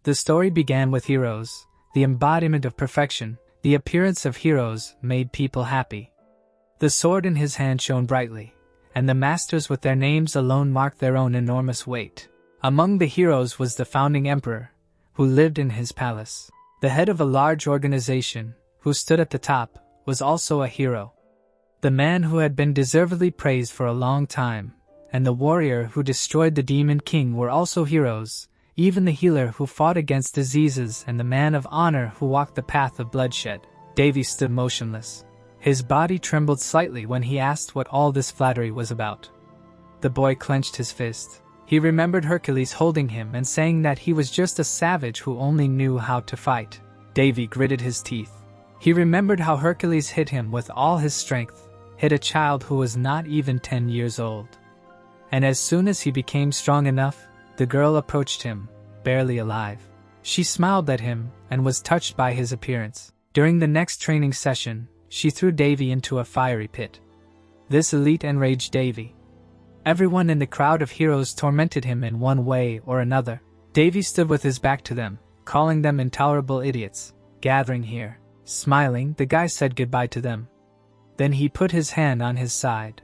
The story began with heroes, the embodiment of perfection. The appearance of heroes made people happy. The sword in his hand shone brightly, and the masters with their names alone marked their own enormous weight. Among the heroes was the founding emperor, who lived in his palace. The head of a large organization, who stood at the top, was also a hero. The man who had been deservedly praised for a long time, and the warrior who destroyed the demon king were also heroes. Even the healer who fought against diseases and the man of honor who walked the path of bloodshed. Davy stood motionless. His body trembled slightly when he asked what all this flattery was about. The boy clenched his fist. He remembered Hercules holding him and saying that he was just a savage who only knew how to fight. Davy gritted his teeth. He remembered how Hercules hit him with all his strength, hit a child who was not even 10 years old. And as soon as he became strong enough, the girl approached him, barely alive. She smiled at him and was touched by his appearance. During the next training session, she threw Davy into a fiery pit. This elite enraged Davy. Everyone in the crowd of heroes tormented him in one way or another. Davy stood with his back to them, calling them intolerable idiots. Gathering here, smiling, the guy said goodbye to them. Then he put his hand on his side.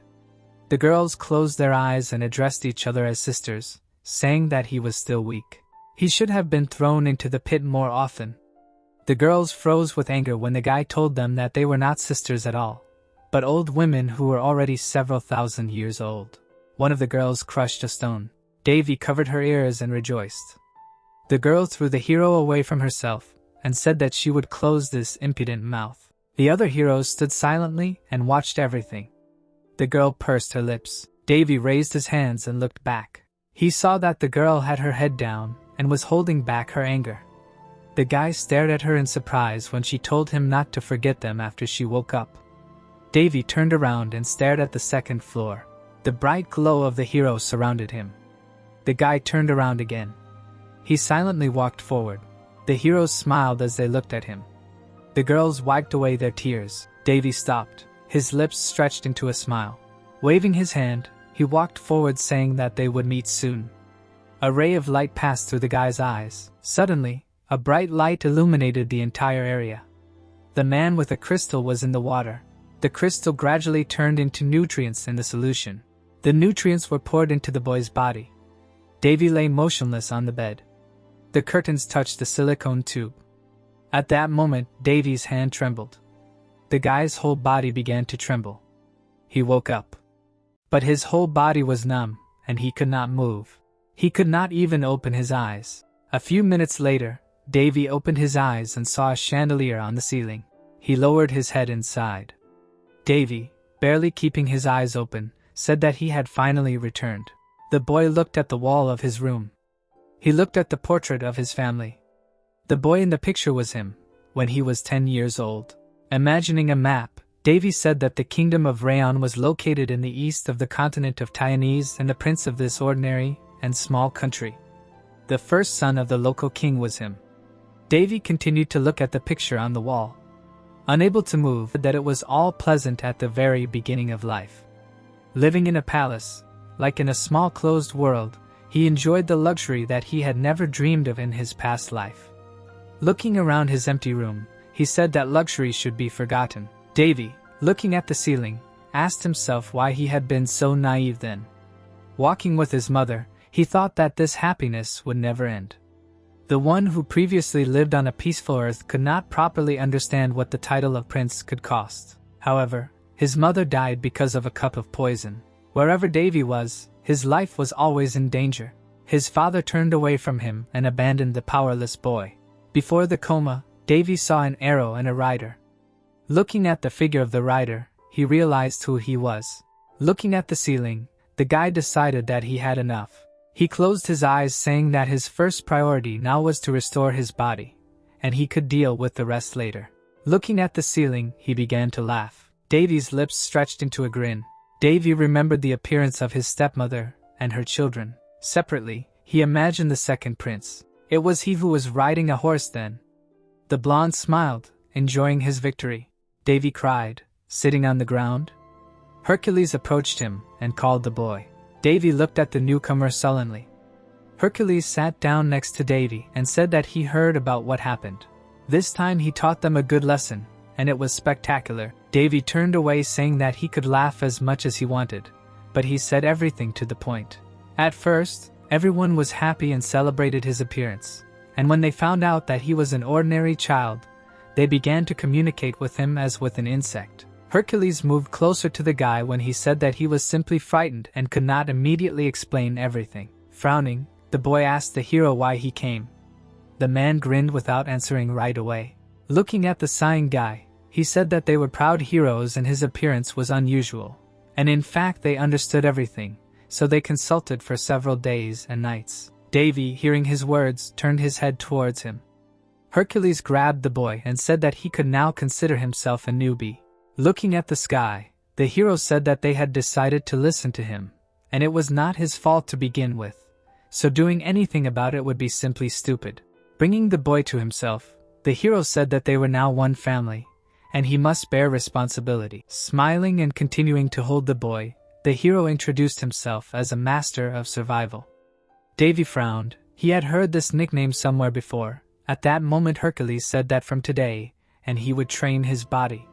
The girls closed their eyes and addressed each other as sisters, saying that he was still weak. He should have been thrown into the pit more often. The girls froze with anger when the guy told them that they were not sisters at all, but old women who were already several thousand years old. One of the girls crushed a stone. Davy covered her ears and rejoiced. The girl threw the hero away from herself and said that she would close this impudent mouth. The other heroes stood silently and watched everything. The girl pursed her lips. Davy raised his hands and looked back. He saw that the girl had her head down and was holding back her anger. The guy stared at her in surprise when she told him not to forget them after she woke up. Davy turned around and stared at the second floor. The bright glow of the hero surrounded him. The guy turned around again. He silently walked forward. The heroes smiled as they looked at him. The girls wiped away their tears. Davy stopped. His lips stretched into a smile. Waving his hand, he walked forward saying that they would meet soon. A ray of light passed through the guy's eyes. Suddenly, a bright light illuminated the entire area. The man with a crystal was in the water. The crystal gradually turned into nutrients in the solution. The nutrients were poured into the boy's body. Davy lay motionless on the bed. The curtains touched the silicone tube. At that moment, Davy's hand trembled. The guy's whole body began to tremble. He woke up. But his whole body was numb, and he could not move. He could not even open his eyes. A few minutes later, Davy opened his eyes and saw a chandelier on the ceiling. He lowered his head inside. Davy, barely keeping his eyes open, said that he had finally returned. The boy looked at the wall of his room. He looked at the portrait of his family. The boy in the picture was him, when he was 10 years old. Imagining a map, Davy said that the kingdom of Rayon was located in the east of the continent of Taiwanese and the prince of this ordinary and small country. The first son of the local king was him. Davy continued to look at the picture on the wall. Unable to move, that it was all pleasant at the very beginning of life. Living in a palace, like in a small closed world, he enjoyed the luxury that he had never dreamed of in his past life. Looking around his empty room, he said that luxury should be forgotten. Davy, looking at the ceiling, asked himself why he had been so naive then. Walking with his mother, he thought that this happiness would never end. The one who previously lived on a peaceful earth could not properly understand what the title of prince could cost. However, his mother died because of a cup of poison. Wherever Davy was, his life was always in danger. His father turned away from him and abandoned the powerless boy. Before the coma, Davy saw an arrow and a rider. Looking at the figure of the rider, he realized who he was. Looking at the ceiling, the guy decided that he had enough. He closed his eyes, saying that his first priority now was to restore his body, and he could deal with the rest later. Looking at the ceiling, he began to laugh. Davy's lips stretched into a grin. Davy remembered the appearance of his stepmother and her children. Separately, he imagined the second prince. It was he who was riding a horse then. The blonde smiled, enjoying his victory. Davy cried, sitting on the ground. Hercules approached him and called the boy. Davy looked at the newcomer sullenly. Hercules sat down next to Davy and said that he heard about what happened. This time he taught them a good lesson, and it was spectacular. Davy turned away saying that he could laugh as much as he wanted, but he said everything to the point. At first, everyone was happy and celebrated his appearance, and when they found out that he was an ordinary child, they began to communicate with him as with an insect. Hercules moved closer to the guy when he said that he was simply frightened and could not immediately explain everything. Frowning, the boy asked the hero why he came. The man grinned without answering right away. Looking at the sighing guy, he said that they were proud heroes and his appearance was unusual. And in fact they understood everything, so they consulted for several days and nights. Davy, hearing his words, turned his head towards him. Hercules grabbed the boy and said that he could now consider himself a newbie. Looking at the sky, the hero said that they had decided to listen to him, and it was not his fault to begin with, so doing anything about it would be simply stupid. Bringing the boy to himself, the hero said that they were now one family, and he must bear responsibility. Smiling and continuing to hold the boy, the hero introduced himself as a master of survival. Davy frowned. He had heard this nickname somewhere before. At that moment Hercules said that from today, and he would train his body.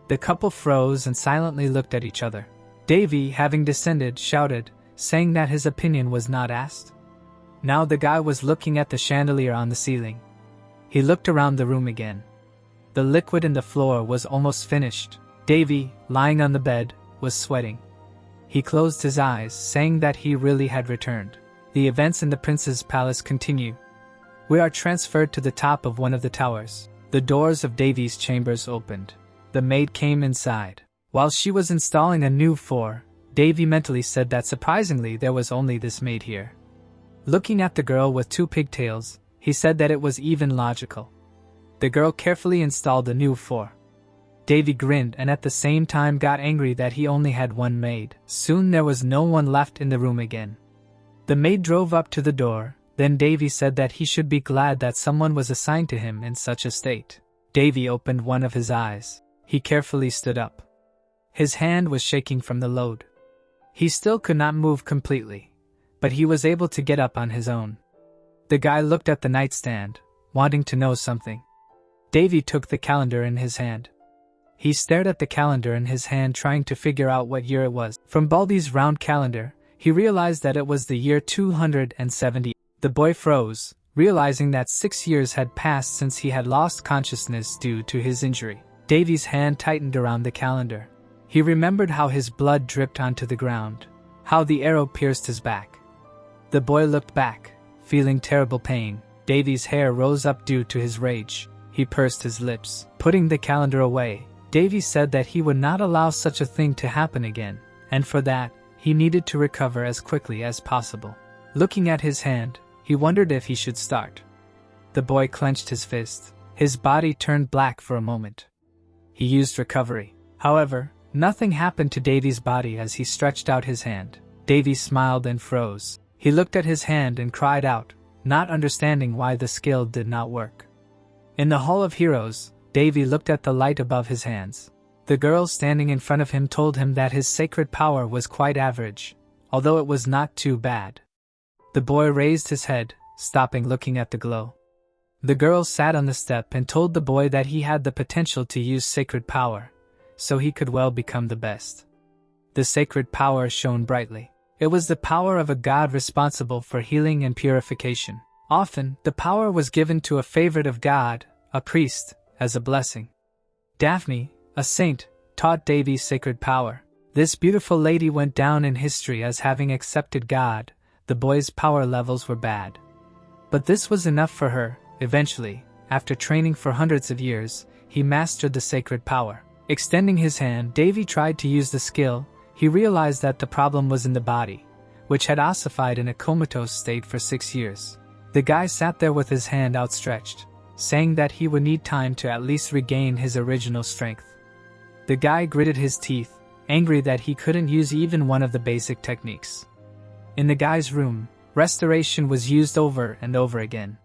The couple froze and silently looked at each other. Davy, having descended, shouted, saying that his opinion was not asked. Now the guy was looking at the chandelier on the ceiling. He looked around the room again. The liquid in the floor was almost finished. Davy, lying on the bed, was sweating. He closed his eyes, saying that he really had returned. The events in the prince's palace continue. We are transferred to the top of one of the towers. The doors of Davy's chambers opened. The maid came inside. While she was installing a new floor, Davy mentally said that surprisingly there was only this maid here. Looking at the girl with 2 pigtails, he said that it was even logical. The girl carefully installed the new floor. Davy grinned and at the same time got angry that he only had one maid. Soon there was no one left in the room again. The maid drove up to the door, then Davy said that he should be glad that someone was assigned to him in such a state. Davy opened one of his eyes. He carefully stood up. His hand was shaking from the load. He still could not move completely, but he was able to get up on his own. The guy looked at the nightstand, wanting to know something. Davy took the calendar in his hand. He stared at the calendar in his hand trying to figure out what year it was. From Baldy's round calendar, he realized that it was the year 270. The boy froze, realizing that 6 years had passed since he had lost consciousness due to his injury. Davy's hand tightened around the calendar. He remembered how his blood dripped onto the ground, how the arrow pierced his back. The boy looked back, feeling terrible pain. Davy's hair rose up due to his rage. He pursed his lips. Putting the calendar away, Davy said that he would not allow such a thing to happen again, and for that, he needed to recover as quickly as possible. Looking at his hand, he wondered if he should start. The boy clenched his fist. His body turned black for a moment. He used recovery. However, nothing happened to Davy's body as he stretched out his hand. Davy smiled and froze. He looked at his hand and cried out, not understanding why the skill did not work. In the Hall of Heroes, Davy looked at the light above his hands. The girl standing in front of him told him that his sacred power was quite average, although it was not too bad. The boy raised his head, stopping looking at the glow. The girl sat on the step and told the boy that he had the potential to use sacred power, so he could well become the best. The sacred power shone brightly. It was the power of a god responsible for healing and purification. Often, the power was given to a favorite of God, a priest, as a blessing. Daphne, a saint, taught Davy sacred power. This beautiful lady went down in history as having accepted God. The boy's power levels were bad. But this was enough for her. Eventually, after training for hundreds of years, he mastered the sacred power. Extending his hand, Davy tried to use the skill. He realized that the problem was in the body, which had ossified in a comatose state for 6 years. The guy sat there with his hand outstretched, saying that he would need time to at least regain his original strength. The guy gritted his teeth, angry that he couldn't use even one of the basic techniques. In the guy's room, restoration was used over and over again.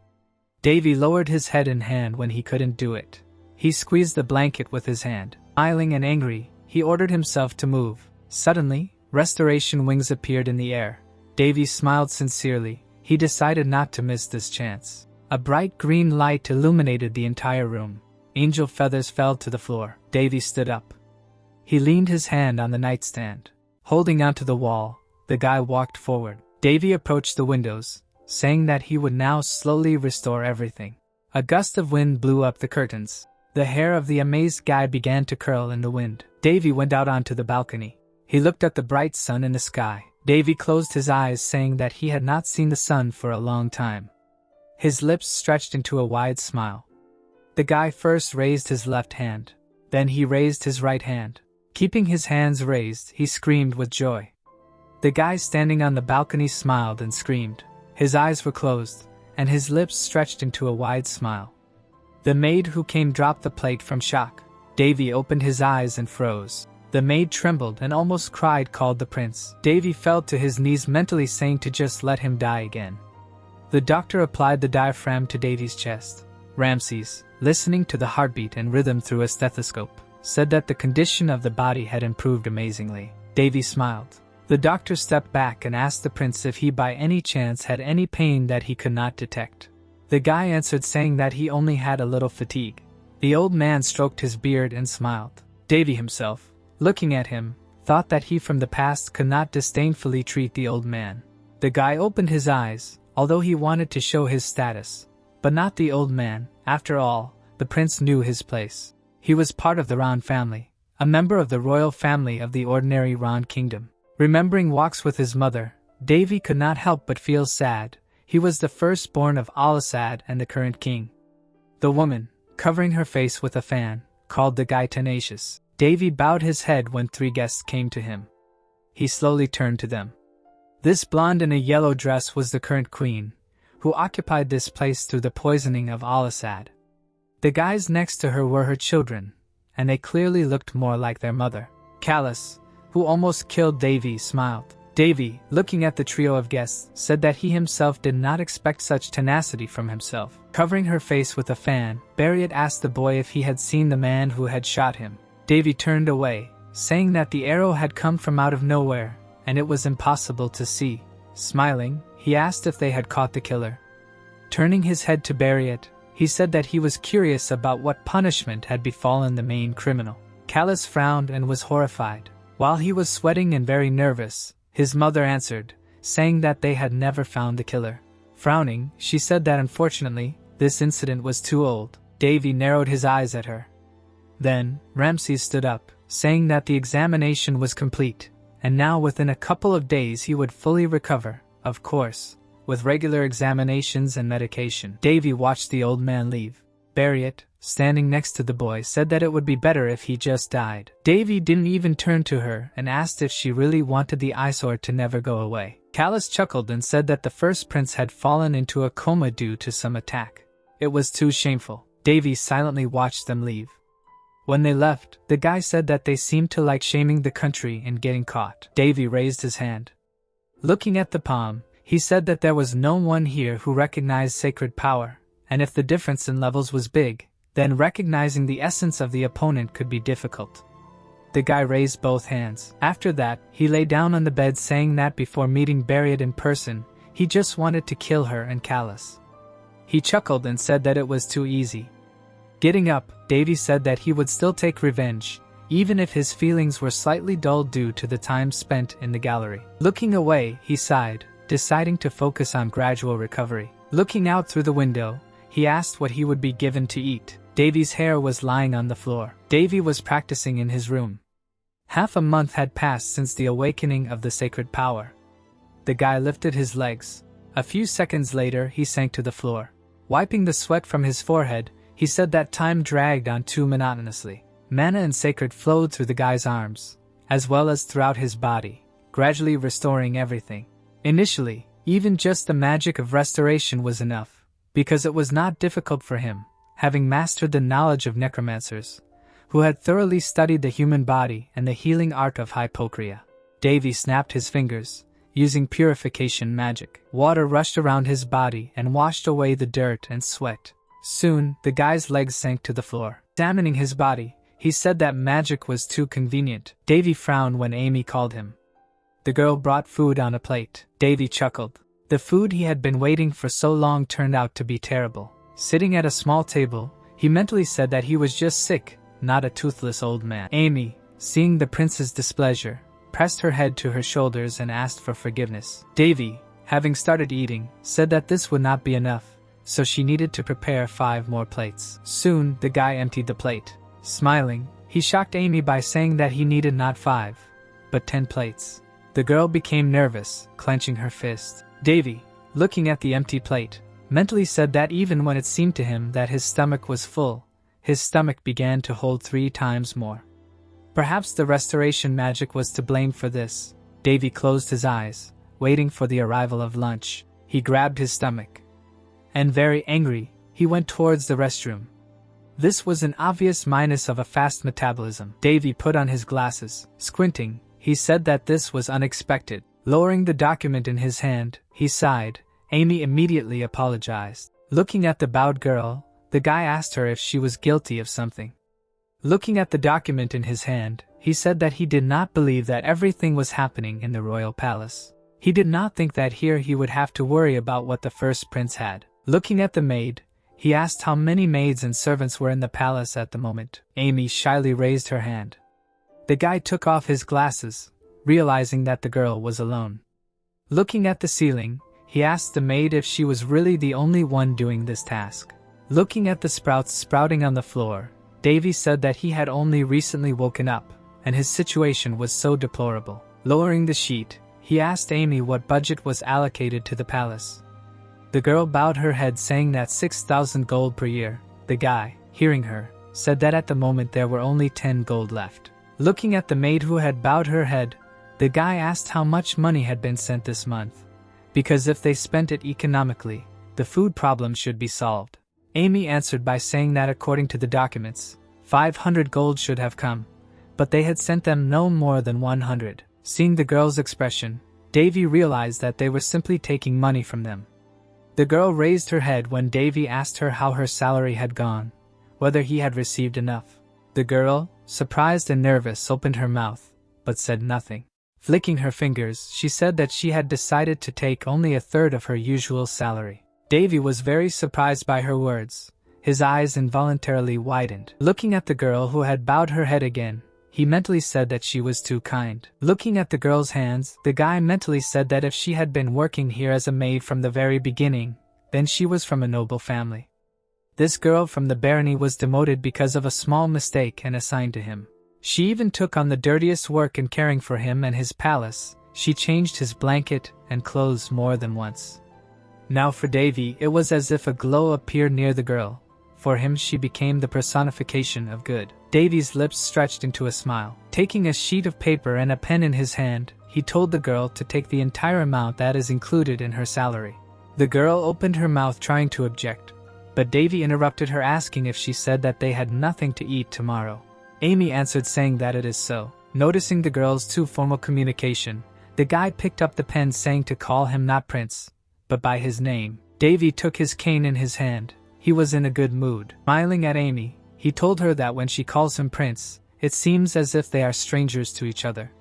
Davy lowered his head and hand when he couldn't do it. He squeezed the blanket with his hand. Smiling and angry, he ordered himself to move. Suddenly, restoration wings appeared in the air. Davy smiled sincerely. he decided not to miss this chance. A bright green light illuminated the entire room. Angel feathers fell to the floor. Davy stood up. He leaned his hand on the nightstand. Holding onto the wall, the guy walked forward. Davy approached the windows, saying that he would now slowly restore everything. A gust of wind blew up the curtains. The hair of the amazed guy began to curl in the wind. Davy went out onto the balcony. He looked at the bright sun in the sky. Davy closed his eyes, saying that he had not seen the sun for a long time. His lips stretched into a wide smile. The guy first raised his left hand. Then he raised his right hand. Keeping his hands raised, he screamed with joy. The guy standing on the balcony smiled and screamed. His eyes were closed, and his lips stretched into a wide smile. The maid who came dropped the plate from shock. Davy opened his eyes and froze. The maid trembled and almost cried, called the prince. Davy fell to his knees, mentally saying to just let him die again. The doctor applied the diaphragm to Davy's chest. Ramses, listening to the heartbeat and rhythm through a stethoscope, said that the condition of the body had improved amazingly. Davy smiled. The doctor stepped back and asked the prince if he by any chance had any pain that he could not detect. The guy answered, saying that he only had a little fatigue. The old man stroked his beard and smiled. Davy himself, looking at him, thought that he from the past could not disdainfully treat the old man. The guy opened his eyes, although he wanted to show his status, but not the old man. After all, the prince knew his place. He was part of the Ran family, a member of the royal family of the ordinary Ran kingdom. Remembering walks with his mother, Davy could not help but feel sad. He was the firstborn of Al-Assad and the current king. The woman, covering her face with a fan, called the guy tenacious. Davy bowed his head when 3 guests came to him. He slowly turned to them. This blonde in a yellow dress was the current queen, who occupied this place through the poisoning of Al-Assad. The guys next to her were her children, and they clearly looked more like their mother. Callus, who almost killed Davy, smiled. Davy, looking at the trio of guests, said that he himself did not expect such tenacity from himself. Covering her face with a fan, Barriot asked the boy if he had seen the man who had shot him. Davy turned away, saying that the arrow had come from out of nowhere, and it was impossible to see. Smiling, he asked if they had caught the killer. Turning his head to Barriot, he said that he was curious about what punishment had befallen the main criminal. Callus frowned and was horrified. While he was sweating and very nervous, his mother answered, saying that they had never found the killer. Frowning, she said that unfortunately, this incident was too old. Davy narrowed his eyes at her. Then, Ramses stood up, saying that the examination was complete, and now within a couple of days he would fully recover, of course, with regular examinations and medication. Davy watched the old man leave. Barriot, standing next to the boy, said that it would be better if he just died. Davy didn't even turn to her and asked if she really wanted the eyesore to never go away. Callus chuckled and said that the first prince had fallen into a coma due to some attack. It was too shameful. Davy silently watched them leave. When they left, the guy said that they seemed to like shaming the country and getting caught. Davy raised his hand. Looking at the palm, he said that there was no one here who recognized sacred power, and if the difference in levels was big, then recognizing the essence of the opponent could be difficult. The guy raised both hands. After that, he lay down on the bed, saying that before meeting Barriot in person, he just wanted to kill her and Callus. He chuckled and said that it was too easy. Getting up, Davy said that he would still take revenge, even if his feelings were slightly dulled due to the time spent in the gallery. Looking away, he sighed, deciding to focus on gradual recovery. Looking out through the window, he asked what he would be given to eat. Davy's hair was lying on the floor. Davy was practicing in his room. Half a month had passed since the awakening of the sacred power. The guy lifted his legs. A few seconds later, he sank to the floor. Wiping the sweat from his forehead, he said that time dragged on too monotonously. Mana and sacred flowed through the guy's arms, as well as throughout his body, gradually restoring everything. Initially, even just the magic of restoration was enough, because it was not difficult for him, having mastered the knowledge of necromancers, who had thoroughly studied the human body and the healing art of hypocria. Davy snapped his fingers, using purification magic. Water rushed around his body and washed away the dirt and sweat. Soon, the guy's legs sank to the floor. Examining his body, he said that magic was too convenient. Davy frowned when Amy called him. The girl brought food on a plate. Davy chuckled. The food he had been waiting for so long turned out to be terrible. Sitting at a small table, he mentally said that he was just sick, not a toothless old man. Amy, seeing the prince's displeasure, pressed her head to her shoulders and asked for forgiveness. Davy, having started eating, said that this would not be enough, so she needed to prepare 5 more plates. Soon, the guy emptied the plate. Smiling, he shocked Amy by saying that he needed not 5, but 10 plates. The girl became nervous, clenching her fist. Davy, looking at the empty plate, mentally said that even when it seemed to him that his stomach was full, his stomach began to hold 3 times more. Perhaps the restoration magic was to blame for this. Davy closed his eyes, waiting for the arrival of lunch. He grabbed his stomach, and very angry, he went towards the restroom. This was an obvious minus of a fast metabolism. Davy put on his glasses. Squinting, he said that this was unexpected. Lowering the document in his hand, he sighed. Amy immediately apologized. Looking at the bowed girl, the guy asked her if she was guilty of something. Looking at the document in his hand, he said that he did not believe that everything was happening in the royal palace. He did not think that here he would have to worry about what the first prince had. Looking at the maid, he asked how many maids and servants were in the palace at the moment. Amy shyly raised her hand. The guy took off his glasses, realizing that the girl was alone. Looking at the ceiling, he asked the maid if she was really the only one doing this task. Looking at the sprouts sprouting on the floor, Davy said that he had only recently woken up, and his situation was so deplorable. Lowering the sheet, he asked Amy what budget was allocated to the palace. The girl bowed her head, saying that 6,000 gold per year. The guy, hearing her, said that at the moment there were only 10 gold left. Looking at the maid who had bowed her head, the guy asked how much money had been sent this month, because if they spent it economically, the food problem should be solved. Amy answered by saying that according to the documents, 500 gold should have come, but they had sent them no more than 100. Seeing the girl's expression, Davy realized that they were simply taking money from them. The girl raised her head when Davy asked her how her salary had gone, whether he had received enough. The girl, surprised and nervous, opened her mouth, but said nothing. Flicking her fingers, she said that she had decided to take only a third of her usual salary. Davy was very surprised by her words. His eyes involuntarily widened. Looking at the girl who had bowed her head again, he mentally said that she was too kind. Looking at the girl's hands, the guy mentally said that if she had been working here as a maid from the very beginning, then she was from a noble family. This girl from the barony was demoted because of a small mistake and assigned to him. She even took on the dirtiest work in caring for him and his palace. She changed his blanket and clothes more than once. Now for Davy, it was as if a glow appeared near the girl. For him she became the personification of good. Davy's lips stretched into a smile. Taking a sheet of paper and a pen in his hand, he told the girl to take the entire amount that is included in her salary. The girl opened her mouth trying to object, but Davy interrupted her, asking if she said that they had nothing to eat tomorrow. Amy answered saying that it is so. Noticing the girl's too formal communication, the guy picked up the pen, saying to call him not Prince, but by his name. Davy took his cane in his hand. He was in a good mood. Smiling at Amy, he told her that when she calls him Prince, it seems as if they are strangers to each other.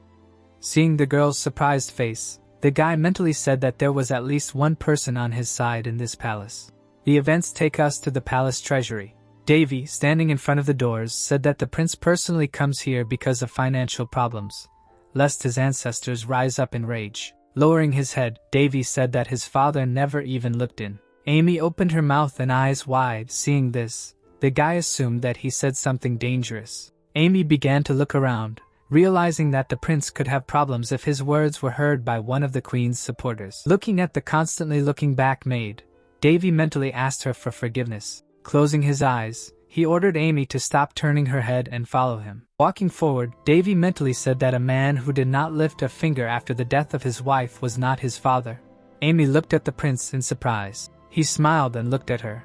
Seeing the girl's surprised face, the guy mentally said that there was at least one person on his side in this palace. The events take us to the palace treasury. Davy, standing in front of the doors, said that the prince personally comes here because of financial problems, lest his ancestors rise up in rage. Lowering his head, Davy said that his father never even looked in. Amy opened her mouth and eyes wide. Seeing this, the guy assumed that he said something dangerous. Amy began to look around, realizing that the prince could have problems if his words were heard by one of the queen's supporters. Looking at the constantly looking back maid, Davy mentally asked her for forgiveness. Closing his eyes, he ordered Amy to stop turning her head and follow him. Walking forward, Davy mentally said that a man who did not lift a finger after the death of his wife was not his father. Amy looked at the prince in surprise. He smiled and looked at her.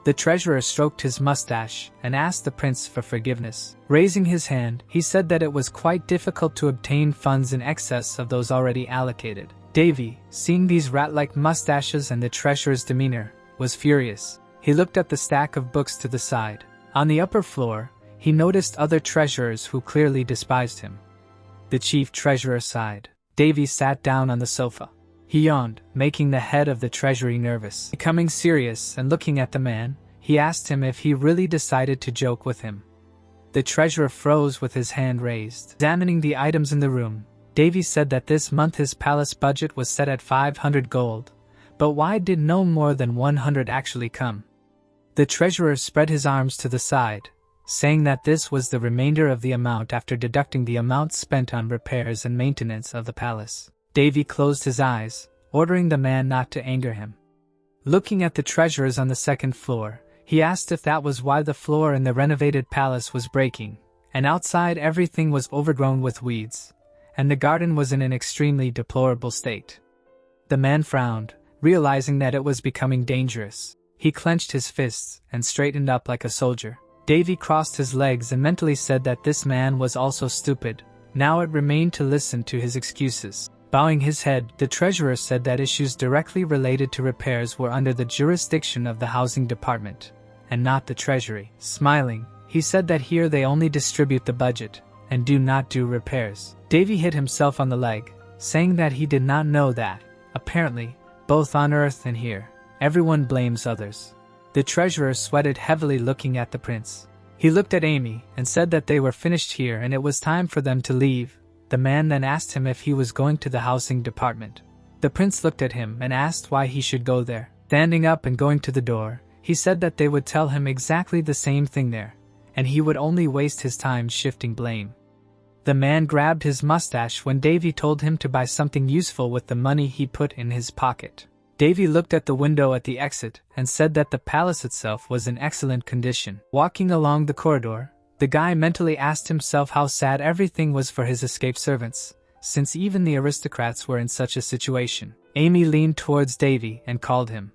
The treasurer stroked his mustache and asked the prince for forgiveness. Raising his hand, he said that it was quite difficult to obtain funds in excess of those already allocated. Davy, seeing these rat-like mustaches and the treasurer's demeanor, was furious. He looked at the stack of books to the side. On the upper floor, he noticed other treasurers who clearly despised him. The chief treasurer sighed. Davy sat down on the sofa. He yawned, making the head of the treasury nervous. Becoming serious and looking at the man, he asked him if he really decided to joke with him. The treasurer froze with his hand raised. Examining the items in the room, Davy said that this month his palace budget was set at 500 gold, but why did no more than 100 actually come? The treasurer spread his arms to the side, saying that this was the remainder of the amount after deducting the amount spent on repairs and maintenance of the palace. Davy closed his eyes, ordering the man not to anger him. Looking at the treasurers on the second floor, he asked if that was why the floor in the renovated palace was breaking, and outside everything was overgrown with weeds, and the garden was in an extremely deplorable state. The man frowned, realizing that it was becoming dangerous. He clenched his fists and straightened up like a soldier. Davy crossed his legs and mentally said that this man was also stupid. Now it remained to listen to his excuses. Bowing his head, the treasurer said that issues directly related to repairs were under the jurisdiction of the housing department, and not the treasury. Smiling, he said that here they only distribute the budget, and do not do repairs. Davy hit himself on the leg, saying that he did not know that, apparently, both on earth and here, everyone blames others. The treasurer sweated heavily looking at the prince. He looked at Amy and said that they were finished here and it was time for them to leave. The man then asked him if he was going to the housing department. The prince looked at him and asked why he should go there. Standing up and going to the door, he said that they would tell him exactly the same thing there, and he would only waste his time shifting blame. The man grabbed his mustache when Davy told him to buy something useful with the money he put in his pocket. Davy looked at the window at the exit and said that the palace itself was in excellent condition. Walking along the corridor, the guy mentally asked himself how sad everything was for his escaped servants, since even the aristocrats were in such a situation. Amy leaned towards Davy and called him.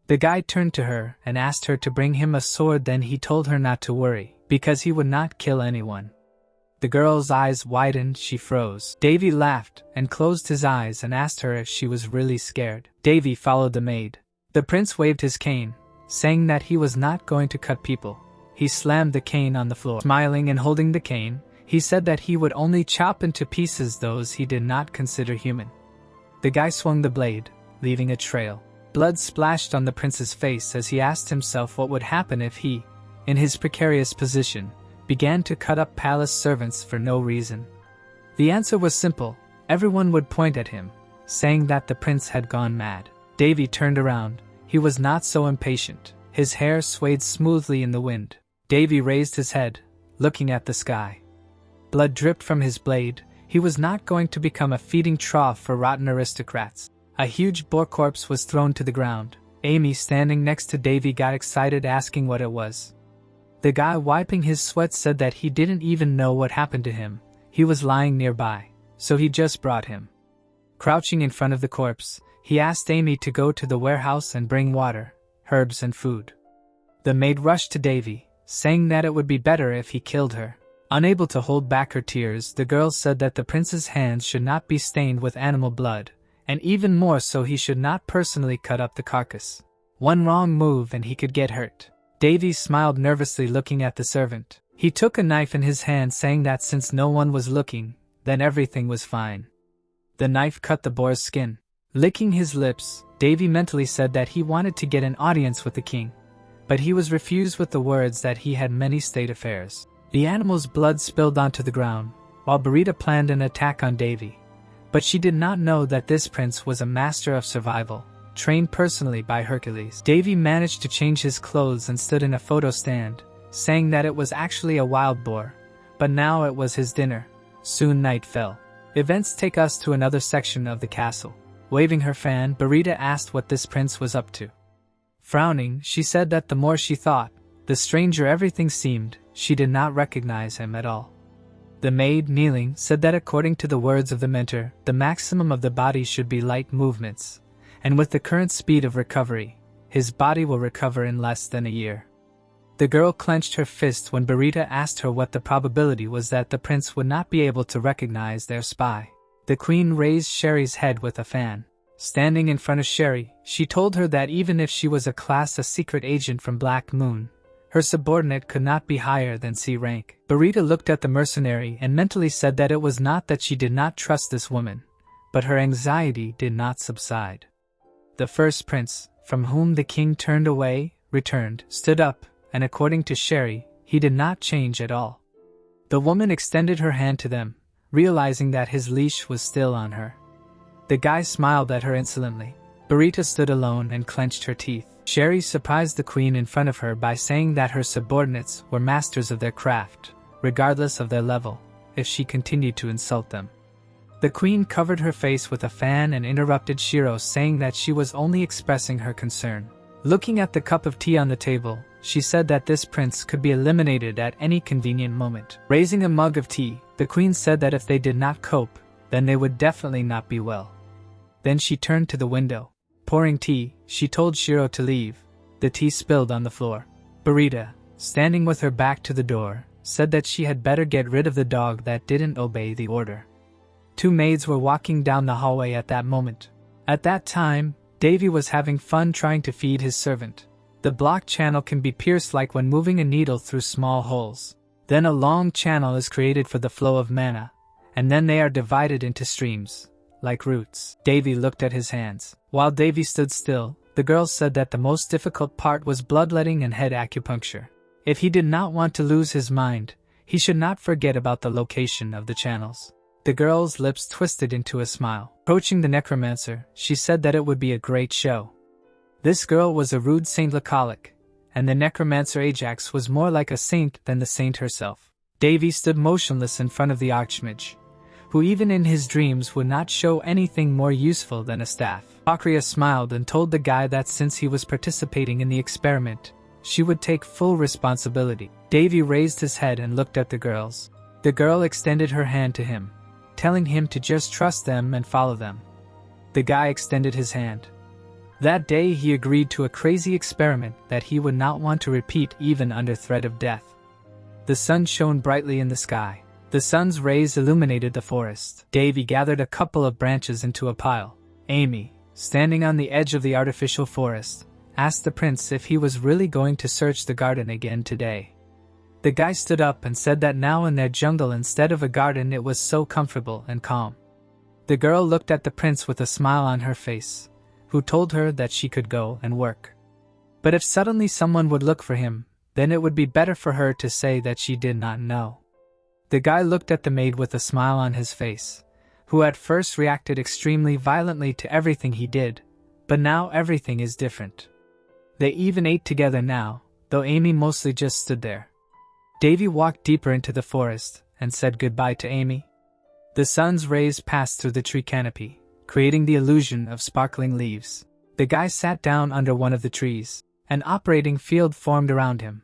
The guy turned to her and asked her to bring him a sword, then he told her not to worry, because he would not kill anyone. The girl's eyes widened, she froze. Davy laughed and closed his eyes and asked her if she was really scared. Davy followed the maid. The prince waved his cane, saying that he was not going to cut people. He slammed the cane on the floor. Smiling and holding the cane, he said that he would only chop into pieces those he did not consider human. The guy swung the blade, leaving a trail. Blood splashed on the prince's face as he asked himself what would happen if he, in his precarious position, began to cut up palace servants for no reason. The answer was simple. Everyone would point at him, saying that the prince had gone mad. Davy turned around. He was not so impatient. His hair swayed smoothly in the wind. Davy raised his head, looking at the sky. Blood dripped from his blade. He was not going to become a feeding trough for rotten aristocrats. A huge boar corpse was thrown to the ground. Amy, standing next to Davy, got excited asking what it was. The guy wiping his sweat said that he didn't even know what happened to him. He was lying nearby, so he just brought him. Crouching in front of the corpse, he asked Amy to go to the warehouse and bring water, herbs and food. The maid rushed to Davy, saying that it would be better if he killed her. Unable to hold back her tears, the girl said that the prince's hands should not be stained with animal blood, and even more so he should not personally cut up the carcass. One wrong move and he could get hurt. Davy smiled nervously looking at the servant. He took a knife in his hand, saying that since no one was looking, then everything was fine. The knife cut the boar's skin. Licking his lips, Davy mentally said that he wanted to get an audience with the king, but he was refused with the words that he had many state affairs. The animal's blood spilled onto the ground, while Burita planned an attack on Davy. But she did not know that this prince was a master of survival, trained personally by Hercules. Davy managed to change his clothes and stood in a photo stand, saying that it was actually a wild boar, but now it was his dinner. Soon night fell. Events take us to another section of the castle. Waving her fan, Burita asked what this prince was up to. Frowning, she said that the more she thought, the stranger everything seemed. She did not recognize him at all. The maid, kneeling, said that according to the words of the mentor, the maximum of the body should be light movements, and with the current speed of recovery, his body will recover in less than a year. The girl clenched her fists when Burita asked her what the probability was that the prince would not be able to recognize their spy. The queen raised Sherry's head with a fan. Standing in front of Sherry, she told her that even if she was a secret agent from Black Moon, her subordinate could not be higher than C rank. Burita looked at the mercenary and mentally said that it was not that she did not trust this woman, but her anxiety did not subside. The first prince, from whom the king turned away, returned, stood up, and according to Sherry, he did not change at all. The woman extended her hand to them, realizing that his leash was still on her. The guy smiled at her insolently. Burrita stood alone and clenched her teeth. Sherry surprised the queen in front of her by saying that her subordinates were masters of their craft, regardless of their level, if she continued to insult them. The queen covered her face with a fan and interrupted Shiro, saying that she was only expressing her concern. Looking at the cup of tea on the table, she said that this prince could be eliminated at any convenient moment. Raising a mug of tea, the queen said that if they did not cope, then they would definitely not be well. Then she turned to the window. Pouring tea, she told Shiro to leave. The tea spilled on the floor. Burrita, standing with her back to the door, said that she had better get rid of the dog that didn't obey the order. Two maids were walking down the hallway at that moment. At that time, Davy was having fun trying to feed his servant. The block channel can be pierced like when moving a needle through small holes. Then a long channel is created for the flow of mana, and then they are divided into streams, like roots. Davy looked at his hands. While Davy stood still, the girls said that the most difficult part was bloodletting and head acupuncture. If he did not want to lose his mind, he should not forget about the location of the channels. The girl's lips twisted into a smile. Approaching the necromancer, she said that it would be a great show. This girl was a rude Saint Lacolic, and the necromancer Ajax was more like a saint than the saint herself. Davy stood motionless in front of the archmage, who even in his dreams would not show anything more useful than a staff. Akria smiled and told the guy that since he was participating in the experiment, she would take full responsibility. Davy raised his head and looked at the girls. The girl extended her hand to him, telling him to just trust them and follow them. The guy extended his hand. That day he agreed to a crazy experiment that he would not want to repeat even under threat of death. The sun shone brightly in the sky. The sun's rays illuminated the forest. Davy gathered a couple of branches into a pile. Amy, standing on the edge of the artificial forest, asked the prince if he was really going to search the garden again today. The guy stood up and said that now in their jungle instead of a garden it was so comfortable and calm. The girl looked at the prince with a smile on her face, who told her that she could go and work. But if suddenly someone would look for him, then it would be better for her to say that she did not know. The guy looked at the maid with a smile on his face, who at first reacted extremely violently to everything he did, but now everything is different. They even ate together now, though Amy mostly just stood there. Davy walked deeper into the forest and said goodbye to Amy. The sun's rays passed through the tree canopy, creating the illusion of sparkling leaves. The guy sat down under one of the trees. An operating field formed around him.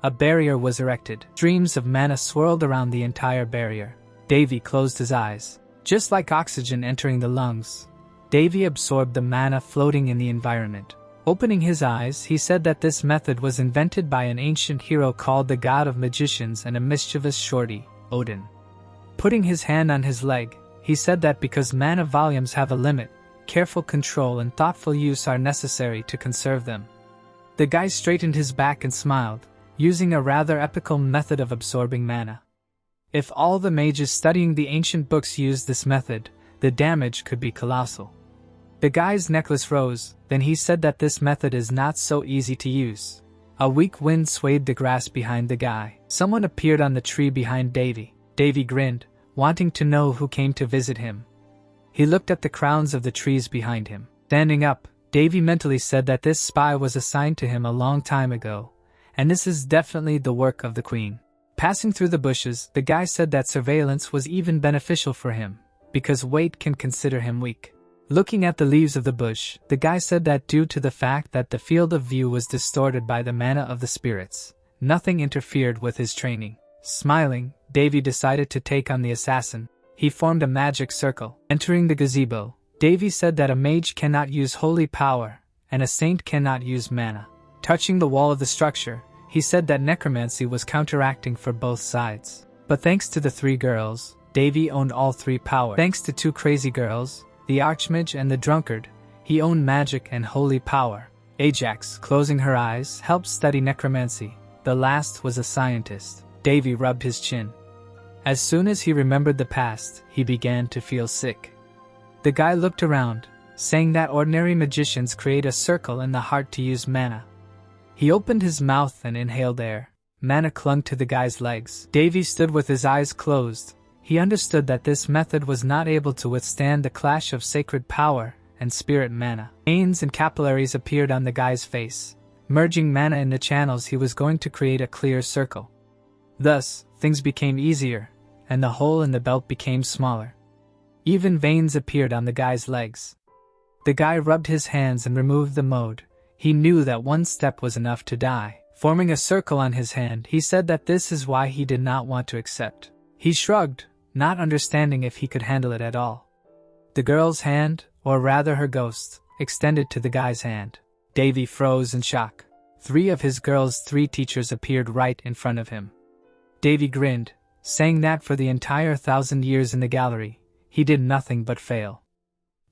A barrier was erected. Streams of mana swirled around the entire barrier. Davy closed his eyes. Just like oxygen entering the lungs, Davy absorbed the mana floating in the environment. Opening his eyes, he said that this method was invented by an ancient hero called the god of magicians and a mischievous shorty, Odin. Putting his hand on his leg, he said that because mana volumes have a limit, careful control and thoughtful use are necessary to conserve them. The guy straightened his back and smiled, using a rather epical method of absorbing mana. If all the mages studying the ancient books used this method, the damage could be colossal. The guy's necklace rose, then he said that this method is not so easy to use. A weak wind swayed the grass behind the guy. Someone appeared on the tree behind Davy. Davy grinned, wanting to know who came to visit him. He looked at the crowns of the trees behind him. Standing up, Davy mentally said that this spy was assigned to him a long time ago, and this is definitely the work of the queen. Passing through the bushes, the guy said that surveillance was even beneficial for him, because Wait can consider him weak. Looking at the leaves of the bush, the guy said that due to the fact that the field of view was distorted by the mana of the spirits, nothing interfered with his training. Smiling, Davy decided to take on the assassin. He formed a magic circle. Entering the gazebo, Davy said that a mage cannot use holy power, and a saint cannot use mana. Touching the wall of the structure, he said that necromancy was counteracting for both sides. But thanks to the three girls, Davy owned all three powers. Thanks to two crazy girls, the archmage and the drunkard, he owned magic and holy power. Ajax, closing her eyes, helped study necromancy. The last was a scientist. Davy rubbed his chin. As soon as he remembered the past, he began to feel sick. The guy looked around, saying that ordinary magicians create a circle in the heart to use mana. He opened his mouth and inhaled air. Mana clung to the guy's legs. Davy stood with his eyes closed. He understood that this method was not able to withstand the clash of sacred power and spirit mana. Veins and capillaries appeared on the guy's face. Merging mana in the channels, he was going to create a clear circle. Thus, things became easier, and the hole in the belt became smaller. Even veins appeared on the guy's legs. The guy rubbed his hands and removed the mode. He knew that one step was enough to die. Forming a circle on his hand, he said that this is why he did not want to accept. He shrugged, not understanding if he could handle it at all. The girl's hand, or rather her ghost, extended to the guy's hand. Davy froze in shock. 3 of his girl's 3 teachers appeared right in front of him. Davy grinned, saying that for the entire 1,000 years in the gallery, he did nothing but fail.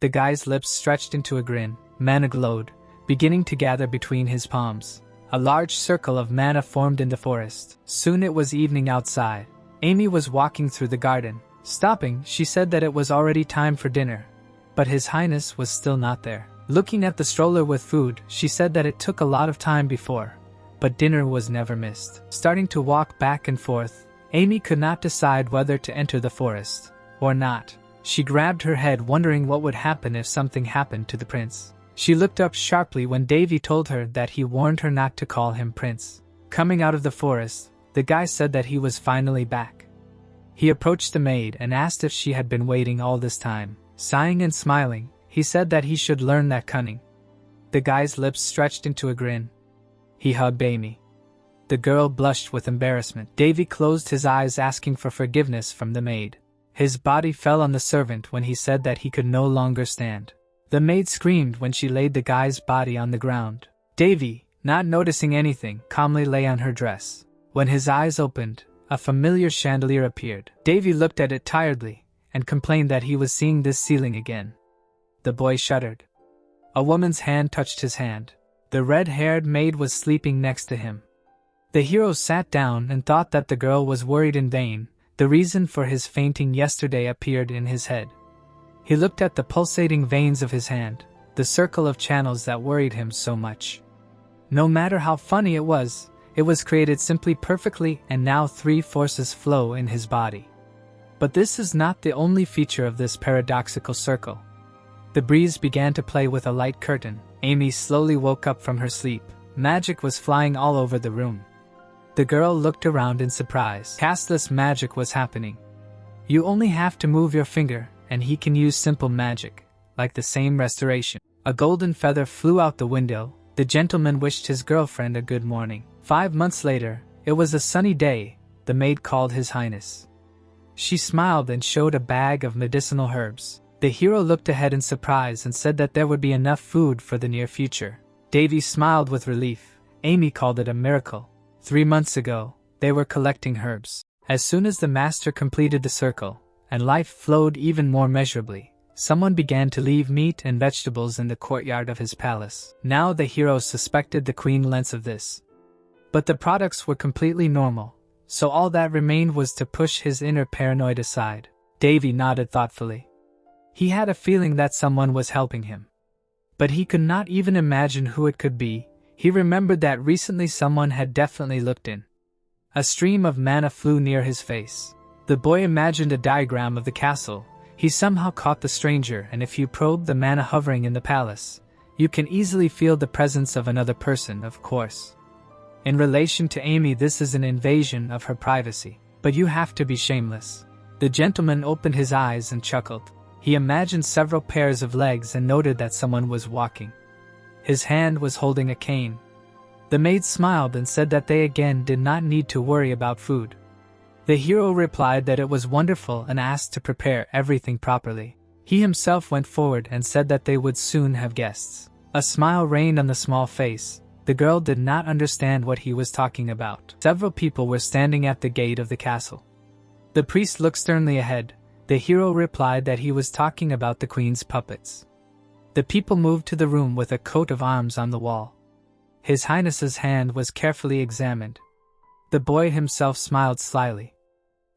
The guy's lips stretched into a grin. Mana glowed, beginning to gather between his palms. A large circle of mana formed in the forest. Soon it was evening outside. Amy was walking through the garden. Stopping, she said that it was already time for dinner. But His Highness was still not there. Looking at the stroller with food, she said that it took a lot of time before, but dinner was never missed. Starting to walk back and forth, Amy could not decide whether to enter the forest or not. She grabbed her head, wondering what would happen if something happened to the prince. She looked up sharply when Davy told her that he warned her not to call him prince. Coming out of the forest, the guy said that he was finally back. He approached the maid and asked if she had been waiting all this time. Sighing and smiling, he said that he should learn that cunning. The guy's lips stretched into a grin. He hugged Amy. The girl blushed with embarrassment. Davy closed his eyes, asking for forgiveness from the maid. His body fell on the servant when he said that he could no longer stand. The maid screamed when she laid the guy's body on the ground. Davy, not noticing anything, calmly lay on her dress. When his eyes opened, a familiar chandelier appeared. Davy looked at it tiredly and complained that he was seeing this ceiling again. The boy shuddered. A woman's hand touched his hand. The red-haired maid was sleeping next to him. The hero sat down and thought that the girl was worried in vain. The reason for his fainting yesterday appeared in his head. He looked at the pulsating veins of his hand, the circle of channels that worried him so much. No matter how funny it was created simply perfectly, and now 3 forces flow in his body. But this is not the only feature of this paradoxical circle. The breeze began to play with a light curtain. Amy slowly woke up from her sleep. Magic was flying all over the room. The girl looked around in surprise. Castless magic was happening. You only have to move your finger, and he can use simple magic, like the same restoration. A golden feather flew out the window. The gentleman wished his girlfriend a good morning. 5 months later, it was a sunny day. The maid called His Highness. She smiled and showed a bag of medicinal herbs. The hero looked ahead in surprise and said that there would be enough food for the near future. Davy smiled with relief. Amy called it a miracle. 3 months ago, they were collecting herbs. As soon as the master completed the circle, and life flowed even more measurably, someone began to leave meat and vegetables in the courtyard of his palace. Now the hero suspected the queen lens of this. But the products were completely normal, so all that remained was to push his inner paranoid aside. Davy nodded thoughtfully. He had a feeling that someone was helping him. But he could not even imagine who it could be. He remembered that recently someone had definitely looked in. A stream of mana flew near his face. The boy imagined a diagram of the castle. He somehow caught the stranger, and if you probe the mana hovering in the palace, you can easily feel the presence of another person, of course. In relation to Amy, this is an invasion of her privacy. But you have to be shameless. The gentleman opened his eyes and chuckled. He imagined several pairs of legs and noted that someone was walking. His hand was holding a cane. The maid smiled and said that they again did not need to worry about food. The hero replied that it was wonderful and asked to prepare everything properly. He himself went forward and said that they would soon have guests. A smile reigned on the small face. The girl did not understand what he was talking about. Several people were standing at the gate of the castle. The priest looked sternly ahead. The hero replied that he was talking about the queen's puppets. The people moved to the room with a coat of arms on the wall. His Highness's hand was carefully examined. The boy himself smiled slyly.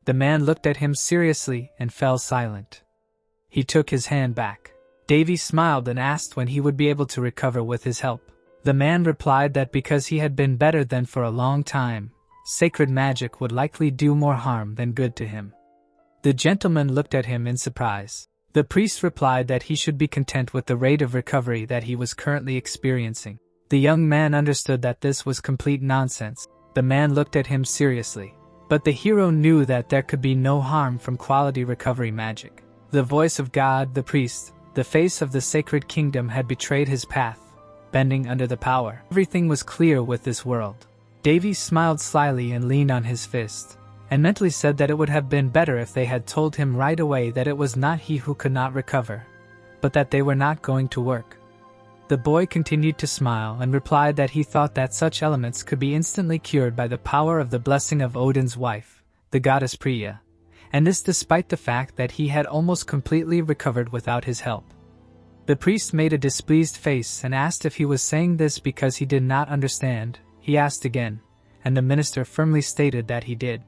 The man looked at him seriously and fell silent. He took his hand back. Davy smiled and asked when he would be able to recover with his help. The man replied that because he had been better than for a long time, sacred magic would likely do more harm than good to him. The gentleman looked at him in surprise. The priest replied that he should be content with the rate of recovery that he was currently experiencing. The young man understood that this was complete nonsense. The man looked at him seriously. But the hero knew that there could be no harm from quality recovery magic. The voice of God, the priest, the face of the sacred kingdom had betrayed his path, bending under the power. Everything was clear with this world. Davy smiled slyly and leaned on his fist, and mentally said that it would have been better if they had told him right away that it was not he who could not recover, but that they were not going to work. The boy continued to smile and replied that he thought that such elements could be instantly cured by the power of the blessing of Odin's wife, the goddess Priya, and this despite the fact that he had almost completely recovered without his help. The priest made a displeased face and asked if he was saying this because he did not understand. He asked again, and the minister firmly stated that he did.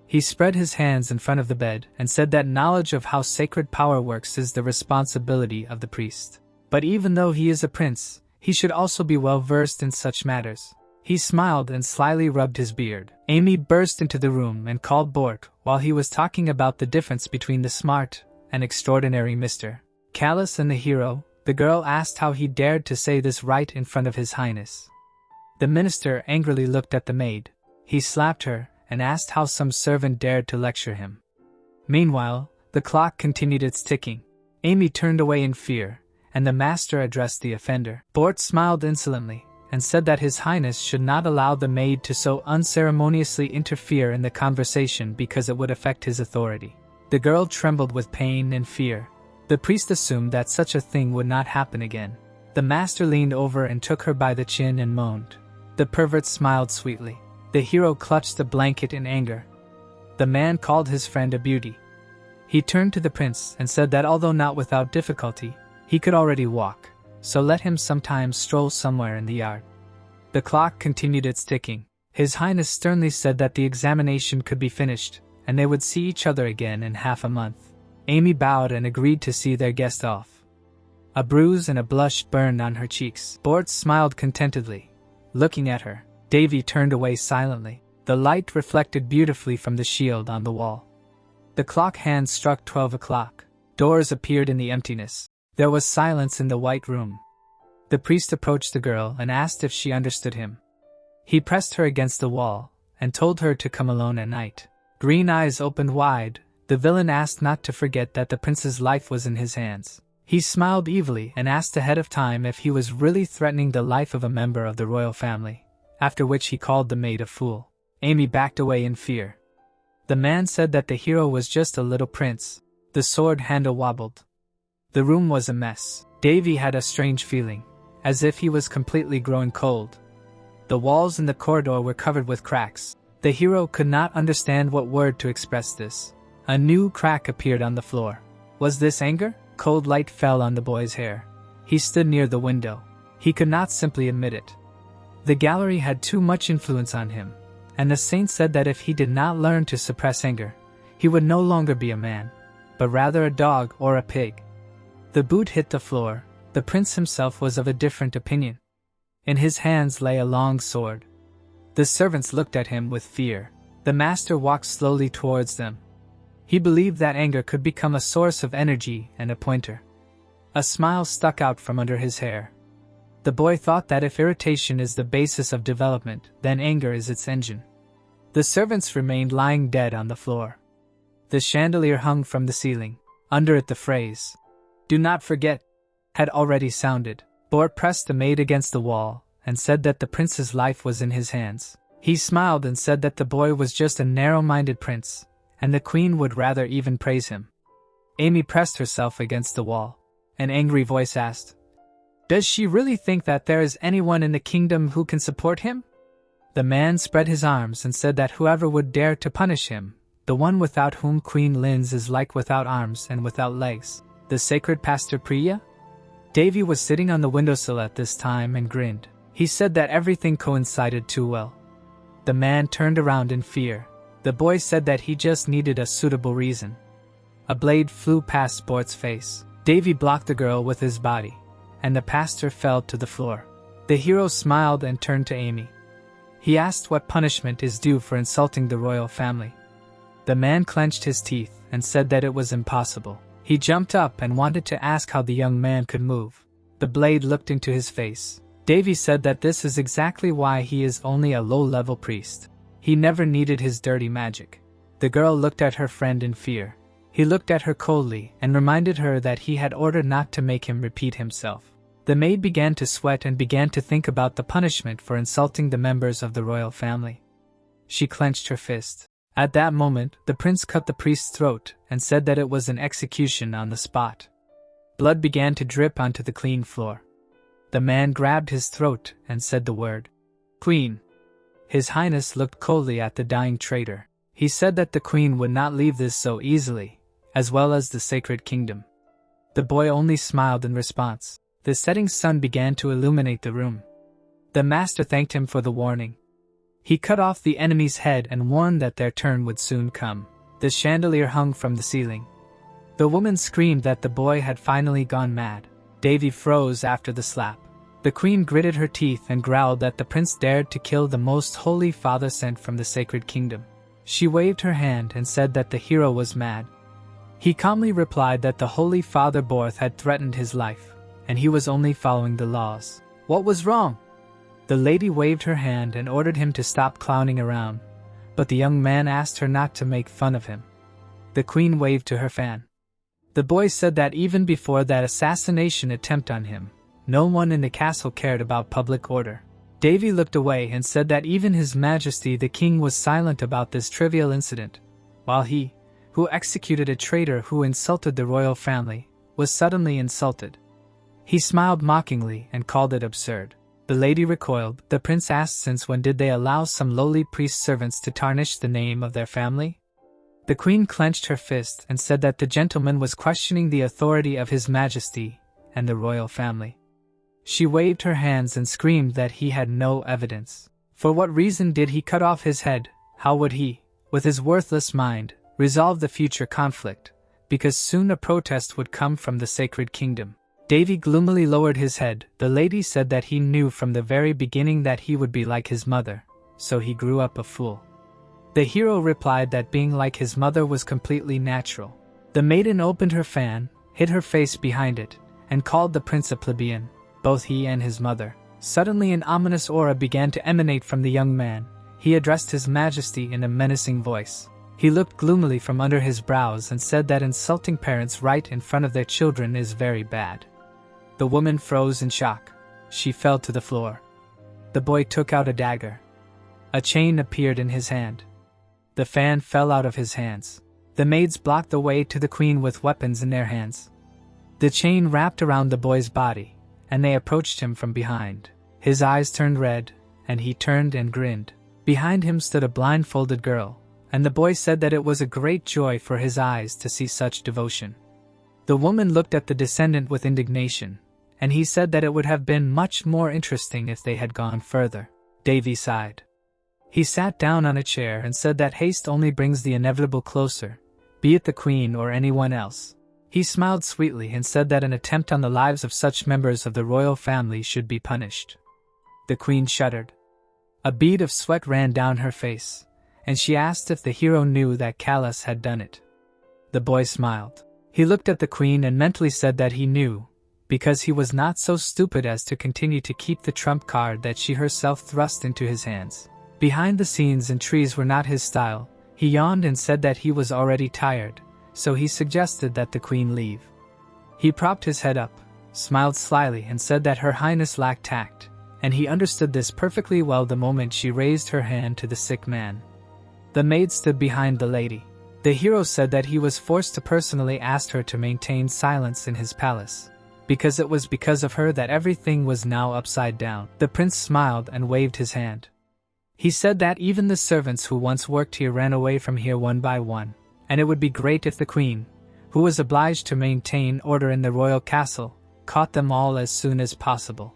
He spread his hands in front of the bed and said that knowledge of how sacred power works is the responsibility of the priest. But even though he is a prince, he should also be well versed in such matters. He smiled and slyly rubbed his beard. Amy burst into the room and called Bort while he was talking about the difference between the smart and extraordinary Mr. Callus and the hero. The girl asked how he dared to say this right in front of His Highness. The minister angrily looked at the maid. He slapped her and asked how some servant dared to lecture him. Meanwhile, the clock continued its ticking. Amy turned away in fear, and the master addressed the offender. Bort smiled insolently and said that His Highness should not allow the maid to so unceremoniously interfere in the conversation because it would affect his authority. The girl trembled with pain and fear. The priest assumed that such a thing would not happen again. The master leaned over and took her by the chin and moaned. The pervert smiled sweetly. The hero clutched the blanket in anger. The man called his friend a beauty. He turned to the prince and said that although not without difficulty, he could already walk, so let him sometimes stroll somewhere in the yard. The clock continued its ticking. His Highness sternly said that the examination could be finished, and they would see each other again in half a month. Amy bowed and agreed to see their guest off. A bruise and a blush burned on her cheeks. Bort smiled contentedly, looking at her. Davy turned away silently. The light reflected beautifully from the shield on the wall. The clock hand struck 12 o'clock. Doors appeared in the emptiness. There was silence in the white room. The priest approached the girl and asked if she understood him. He pressed her against the wall and told her to come alone at night. Green eyes opened wide. The villain asked not to forget that the prince's life was in his hands. He smiled evilly and asked ahead of time if he was really threatening the life of a member of the royal family, after which he called the maid a fool. Amy backed away in fear. The man said that the hero was just a little prince. The sword handle wobbled. The room was a mess. Davy had a strange feeling, as if he was completely growing cold. The walls in the corridor were covered with cracks. The hero could not understand what word to express this. A new crack appeared on the floor. Was this anger? Cold light fell on the boy's hair. He stood near the window. He could not simply admit it. The gallery had too much influence on him, and the saint said that if he did not learn to suppress anger, he would no longer be a man, but rather a dog or a pig. The boot hit the floor. The prince himself was of a different opinion. In his hands lay a long sword. The servants looked at him with fear. The master walked slowly towards them. He believed that anger could become a source of energy and a pointer. A smile stuck out from under his hair. The boy thought that if irritation is the basis of development, then anger is its engine. The servants remained lying dead on the floor. The chandelier hung from the ceiling. Under it the phrase, "Do not forget," had already sounded. Bort pressed the maid against the wall and said that the prince's life was in his hands. He smiled and said that the boy was just a narrow-minded prince, and the queen would rather even praise him. Amy pressed herself against the wall. An angry voice asked, "Does she really think that there is anyone in the kingdom who can support him?" The man spread his arms and said that whoever would dare to punish him, the one without whom Queen Linz is like without arms and without legs, the sacred Pastor Priya? Davy was sitting on the windowsill at this time and grinned. He said that everything coincided too well. The man turned around in fear. The boy said that he just needed a suitable reason. A blade flew past Sport's face. Davy blocked the girl with his body, and the pastor fell to the floor. The hero smiled and turned to Amy. He asked what punishment is due for insulting the royal family. The man clenched his teeth and said that it was impossible. He jumped up and wanted to ask how the young man could move. The blade looked into his face. Davy said that this is exactly why he is only a low-level priest. He never needed his dirty magic. The girl looked at her friend in fear. He looked at her coldly and reminded her that he had ordered not to make him repeat himself. The maid began to sweat and began to think about the punishment for insulting the members of the royal family. She clenched her fist. At that moment, the prince cut the priest's throat and said that it was an execution on the spot. Blood began to drip onto the clean floor. The man grabbed his throat and said the word, "Queen." His Highness looked coldly at the dying traitor. He said that the queen would not leave this so easily, as well as the sacred kingdom. The boy only smiled in response. The setting sun began to illuminate the room. The master thanked him for the warning. He cut off the enemy's head and warned that their turn would soon come. The chandelier hung from the ceiling. The woman screamed that the boy had finally gone mad. Davy froze after the slap. The queen gritted her teeth and growled that the prince dared to kill the most holy father sent from the sacred kingdom. She waved her hand and said that the hero was mad. He calmly replied that the holy father Borth had threatened his life, and he was only following the laws. What was wrong? The lady waved her hand and ordered him to stop clowning around, but the young man asked her not to make fun of him. The queen waved to her fan. The boy said that even before that assassination attempt on him, no one in the castle cared about public order. Davy looked away and said that even His Majesty the King was silent about this trivial incident, while he, who executed a traitor who insulted the royal family, was suddenly insulted. He smiled mockingly and called it absurd. The lady recoiled. The prince asked since when did they allow some lowly priest servants to tarnish the name of their family? The queen clenched her fist and said that the gentleman was questioning the authority of His Majesty and the royal family. She waved her hands and screamed that he had no evidence. For what reason did he cut off his head? How would he, with his worthless mind, resolve the future conflict? Because soon a protest would come from the sacred kingdom. Davy gloomily lowered his head. The lady said that he knew from the very beginning that he would be like his mother, so he grew up a fool. The hero replied that being like his mother was completely natural. The maiden opened her fan, hid her face behind it, and called the prince a plebeian, both he and his mother. Suddenly an ominous aura began to emanate from the young man. He addressed His Majesty in a menacing voice. He looked gloomily from under his brows and said that insulting parents right in front of their children is very bad. The woman froze in shock. She fell to the floor. The boy took out a dagger. A chain appeared in his hand. The fan fell out of his hands. The maids blocked the way to the queen with weapons in their hands. The chain wrapped around the boy's body, and they approached him from behind. His eyes turned red, and he turned and grinned. Behind him stood a blindfolded girl, and the boy said that it was a great joy for his eyes to see such devotion. The woman looked at the descendant with indignation, and he said that it would have been much more interesting if they had gone further. Davy sighed. He sat down on a chair and said that haste only brings the inevitable closer, be it the queen or anyone else. He smiled sweetly and said that an attempt on the lives of such members of the royal family should be punished. The queen shuddered. A bead of sweat ran down her face, and she asked if the hero knew that Callus had done it. The boy smiled. He looked at the queen and mentally said that he knew, because he was not so stupid as to continue to keep the trump card that she herself thrust into his hands. Behind the scenes and trees were not his style. He yawned and said that he was already tired, so he suggested that the queen leave. He propped his head up, smiled slyly and said that Her Highness lacked tact, and he understood this perfectly well the moment she raised her hand to the sick man. The maid stood behind the lady. The hero said that he was forced to personally ask her to maintain silence in his palace, because it was because of her that everything was now upside down. The prince smiled and waved his hand. He said that even the servants who once worked here ran away from here one by one, and it would be great if the queen, who was obliged to maintain order in the royal castle, caught them all as soon as possible.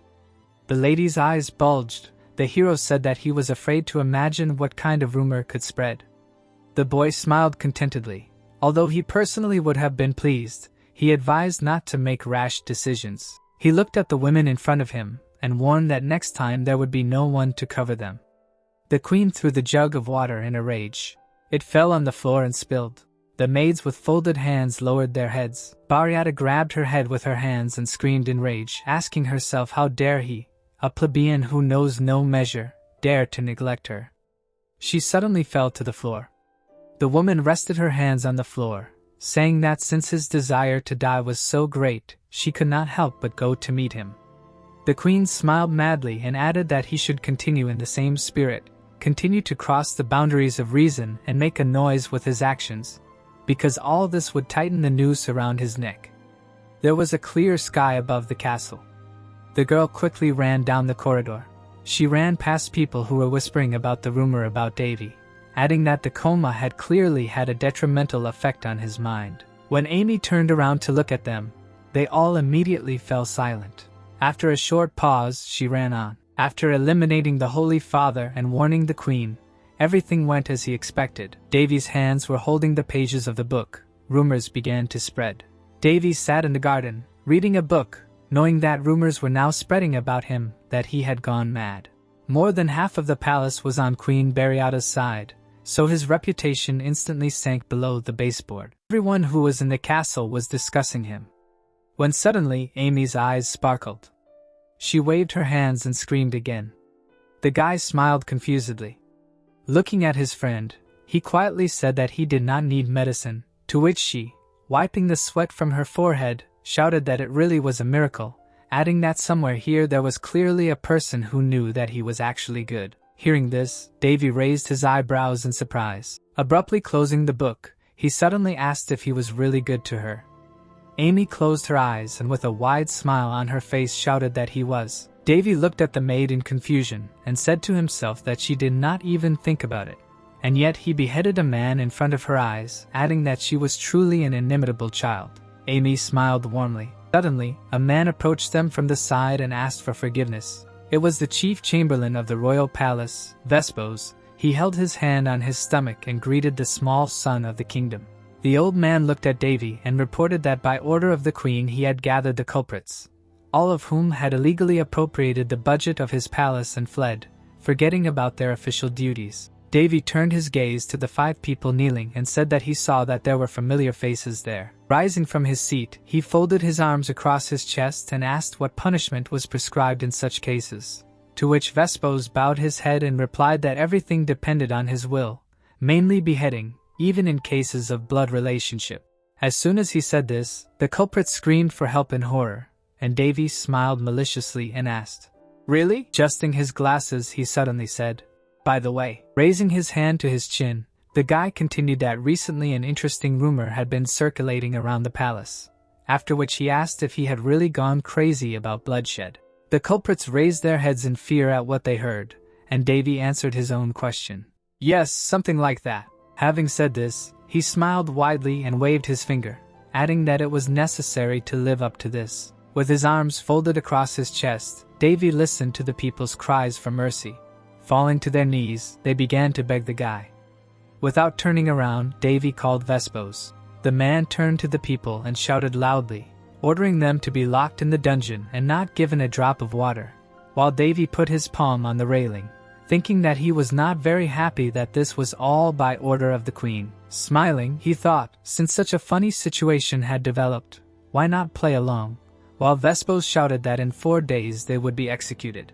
The lady's eyes bulged. The hero said that he was afraid to imagine what kind of rumor could spread. The boy smiled contentedly. Although he personally would have been pleased, he advised not to make rash decisions. He looked at the women in front of him and warned that next time there would be no one to cover them. The queen threw the jug of water in a rage. It fell on the floor and spilled. The maids with folded hands lowered their heads. Bariata grabbed her head with her hands and screamed in rage, asking herself how dare he, a plebeian who knows no measure, dare to neglect her. She suddenly fell to the floor. The woman rested her hands on the floor, saying that since his desire to die was so great, she could not help but go to meet him. The queen smiled madly and added that he should continue in the same spirit, continue to cross the boundaries of reason and make a noise with his actions, because all this would tighten the noose around his neck. There was a clear sky above the castle. The girl quickly ran down the corridor. She ran past people who were whispering about the rumor about Davy, adding that the coma had clearly had a detrimental effect on his mind. When Amy turned around to look at them, they all immediately fell silent. After a short pause, she ran on. After eliminating the Holy Father and warning the Queen, everything went as he expected. Davy's hands were holding the pages of the book. Rumors began to spread. Davy sat in the garden, reading a book, knowing that rumors were now spreading about him that he had gone mad. More than half of the palace was on Queen Bariata's side, so his reputation instantly sank below the baseboard. Everyone who was in the castle was discussing him. When suddenly Amy's eyes sparkled. She waved her hands and screamed again. The guy smiled confusedly. Looking at his friend, he quietly said that he did not need medicine, to which she, wiping the sweat from her forehead, shouted that it really was a miracle, adding that somewhere here there was clearly a person who knew that he was actually good. Hearing this, Davy raised his eyebrows in surprise. Abruptly closing the book, he suddenly asked if he was really good to her. Amy closed her eyes and with a wide smile on her face shouted that he was. Davy looked at the maid in confusion and said to himself that she did not even think about it. And yet he beheaded a man in front of her eyes, adding that she was truly an inimitable child. Amy smiled warmly. Suddenly, a man approached them from the side and asked for forgiveness. It was the chief chamberlain of the royal palace, Vespos. He held his hand on his stomach and greeted the small son of the kingdom. The old man looked at Davy and reported that by order of the queen he had gathered the culprits, all of whom had illegally appropriated the budget of his palace and fled, forgetting about their official duties. Davy turned his gaze to the 5 people kneeling and said that he saw that there were familiar faces there. Rising from his seat, he folded his arms across his chest and asked what punishment was prescribed in such cases, to which Vespos bowed his head and replied that everything depended on his will, mainly beheading, even in cases of blood relationship. As soon as he said this, the culprits screamed for help in horror, and Davy smiled maliciously and asked, "Really?" Adjusting his glasses, he suddenly said, "By the way." Raising his hand to his chin, the guy continued that recently an interesting rumor had been circulating around the palace, after which he asked if he had really gone crazy about bloodshed. The culprits raised their heads in fear at what they heard, and Davy answered his own question. "Yes, something like that." Having said this, he smiled widely and waved his finger, adding that it was necessary to live up to this. With his arms folded across his chest, Davy listened to the people's cries for mercy. Falling to their knees, they began to beg the guy. Without turning around, Davy called Vespos. The man turned to the people and shouted loudly, ordering them to be locked in the dungeon and not given a drop of water, while Davy put his palm on the railing, thinking that he was not very happy that this was all by order of the queen. Smiling, he thought, since such a funny situation had developed, why not play along, while Vespos shouted that in 4 days they would be executed.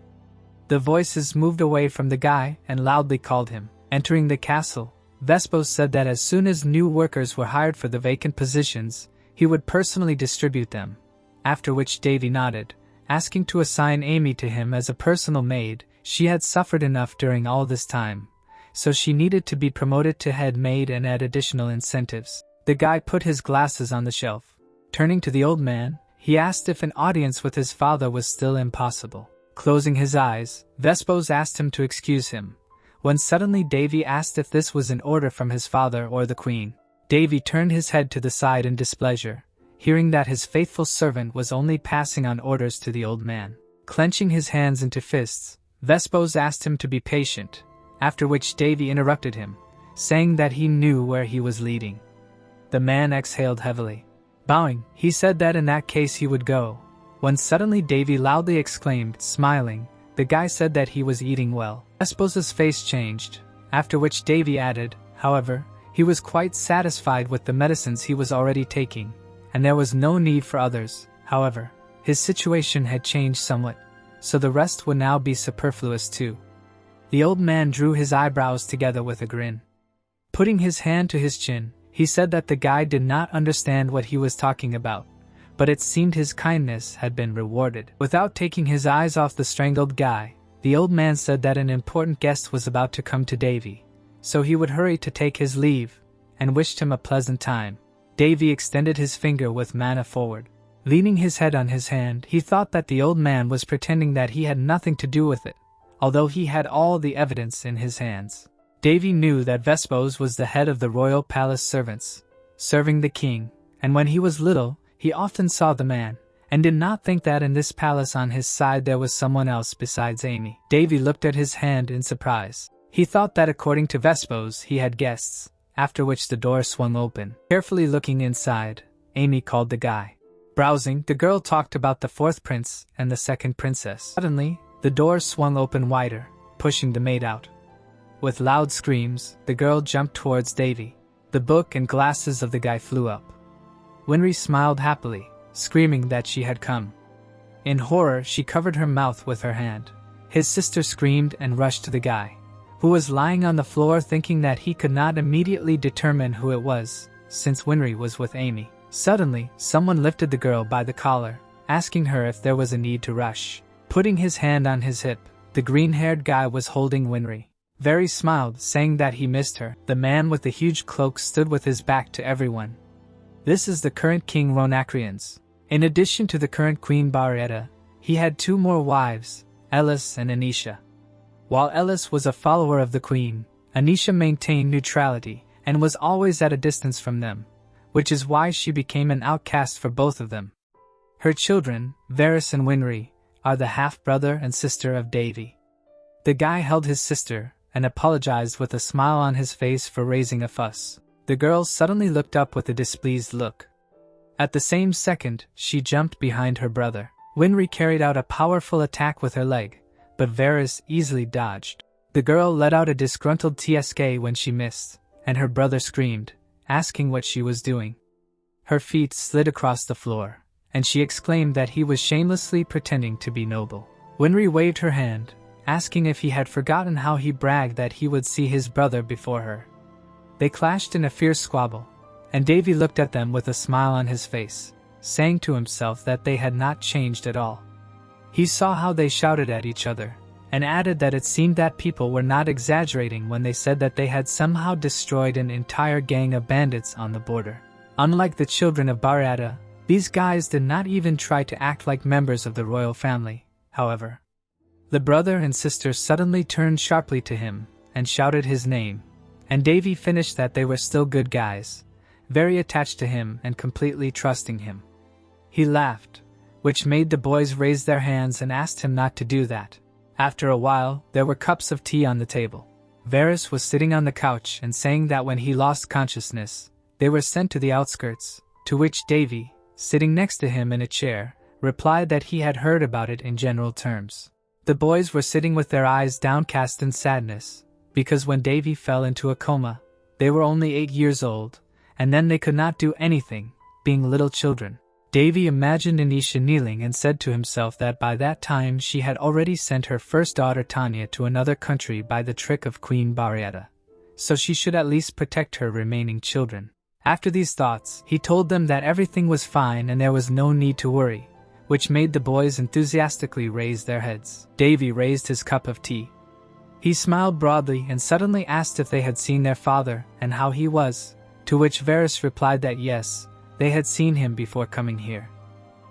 The voices moved away from the guy and loudly called him. Entering the castle, Vespos said that as soon as new workers were hired for the vacant positions, he would personally distribute them, after which Davy nodded, asking to assign Amy to him as a personal maid. She had suffered enough during all this time, so she needed to be promoted to head maid and add additional incentives. The guy put his glasses on the shelf. Turning to the old man, he asked if an audience with his father was still impossible. Closing his eyes, Vespos asked him to excuse him, when suddenly Davy asked if this was an order from his father or the queen. Davy turned his head to the side in displeasure, hearing that his faithful servant was only passing on orders to the old man. Clenching his hands into fists, Vespos asked him to be patient, after which Davy interrupted him, saying that he knew where he was leading. The man exhaled heavily. Bowing, he said that in that case he would go, when suddenly Davy loudly exclaimed, smiling. The guy said that he was eating well. Vespos's face changed, after which Davy added, however, he was quite satisfied with the medicines he was already taking, and there was no need for others. However, his situation had changed somewhat, so the rest would now be superfluous too. The old man drew his eyebrows together with a grin. Putting his hand to his chin, he said that the guy did not understand what he was talking about, but it seemed his kindness had been rewarded. Without taking his eyes off the strangled guy, the old man said that an important guest was about to come to Davy, so he would hurry to take his leave, and wished him a pleasant time. Davy extended his finger with manhua forward. Leaning his head on his hand, he thought that the old man was pretending that he had nothing to do with it, although he had all the evidence in his hands. Davy knew that Vespos was the head of the royal palace servants, serving the king, and when he was little, he often saw the man, and did not think that in this palace on his side there was someone else besides Amy. Davy looked at his hand in surprise. He thought that according to Vespos he had guests, after which the door swung open. Carefully looking inside, Amy called the guy. Browsing, the girl talked about the fourth prince and the second princess. Suddenly, the door swung open wider, pushing the maid out. With loud screams, the girl jumped towards Davy. The book and glasses of the guy flew up. Winry smiled happily, screaming that she had come. In horror, she covered her mouth with her hand. His sister screamed and rushed to the guy, who was lying on the floor thinking that he could not immediately determine who it was, since Winry was with Amy. Suddenly, someone lifted the girl by the collar, asking her if there was a need to rush. Putting his hand on his hip, the green-haired guy was holding Winry. Very smiled, saying that he missed her. The man with the huge cloak stood with his back to everyone. This is the current King Ronacrians. In addition to the current Queen Barietta, he had two more wives, Ellis and Anisha. While Ellis was a follower of the Queen, Anisha maintained neutrality and was always at a distance from them, which is why she became an outcast for both of them. Her children, Varys and Winry, are the half-brother and sister of Davy. The guy held his sister and apologized with a smile on his face for raising a fuss. The girl suddenly looked up with a displeased look. At the same second, she jumped behind her brother. Winry carried out a powerful attack with her leg, but Varys easily dodged. The girl let out a disgruntled tsk when she missed, and her brother screamed, asking what she was doing. Her feet slid across the floor, and she exclaimed that he was shamelessly pretending to be noble. Winry waved her hand, asking if he had forgotten how he bragged that he would see his brother before her. They clashed in a fierce squabble, and Davy looked at them with a smile on his face, saying to himself that they had not changed at all. He saw how they shouted at each other, and added that it seemed that people were not exaggerating when they said that they had somehow destroyed an entire gang of bandits on the border. Unlike the children of Barietta, these guys did not even try to act like members of the royal family, however. The brother and sister suddenly turned sharply to him and shouted his name, and Davy finished that they were still good guys, very attached to him and completely trusting him. He laughed, which made the boys raise their hands and asked him not to do that. After a while, there were cups of tea on the table. Varys was sitting on the couch and saying that when he lost consciousness, they were sent to the outskirts, to which Davy, sitting next to him in a chair, replied that he had heard about it in general terms. The boys were sitting with their eyes downcast in sadness, because when Davy fell into a coma, they were only 8 years old, and then they could not do anything, being little children. Davy imagined Anisha kneeling and said to himself that by that time she had already sent her first daughter Tanya to another country by the trick of Queen Barietta, so she should at least protect her remaining children. After these thoughts, he told them that everything was fine and there was no need to worry, which made the boys enthusiastically raise their heads. Davy raised his cup of tea. He smiled broadly and suddenly asked if they had seen their father and how he was, to which Varys replied that yes, they had seen him before coming here.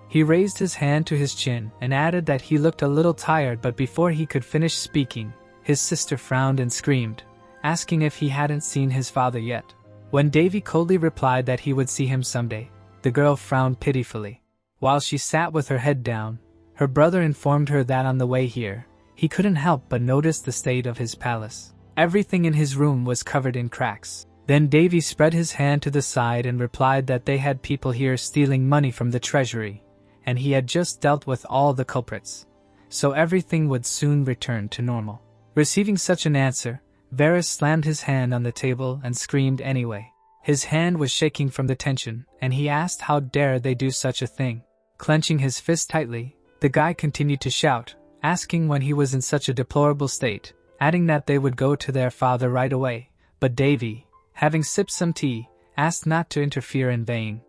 He raised his hand to his chin and added that he looked a little tired, but before he could finish speaking, his sister frowned and screamed, asking if he hadn't seen his father yet. When Davy coldly replied that he would see him someday, the girl frowned pitifully. While she sat with her head down, her brother informed her that on the way here, he couldn't help but notice the state of his palace. Everything in his room was covered in cracks. Then Davy spread his hand to the side and replied that they had people here stealing money from the treasury, and he had just dealt with all the culprits, so everything would soon return to normal. Receiving such an answer, Varys slammed his hand on the table and screamed anyway. His hand was shaking from the tension, and he asked how dare they do such a thing. Clenching his fist tightly, the guy continued to shout, asking when he was in such a deplorable state, adding that they would go to their father right away, but Davy, having sipped some tea, asked not to interfere in vain.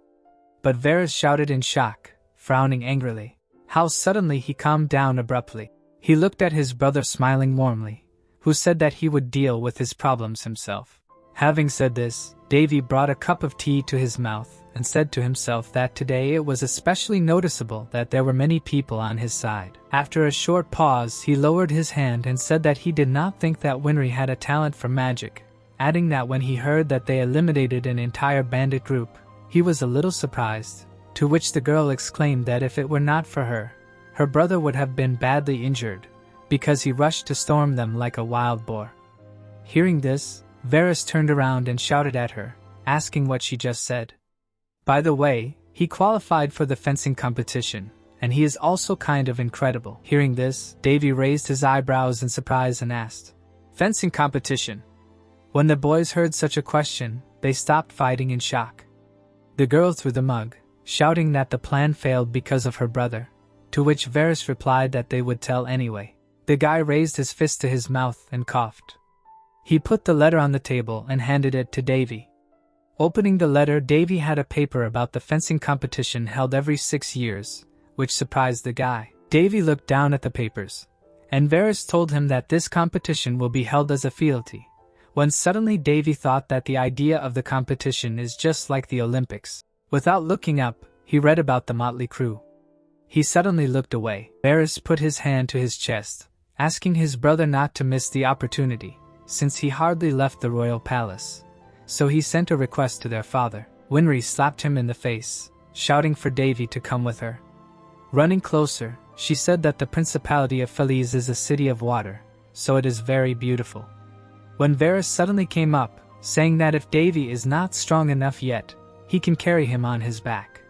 But Varys shouted in shock, frowning angrily. How suddenly he calmed down abruptly. He looked at his brother smiling warmly, who said that he would deal with his problems himself. Having said this, Davy brought a cup of tea to his mouth and said to himself that today it was especially noticeable that there were many people on his side. After a short pause, he lowered his hand and said that he did not think that Winry had a talent for magic, adding that when he heard that they eliminated an entire bandit group, he was a little surprised, to which the girl exclaimed that if it were not for her, her brother would have been badly injured, because he rushed to storm them like a wild boar. Hearing this, Varys turned around and shouted at her, asking what she just said. By the way, he qualified for the fencing competition, and he is also kind of incredible. Hearing this, Davy raised his eyebrows in surprise and asked, "Fencing competition?" When the boys heard such a question, they stopped fighting in shock. The girl threw the mug, shouting that the plan failed because of her brother, to which Varys replied that they would tell anyway. The guy raised his fist to his mouth and coughed. He put the letter on the table and handed it to Davy. Opening the letter, Davy had a paper about the fencing competition held every 6 years, which surprised the guy. Davy looked down at the papers, and Varys told him that this competition will be held as a fealty, when suddenly Davy thought that the idea of the competition is just like the Olympics. Without looking up, he read about the motley crew. He suddenly looked away. Varys put his hand to his chest, asking his brother not to miss the opportunity, since he hardly left the royal palace. So he sent a request to their father. Winry slapped him in the face, shouting for Davy to come with her. Running closer, she said that the Principality of Feliz is a city of water, so it is very beautiful. When Varys suddenly came up, saying that if Davy is not strong enough yet, he can carry him on his back.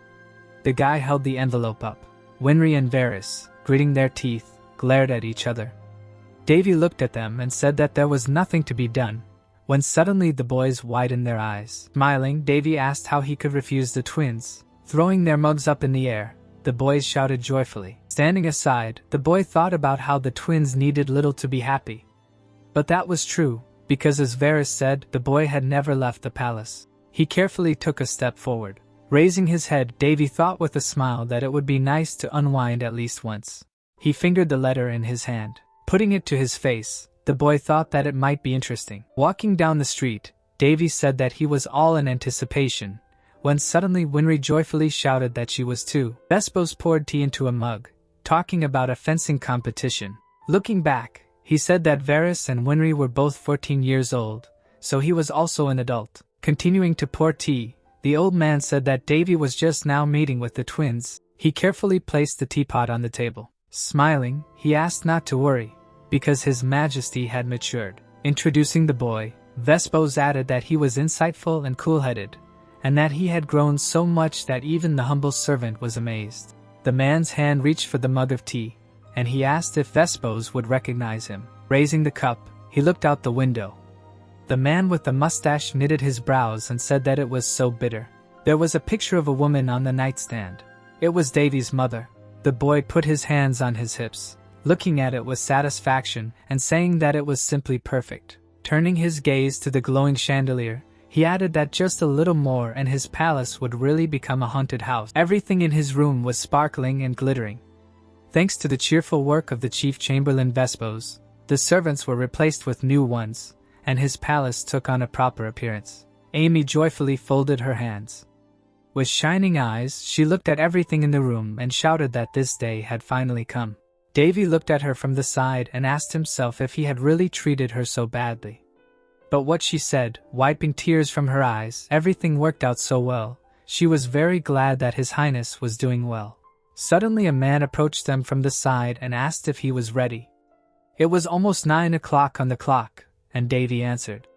The guy held the envelope up. Winry and Varys, gritting their teeth, glared at each other. Davy looked at them and said that there was nothing to be done, when suddenly the boys widened their eyes. Smiling, Davy asked how he could refuse the twins. Throwing their mugs up in the air, the boys shouted joyfully. Standing aside, the boy thought about how the twins needed little to be happy. But that was true, because as Varys said, the boy had never left the palace. He carefully took a step forward. Raising his head, Davy thought with a smile that it would be nice to unwind at least once. He fingered the letter in his hand. Putting it to his face, the boy thought that it might be interesting. Walking down the street, Davy said that he was all in anticipation, when suddenly Winry joyfully shouted that she was too. Vespos poured tea into a mug, talking about a fencing competition. Looking back, he said that Varys and Winry were both 14 years old, so he was also an adult. Continuing to pour tea, the old man said that Davy was just now meeting with the twins. He carefully placed the teapot on the table. Smiling, he asked not to worry, because His Majesty had matured. Introducing the boy, Vespos added that he was insightful and cool-headed, and that he had grown so much that even the humble servant was amazed. The man's hand reached for the mug of tea, and he asked if Vespos would recognize him. Raising the cup, he looked out the window. The man with the mustache knitted his brows and said that it was so bitter. There was a picture of a woman on the nightstand. It was Davy's mother. The boy put his hands on his hips, looking at it with satisfaction and saying that it was simply perfect. Turning his gaze to the glowing chandelier, he added that just a little more and his palace would really become a haunted house. Everything in his room was sparkling and glittering. Thanks to the cheerful work of the chief chamberlain Vespos, the servants were replaced with new ones, and his palace took on a proper appearance. Amy joyfully folded her hands. With shining eyes, she looked at everything in the room and shouted that this day had finally come. Davy looked at her from the side and asked himself if he had really treated her so badly. But what she said, wiping tears from her eyes, everything worked out so well. She was very glad that His Highness was doing well. Suddenly a man approached them from the side and asked if he was ready. It was almost 9 o'clock on the clock, and Davy answered.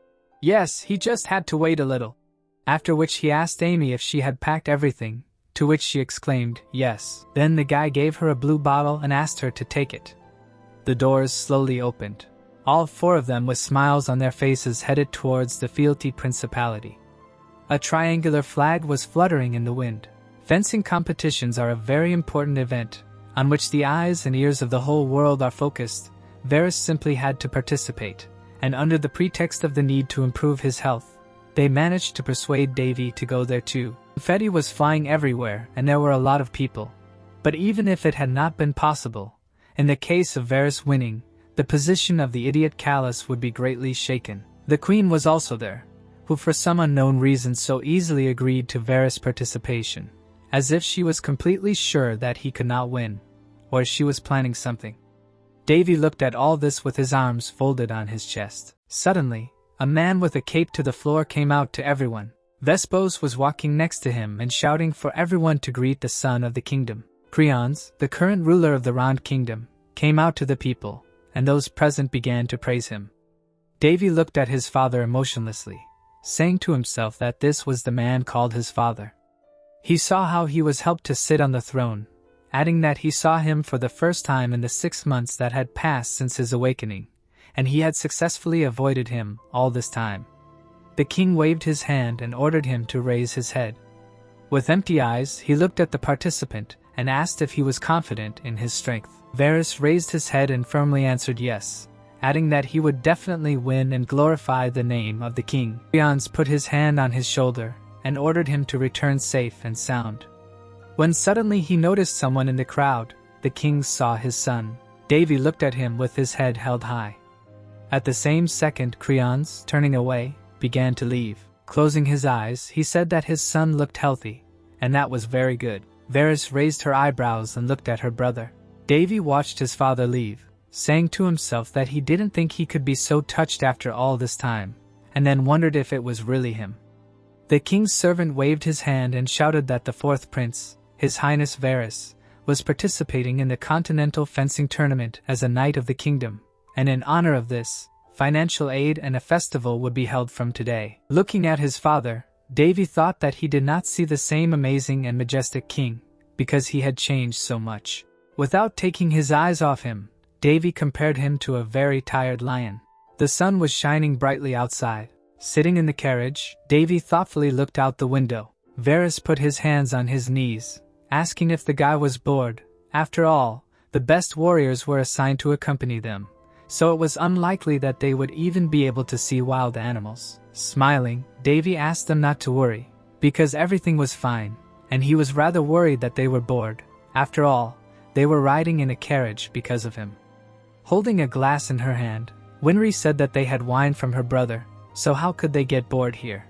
Yes, he just had to wait a little. After which he asked Amy if she had packed everything, to which she exclaimed, yes. Then the guy gave her a blue bottle and asked her to take it. The doors slowly opened. All four of them with smiles on their faces headed towards the fealty principality. A triangular flag was fluttering in the wind. Fencing competitions are a very important event, on which the eyes and ears of the whole world are focused. Varys simply had to participate, and under the pretext of the need to improve his health, they managed to persuade Davy to go there too. Confetti was flying everywhere and there were a lot of people. But even if it had not been possible, in the case of Varys winning, the position of the idiot Callus would be greatly shaken. The Queen was also there, who for some unknown reason so easily agreed to Varys' participation, as if she was completely sure that he could not win, or she was planning something. Davy looked at all this with his arms folded on his chest. Suddenly, a man with a cape to the floor came out to everyone. Vespos was walking next to him and shouting for everyone to greet the son of the kingdom. Creons, the current ruler of the Round Kingdom, came out to the people, and those present began to praise him. Davy looked at his father emotionlessly, saying to himself that this was the man called his father. He saw how he was helped to sit on the throne, adding that he saw him for the first time in the 6 months that had passed since his awakening, and he had successfully avoided him all this time. The king waved his hand and ordered him to raise his head. With empty eyes, he looked at the participant and asked if he was confident in his strength. Varys raised his head and firmly answered yes, adding that he would definitely win and glorify the name of the king. Creons put his hand on his shoulder and ordered him to return safe and sound. When suddenly he noticed someone in the crowd, the king saw his son. Davy looked at him with his head held high. At the same second, Creons, turning away, began to leave. Closing his eyes, he said that his son looked healthy, and that was very good. Varys raised her eyebrows and looked at her brother. Davy watched his father leave, saying to himself that he didn't think he could be so touched after all this time, and then wondered if it was really him. The king's servant waved his hand and shouted that the fourth prince, His Highness Varys, was participating in the Continental Fencing Tournament as a Knight of the Kingdom, and in honor of this, financial aid and a festival would be held from today. Looking at his father, Davy thought that he did not see the same amazing and majestic king, because he had changed so much. Without taking his eyes off him, Davy compared him to a very tired lion. The sun was shining brightly outside. Sitting in the carriage, Davy thoughtfully looked out the window. Varys put his hands on his knees, asking if the guy was bored. After all, the best warriors were assigned to accompany them, so it was unlikely that they would even be able to see wild animals. Smiling, Davy asked them not to worry, because everything was fine, and he was rather worried that they were bored. After all, they were riding in a carriage because of him. Holding a glass in her hand, Winry said that they had wine from her brother, so how could they get bored here?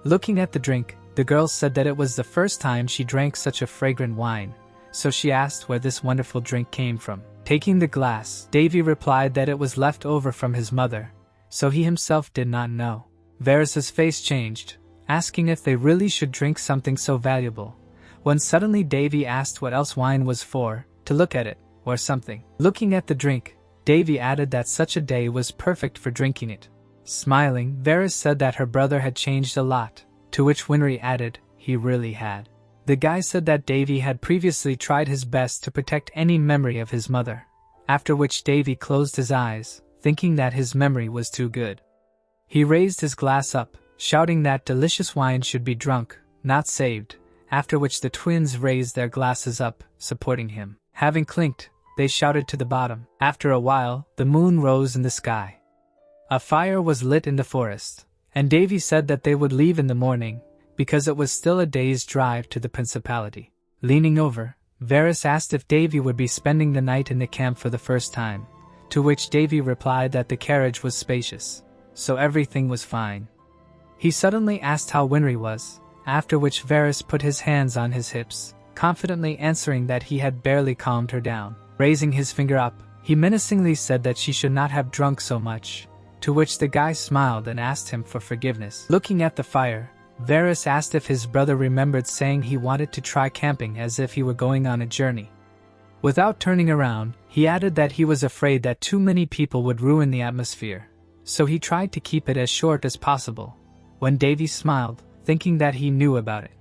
Looking at the drink, the girl said that it was the first time she drank such a fragrant wine, so she asked where this wonderful drink came from. Taking the glass, Davy replied that it was left over from his mother, so he himself did not know. Varys' face changed, asking if they really should drink something so valuable, when suddenly Davy asked what else wine was for, to look at it, or something. Looking at the drink, Davy added that such a day was perfect for drinking it. Smiling, Varys said that her brother had changed a lot, to which Winry added, he really had. The guy said that Davy had previously tried his best to protect any memory of his mother, after which Davy closed his eyes, thinking that his memory was too good. He raised his glass up, shouting that delicious wine should be drunk, not saved, after which the twins raised their glasses up, supporting him. Having clinked, they shouted to the bottom. After a while, the moon rose in the sky. A fire was lit in the forest, and Davy said that they would leave in the morning, because it was still a day's drive to the principality. Leaning over, Varys asked if Davy would be spending the night in the camp for the first time, to which Davy replied that the carriage was spacious, so everything was fine. He suddenly asked how Winry was, after which Varys put his hands on his hips, confidently answering that he had barely calmed her down. Raising his finger up, he menacingly said that she should not have drunk so much, to which the guy smiled and asked him for forgiveness. Looking at the fire, Varys asked if his brother remembered saying he wanted to try camping as if he were going on a journey. Without turning around, he added that he was afraid that too many people would ruin the atmosphere, so he tried to keep it as short as possible, when Davy smiled, thinking that he knew about it.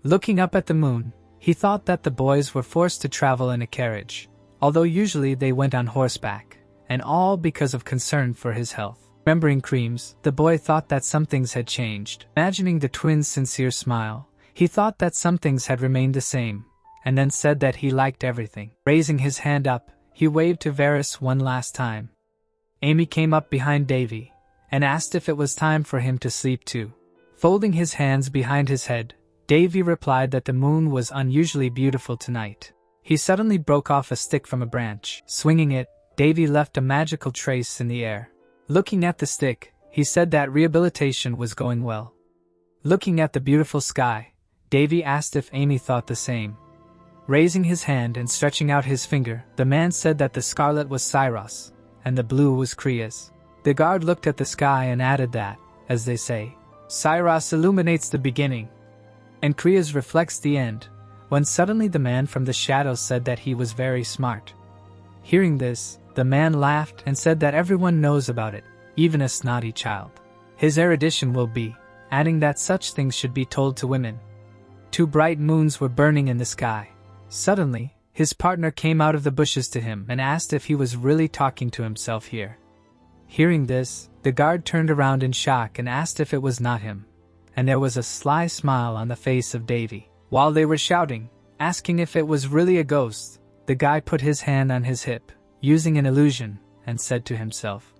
Looking up at the moon, he thought that the boys were forced to travel in a carriage, although usually they went on horseback, and all because of concern for his health. Remembering Creams, the boy thought that some things had changed. Imagining the twins' sincere smile, he thought that some things had remained the same, and then said that he liked everything. Raising his hand up, he waved to Varys one last time. Amy came up behind Davy, and asked if it was time for him to sleep too. Folding his hands behind his head, Davy replied that the moon was unusually beautiful tonight. He suddenly broke off a stick from a branch. Swinging it, Davy left a magical trace in the air. Looking at the stick, he said that rehabilitation was going well. Looking at the beautiful sky, Davy asked if Amy thought the same. Raising his hand and stretching out his finger, the man said that the scarlet was Cyros, and the blue was Kriya's. The guard looked at the sky and added that, as they say, Cyros illuminates the beginning, and Kriya's reflects the end, when suddenly the man from the shadows said that he was very smart. Hearing this, the man laughed and said that everyone knows about it, even a snotty child. His erudition will be, adding that such things should be told to women. 2 bright moons were burning in the sky. Suddenly, his partner came out of the bushes to him and asked if he was really talking to himself here. Hearing this, the guard turned around in shock and asked if it was not him, and there was a sly smile on the face of Davy. While they were shouting, asking if it was really a ghost, the guy put his hand on his hip, using an illusion, and said to himself,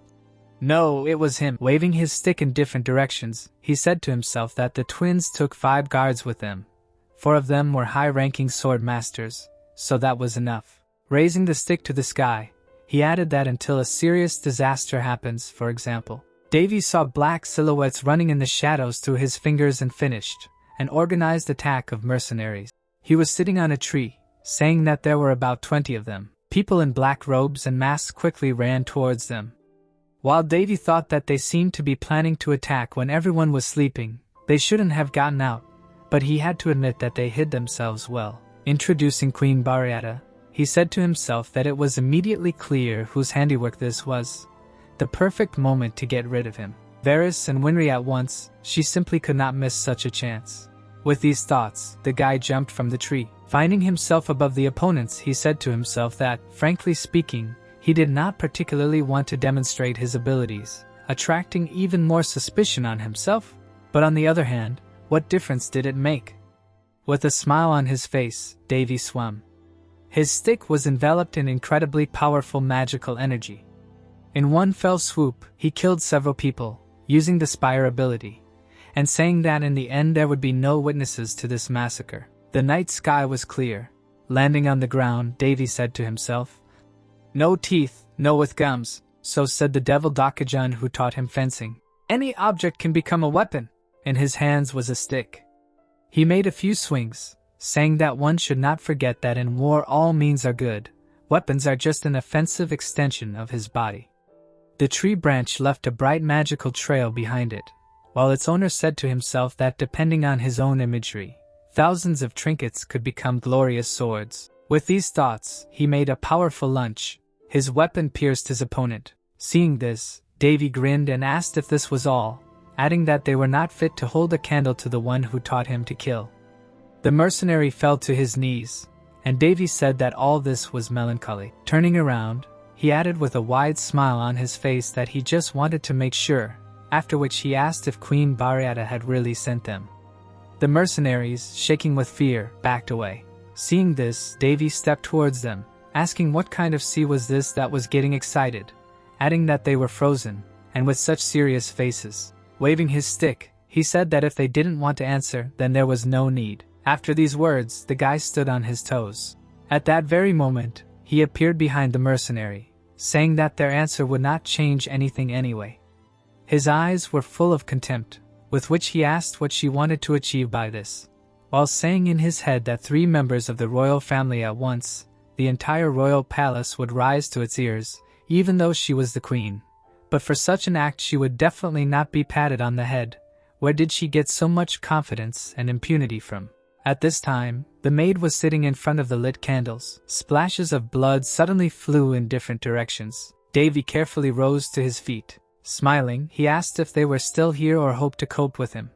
"No, it was him." Waving his stick in different directions, he said to himself that the twins took 5 guards with them. 4 of them were high-ranking sword masters, so that was enough. Raising the stick to the sky, he added that until a serious disaster happens, for example. Davy saw black silhouettes running in the shadows through his fingers and finished an organized attack of mercenaries. He was sitting on a tree, saying that there were about 20 of them. People in black robes and masks quickly ran towards them. While Davy thought that they seemed to be planning to attack when everyone was sleeping, they shouldn't have gotten out, but he had to admit that they hid themselves well. Introducing Queen Bariata, he said to himself that it was immediately clear whose handiwork this was. The perfect moment to get rid of him. Varys and Winry at once, she simply could not miss such a chance. With these thoughts, the guy jumped from the tree. Finding himself above the opponents, he said to himself that, frankly speaking, he did not particularly want to demonstrate his abilities, attracting even more suspicion on himself. But on the other hand, what difference did it make? With a smile on his face, Davy swam. His stick was enveloped in incredibly powerful magical energy. In one fell swoop, he killed several people, using the Spire ability, and saying that in the end there would be no witnesses to this massacre. The night sky was clear. Landing on the ground, Davy said to himself, "No teeth, no with gums," so said the devil Dakajan who taught him fencing. Any object can become a weapon. In his hands was a stick. He made a few swings, saying that one should not forget that in war all means are good. Weapons are just an offensive extension of his body. The tree branch left a bright magical trail behind it, while its owner said to himself that depending on his own imagery, thousands of trinkets could become glorious swords. With these thoughts, he made a powerful lunge. His weapon pierced his opponent. Seeing this, Davy grinned and asked if this was all, adding that they were not fit to hold a candle to the one who taught him to kill. The mercenary fell to his knees, and Davy said that all this was melancholy. Turning around, he added with a wide smile on his face that he just wanted to make sure, after which he asked if Queen Bariata had really sent them. The mercenaries, shaking with fear, backed away. Seeing this, Davy stepped towards them, asking what kind of sea was this that was getting excited, adding that they were frozen, and with such serious faces. Waving his stick, he said that if they didn't want to answer, then there was no need. After these words, the guy stood on his toes. At that very moment, he appeared behind the mercenary, saying that their answer would not change anything anyway. His eyes were full of contempt, with which he asked what she wanted to achieve by this, while saying in his head that 3 members of the royal family at once, the entire royal palace would rise to its ears, even though she was the queen. But for such an act she would definitely not be patted on the head. Where did she get so much confidence and impunity from? At this time, the maid was sitting in front of the lit candles. Splashes of blood suddenly flew in different directions. Davy carefully rose to his feet. Smiling, he asked if they were still here or hoped to cope with him.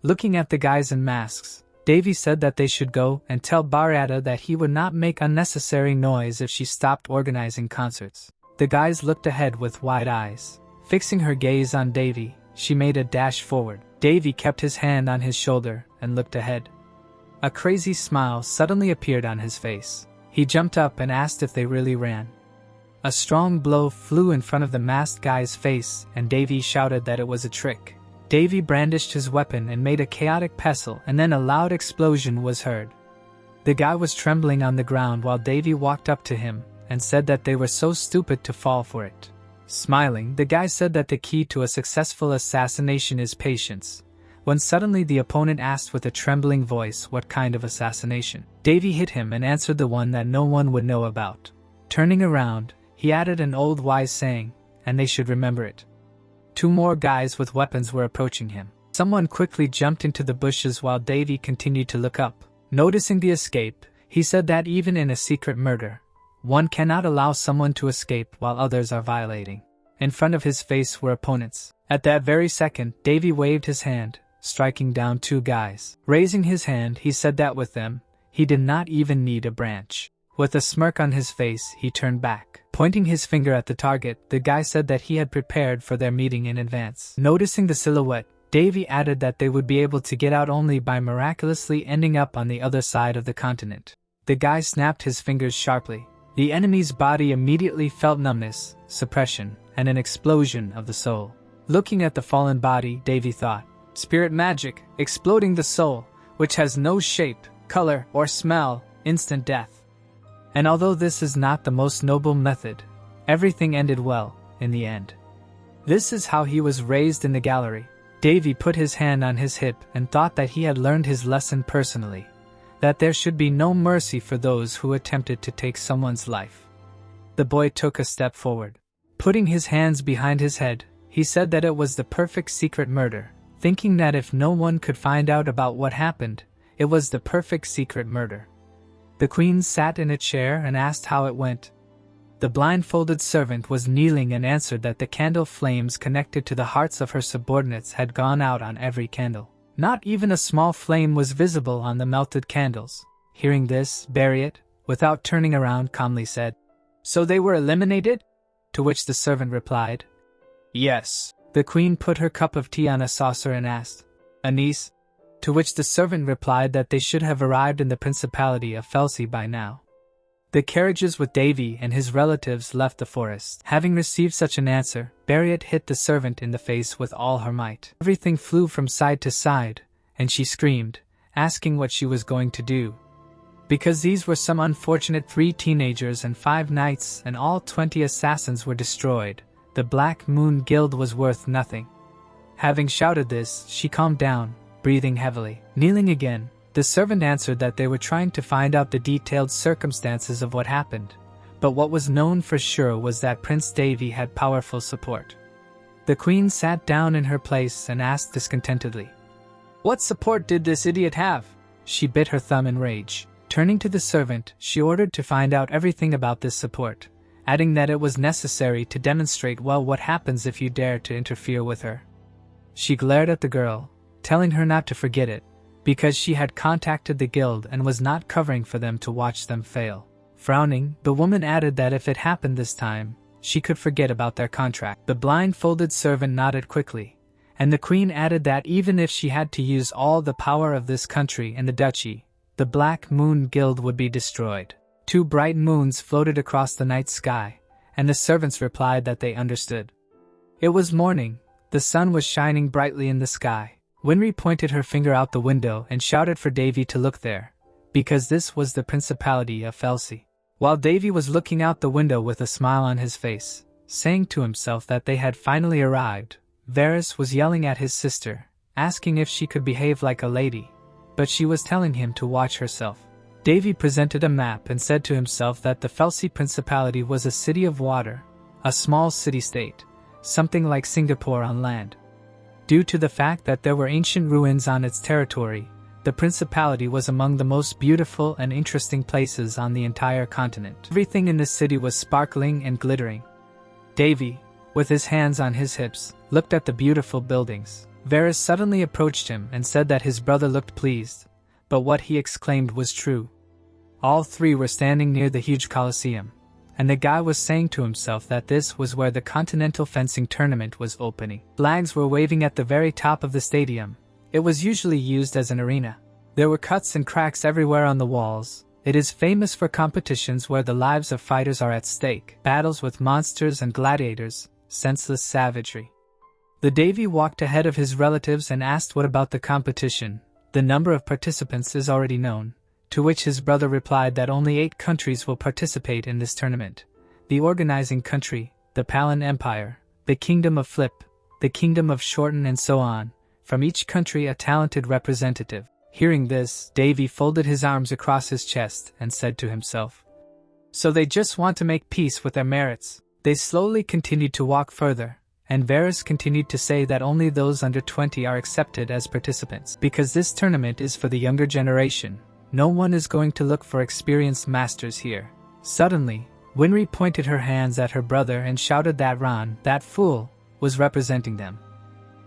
Looking at the guys in masks, Davy said that they should go and tell Bariata that he would not make unnecessary noise if she stopped organizing concerts. The guys looked ahead with wide eyes. Fixing her gaze on Davy, she made a dash forward. Davy kept his hand on his shoulder and looked ahead. A crazy smile suddenly appeared on his face. He jumped up and asked if they really ran. A strong blow flew in front of the masked guy's face, and Davy shouted that it was a trick. Davy brandished his weapon and made a chaotic pestle, and then a loud explosion was heard. The guy was trembling on the ground while Davy walked up to him and said that they were so stupid to fall for it. Smiling, the guy said that the key to a successful assassination is patience, when suddenly the opponent asked with a trembling voice what kind of assassination. Davy hit him and answered the one that no one would know about. Turning around, he added an old wise saying, and they should remember it. 2 more guys with weapons were approaching him. Someone quickly jumped into the bushes while Davy continued to look up. Noticing the escape, he said that even in a secret murder, one cannot allow someone to escape while others are violating. In front of his face were opponents. At that very second, Davy waved his hand, striking down 2 guys. Raising his hand, he said that with them, he did not even need a branch. With a smirk on his face, he turned back. Pointing his finger at the target, the guy said that he had prepared for their meeting in advance. Noticing the silhouette, Davy added that they would be able to get out only by miraculously ending up on the other side of the continent. The guy snapped his fingers sharply. The enemy's body immediately felt numbness, suppression, and an explosion of the soul. Looking at the fallen body, Davy thought, "Spirit magic, exploding the soul, which has no shape, color, or smell, instant death." And although this is not the most noble method, everything ended well, in the end. This is how he was raised in the gallery. Davy put his hand on his hip and thought that he had learned his lesson personally, that there should be no mercy for those who attempted to take someone's life. The boy took a step forward. Putting his hands behind his head, he said that it was the perfect secret murder, thinking that if no one could find out about what happened, it was the perfect secret murder. The queen sat in a chair and asked how it went. The blindfolded servant was kneeling and answered that the candle flames connected to the hearts of her subordinates had gone out on every candle. Not even a small flame was visible on the melted candles. Hearing this, Bariat, without turning around, calmly said, "So they were eliminated?" To which the servant replied, "Yes." The queen put her cup of tea on a saucer and asked, "Anise?" To which the servant replied that they should have arrived in the Principality of Felsey by now. The carriages with Davy and his relatives left the forest. Having received such an answer, Bariat hit the servant in the face with all her might. Everything flew from side to side, and she screamed, asking what she was going to do. Because these were some unfortunate 3 teenagers and 5 knights and all 20 assassins were destroyed, the Black Moon Guild was worth nothing. Having shouted this, she calmed down, breathing heavily. Kneeling again, the servant answered that they were trying to find out the detailed circumstances of what happened, but what was known for sure was that Prince Davy had powerful support. The queen sat down in her place and asked discontentedly, "What support did this idiot have?" She bit her thumb in rage. Turning to the servant, she ordered to find out everything about this support, adding that it was necessary to demonstrate well what happens if you dare to interfere with her. She glared at the girl, telling her not to forget it, because she had contacted the guild and was not covering for them to watch them fail. Frowning, the woman added that if it happened this time, she could forget about their contract. The blindfolded servant nodded quickly, and the queen added that even if she had to use all the power of this country and the duchy, the Black Moon Guild would be destroyed. 2 bright moons floated across the night sky, and the servants replied that they understood. It was morning, the sun was shining brightly in the sky. Winry pointed her finger out the window and shouted for Davy to look there, because this was the Principality of Felsey. While Davy was looking out the window with a smile on his face, saying to himself that they had finally arrived, Varys was yelling at his sister, asking if she could behave like a lady, but she was telling him to watch herself. Davy presented a map and said to himself that the Felsey Principality was a city of water, a small city-state, something like Singapore on land. Due to the fact that there were ancient ruins on its territory, the principality was among the most beautiful and interesting places on the entire continent. Everything in the city was sparkling and glittering. Davy, with his hands on his hips, looked at the beautiful buildings. Varus suddenly approached him and said that his brother looked pleased, but what he exclaimed was true. All three were standing near the huge Colosseum, and the guy was saying to himself that this was where the Continental Fencing Tournament was opening. Flags were waving at the very top of the stadium. It was usually used as an arena. There were cuts and cracks everywhere on the walls. It is famous for competitions where the lives of fighters are at stake, battles with monsters and gladiators, senseless savagery. The Davy walked ahead of his relatives and asked what about the competition. The number of participants is already known, to which his brother replied that only 8 countries will participate in this tournament. The organizing country, the Palan Empire, the Kingdom of Flip, the Kingdom of Shorten and so on, from each country a talented representative. Hearing this, Davy folded his arms across his chest and said to himself, "So they just want to make peace with their merits." They slowly continued to walk further, and Varus continued to say that only those under 20 are accepted as participants. Because this tournament is for the younger generation, no one is going to look for experienced masters here. Suddenly, Winry pointed her hands at her brother and shouted that Ron, that fool, was representing them.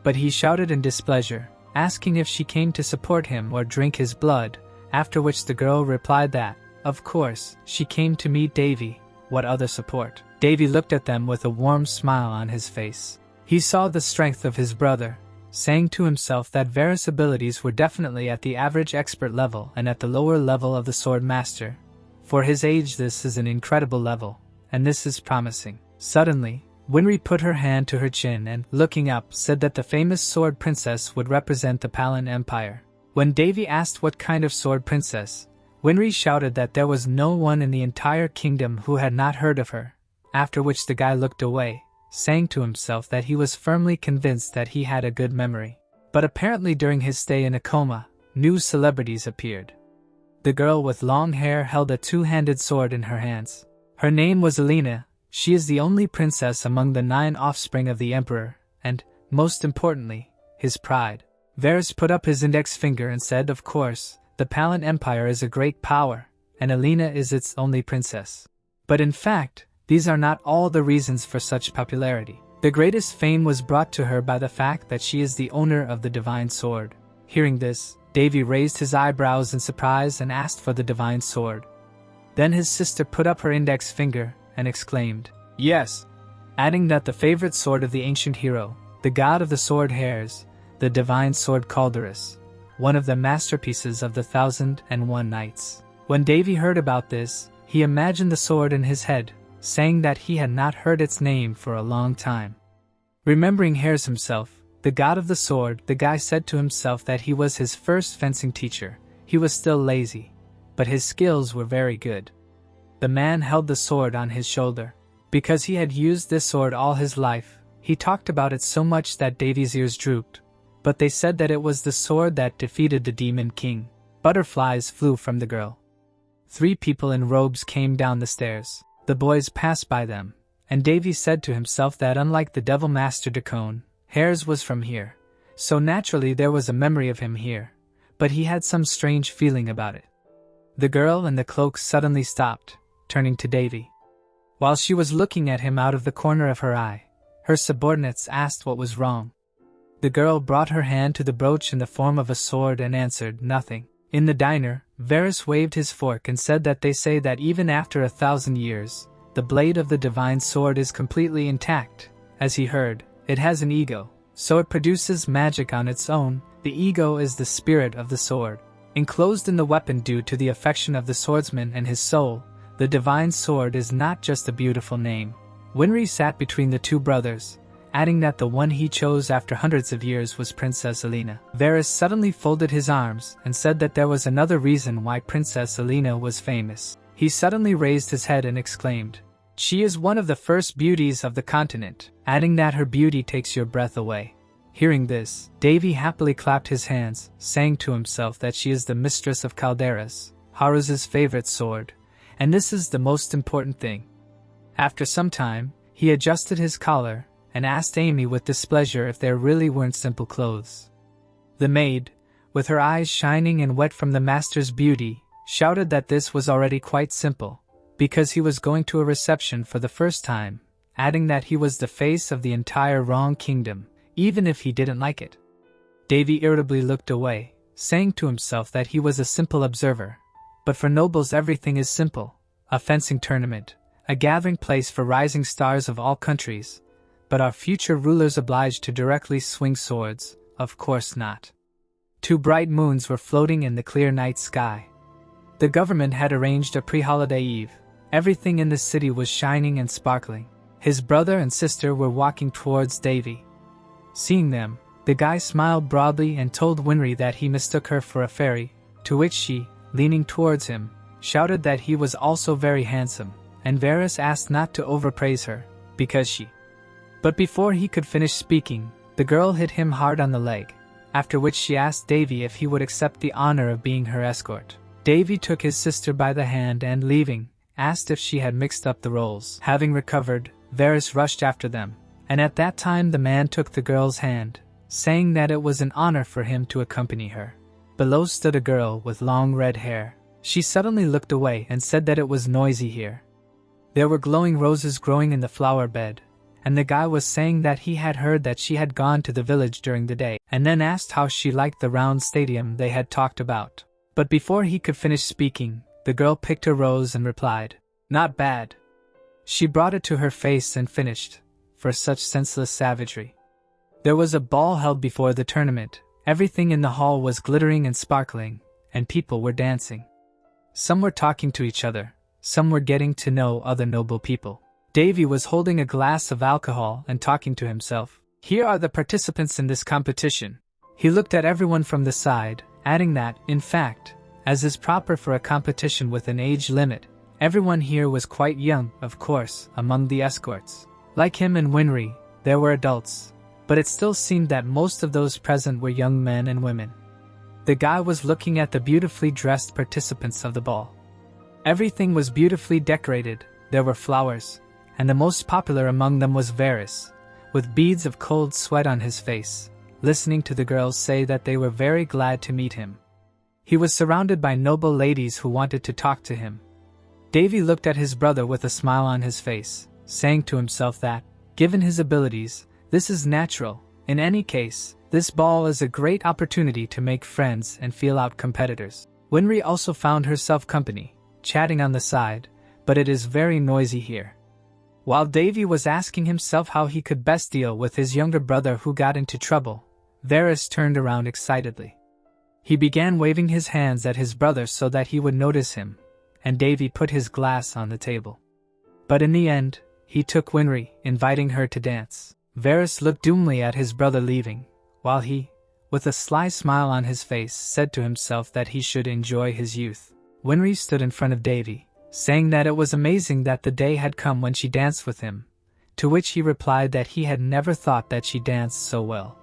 But he shouted in displeasure, asking if she came to support him or drink his blood, after which the girl replied that, of course, she came to meet Davy. What other support? Davy looked at them with a warm smile on his face. He saw the strength of his brother, saying to himself that Varus' abilities were definitely at the average expert level and at the lower level of the sword master. For his age this is an incredible level, and this is promising. Suddenly, Winry put her hand to her chin and, looking up, said that the famous sword princess would represent the Palan Empire. When Davy asked what kind of sword princess, Winry shouted that there was no one in the entire kingdom who had not heard of her, after which the guy looked away, saying to himself that he was firmly convinced that he had a good memory. But apparently during his stay in a coma, new celebrities appeared. The girl with long hair held a two-handed sword in her hands. Her name was Alina. She is the only princess among the 9 offspring of the emperor, and, most importantly, his pride. Varus put up his index finger and said, of course, the Palan Empire is a great power, and Alina is its only princess. But in fact, these are not all the reasons for such popularity. The greatest fame was brought to her by the fact that she is the owner of the divine sword. Hearing this, Davy raised his eyebrows in surprise and asked for the divine sword. Then his sister put up her index finger and exclaimed, yes, adding that the favorite sword of the ancient hero, the god of the sword hairs, the divine sword Calderus, one of the masterpieces of the 1001 Nights. When Davy heard about this, he imagined the sword in his head, saying that he had not heard its name for a long time. Remembering Hairs himself, the god of the sword, the guy said to himself that he was his first fencing teacher. He was still lazy, but his skills were very good. The man held the sword on his shoulder. Because he had used this sword all his life, he talked about it so much that Davy's ears drooped. But they said that it was the sword that defeated the Demon King. Butterflies flew from the girl. 3 people in robes came down the stairs. The boys passed by them, and Davy said to himself that unlike the Devil Master Dacone, Hairs was from here, so naturally there was a memory of him here, but he had some strange feeling about it. The girl in the cloak suddenly stopped, turning to Davy. While she was looking at him out of the corner of her eye, her subordinates asked what was wrong. The girl brought her hand to the brooch in the form of a sword and answered, nothing. In the diner, Varus waved his fork and said that they say that even after 1,000 years, the blade of the divine sword is completely intact. As he heard, it has an ego, so it produces magic on its own. The ego is the spirit of the sword. Enclosed in the weapon due to the affection of the swordsman and his soul, the divine sword is not just a beautiful name. Winry sat between the 2 brothers, adding that the one he chose after hundreds of years was Princess Alina. Varus suddenly folded his arms and said that there was another reason why Princess Alina was famous. He suddenly raised his head and exclaimed, she is one of the first beauties of the continent, adding that her beauty takes your breath away. Hearing this, Davy happily clapped his hands, saying to himself that she is the mistress of Calderas, Haru's favorite sword, and this is the most important thing. After some time, he adjusted his collar and asked Amy with displeasure if there really weren't simple clothes. The maid, with her eyes shining and wet from the master's beauty, shouted that this was already quite simple, because he was going to a reception for the first time, adding that he was the face of the entire wrong kingdom, even if he didn't like it. Davy irritably looked away, saying to himself that he was a simple observer. But for nobles everything is simple. A fencing tournament, a gathering place for rising stars of all countries. But are future rulers obliged to directly swing swords? Of course not. 2 bright moons were floating in the clear night sky. The government had arranged a pre-holiday eve. Everything in the city was shining and sparkling. His brother and sister were walking towards Davy. Seeing them, the guy smiled broadly and told Winry that he mistook her for a fairy, to which she, leaning towards him, shouted that he was also very handsome, and Varys asked not to overpraise her, because she. But before he could finish speaking, the girl hit him hard on the leg, after which she asked Davy if he would accept the honor of being her escort. Davy took his sister by the hand and, leaving, asked if she had mixed up the roles. Having recovered, Varys rushed after them, and at that time the man took the girl's hand, saying that it was an honor for him to accompany her. Below stood a girl with long red hair. She suddenly looked away and said that it was noisy here. There were glowing roses growing in the flower bed, and the guy was saying that he had heard that she had gone to the village during the day, and then asked how she liked the round stadium they had talked about. But before he could finish speaking, the girl picked a rose and replied, "Not bad." She brought it to her face and finished, for such senseless savagery. There was a ball held before the tournament. Everything in the hall was glittering and sparkling, and people were dancing. Some were talking to each other, some were getting to know other noble people. Davy was holding a glass of alcohol and talking to himself. Here are the participants in this competition. He looked at everyone from the side, adding that, in fact, as is proper for a competition with an age limit, everyone here was quite young, of course, among the escorts. Like him and Winry, there were adults, but it still seemed that most of those present were young men and women. The guy was looking at the beautifully dressed participants of the ball. Everything was beautifully decorated. There were flowers, and the most popular among them was Varys, with beads of cold sweat on his face, listening to the girls say that they were very glad to meet him. He was surrounded by noble ladies who wanted to talk to him. Davy looked at his brother with a smile on his face, saying to himself that, given his abilities, this is natural. In any case, this ball is a great opportunity to make friends and feel out competitors. Winry also found herself company, chatting on the side, but it is very noisy here. While Davy was asking himself how he could best deal with his younger brother who got into trouble, Varys turned around excitedly. He began waving his hands at his brother so that he would notice him, and Davy put his glass on the table. But in the end, he took Winry, inviting her to dance. Varys looked doomly at his brother leaving, while he, with a sly smile on his face, said to himself that he should enjoy his youth. Winry stood in front of Davy, saying that it was amazing that the day had come when she danced with him, to which he replied that he had never thought that she danced so well.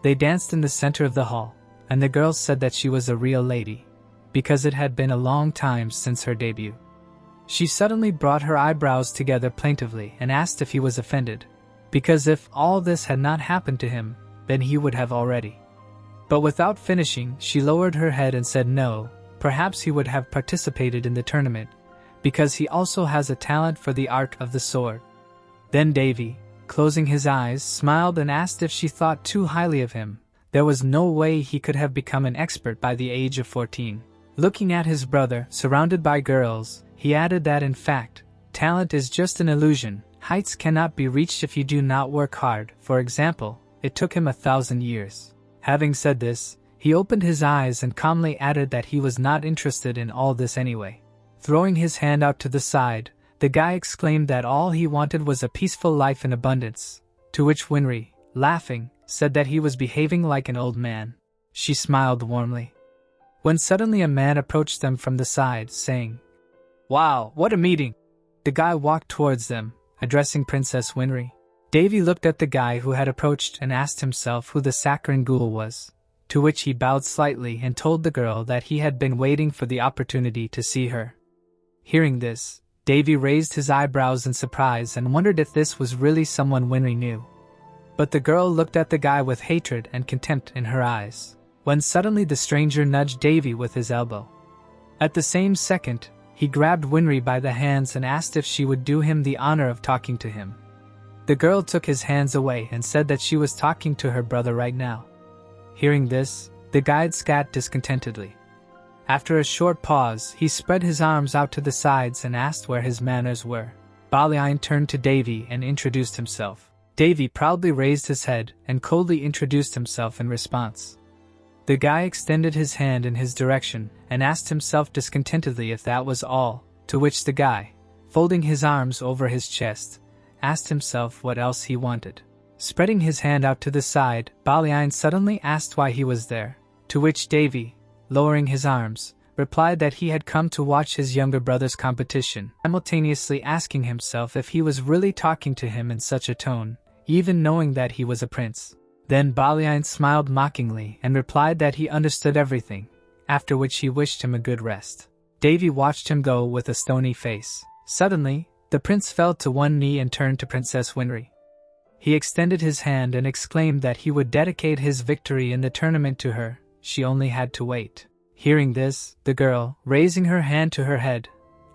They danced in the center of the hall, and the girls said that she was a real lady, because it had been a long time since her debut. She suddenly brought her eyebrows together plaintively and asked if he was offended, because if all this had not happened to him, then he would have already. But without finishing, she lowered her head and said no, perhaps he would have participated in the tournament, because he also has a talent for the art of the sword. Then Davy, closing his eyes, smiled and asked if she thought too highly of him. There was no way he could have become an expert by the age of 14. Looking at his brother, surrounded by girls, he added that in fact, talent is just an illusion. Heights cannot be reached if you do not work hard. For example, it took him 1,000 years. Having said this, he opened his eyes and calmly added that he was not interested in all this anyway. Throwing his hand out to the side, the guy exclaimed that all he wanted was a peaceful life in abundance, to which Winry, laughing, said that he was behaving like an old man. She smiled warmly. When suddenly a man approached them from the side, saying, "Wow, what a meeting!" The guy walked towards them, addressing Princess Winry. Davy looked at the guy who had approached and asked himself who the saccharine ghoul was, to which he bowed slightly and told the girl that he had been waiting for the opportunity to see her. Hearing this, Davy raised his eyebrows in surprise and wondered if this was really someone Winry knew. But the girl looked at the guy with hatred and contempt in her eyes, when suddenly the stranger nudged Davy with his elbow. At the same second, he grabbed Winry by the hands and asked if she would do him the honor of talking to him. The girl took his hands away and said that she was talking to her brother right now. Hearing this, the guide scat discontentedly. After a short pause, he spread his arms out to the sides and asked where his manners were. Balian turned to Davy and introduced himself. Davy proudly raised his head and coldly introduced himself in response. The guy extended his hand in his direction and asked himself discontentedly if that was all, to which the guy, folding his arms over his chest, asked himself what else he wanted. Spreading his hand out to the side, Balian suddenly asked why he was there, to which Davy, lowering his arms, replied that he had come to watch his younger brother's competition, simultaneously asking himself if he was really talking to him in such a tone, even knowing that he was a prince. Then Balian smiled mockingly and replied that he understood everything, after which he wished him a good rest. Davy watched him go with a stony face. Suddenly, the prince fell to one knee and turned to Princess Winry. He extended his hand and exclaimed that he would dedicate his victory in the tournament to her. She only had to wait. Hearing this, the girl, raising her hand to her head,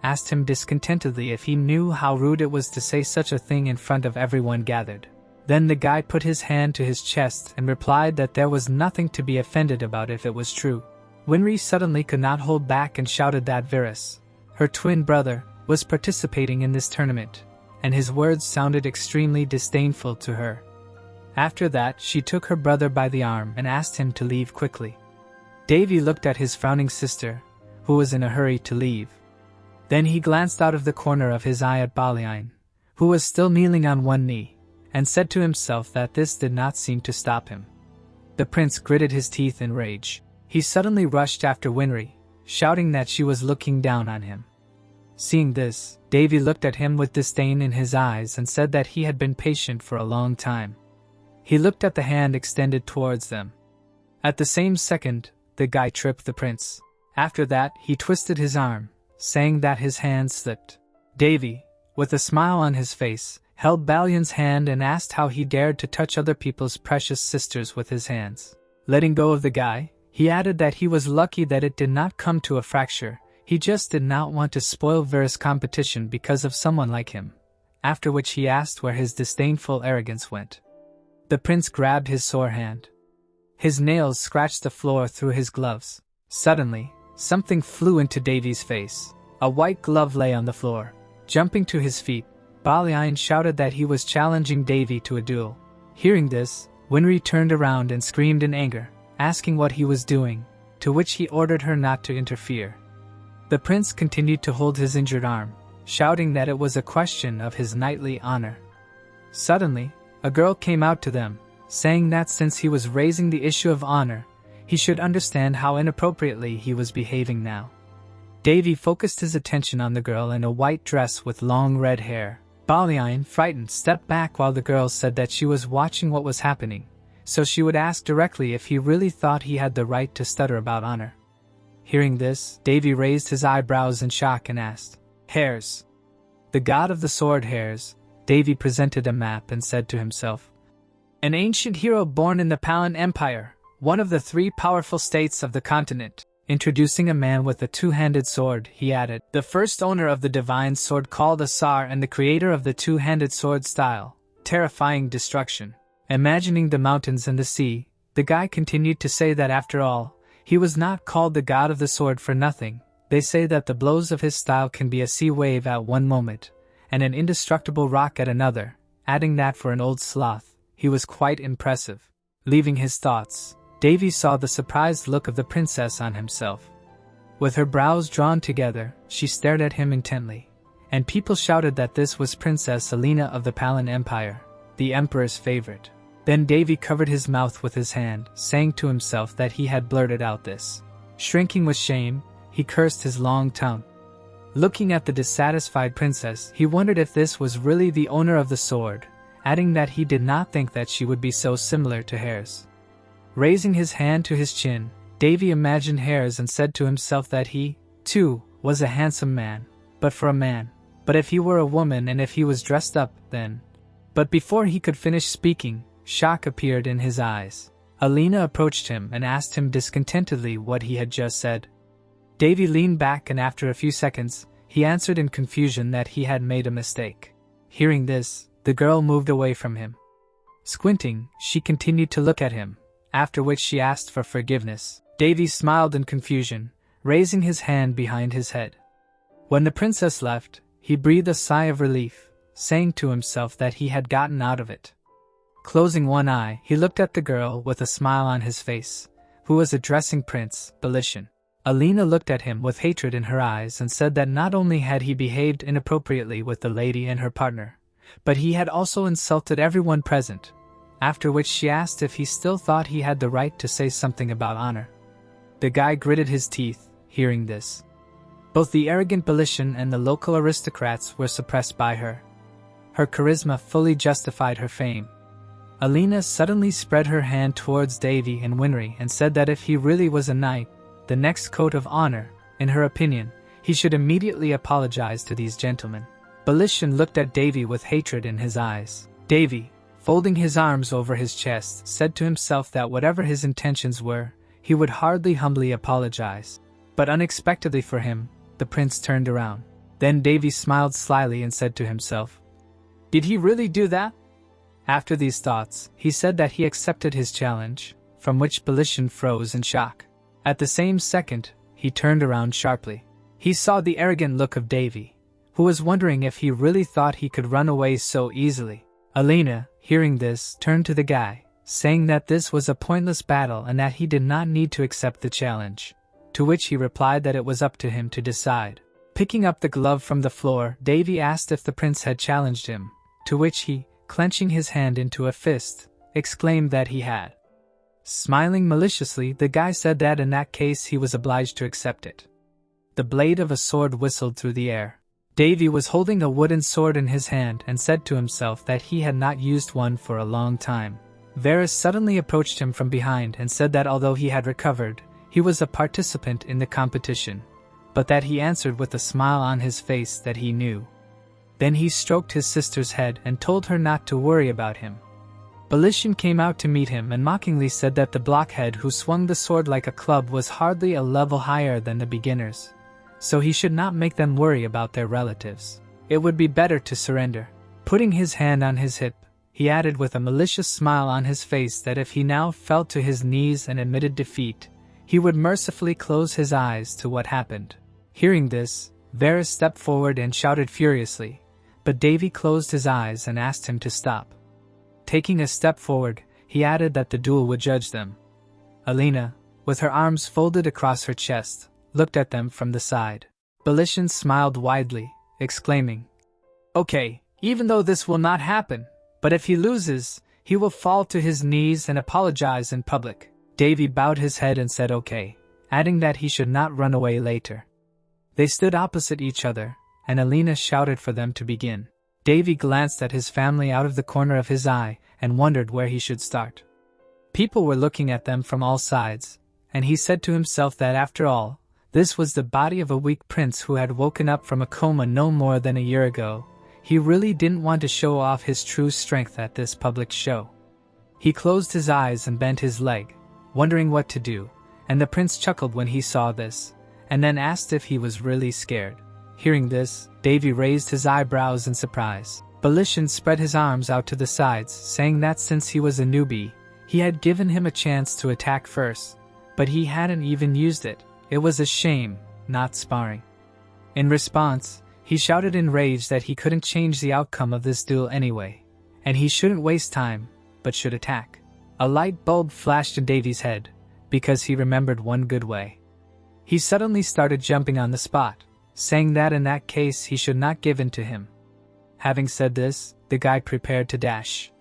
asked him discontentedly if he knew how rude it was to say such a thing in front of everyone gathered. Then the guy put his hand to his chest and replied that there was nothing to be offended about if it was true. Winry suddenly could not hold back and shouted that Virus, her twin brother, was participating in this tournament, and his words sounded extremely disdainful to her. After that, she took her brother by the arm and asked him to leave quickly. Davy looked at his frowning sister, who was in a hurry to leave. Then he glanced out of the corner of his eye at Balian, who was still kneeling on one knee, and said to himself that this did not seem to stop him. The prince gritted his teeth in rage. He suddenly rushed after Winry, shouting that she was looking down on him. Seeing this, Davy looked at him with disdain in his eyes and said that he had been patient for a long time. He looked at the hand extended towards them. At the same second, the guy tripped the prince. After that, he twisted his arm, saying that his hand slipped. Davy, with a smile on his face, held Balian's hand and asked how he dared to touch other people's precious sisters with his hands. Letting go of the guy, he added that he was lucky that it did not come to a fracture. He just did not want to spoil Vera's competition because of someone like him, after which he asked where his disdainful arrogance went. The prince grabbed his sore hand. His nails scratched the floor through his gloves. Suddenly, something flew into Davy's face. A white glove lay on the floor. Jumping to his feet, Balian shouted that he was challenging Davy to a duel. Hearing this, Winry turned around and screamed in anger, asking what he was doing, to which he ordered her not to interfere. The prince continued to hold his injured arm, shouting that it was a question of his knightly honor. Suddenly, a girl came out to them, saying that since he was raising the issue of honor, he should understand how inappropriately he was behaving now. Davy focused his attention on the girl in a white dress with long red hair. Balian, frightened, stepped back while the girl said that she was watching what was happening, so she would ask directly if he really thought he had the right to stutter about honor. Hearing this, Davy raised his eyebrows in shock and asked, "Hares?" The god of the sword Hares, Davy presented a map and said to himself, "An ancient hero born in the Palan Empire, one of the 3 powerful states of the continent." Introducing a man with a 2-handed sword, he added, "The first owner of the divine sword called Asar and the creator of the 2-handed sword style, terrifying destruction." Imagining the mountains and the sea, the guy continued to say that after all, he was not called the god of the sword for nothing. They say that the blows of his style can be a sea wave at one moment, and an indestructible rock at another, adding that for an old sloth, he was quite impressive. Leaving his thoughts, Davy saw the surprised look of the princess on himself. With her brows drawn together, she stared at him intently, and people shouted that this was Princess Alina of the Palan Empire, the emperor's favorite. Then Davy covered his mouth with his hand, saying to himself that he had blurted out this. Shrinking with shame, he cursed his long tongue. Looking at the dissatisfied princess, he wondered if this was really the owner of the sword, adding that he did not think that she would be so similar to Hares. Raising his hand to his chin, Davy imagined Hares and said to himself that he, too, was a handsome man, but for a man. But if he were a woman and if he was dressed up, then... But before he could finish speaking, shock appeared in his eyes. Alina approached him and asked him discontentedly what he had just said. Davy leaned back and after a few seconds, he answered in confusion that he had made a mistake. Hearing this, The girl moved away from him. Squinting, she continued to look at him, after which she asked for forgiveness. Davy smiled in confusion, raising his hand behind his head. When the princess left, he breathed a sigh of relief, saying to himself that he had gotten out of it. Closing one eye, he looked at the girl with a smile on his face, who was addressing Prince Belishan. Alina looked at him with hatred in her eyes and said that not only had he behaved inappropriately with the lady and her partner, but he had also insulted everyone present, after which she asked if he still thought he had the right to say something about honor. The guy gritted his teeth, hearing this. Both the arrogant Belishan and the local aristocrats were suppressed by her. Her charisma fully justified her fame. Alina suddenly spread her hand towards Davy and Winry and said that if he really was a knight, the next code of honor, in her opinion, he should immediately apologize to these gentlemen. Belishan looked at Davy with hatred in his eyes. Davy, folding his arms over his chest, said to himself that whatever his intentions were, he would hardly humbly apologize. But unexpectedly for him, the prince turned around. Then Davy smiled slyly and said to himself, "Did he really do that?" After these thoughts, he said that he accepted his challenge, from which Belishan froze in shock. At the same second, he turned around sharply. He saw the arrogant look of Davy, who was wondering if he really thought he could run away so easily. Alina, hearing this, turned to the guy, saying that this was a pointless battle and that he did not need to accept the challenge, to which he replied that it was up to him to decide. Picking up the glove from the floor, Davy asked if the prince had challenged him, to which he, clenching his hand into a fist, exclaimed that he had. Smiling maliciously, the guy said that in that case he was obliged to accept it. The blade of a sword whistled through the air. Davy was holding a wooden sword in his hand and said to himself that he had not used one for a long time. Varys suddenly approached him from behind and said that although he had recovered, he was a participant in the competition, but that he answered with a smile on his face that he knew. Then he stroked his sister's head and told her not to worry about him. Belishan came out to meet him and mockingly said that the blockhead who swung the sword like a club was hardly a level higher than the beginners, so he should not make them worry about their relatives. It would be better to surrender. Putting his hand on his hip, he added with a malicious smile on his face that if he now fell to his knees and admitted defeat, he would mercifully close his eyes to what happened. Hearing this, Varys stepped forward and shouted furiously, but Davy closed his eyes and asked him to stop. Taking a step forward, he added that the duel would judge them. Alina, with her arms folded across her chest, looked at them from the side. Belishan smiled widely, exclaiming, "Okay, even though this will not happen, but if he loses, he will fall to his knees and apologize in public." Davy bowed his head and said okay, adding that he should not run away later. They stood opposite each other, and Alina shouted for them to begin. Davy glanced at his family out of the corner of his eye and wondered where he should start. People were looking at them from all sides, and he said to himself that after all, this was the body of a weak prince who had woken up from a coma no more than a year ago. He really didn't want to show off his true strength at this public show. He closed his eyes and bent his leg, wondering what to do, and the prince chuckled when he saw this, and then asked if he was really scared. Hearing this, Davy raised his eyebrows in surprise. Belishan spread his arms out to the sides, saying that since he was a newbie, he had given him a chance to attack first, but he hadn't even used it. It was a shame, not sparring. In response, he shouted in rage that he couldn't change the outcome of this duel anyway, and he shouldn't waste time, but should attack. A light bulb flashed in Davy's head, because he remembered one good way. He suddenly started jumping on the spot, saying that in that case he should not give in to him. Having said this, the guy prepared to dash.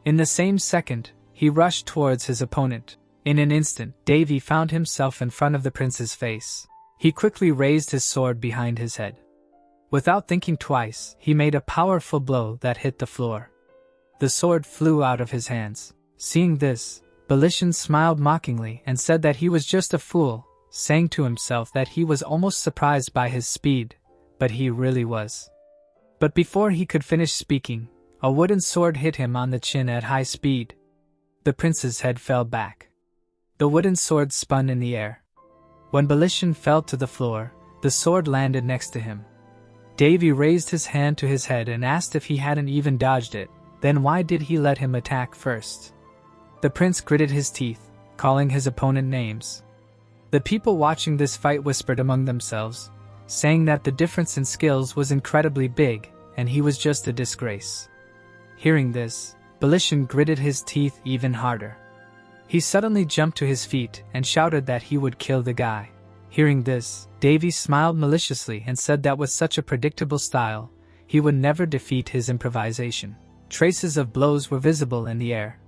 In the same second, he rushed towards his opponent. In an instant, Davy found himself in front of the prince's face. He quickly raised his sword behind his head. Without thinking twice, he made a powerful blow that hit the floor. The sword flew out of his hands. Seeing this, Belishan smiled mockingly and said that he was just a fool, saying to himself that he was almost surprised by his speed, but he really was. But before he could finish speaking, a wooden sword hit him on the chin at high speed. The prince's head fell back. The wooden sword spun in the air. When Belishan fell to the floor, the sword landed next to him. Davy raised his hand to his head and asked if he hadn't even dodged it. Then why did he let him attack first? The prince gritted his teeth, calling his opponent names. The people watching this fight whispered among themselves, saying that the difference in skills was incredibly big, and he was just a disgrace. Hearing this, Belishan gritted his teeth even harder. He suddenly jumped to his feet and shouted that he would kill the guy. Hearing this, Davy smiled maliciously and said that with such a predictable style, he would never defeat his improvisation. Traces of blows were visible in the air.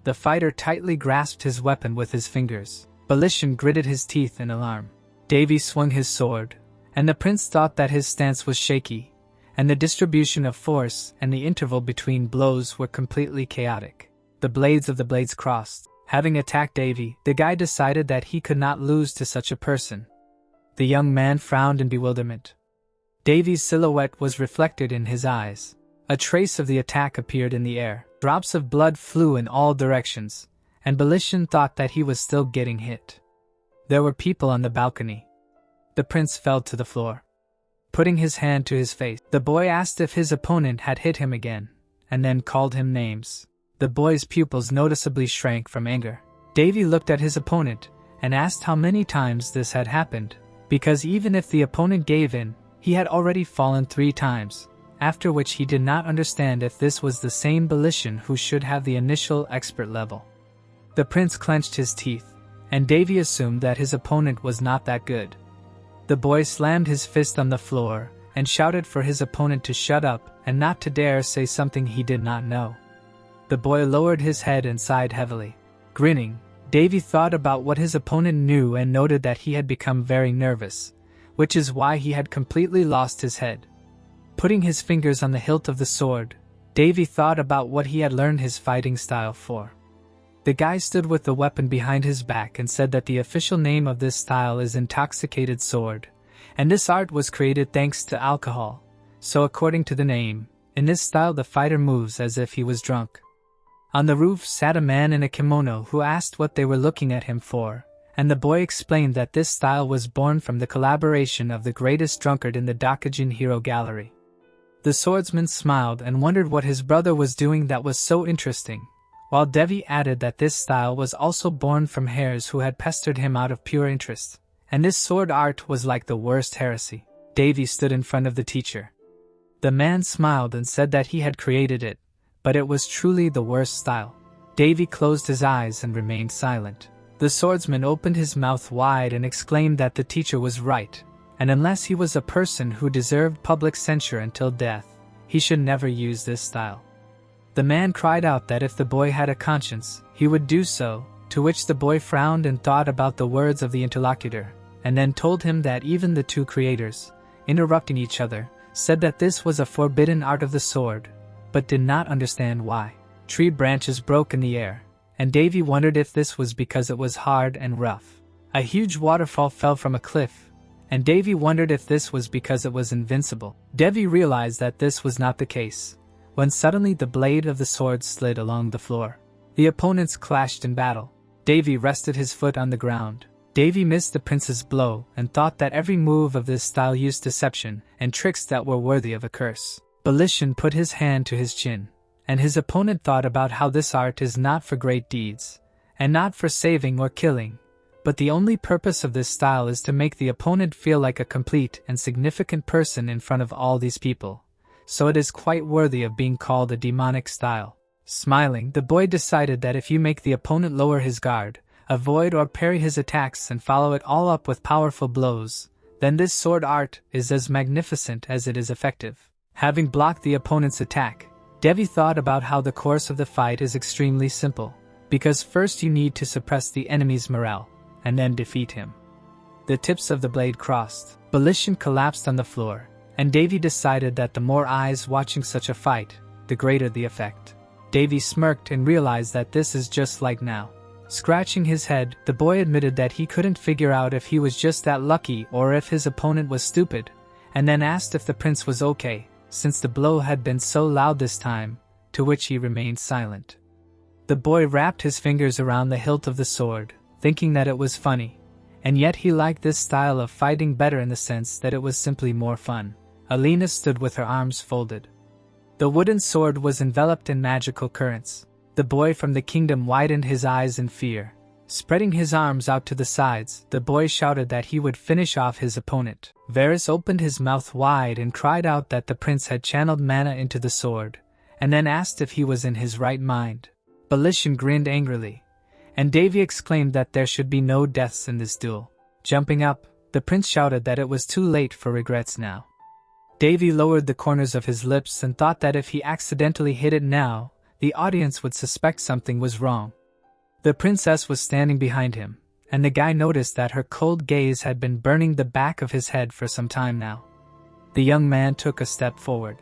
The fighter tightly grasped his weapon with his fingers. Belishan gritted his teeth in alarm. Davy swung his sword, and the prince thought that his stance was shaky, and the distribution of force and the interval between blows were completely chaotic. The blades of the blades crossed. Having attacked Davy, the guy decided that he could not lose to such a person. The young man frowned in bewilderment. Davy's silhouette was reflected in his eyes. A trace of the attack appeared in the air. Drops of blood flew in all directions, and Belishan thought that he was still getting hit. There were people on the balcony. The prince fell to the floor. Putting his hand to his face, the boy asked if his opponent had hit him again, and then called him names. The boy's pupils noticeably shrank from anger. Davy looked at his opponent and asked how many times this had happened, because even if the opponent gave in, he had already fallen 3 times, after which he did not understand if this was the same Belishan who should have the initial expert level. The prince clenched his teeth, and Davy assumed that his opponent was not that good. The boy slammed his fist on the floor and shouted for his opponent to shut up and not to dare say something he did not know. The boy lowered his head and sighed heavily. Grinning, Davy thought about what his opponent knew and noted that he had become very nervous, which is why he had completely lost his head. Putting his fingers on the hilt of the sword, Davy thought about what he had learned his fighting style for. The guy stood with the weapon behind his back and said that the official name of this style is Intoxicated Sword, and this art was created thanks to alcohol. So according to the name, in this style the fighter moves as if he was drunk. On the roof sat a man in a kimono who asked what they were looking at him for, and the boy explained that this style was born from the collaboration of the greatest drunkard in the Dokujin Hero Gallery. The swordsman smiled and wondered what his brother was doing that was so interesting, while Devi added that this style was also born from hares who had pestered him out of pure interest, and this sword art was like the worst heresy. Davy stood in front of the teacher. The man smiled and said that he had created it, but it was truly the worst style. Davy closed his eyes and remained silent. The swordsman opened his mouth wide and exclaimed that the teacher was right, and unless he was a person who deserved public censure until death, he should never use this style. The man cried out that if the boy had a conscience, he would do so, to which the boy frowned and thought about the words of the interlocutor, and then told him that even the 2 creators, interrupting each other, said that this was a forbidden art of the sword, but did not understand why. Tree branches broke in the air, and Davy wondered if this was because it was hard and rough. A huge waterfall fell from a cliff, and Davy wondered if this was because it was invincible. Davy realized that this was not the case, when suddenly the blade of the sword slid along the floor. The opponents clashed in battle. Davy rested his foot on the ground. Davy missed the prince's blow and thought that every move of this style used deception and tricks that were worthy of a curse. Belishan put his hand to his chin, and his opponent thought about how this art is not for great deeds, and not for saving or killing, but the only purpose of this style is to make the opponent feel like a complete and significant person in front of all these people, so it is quite worthy of being called a demonic style. Smiling, the boy decided that if you make the opponent lower his guard, avoid or parry his attacks and follow it all up with powerful blows, then this sword art is as magnificent as it is effective. Having blocked the opponent's attack, Devi thought about how the course of the fight is extremely simple, because first you need to suppress the enemy's morale, and then defeat him. The tips of the blade crossed, Belishan collapsed on the floor, and Davy decided that the more eyes watching such a fight, the greater the effect. Davy smirked and realized that this is just like now. Scratching his head, the boy admitted that he couldn't figure out if he was just that lucky or if his opponent was stupid, and then asked if the prince was okay, since the blow had been so loud this time, to which he remained silent. The boy wrapped his fingers around the hilt of the sword, thinking that it was funny, and yet he liked this style of fighting better in the sense that it was simply more fun. Alina stood with her arms folded. The wooden sword was enveloped in magical currents. The boy from the kingdom widened his eyes in fear. Spreading his arms out to the sides, the boy shouted that he would finish off his opponent. Varys opened his mouth wide and cried out that the prince had channeled mana into the sword, and then asked if he was in his right mind. Belishon grinned angrily, and Davy exclaimed that there should be no deaths in this duel. Jumping up, the prince shouted that it was too late for regrets now. Davy lowered the corners of his lips and thought that if he accidentally hit it now, the audience would suspect something was wrong. The princess was standing behind him, and the guy noticed that her cold gaze had been burning the back of his head for some time now. The young man took a step forward.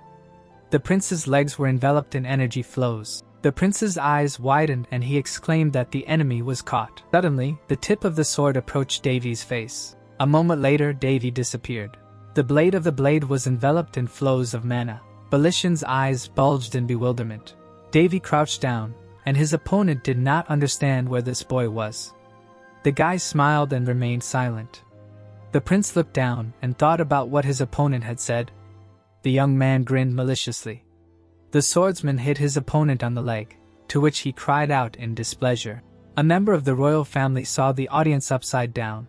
The prince's legs were enveloped in energy flows. The prince's eyes widened and he exclaimed that the enemy was caught. Suddenly, the tip of the sword approached Davy's face. A moment later, Davy disappeared. The blade of the blade was enveloped in flows of mana. Belishon's eyes bulged in bewilderment. Davy crouched down, and his opponent did not understand where this boy was. The guy smiled and remained silent. The prince looked down and thought about what his opponent had said. The young man grinned maliciously. The swordsman hit his opponent on the leg, to which he cried out in displeasure. A member of the royal family saw the audience upside down.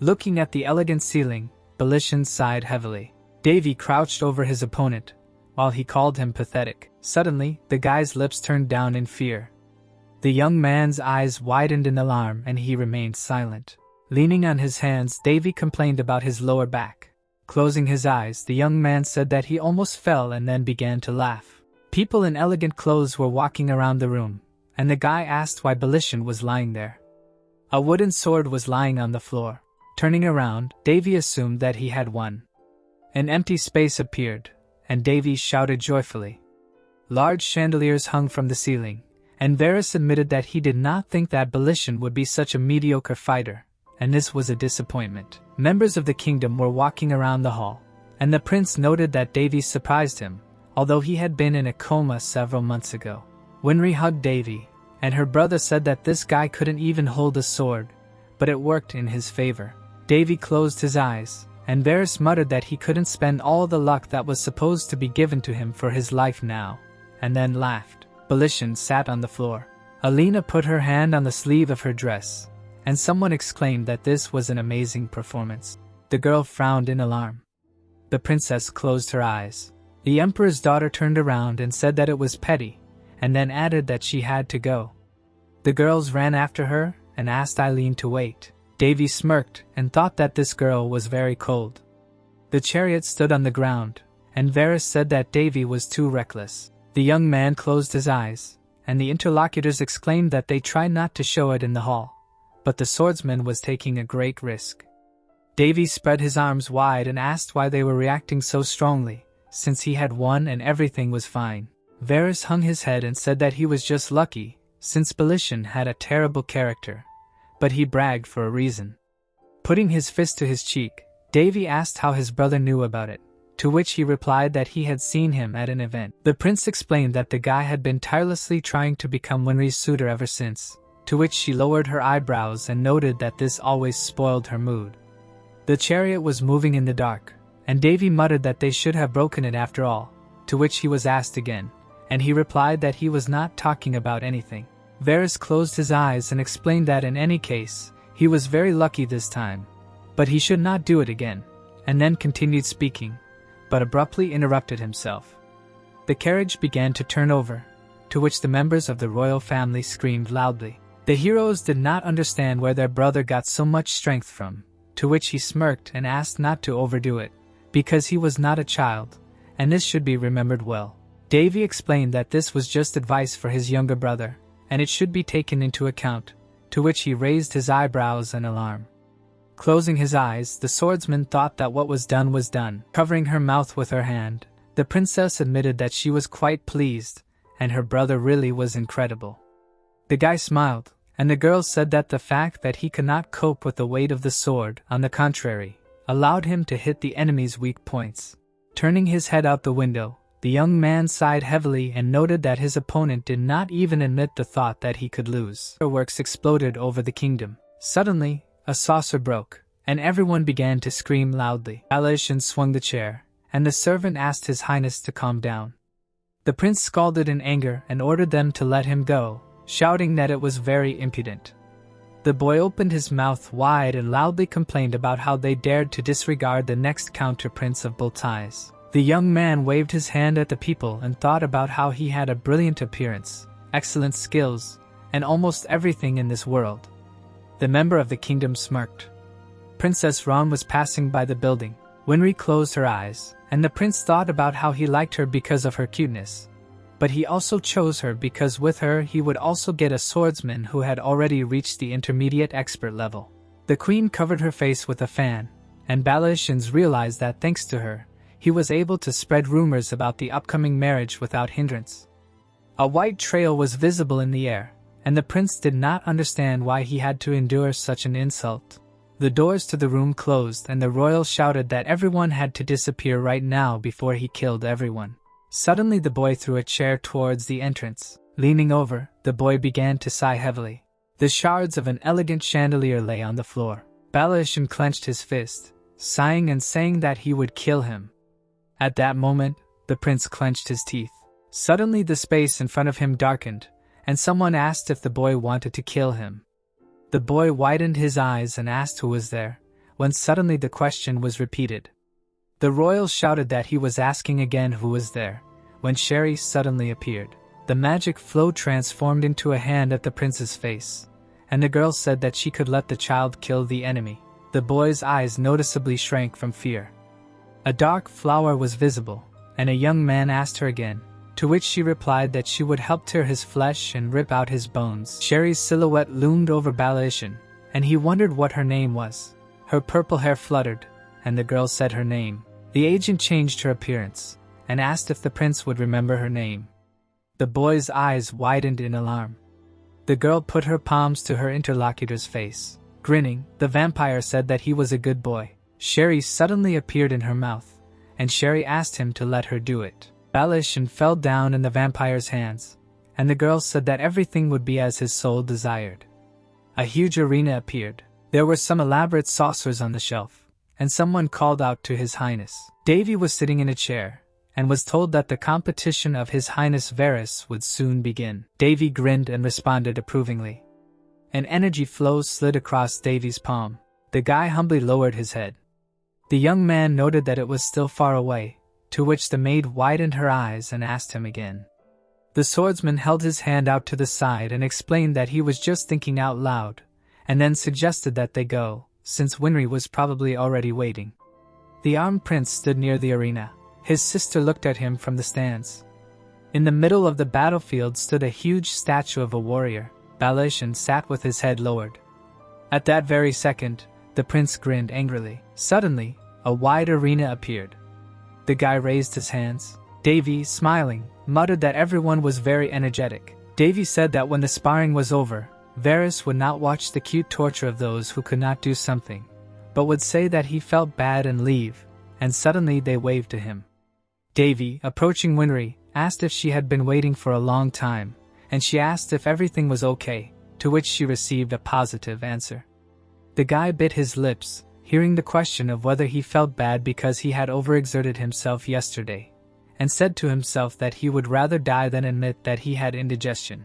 Looking at the elegant ceiling, Belishon sighed heavily. Davy crouched over his opponent, while he called him pathetic. Suddenly, the guy's lips turned down in fear. The young man's eyes widened in alarm and he remained silent. Leaning on his hands, Davy complained about his lower back. Closing his eyes, the young man said that he almost fell and then began to laugh. People in elegant clothes were walking around the room, and the guy asked why Belishon was lying there. A wooden sword was lying on the floor. Turning around, Davy assumed that he had won. An empty space appeared, and Davy shouted joyfully. Large chandeliers hung from the ceiling, and Varys admitted that he did not think that Belishon would be such a mediocre fighter, and this was a disappointment. Members of the kingdom were walking around the hall, and the prince noted that Davy surprised him, although he had been in a coma several months ago. Winry hugged Davy, and her brother said that this guy couldn't even hold a sword, but it worked in his favor. Davy closed his eyes, and Varys muttered that he couldn't spend all the luck that was supposed to be given to him for his life now, and then laughed. Belishon sat on the floor. Alina put her hand on the sleeve of her dress, and someone exclaimed that this was an amazing performance. The girl frowned in alarm. The princess closed her eyes. The emperor's daughter turned around and said that it was petty, and then added that she had to go. The girls ran after her and asked Eileen to wait. Davy smirked and thought that this girl was very cold. The chariot stood on the ground, and Varys said that Davy was too reckless. The young man closed his eyes, and the interlocutors exclaimed that they tried not to show it in the hall, but the swordsman was taking a great risk. Davy spread his arms wide and asked why they were reacting so strongly, since he had won and everything was fine. Varys hung his head and said that he was just lucky, since Belishon had a terrible character, but he bragged for a reason. Putting his fist to his cheek, Davy asked how his brother knew about it, to which he replied that he had seen him at an event. The prince explained that the guy had been tirelessly trying to become Winry's suitor ever since, to which she lowered her eyebrows and noted that this always spoiled her mood. The chariot was moving in the dark, and Davy muttered that they should have broken it after all, to which he was asked again, and he replied that he was not talking about anything. Varys closed his eyes and explained that in any case, he was very lucky this time, but he should not do it again, and then continued speaking, but abruptly interrupted himself. The carriage began to turn over, to which the members of the royal family screamed loudly. The heroes did not understand where their brother got so much strength from, to which he smirked and asked not to overdo it, because he was not a child, and this should be remembered well. Davy explained that this was just advice for his younger brother, and it should be taken into account, to which he raised his eyebrows in alarm. Closing his eyes, the swordsman thought that what was done. Covering her mouth with her hand, the princess admitted that she was quite pleased, and her brother really was incredible. The guy smiled, and the girl said that the fact that he could not cope with the weight of the sword, on the contrary, allowed him to hit the enemy's weak points. Turning his head out the window, the young man sighed heavily and noted that his opponent did not even admit the thought that he could lose. Fireworks exploded over the kingdom. Suddenly, a saucer broke, and everyone began to scream loudly. Belishon swung the chair, and the servant asked His Highness to calm down. The prince scolded in anger and ordered them to let him go, shouting that it was very impudent. The boy opened his mouth wide and loudly complained about how they dared to disregard the next counter-prince of Bultais. The young man waved his hand at the people and thought about how he had a brilliant appearance, excellent skills, and almost everything in this world. The member of the kingdom smirked. Princess Ron was passing by the building. Winry closed her eyes, and the prince thought about how he liked her because of her cuteness. But he also chose her because with her he would also get a swordsman who had already reached the intermediate expert level. The queen covered her face with a fan, and Balashans realized that thanks to her, he was able to spread rumors about the upcoming marriage without hindrance. A white trail was visible in the air, and the prince did not understand why he had to endure such an insult. The doors to the room closed and the royal shouted that everyone had to disappear right now before he killed everyone. Suddenly the boy threw a chair towards the entrance. Leaning over, the boy began to sigh heavily. The shards of an elegant chandelier lay on the floor. Balashan clenched his fist, sighing and saying that he would kill him. At that moment, the prince clenched his teeth. Suddenly the space in front of him darkened, and someone asked if the boy wanted to kill him. The boy widened his eyes and asked who was there, when suddenly the question was repeated. The royal shouted that he was asking again who was there, when Sherry suddenly appeared. The magic flow transformed into a hand at the prince's face, and the girl said that she could let the child kill the enemy. The boy's eyes noticeably shrank from fear. A dark flower was visible, and a young man asked her again, to which she replied that she would help tear his flesh and rip out his bones. Sherry's silhouette loomed over Balashan, and he wondered what her name was. Her purple hair fluttered, and the girl said her name. The agent changed her appearance, and asked if the prince would remember her name. The boy's eyes widened in alarm. The girl put her palms to her interlocutor's face. Grinning, the vampire said that he was a good boy. Sherry suddenly appeared in her mouth, and Sherry asked him to let her do it. Balashan fell down in the vampire's hands, and the girl said that everything would be as his soul desired. A huge arena appeared. There were some elaborate saucers on the shelf, and someone called out to His Highness. Davy was sitting in a chair, and was told that the competition of His Highness Varys would soon begin. Davy grinned and responded approvingly. An energy flow slid across Davy's palm. The guy humbly lowered his head. The young man noted that it was still far away, to which the maid widened her eyes and asked him again. The swordsman held his hand out to the side and explained that he was just thinking out loud, and then suggested that they go, since Winry was probably already waiting. The armed prince stood near the arena. His sister looked at him from the stands. In the middle of the battlefield stood a huge statue of a warrior. Balashan sat with his head lowered. At that very second, the prince grinned angrily. Suddenly, a wide arena appeared. The guy raised his hands. Davy, smiling, muttered that everyone was very energetic. Davy said that when the sparring was over, Varys would not watch the cute torture of those who could not do something, but would say that he felt bad and leave, and suddenly they waved to him. Davy, approaching Winry, asked if she had been waiting for a long time, and she asked if everything was okay, to which she received a positive answer. The guy bit his lips, hearing the question of whether he felt bad because he had overexerted himself yesterday, and said to himself that he would rather die than admit that he had indigestion.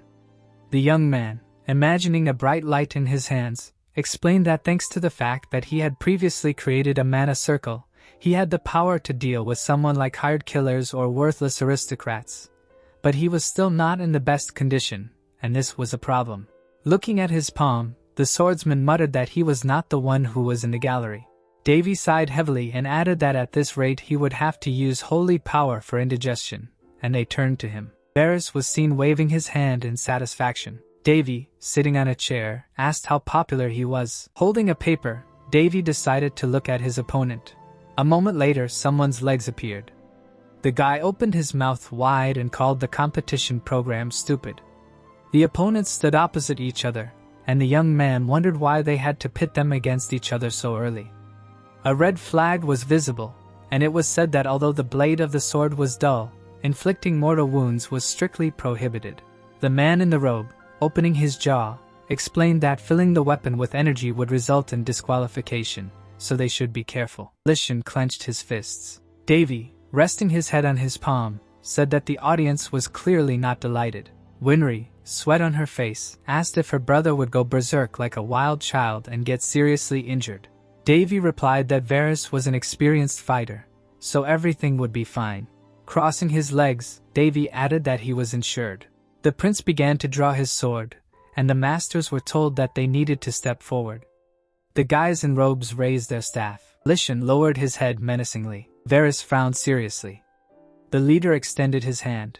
The young man, imagining a bright light in his hands, explained that thanks to the fact that he had previously created a mana circle, he had the power to deal with someone like hired killers or worthless aristocrats. But he was still not in the best condition, and this was a problem. Looking at his palm, the swordsman muttered that he was not the one who was in the gallery. Davy sighed heavily and added that at this rate he would have to use holy power for indigestion, and they turned to him. Varys was seen waving his hand in satisfaction. Davy, sitting on a chair, asked how popular he was. Holding a paper, Davy decided to look at his opponent. A moment later, someone's legs appeared. The guy opened his mouth wide and called the competition program stupid. The opponents stood opposite each other, and the young man wondered why they had to pit them against each other so early. A red flag was visible, and it was said that although the blade of the sword was dull, inflicting mortal wounds was strictly prohibited. The man in the robe, opening his jaw, explained that filling the weapon with energy would result in disqualification, so they should be careful. Lishan clenched his fists. Davy, resting his head on his palm, said that the audience was clearly not delighted. Winry, sweat on her face, asked if her brother would go berserk like a wild child and get seriously injured. Davy replied that Varys was an experienced fighter, so everything would be fine. Crossing his legs, Davy added that he was insured. The prince began to draw his sword, and the masters were told that they needed to step forward. The guys in robes raised their staff. Lishan lowered his head menacingly. Varys frowned seriously. The leader extended his hand.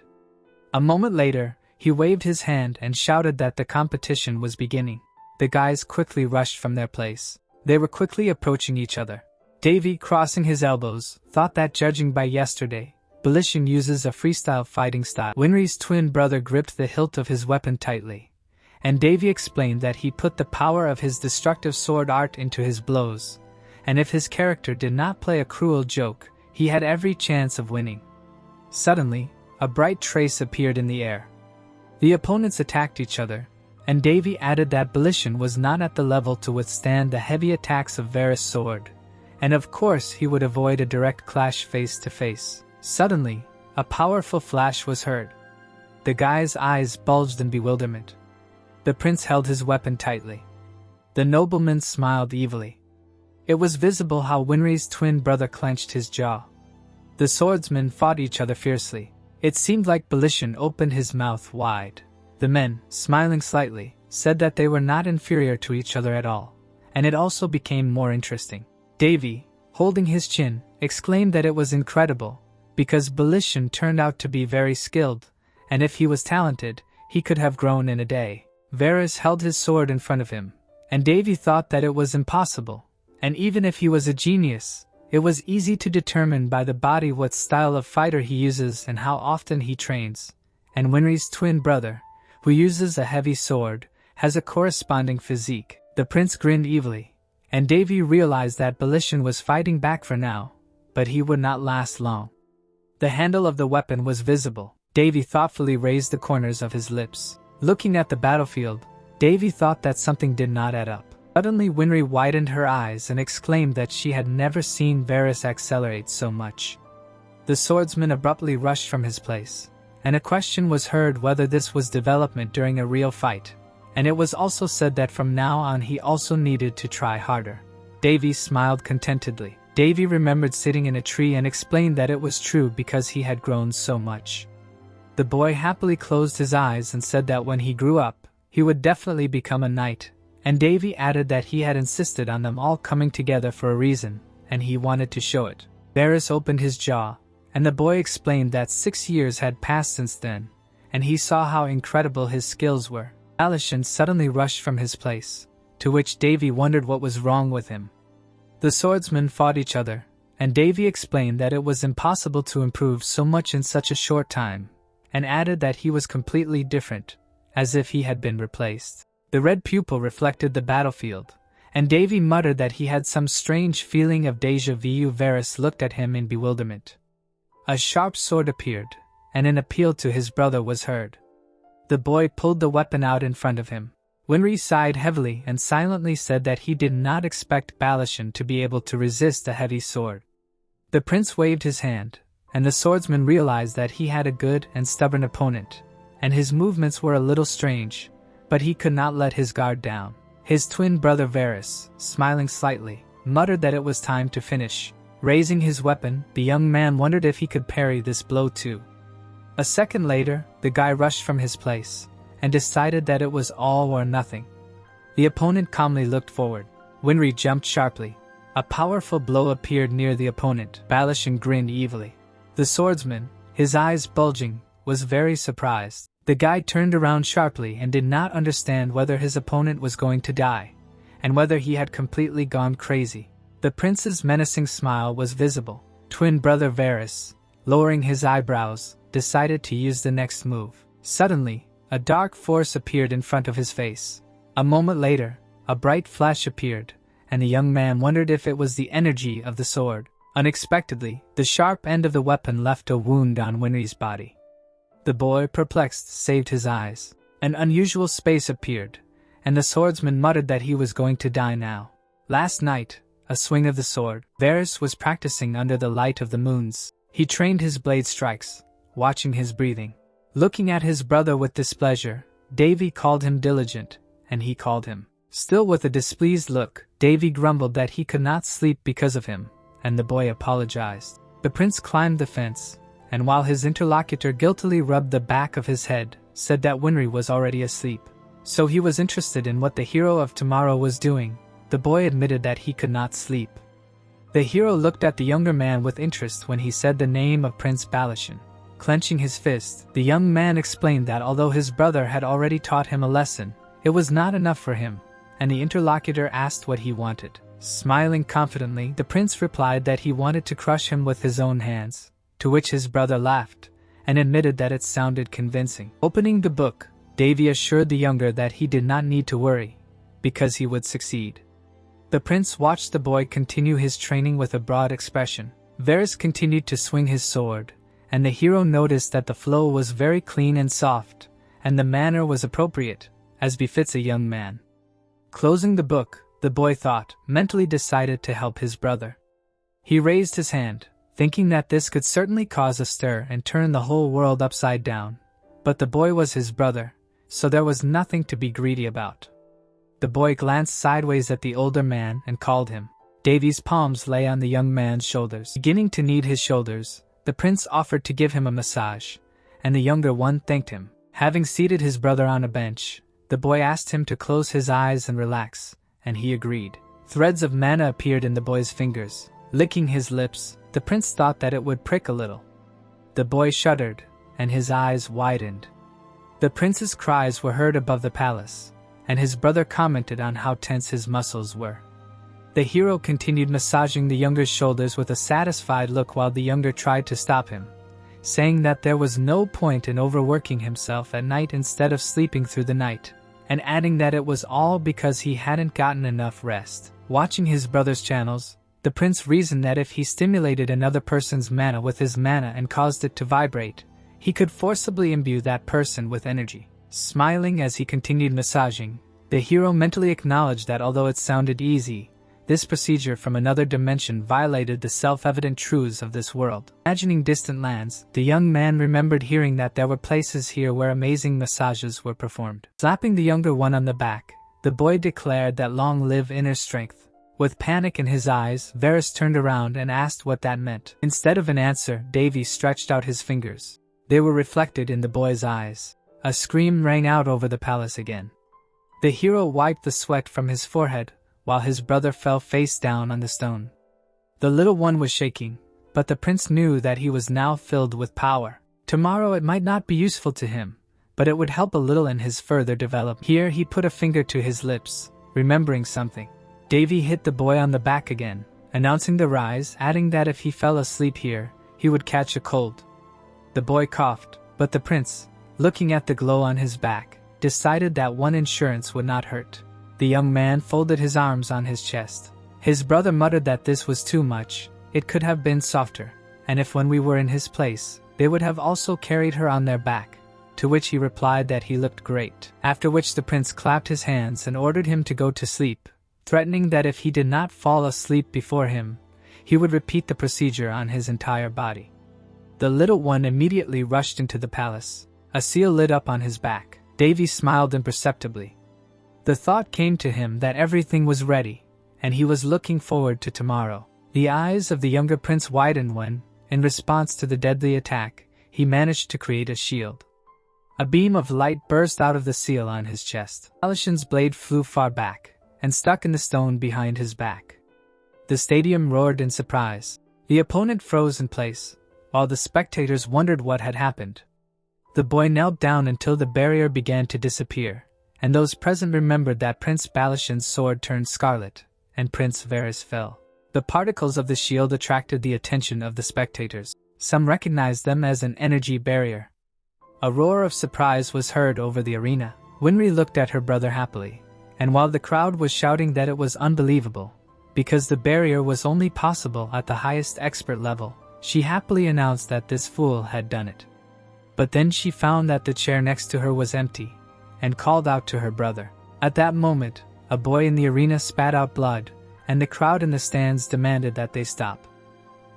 A moment later, he waved his hand and shouted that the competition was beginning. The guys quickly rushed from their place. They were quickly approaching each other. Davy, crossing his elbows, thought that judging by yesterday, Belishan uses a freestyle fighting style. Winry's twin brother gripped the hilt of his weapon tightly, and Davy explained that he put the power of his destructive sword art into his blows, and if his character did not play a cruel joke, he had every chance of winning. Suddenly, a bright trace appeared in the air. The opponents attacked each other, and Davy added that Belishan was not at the level to withstand the heavy attacks of Varys' sword, and of course he would avoid a direct clash face to face. Suddenly, a powerful flash was heard. The guy's eyes bulged in bewilderment. The prince held his weapon tightly. The nobleman smiled evilly. It was visible how Winry's twin brother clenched his jaw. The swordsmen fought each other fiercely. It seemed like Belishan opened his mouth wide. The men, smiling slightly, said that they were not inferior to each other at all, and it also became more interesting. Davy, holding his chin, exclaimed that it was incredible, because Belishan turned out to be very skilled, and if he was talented, he could have grown in a day. Varys held his sword in front of him, and Davy thought that it was impossible, and even if he was a genius, it was easy to determine by the body what style of fighter he uses and how often he trains, and Winry's twin brother, who uses a heavy sword, has a corresponding physique. The prince grinned evilly, and Davy realized that Belishan was fighting back for now, but he would not last long. The handle of the weapon was visible. Davy thoughtfully raised the corners of his lips. Looking at the battlefield, Davy thought that something did not add up. Suddenly Winry widened her eyes and exclaimed that she had never seen Varys accelerate so much. The swordsman abruptly rushed from his place, and a question was heard whether this was development during a real fight, and it was also said that from now on he also needed to try harder. Davy smiled contentedly. Davy remembered sitting in a tree and explained that it was true because he had grown so much. The boy happily closed his eyes and said that when he grew up, he would definitely become a knight, and Davy added that he had insisted on them all coming together for a reason, and he wanted to show it. Varys opened his jaw, and the boy explained that 6 years had passed since then, and he saw how incredible his skills were. Belishan suddenly rushed from his place, to which Davy wondered what was wrong with him. The swordsmen fought each other, and Davy explained that it was impossible to improve so much in such a short time, and added that he was completely different, as if he had been replaced. The red pupil reflected the battlefield, and Davy muttered that he had some strange feeling of déjà vu. Varys looked at him in bewilderment. A sharp sword appeared, and an appeal to his brother was heard. The boy pulled the weapon out in front of him. Winry sighed heavily and silently said that he did not expect Belishan to be able to resist a heavy sword. The prince waved his hand, and the swordsman realized that he had a good and stubborn opponent, and his movements were a little strange, but he could not let his guard down. His twin brother Varys, smiling slightly, muttered that it was time to finish. Raising his weapon, the young man wondered if he could parry this blow too. A second later, the guy rushed from his place, and decided that it was all or nothing. The opponent calmly looked forward. Winry jumped sharply. A powerful blow appeared near the opponent. Belishan grinned evilly. The swordsman, his eyes bulging, was very surprised. The guy turned around sharply and did not understand whether his opponent was going to die, and whether he had completely gone crazy. The prince's menacing smile was visible. Twin brother Varys, lowering his eyebrows, decided to use the next move. Suddenly, a dark force appeared in front of his face. A moment later, a bright flash appeared, and the young man wondered if it was the energy of the sword. Unexpectedly, the sharp end of the weapon left a wound on Winry's body. The boy, perplexed, saved his eyes. An unusual space appeared, and the swordsman muttered that he was going to die now. Last night, a swing of the sword. Varys was practicing under the light of the moons. He trained his blade strikes, watching his breathing. Looking at his brother with displeasure, Davy called him diligent, and he called him. Still with a displeased look, Davy grumbled that he could not sleep because of him, and the boy apologized. The prince climbed the fence, and while his interlocutor guiltily rubbed the back of his head, said that Winry was already asleep. So he was interested in what the hero of tomorrow was doing. The boy admitted that he could not sleep. The hero looked at the younger man with interest when he said the name of Prince Balashan. Clenching his fist, the young man explained that although his brother had already taught him a lesson, it was not enough for him, and the interlocutor asked what he wanted. Smiling confidently, the prince replied that he wanted to crush him with his own hands, to which his brother laughed, and admitted that it sounded convincing. Opening the book, Davy assured the younger that he did not need to worry, because he would succeed. The prince watched the boy continue his training with a broad expression. Varys continued to swing his sword, and the hero noticed that the flow was very clean and soft, and the manner was appropriate, as befits a young man. Closing the book, the boy thought, mentally decided to help his brother. He raised his hand, thinking that this could certainly cause a stir and turn the whole world upside down. But the boy was his brother, so there was nothing to be greedy about. The boy glanced sideways at the older man and called him. Davy's palms lay on the young man's shoulders. Beginning to knead his shoulders, the prince offered to give him a massage, and the younger one thanked him. Having seated his brother on a bench, the boy asked him to close his eyes and relax, and he agreed. Threads of manna appeared in the boy's fingers. Licking his lips, the prince thought that it would prick a little. The boy shuddered, and his eyes widened. The prince's cries were heard above the palace, and his brother commented on how tense his muscles were. The hero continued massaging the younger's shoulders with a satisfied look while the younger tried to stop him, saying that there was no point in overworking himself at night instead of sleeping through the night, and adding that it was all because he hadn't gotten enough rest. Watching his brother's channels, the prince reasoned that if he stimulated another person's mana with his mana and caused it to vibrate, he could forcibly imbue that person with energy. Smiling as he continued massaging, the hero mentally acknowledged that although it sounded easy, this procedure from another dimension violated the self-evident truths of this world. Imagining distant lands, the young man remembered hearing that there were places here where amazing massages were performed. Slapping the younger one on the back, the boy declared that long live inner strength. With panic in his eyes, Varys turned around and asked what that meant. Instead of an answer, Davy stretched out his fingers. They were reflected in the boy's eyes. A scream rang out over the palace again. The hero wiped the sweat from his forehead, while his brother fell face down on the stone. The little one was shaking, but the prince knew that he was now filled with power. Tomorrow it might not be useful to him, but it would help a little in his further development. Here he put a finger to his lips, remembering something. Davy hit the boy on the back again, announcing the rise, adding that if he fell asleep here, he would catch a cold. The boy coughed, but the prince, looking at the glow on his back, decided that one insurance would not hurt. The young man folded his arms on his chest. His brother muttered that this was too much, it could have been softer, and if when we were in his place, they would have also carried her on their back, to which he replied that he looked great. After which the prince clapped his hands and ordered him to go to sleep, threatening that if he did not fall asleep before him, he would repeat the procedure on his entire body. The little one immediately rushed into the palace. A seal lit up on his back. Davy smiled imperceptibly. The thought came to him that everything was ready, and he was looking forward to tomorrow. The eyes of the younger prince widened when, in response to the deadly attack, he managed to create a shield. A beam of light burst out of the seal on his chest. Balashan's blade flew far back, and stuck in the stone behind his back. The stadium roared in surprise. The opponent froze in place, while the spectators wondered what had happened. The boy knelt down until the barrier began to disappear, and those present remembered that Prince Balashan's sword turned scarlet, and Prince Varys fell. The particles of the shield attracted the attention of the spectators. Some recognized them as an energy barrier. A roar of surprise was heard over the arena. Winry looked at her brother happily, and while the crowd was shouting that it was unbelievable, because the barrier was only possible at the highest expert level, she happily announced that this fool had done it. But then she found that the chair next to her was empty, and called out to her brother. At that moment, a boy in the arena spat out blood, and the crowd in the stands demanded that they stop.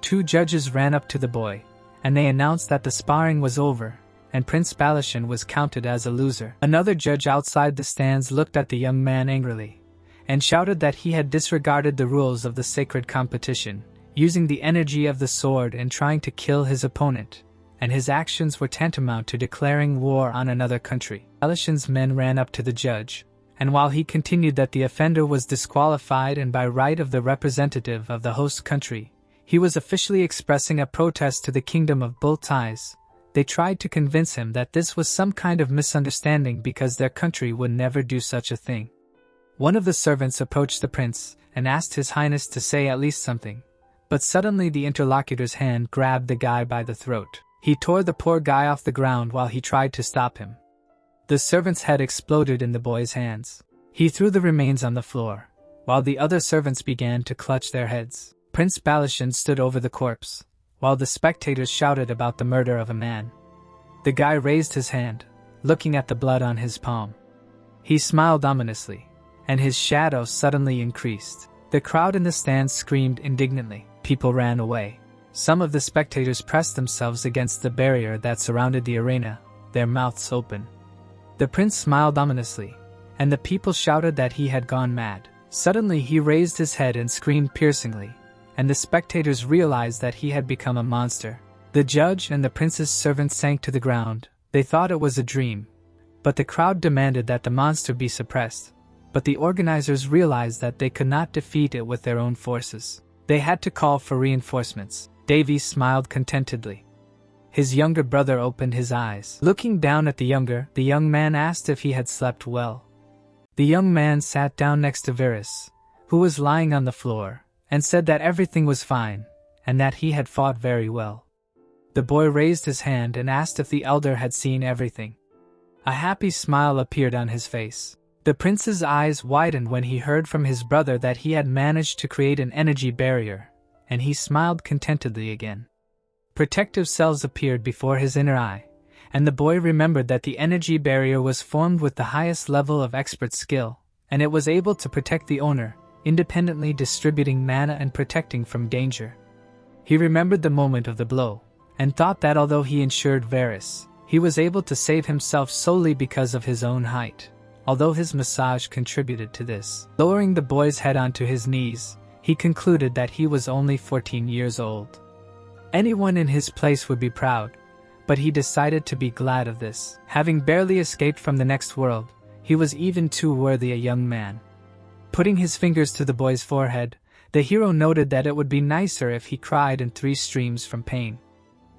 Two judges ran up to the boy, and they announced that the sparring was over, and Prince Balishan was counted as a loser. Another judge outside the stands looked at the young man angrily, and shouted that he had disregarded the rules of the sacred competition, using the energy of the sword and trying to kill his opponent, and his actions were tantamount to declaring war on another country. Balishan's men ran up to the judge, and while he continued that the offender was disqualified and by right of the representative of the host country, he was officially expressing a protest to the kingdom of bull ties, they tried to convince him that this was some kind of misunderstanding because their country would never do such a thing. One of the servants approached the prince and asked His Highness to say at least something, but suddenly the interlocutor's hand grabbed the guy by the throat. He tore the poor guy off the ground while he tried to stop him. The servant's head exploded in the boy's hands. He threw the remains on the floor, while the other servants began to clutch their heads. Prince Balishan stood over the corpse, while the spectators shouted about the murder of a man. The guy raised his hand, looking at the blood on his palm. He smiled ominously, and his shadow suddenly increased. The crowd in the stands screamed indignantly. People ran away. Some of the spectators pressed themselves against the barrier that surrounded the arena, their mouths open. The prince smiled ominously, and the people shouted that he had gone mad. Suddenly he raised his head and screamed piercingly, and the spectators realized that he had become a monster. The judge and the prince's servants sank to the ground. They thought it was a dream, but the crowd demanded that the monster be suppressed. But the organizers realized that they could not defeat it with their own forces. They had to call for reinforcements. Davy smiled contentedly. His younger brother opened his eyes. Looking down at the young man asked if he had slept well. The young man sat down next to Varys, who was lying on the floor, and said that everything was fine, and that he had fought very well. The boy raised his hand and asked if the elder had seen everything. A happy smile appeared on his face. The prince's eyes widened when he heard from his brother that he had managed to create an energy barrier, and he smiled contentedly again. Protective cells appeared before his inner eye, and the boy remembered that the energy barrier was formed with the highest level of expert skill, and it was able to protect the owner, independently distributing mana and protecting from danger. He remembered the moment of the blow, and thought that although he ensured Varys, he was able to save himself solely because of his own height, although his massage contributed to this. Lowering the boy's head onto his knees, he concluded that he was only 14 years old. Anyone in his place would be proud, but he decided to be glad of this. Having barely escaped from the next world, he was even too worthy a young man. Putting his fingers to the boy's forehead, the hero noted that it would be nicer if he cried in 3 streams from pain.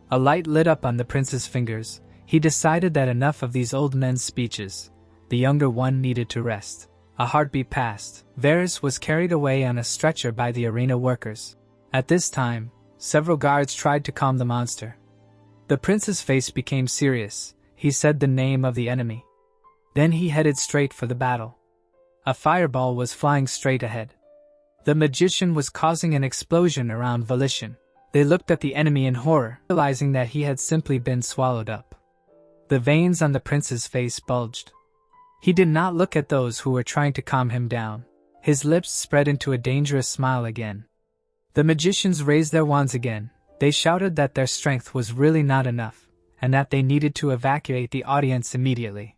A light lit up on the prince's fingers. He decided that enough of these old men's speeches. The younger one needed to rest. A heartbeat passed. Varys was carried away on a stretcher by the arena workers. At this time, several guards tried to calm the monster. The prince's face became serious. He said the name of the enemy. Then he headed straight for the battle. A fireball was flying straight ahead. The magician was causing an explosion around Volition. They looked at the enemy in horror, realizing that he had simply been swallowed up. The veins on the prince's face bulged. He did not look at those who were trying to calm him down. His lips spread into a dangerous smile again. The magicians raised their wands again. They shouted that their strength was really not enough, and that they needed to evacuate the audience immediately.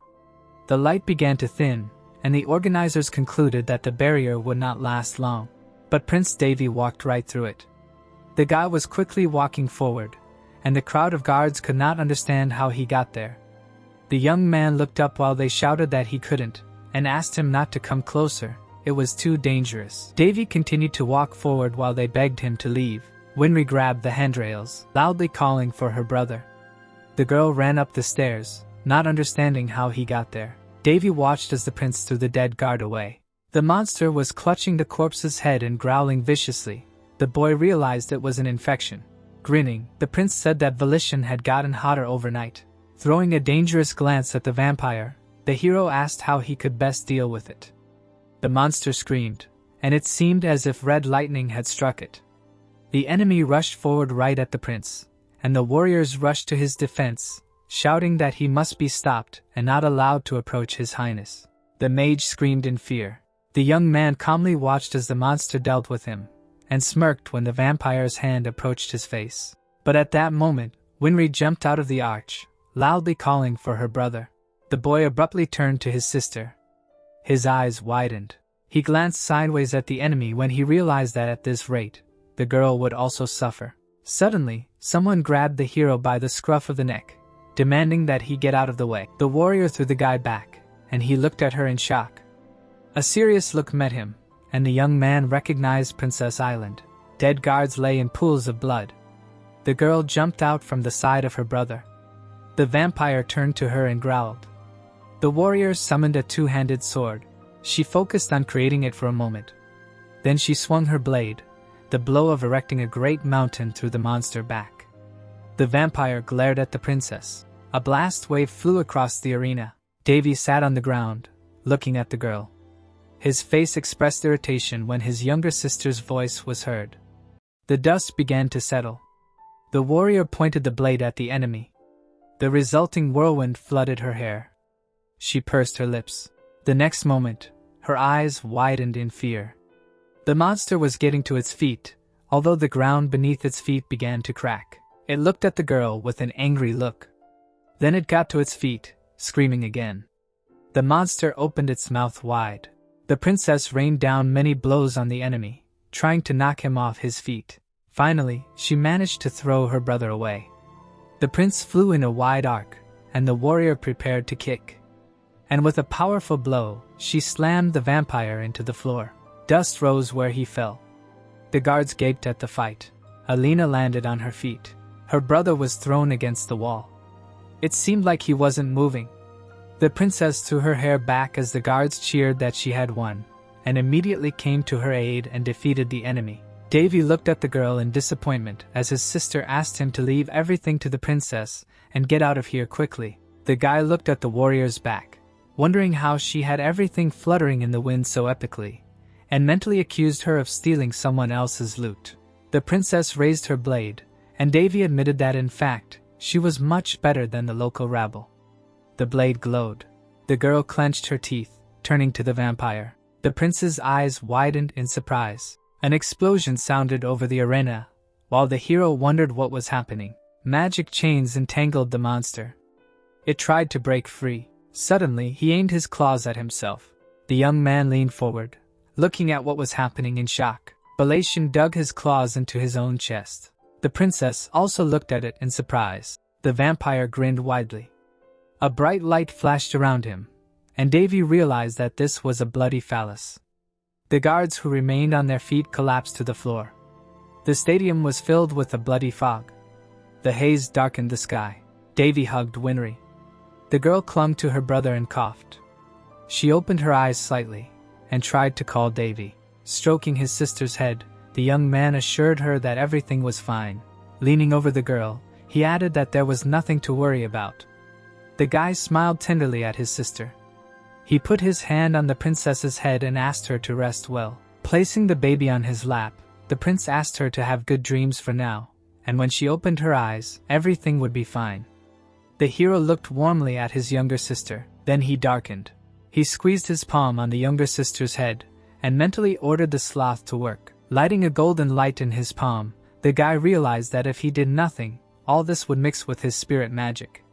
The light began to thin, and the organizers concluded that the barrier would not last long. But Prince Davy walked right through it. The guy was quickly walking forward, and the crowd of guards could not understand how he got there. The young man looked up while they shouted that he couldn't, and asked him not to come closer. It was too dangerous. Davy continued to walk forward while they begged him to leave. Winry grabbed the handrails, loudly calling for her brother. The girl ran up the stairs, not understanding how he got there. Davy watched as the prince threw the dead guard away. The monster was clutching the corpse's head and growling viciously. The boy realized it was an infection. Grinning, the prince said that Volition had gotten hotter overnight. Throwing a dangerous glance at the vampire, the hero asked how he could best deal with it. The monster screamed, and it seemed as if red lightning had struck it. The enemy rushed forward right at the prince, and the warriors rushed to his defense, shouting that he must be stopped and not allowed to approach His Highness. The mage screamed in fear. The young man calmly watched as the monster dealt with him, and smirked when the vampire's hand approached his face. But at that moment, Winry jumped out of the arch, loudly calling for her brother. The boy abruptly turned to his sister. His eyes widened. He glanced sideways at the enemy when he realized that at this rate, the girl would also suffer. Suddenly, someone grabbed the hero by the scruff of the neck, demanding that he get out of the way. The warrior threw the guy back, and he looked at her in shock. A serious look met him, and the young man recognized Princess Island. Dead guards lay in pools of blood. The girl jumped out from the side of her brother. The vampire turned to her and growled. The warrior summoned a two-handed sword. She focused on creating it for a moment. Then she swung her blade, the blow of erecting a great mountain through the monster back. The vampire glared at the princess. A blast wave flew across the arena. Davy sat on the ground, looking at the girl. His face expressed irritation when his younger sister's voice was heard. The dust began to settle. The warrior pointed the blade at the enemy. The resulting whirlwind flooded her hair. She pursed her lips. The next moment, her eyes widened in fear. The monster was getting to its feet, although the ground beneath its feet began to crack. It looked at the girl with an angry look. Then it got to its feet, screaming again. The monster opened its mouth wide. The princess rained down many blows on the enemy, trying to knock him off his feet. Finally, she managed to throw her brother away. The prince flew in a wide arc, and the warrior prepared to kick. And with a powerful blow, she slammed the vampire into the floor. Dust rose where he fell. The guards gaped at the fight. Alina landed on her feet. Her brother was thrown against the wall. It seemed like he wasn't moving. The princess threw her hair back as the guards cheered that she had won, and immediately came to her aid and defeated the enemy. Davy looked at the girl in disappointment as his sister asked him to leave everything to the princess and get out of here quickly. The guy looked at the warrior's back, wondering how she had everything fluttering in the wind so epically, and mentally accused her of stealing someone else's loot. The princess raised her blade, and Davy admitted that in fact, she was much better than the local rabble. The blade glowed. The girl clenched her teeth, turning to the vampire. The prince's eyes widened in surprise. An explosion sounded over the arena, while the hero wondered what was happening. Magic chains entangled the monster. It tried to break free. Suddenly, he aimed his claws at himself. The young man leaned forward, looking at what was happening in shock. Balatian dug his claws into his own chest. The princess also looked at it in surprise. The vampire grinned widely. A bright light flashed around him, and Davy realized that this was a bloody phallus. The guards who remained on their feet collapsed to the floor. The stadium was filled with a bloody fog. The haze darkened the sky. Davy hugged Winry. The girl clung to her brother and coughed. She opened her eyes slightly, and tried to call Davy. Stroking his sister's head, the young man assured her that everything was fine. Leaning over the girl, he added that there was nothing to worry about. The guy smiled tenderly at his sister. He put his hand on the princess's head and asked her to rest well. Placing the baby on his lap, the prince asked her to have good dreams for now, and when she opened her eyes, everything would be fine. The hero looked warmly at his younger sister, then he darkened. He squeezed his palm on the younger sister's head, and mentally ordered the sloth to work. Lighting a golden light in his palm, the guy realized that if he did nothing, all this would mix with his spirit magic.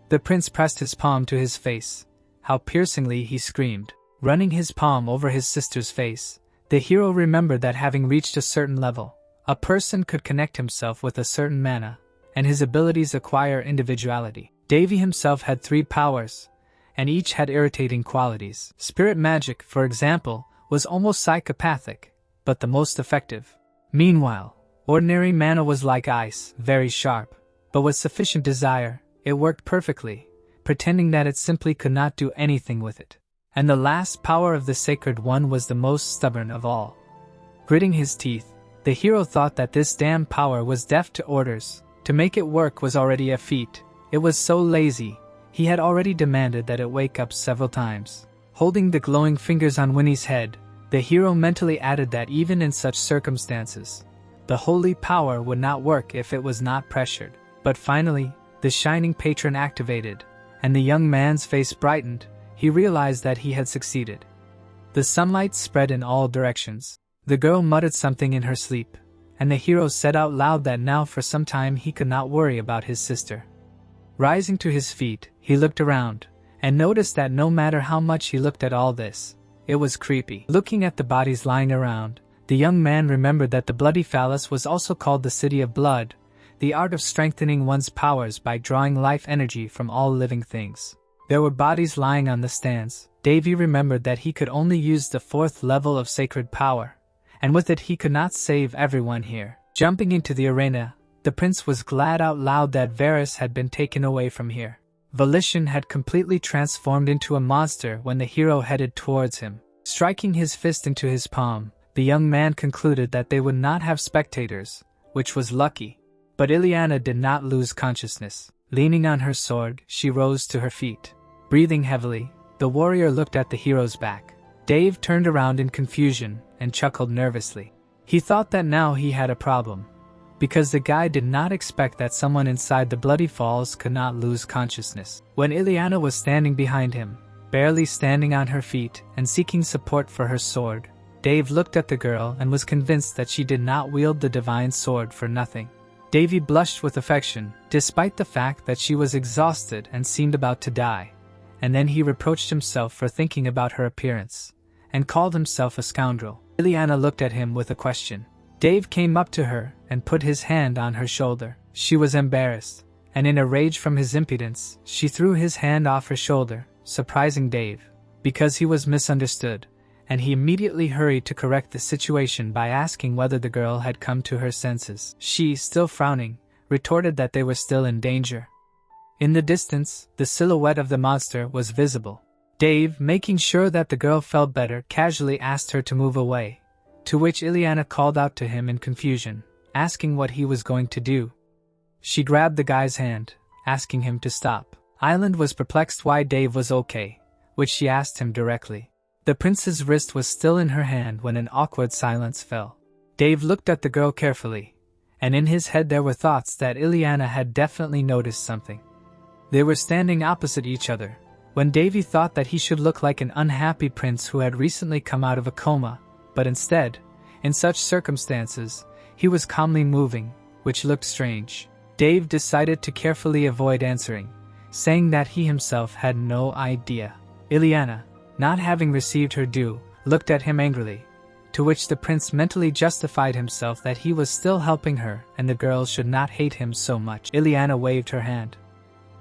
The prince pressed his palm to his face. How piercingly he screamed. Running his palm over his sister's face, the hero remembered that having reached a certain level, a person could connect himself with a certain mana, and his abilities acquire individuality. Davy himself had 3 powers, and each had irritating qualities. Spirit magic, for example, was almost psychopathic, but the most effective. Meanwhile, ordinary mana was like ice, very sharp, but with sufficient desire, it worked perfectly, pretending that it simply could not do anything with it. And the last power of the Sacred One was the most stubborn of all. Gritting his teeth, the hero thought that this damn power was deaf to orders. To make it work was already a feat. It was so lazy, he had already demanded that it wake up several times. Holding the glowing fingers on Winnie's head, the hero mentally added that even in such circumstances, the holy power would not work if it was not pressured. But finally, the shining patron activated, and the young man's face brightened. He realized that he had succeeded. The sunlight spread in all directions. The girl muttered something in her sleep, and the hero said out loud that now for some time he could not worry about his sister. Rising to his feet, he looked around, and noticed that no matter how much he looked at all this, it was creepy. Looking at the bodies lying around, the young man remembered that the bloody phallus was also called the City of Blood, the art of strengthening one's powers by drawing life energy from all living things. There were bodies lying on the stands. Davy remembered that he could only use the 4th level of sacred power, and with it he could not save everyone here. Jumping into the arena, the prince was glad out loud that Varys had been taken away from here. Volition had completely transformed into a monster when the hero headed towards him. Striking his fist into his palm, the young man concluded that they would not have spectators, which was lucky. But Ileana did not lose consciousness. Leaning on her sword, she rose to her feet. Breathing heavily, the warrior looked at the hero's back. Dave turned around in confusion and chuckled nervously. He thought that now he had a problem, because the guy did not expect that someone inside the Bloody Falls could not lose consciousness. When Ileana was standing behind him, barely standing on her feet and seeking support for her sword, Dave looked at the girl and was convinced that she did not wield the divine sword for nothing. Davy blushed with affection, despite the fact that she was exhausted and seemed about to die, and then he reproached himself for thinking about her appearance, and called himself a scoundrel. Ileana looked at him with a question. Dave came up to her and put his hand on her shoulder. She was embarrassed, and in a rage from his impudence, she threw his hand off her shoulder, surprising Dave, because he was misunderstood, and he immediately hurried to correct the situation by asking whether the girl had come to her senses. She, still frowning, retorted that they were still in danger. In the distance, the silhouette of the monster was visible. Dave, making sure that the girl felt better, casually asked her to move away, to which Ileana called out to him in confusion, asking what he was going to do. She grabbed the guy's hand, asking him to stop. Island was perplexed why Dave was okay, which she asked him directly. The prince's wrist was still in her hand when an awkward silence fell. Dave looked at the girl carefully, and in his head there were thoughts that Ileana had definitely noticed something. They were standing opposite each other, when Davy thought that he should look like an unhappy prince who had recently come out of a coma, but instead, in such circumstances, he was calmly moving, which looked strange. Dave decided to carefully avoid answering, saying that he himself had no idea. Ileana, not having received her due, looked at him angrily, to which the prince mentally justified himself that he was still helping her and the girl should not hate him so much. Ileana waved her hand.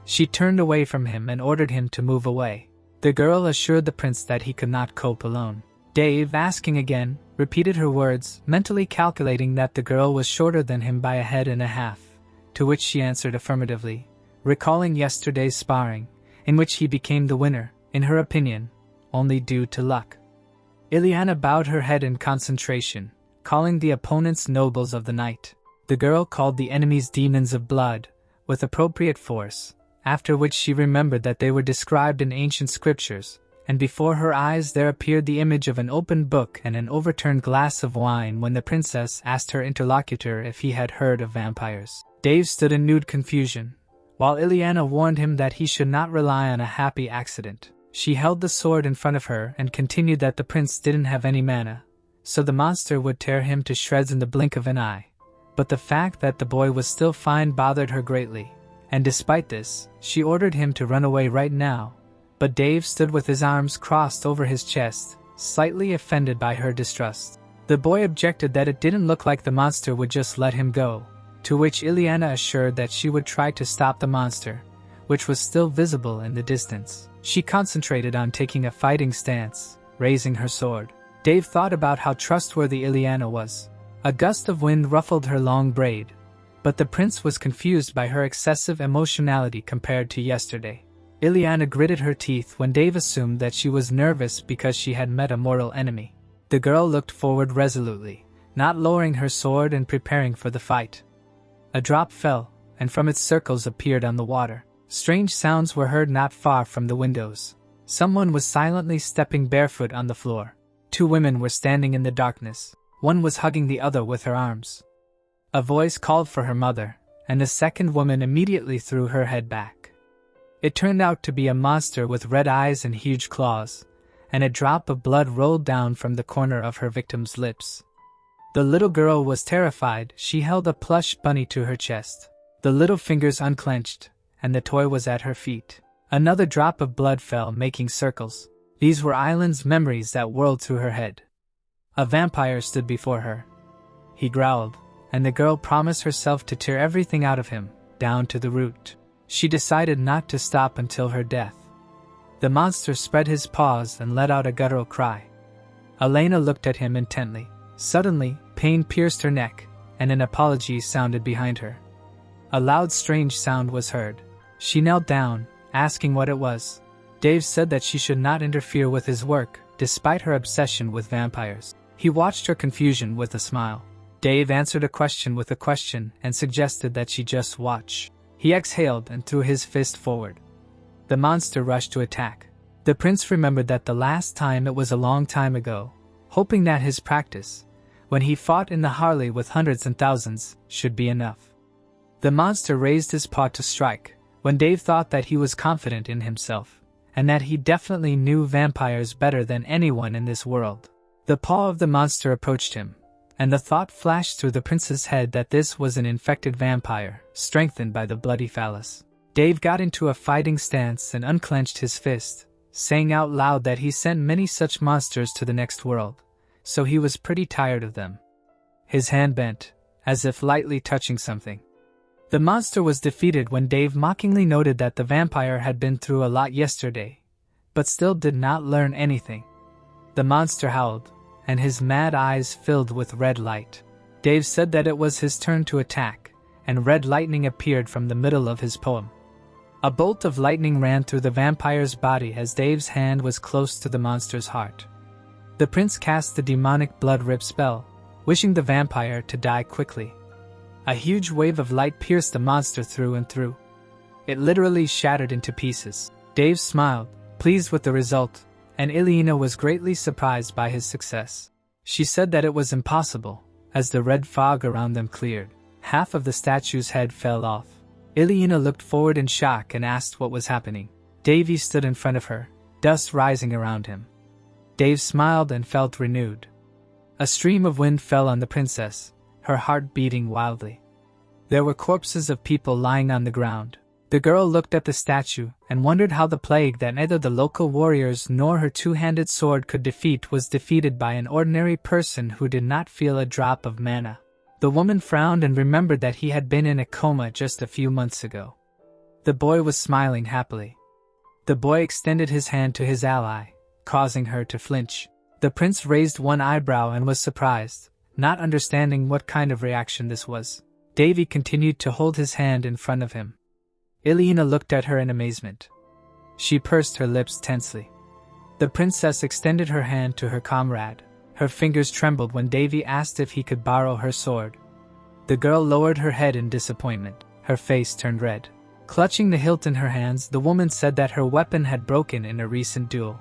She turned away from him and ordered him to move away. The girl assured the prince that he could not cope alone. Dave, asking again, repeated her words, mentally calculating that the girl was shorter than him by a head and a half, to which she answered affirmatively, recalling yesterday's sparring, in which he became the winner, in her opinion, only due to luck. Ileana bowed her head in concentration, calling the opponents nobles of the night. The girl called the enemies demons of blood, with appropriate force, after which she remembered that they were described in ancient scriptures, and before her eyes there appeared the image of an open book and an overturned glass of wine when the princess asked her interlocutor if he had heard of vampires. Dave stood in nude confusion, while Ileana warned him that he should not rely on a happy accident. She held the sword in front of her and continued that the prince didn't have any mana, so the monster would tear him to shreds in the blink of an eye. But the fact that the boy was still fine bothered her greatly, and despite this, she ordered him to run away right now. But Dave stood with his arms crossed over his chest, slightly offended by her distrust. The boy objected that it didn't look like the monster would just let him go, to which Ileana assured that she would try to stop the monster, which was still visible in the distance. She concentrated on taking a fighting stance, raising her sword. Dave thought about how trustworthy Ileana was. A gust of wind ruffled her long braid, but the prince was confused by her excessive emotionality compared to yesterday. Ileana gritted her teeth when Dave assumed that she was nervous because she had met a mortal enemy. The girl looked forward resolutely, not lowering her sword and preparing for the fight. A drop fell, and from its circles appeared on the water. Strange sounds were heard not far from the windows. Someone was silently stepping barefoot on the floor. Two women were standing in the darkness. One was hugging the other with her arms. A voice called for her mother, and the second woman immediately threw her head back. It turned out to be a monster with red eyes and huge claws, and a drop of blood rolled down from the corner of her victim's lips. The little girl was terrified. She held a plush bunny to her chest. The little fingers unclenched, and the toy was at her feet. Another drop of blood fell, making circles. These were Island's memories that whirled through her head. A vampire stood before her. He growled, and the girl promised herself to tear everything out of him, down to the root. She decided not to stop until her death. The monster spread his paws and let out a guttural cry. Elena looked at him intently. Suddenly, pain pierced her neck, and an apology sounded behind her. A loud, strange sound was heard. She knelt down, asking what it was. Dave said that she should not interfere with his work, despite her obsession with vampires. He watched her confusion with a smile. Dave answered a question with a question and suggested that she just watch. He exhaled and threw his fist forward. The monster rushed to attack. The prince remembered that the last time it was a long time ago, hoping that his practice, when he fought in the Harley with hundreds and thousands, should be enough. The monster raised his paw to strike, when Dave thought that he was confident in himself, and that he definitely knew vampires better than anyone in this world. The paw of the monster approached him, and the thought flashed through the prince's head that this was an infected vampire, strengthened by the bloody phallus. Dave got into a fighting stance and unclenched his fist, saying out loud that he sent many such monsters to the next world, so he was pretty tired of them. His hand bent, as if lightly touching something. The monster was defeated when Dave mockingly noted that the vampire had been through a lot yesterday, but still did not learn anything. The monster howled, and his mad eyes filled with red light. Dave said that it was his turn to attack, and red lightning appeared from the middle of his poem. A bolt of lightning ran through the vampire's body as Dave's hand was close to the monster's heart. The prince cast the demonic blood rip spell, wishing the vampire to die quickly. A huge wave of light pierced the monster through and through. It literally shattered into pieces. Dave smiled, pleased with the result, and Ileana was greatly surprised by his success. She said that it was impossible, as the red fog around them cleared. Half of the statue's head fell off. Ileana looked forward in shock and asked what was happening. Davy stood in front of her, dust rising around him. Dave smiled and felt renewed. A stream of wind fell on the princess, her heart beating wildly. There were corpses of people lying on the ground. The girl looked at the statue and wondered how the plague that neither the local warriors nor her two-handed sword could defeat was defeated by an ordinary person who did not feel a drop of mana. The woman frowned and remembered that he had been in a coma just a few months ago. The boy was smiling happily. The boy extended his hand to his ally, causing her to flinch. The prince raised one eyebrow and was surprised, not understanding what kind of reaction this was. Davy continued to hold his hand in front of him. Ileana looked at her in amazement. She pursed her lips tensely. The princess extended her hand to her comrade. Her fingers trembled when Davy asked if he could borrow her sword. The girl lowered her head in disappointment. Her face turned red. Clutching the hilt in her hands, the woman said that her weapon had broken in a recent duel.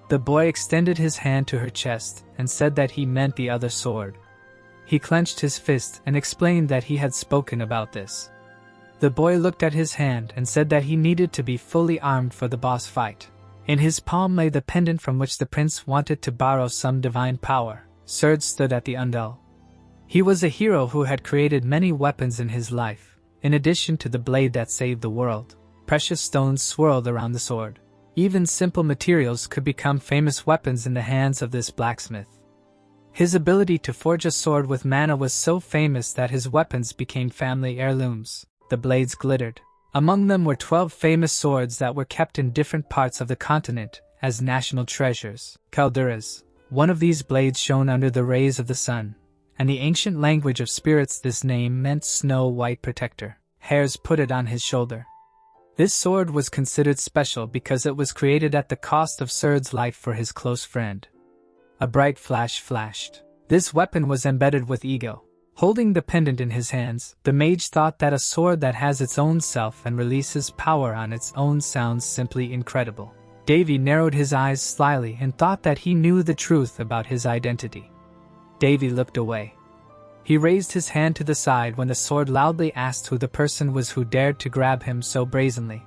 The boy extended his hand to her chest and said that he meant the other sword. He clenched his fist and explained that he had spoken about this. The boy looked at his hand and said that he needed to be fully armed for the boss fight. In his palm lay the pendant from which the prince wanted to borrow some divine power. Surd stood at the undel. He was a hero who had created many weapons in his life, in addition to the blade that saved the world. Precious stones swirled around the sword. Even simple materials could become famous weapons in the hands of this blacksmith. His ability to forge a sword with mana was so famous that his weapons became family heirlooms. The blades glittered. Among them were 12 famous swords that were kept in different parts of the continent as national treasures. Calderas. One of these blades shone under the rays of the sun, and the ancient language of spirits this name meant Snow White Protector. Hares put it on his shoulder. This sword was considered special because it was created at the cost of Surd's life for his close friend. A bright flash flashed. This weapon was embedded with ego. Holding the pendant in his hands, the mage thought that a sword that has its own self and releases power on its own sounds simply incredible. Davy narrowed his eyes slyly and thought that he knew the truth about his identity. Davy looked away. He raised his hand to the side when the sword loudly asked who the person was who dared to grab him so brazenly.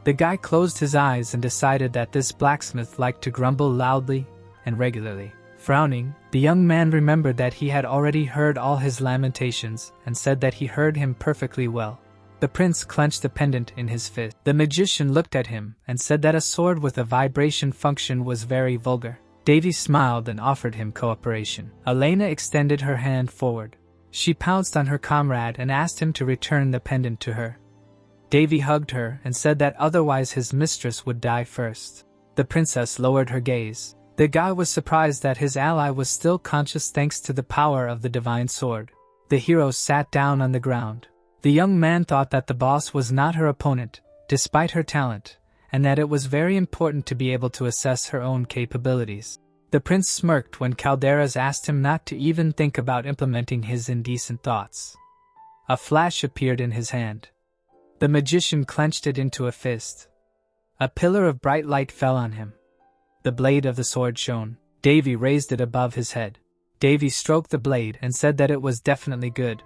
The guy closed his eyes and decided that this blacksmith liked to grumble loudly and regularly. Frowning, the young man remembered that he had already heard all his lamentations and said that he heard him perfectly well. The prince clenched the pendant in his fist. The magician looked at him and said that a sword with a vibration function was very vulgar. Davy smiled and offered him cooperation. Elena extended her hand forward. She pounced on her comrade and asked him to return the pendant to her. Davy hugged her and said that otherwise his mistress would die first. The princess lowered her gaze. The guy was surprised that his ally was still conscious thanks to the power of the divine sword. The hero sat down on the ground. The young man thought that the boss was not her opponent, despite her talent, and that it was very important to be able to assess her own capabilities. The prince smirked when Calderas asked him not to even think about implementing his indecent thoughts. A flash appeared in his hand. The magician clenched it into a fist. A pillar of bright light fell on him. The blade of the sword shone. Davy raised it above his head. Davy stroked the blade and said that it was definitely good.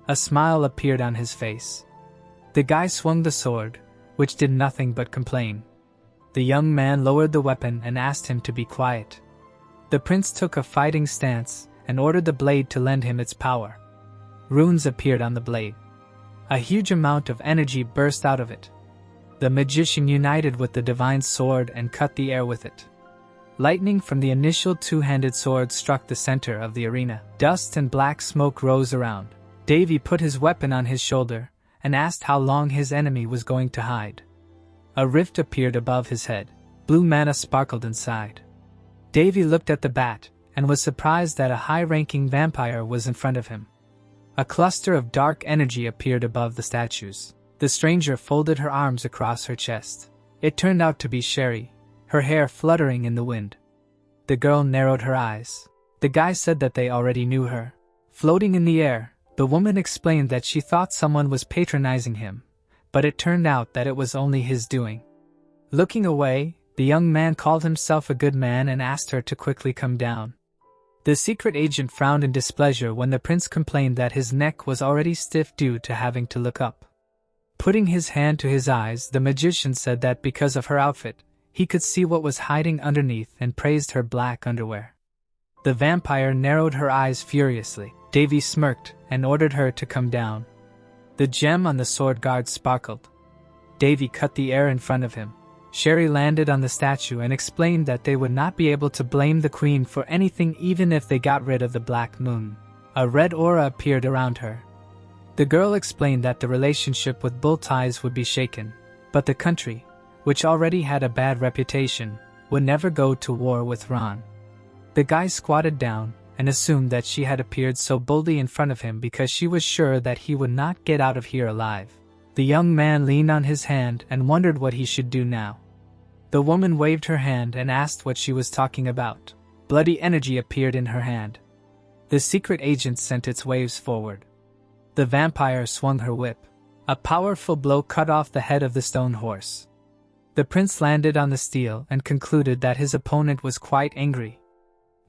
A smile appeared on his face. The guy swung the sword, which did nothing but complain. The young man lowered the weapon and asked him to be quiet. The prince took a fighting stance and ordered the blade to lend him its power. Runes appeared on the blade. A huge amount of energy burst out of it. The magician united with the divine sword and cut the air with it. Lightning from the initial two-handed sword struck the center of the arena. Dust and black smoke rose around. Davy put his weapon on his shoulder and asked how long his enemy was going to hide. A rift appeared above his head. Blue mana sparkled inside. Davy looked at the bat and was surprised that a high-ranking vampire was in front of him. A cluster of dark energy appeared above the statues. The stranger folded her arms across her chest. It turned out to be Sherry, her hair fluttering in the wind. The girl narrowed her eyes. The guy said that they already knew her. Floating in the air, the woman explained that she thought someone was patronizing him, but it turned out that it was only his doing. Looking away, the young man called himself a good man and asked her to quickly come down. The secret agent frowned in displeasure when the prince complained that his neck was already stiff due to having to look up. Putting his hand to his eyes, the magician said that because of her outfit, he could see what was hiding underneath and praised her black underwear. The vampire narrowed her eyes furiously. Davy smirked and ordered her to come down. The gem on the sword guard sparkled. Davy cut the air in front of him. Sherry landed on the statue and explained that they would not be able to blame the queen for anything even if they got rid of the black moon. A red aura appeared around her. The girl explained that the relationship with Bull Ties would be shaken, but the country, which already had a bad reputation, would never go to war with Ron. The guy squatted down and assumed that she had appeared so boldly in front of him because she was sure that he would not get out of here alive. The young man leaned on his hand and wondered what he should do now. The woman waved her hand and asked what she was talking about. Bloody energy appeared in her hand. The secret agent sent its waves forward. The vampire swung her whip. A powerful blow cut off the head of the stone horse. The prince landed on the steel and concluded that his opponent was quite angry.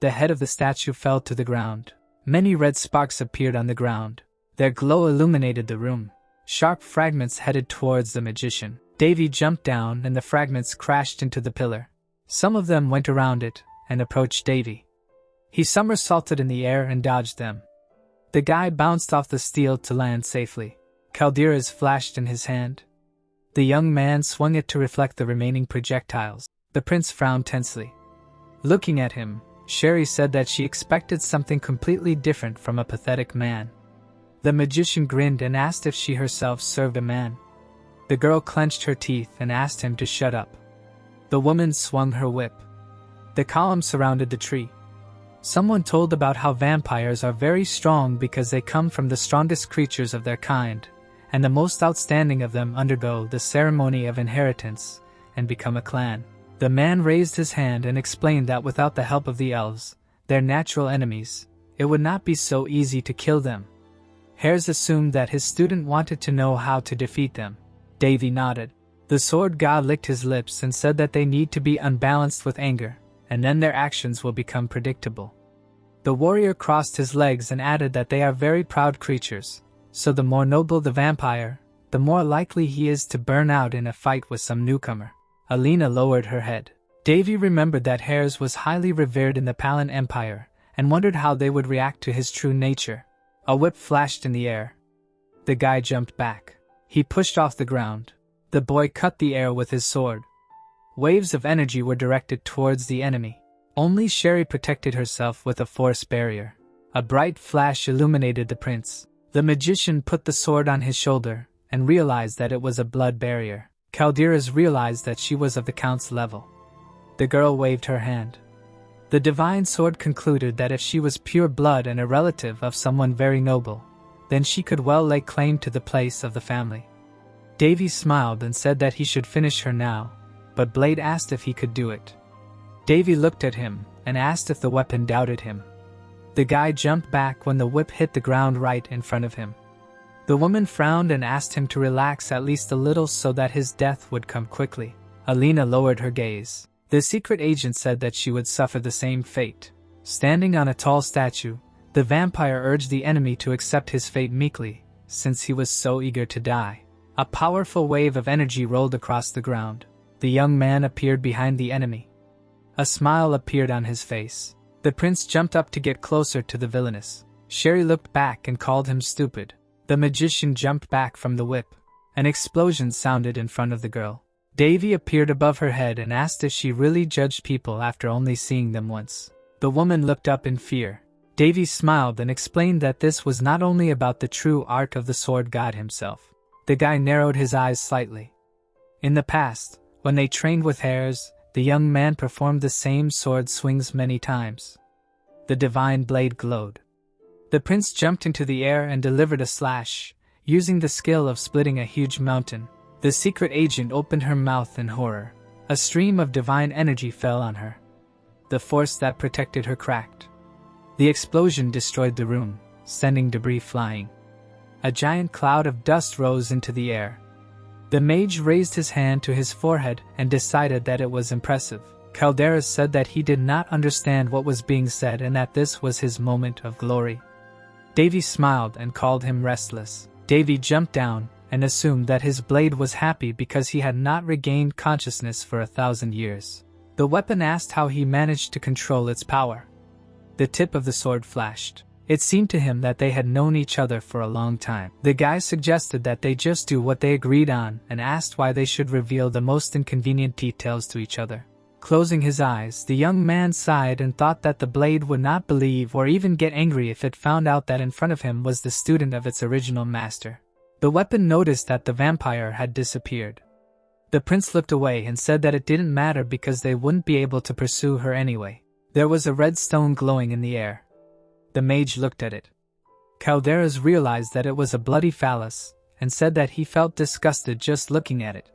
The head of the statue fell to the ground. Many red sparks appeared on the ground. Their glow illuminated the room. Sharp fragments headed towards the magician. Davy jumped down and the fragments crashed into the pillar. Some of them went around it and approached Davy. He somersaulted in the air and dodged them. The guy bounced off the steel to land safely. Calderas flashed in his hand. The young man swung it to reflect the remaining projectiles. The prince frowned tensely. Looking at him, Sherry said that she expected something completely different from a pathetic man. The magician grinned and asked if she herself served a man. The girl clenched her teeth and asked him to shut up. The woman swung her whip. The column surrounded the tree. Someone told about how vampires are very strong because they come from the strongest creatures of their kind, and the most outstanding of them undergo the ceremony of inheritance and become a clan. The man raised his hand and explained that without the help of the elves, their natural enemies, it would not be so easy to kill them. Hares assumed that his student wanted to know how to defeat them. Davy nodded. The sword god licked his lips and said that they need to be unbalanced with anger, and then their actions will become predictable. The warrior crossed his legs and added that they are very proud creatures, so the more noble the vampire, the more likely he is to burn out in a fight with some newcomer. Alina lowered her head. Davy remembered that hares was highly revered in the Palan Empire, and wondered how they would react to his true nature. A whip flashed in the air. The guy jumped back. He pushed off the ground. The boy cut the air with his sword. Waves of energy were directed towards the enemy. Only Sherry protected herself with a force barrier. A bright flash illuminated the prince. The magician put the sword on his shoulder, and realized that it was a blood barrier. Calderas realized that she was of the count's level. The girl waved her hand. The divine sword concluded that if she was pure blood and a relative of someone very noble, then she could well lay claim to the place of the family. Davy smiled and said that he should finish her now, but Blade asked if he could do it. Davy looked at him and asked if the weapon doubted him. The guy jumped back when the whip hit the ground right in front of him. The woman frowned and asked him to relax at least a little so that his death would come quickly. Alina lowered her gaze. The secret agent said that she would suffer the same fate. Standing on a tall statue, the vampire urged the enemy to accept his fate meekly, since he was so eager to die. A powerful wave of energy rolled across the ground. The young man appeared behind the enemy. A smile appeared on his face. The prince jumped up to get closer to the villainess. Sherry looked back and called him stupid. The magician jumped back from the whip. An explosion sounded in front of the girl. Davy appeared above her head and asked if she really judged people after only seeing them once. The woman looked up in fear. Davy smiled and explained that this was not only about the true art of the sword god himself. The guy narrowed his eyes slightly. In the past, when they trained with hares, the young man performed the same sword swings many times. The divine blade glowed. The prince jumped into the air and delivered a slash, using the skill of splitting a huge mountain. The secret agent opened her mouth in horror. A stream of divine energy fell on her. The force that protected her cracked. The explosion destroyed the room, sending debris flying. A giant cloud of dust rose into the air. The mage raised his hand to his forehead and decided that it was impressive. Calderas said that he did not understand what was being said and that this was his moment of glory. Davy smiled and called him restless. Davy jumped down and assumed that his blade was happy because he had not regained consciousness for 1,000 years. The weapon asked how he managed to control its power. The tip of the sword flashed. It seemed to him that they had known each other for a long time. The guy suggested that they just do what they agreed on and asked why they should reveal the most inconvenient details to each other. Closing his eyes, the young man sighed and thought that the blade would not believe or even get angry if it found out that in front of him was the student of its original master. The weapon noticed that the vampire had disappeared. The prince looked away and said that it didn't matter because they wouldn't be able to pursue her anyway. There was a red stone glowing in the air. The mage looked at it. Calderas realized that it was a bloody phallus, and said that he felt disgusted just looking at it.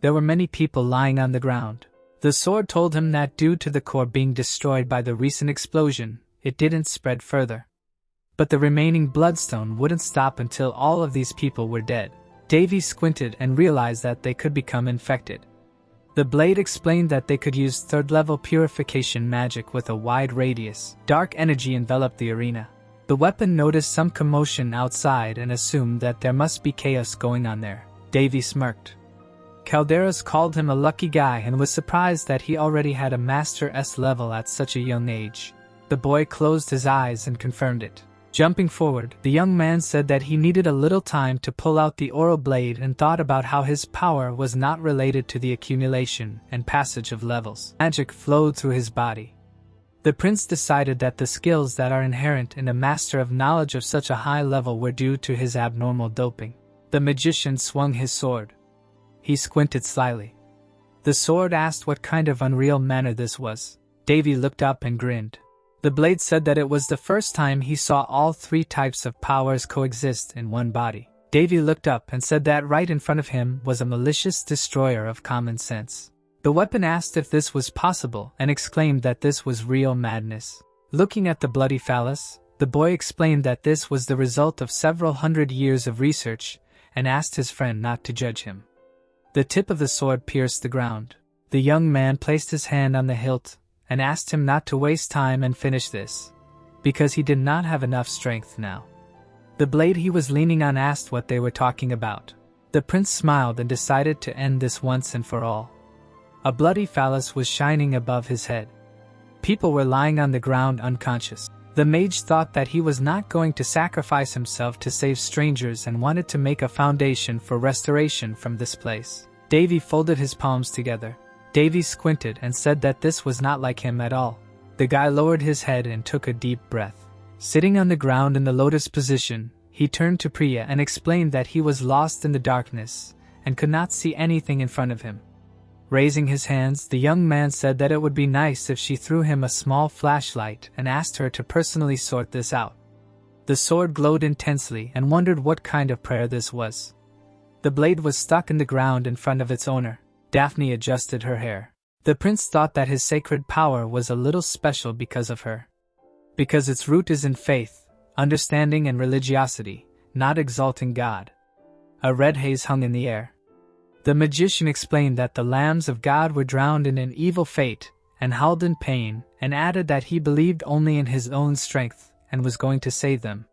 There were many people lying on the ground. The sword told him that due to the core being destroyed by the recent explosion, it didn't spread further. But the remaining bloodstone wouldn't stop until all of these people were dead. Davy squinted and realized that they could become infected. The blade explained that they could use third-level purification magic with a wide radius. Dark energy enveloped the arena. The weapon noticed some commotion outside and assumed that there must be chaos going on there. Davy smirked. Calderas called him a lucky guy and was surprised that he already had a Master S level at such a young age. The boy closed his eyes and confirmed it. Jumping forward, the young man said that he needed a little time to pull out the oral blade and thought about how his power was not related to the accumulation and passage of levels. Magic flowed through his body. The prince decided that the skills that are inherent in a master of knowledge of such a high level were due to his abnormal doping. The magician swung his sword. He squinted slyly. The sword asked what kind of unreal manner this was. Davy looked up and grinned. The blade said that it was the first time he saw all three types of powers coexist in one body. Davy looked up and said that right in front of him was a malicious destroyer of common sense. The weapon asked if this was possible and exclaimed that this was real madness. Looking at the bloody phallus, the boy explained that this was the result of several hundred years of research and asked his friend not to judge him. The tip of the sword pierced the ground. The young man placed his hand on the hilt and asked him not to waste time and finish this, because he did not have enough strength now. The blade he was leaning on asked what they were talking about. The prince smiled and decided to end this once and for all. A bloody phallus was shining above his head. People were lying on the ground unconscious. The mage thought that he was not going to sacrifice himself to save strangers and wanted to make a foundation for restoration from this place. Davy folded his palms together. Davy squinted and said that this was not like him at all. The guy lowered his head and took a deep breath. Sitting on the ground in the lotus position, he turned to Priya and explained that he was lost in the darkness and could not see anything in front of him. Raising his hands, the young man said that it would be nice if she threw him a small flashlight and asked her to personally sort this out. The sword glowed intensely and wondered what kind of prayer this was. The blade was stuck in the ground in front of its owner. Daphne adjusted her hair. The prince thought that his sacred power was a little special because of her. Because its root is in faith, understanding and religiosity, not exalting God. A red haze hung in the air. The magician explained that the lambs of God were drowned in an evil fate and howled in pain, and added that he believed only in his own strength and was going to save them.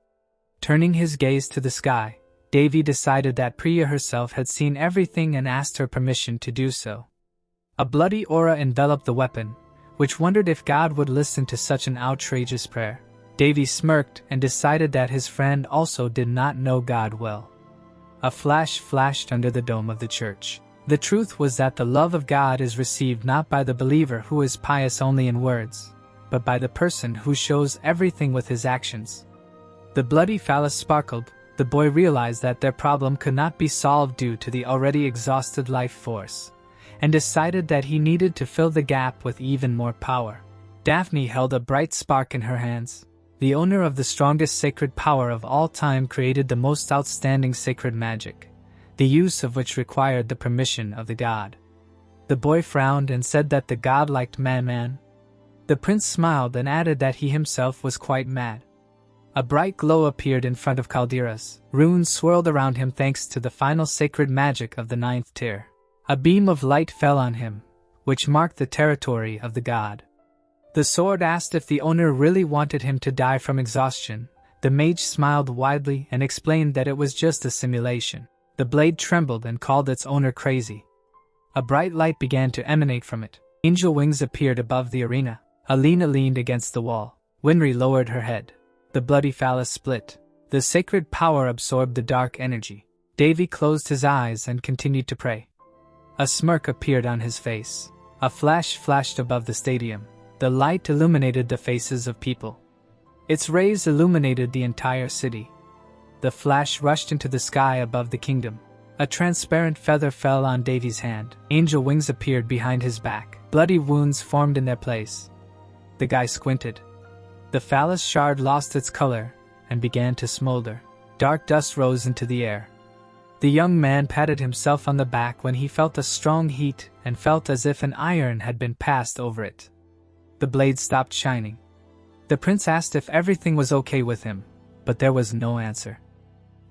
Turning his gaze to the sky, Davy decided that Priya herself had seen everything and asked her permission to do so. A bloody aura enveloped the weapon, which wondered if God would listen to such an outrageous prayer. Davy smirked and decided that his friend also did not know God well. A flash flashed under the dome of the church. The truth was that the love of God is received not by the believer who is pious only in words, but by the person who shows everything with his actions. The bloody phallus sparkled. The boy realized that their problem could not be solved due to the already exhausted life force, and decided that he needed to fill the gap with even more power. Daphne held a bright spark in her hands. The owner of the strongest sacred power of all time created the most outstanding sacred magic, the use of which required the permission of the god. The boy frowned and said that the god liked man. The prince smiled and added that he himself was quite mad. A bright glow appeared in front of Caldera's. Runes swirled around him thanks to the final sacred magic of the 9th tier. A beam of light fell on him, which marked the territory of the god. The sword asked if the owner really wanted him to die from exhaustion. The mage smiled widely and explained that it was just a simulation. The blade trembled and called its owner crazy. A bright light began to emanate from it. Angel wings appeared above the arena. Alina leaned against the wall. Winry lowered her head. The bloody phallus split. The sacred power absorbed the dark energy. Davy closed his eyes and continued to pray. A smirk appeared on his face. A flash flashed above the stadium. The light illuminated the faces of people. Its rays illuminated the entire city. The flash rushed into the sky above the kingdom. A transparent feather fell on Davy's hand. Angel wings appeared behind his back. Bloody wounds formed in their place. The guy squinted. The phallus shard lost its color and began to smolder. Dark dust rose into the air. The young man patted himself on the back when he felt a strong heat and felt as if an iron had been passed over it. The blade stopped shining. The prince asked if everything was okay with him, but there was no answer.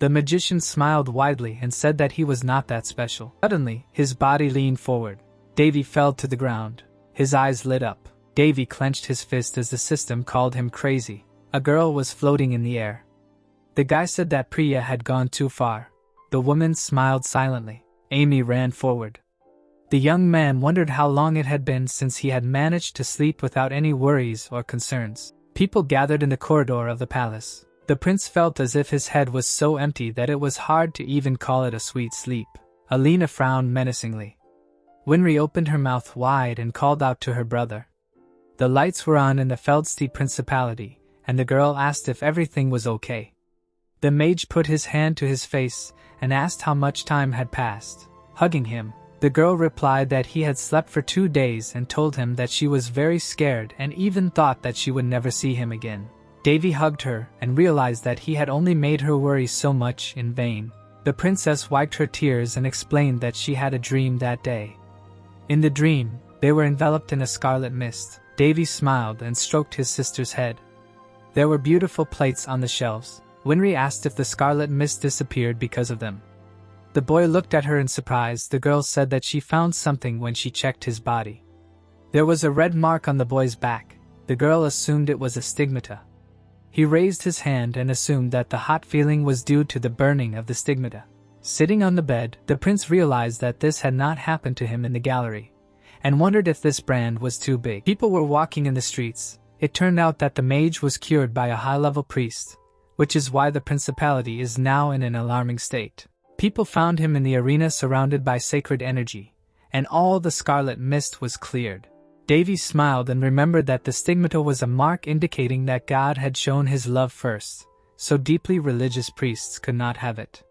The magician smiled widely and said that he was not that special. Suddenly, his body leaned forward. Davy fell to the ground. His eyes lit up. Davy clenched his fist as the system called him crazy. A girl was floating in the air. The guy said that Priya had gone too far. The woman smiled silently. Amy ran forward. The young man wondered how long it had been since he had managed to sleep without any worries or concerns. People gathered in the corridor of the palace. The prince felt as if his head was so empty that it was hard to even call it a sweet sleep. Alina frowned menacingly. Winry opened her mouth wide and called out to her brother. The lights were on in the Feldstein Principality, and the girl asked if everything was okay. The mage put his hand to his face and asked how much time had passed. Hugging him, the girl replied that he had slept for 2 days and told him that she was very scared and even thought that she would never see him again. Davy hugged her and realized that he had only made her worry so much in vain. The princess wiped her tears and explained that she had a dream that day. In the dream, they were enveloped in a scarlet mist. Davy smiled and stroked his sister's head. There were beautiful plates on the shelves. Winry asked if the scarlet mist disappeared because of them. The boy looked at her in surprise. The girl said that she found something when she checked his body. There was a red mark on the boy's back. The girl assumed it was a stigmata. He raised his hand and assumed that the hot feeling was due to the burning of the stigmata. Sitting on the bed, the prince realized that this had not happened to him in the gallery, and wondered if this brand was too big. People were walking in the streets. It turned out that the mage was cured by a high-level priest, which is why the principality is now in an alarming state. People found him in the arena surrounded by sacred energy, and all the scarlet mist was cleared. Davy smiled and remembered that the stigmata was a mark indicating that God had shown his love first, so deeply religious priests could not have it.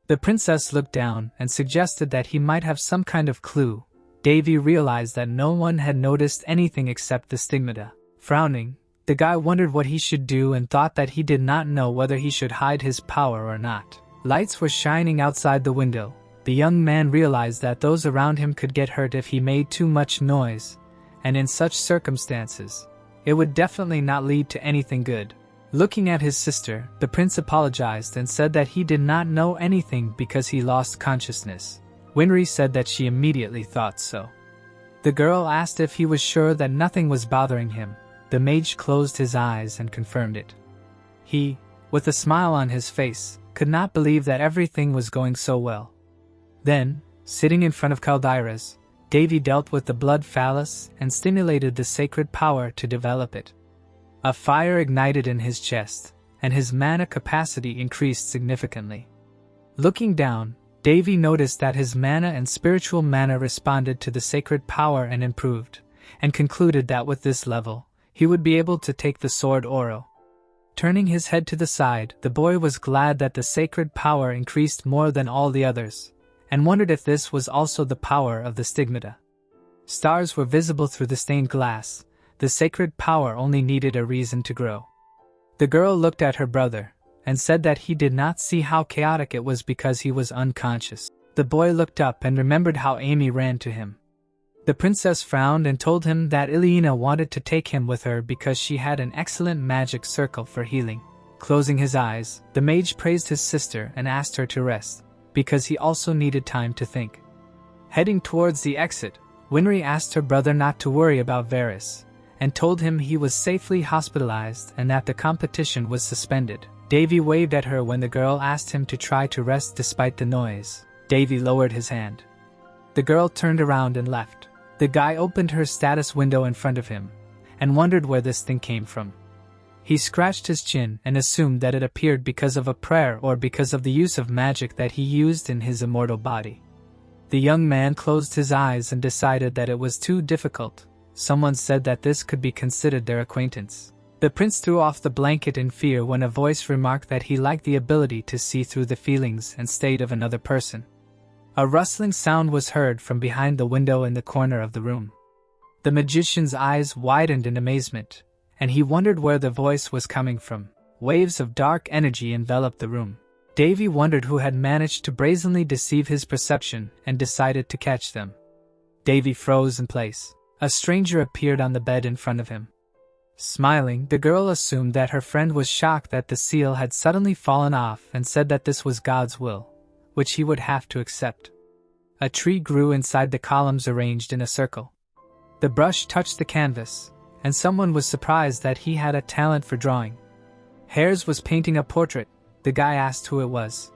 The princess looked down and suggested that he might have some kind of clue. Davy realized that no one had noticed anything except the stigmata. Frowning, the guy wondered what he should do and thought that he did not know whether he should hide his power or not. Lights were shining outside the window. The young man realized that those around him could get hurt if he made too much noise, and in such circumstances, it would definitely not lead to anything good. Looking at his sister, the prince apologized and said that he did not know anything because he lost consciousness. Winry said that she immediately thought so. The girl asked if he was sure that nothing was bothering him. The mage closed his eyes and confirmed it. He, with a smile on his face, could not believe that everything was going so well. Then, sitting in front of Caldeira's, Davy dealt with the blood phallus and stimulated the sacred power to develop it. A fire ignited in his chest, and his mana capacity increased significantly. Looking down, Davy noticed that his mana and spiritual mana responded to the sacred power and improved, and concluded that with this level, he would be able to take the sword Oro. Turning his head to the side, the boy was glad that the sacred power increased more than all the others, and wondered if this was also the power of the stigmata. Stars were visible through the stained glass. The sacred power only needed a reason to grow. The girl looked at her brother, and said that he did not see how chaotic it was because he was unconscious. The boy looked up and remembered how Amy ran to him. The princess frowned and told him that Ileana wanted to take him with her because she had an excellent magic circle for healing. Closing his eyes, the mage praised his sister and asked her to rest, because he also needed time to think. Heading towards the exit, Winry asked her brother not to worry about Varys, and told him he was safely hospitalized and that the competition was suspended. Davy waved at her when the girl asked him to try to rest despite the noise. Davy lowered his hand. The girl turned around and left. The guy opened her status window in front of him, and wondered where this thing came from. He scratched his chin and assumed that it appeared because of a prayer or because of the use of magic that he used in his immortal body. The young man closed his eyes and decided that it was too difficult. Someone said that this could be considered their acquaintance. The prince threw off the blanket in fear when a voice remarked that he liked the ability to see through the feelings and state of another person. A rustling sound was heard from behind the window in the corner of the room. The magician's eyes widened in amazement, and he wondered where the voice was coming from. Waves of dark energy enveloped the room. Davy wondered who had managed to brazenly deceive his perception and decided to catch them. Davy froze in place. A stranger appeared on the bed in front of him. Smiling, the girl assumed that her friend was shocked that the seal had suddenly fallen off and said that this was God's will, which he would have to accept. A tree grew inside the columns arranged in a circle. The brush touched the canvas, and someone was surprised that he had a talent for drawing. Hares was painting a portrait. The guy asked who it was.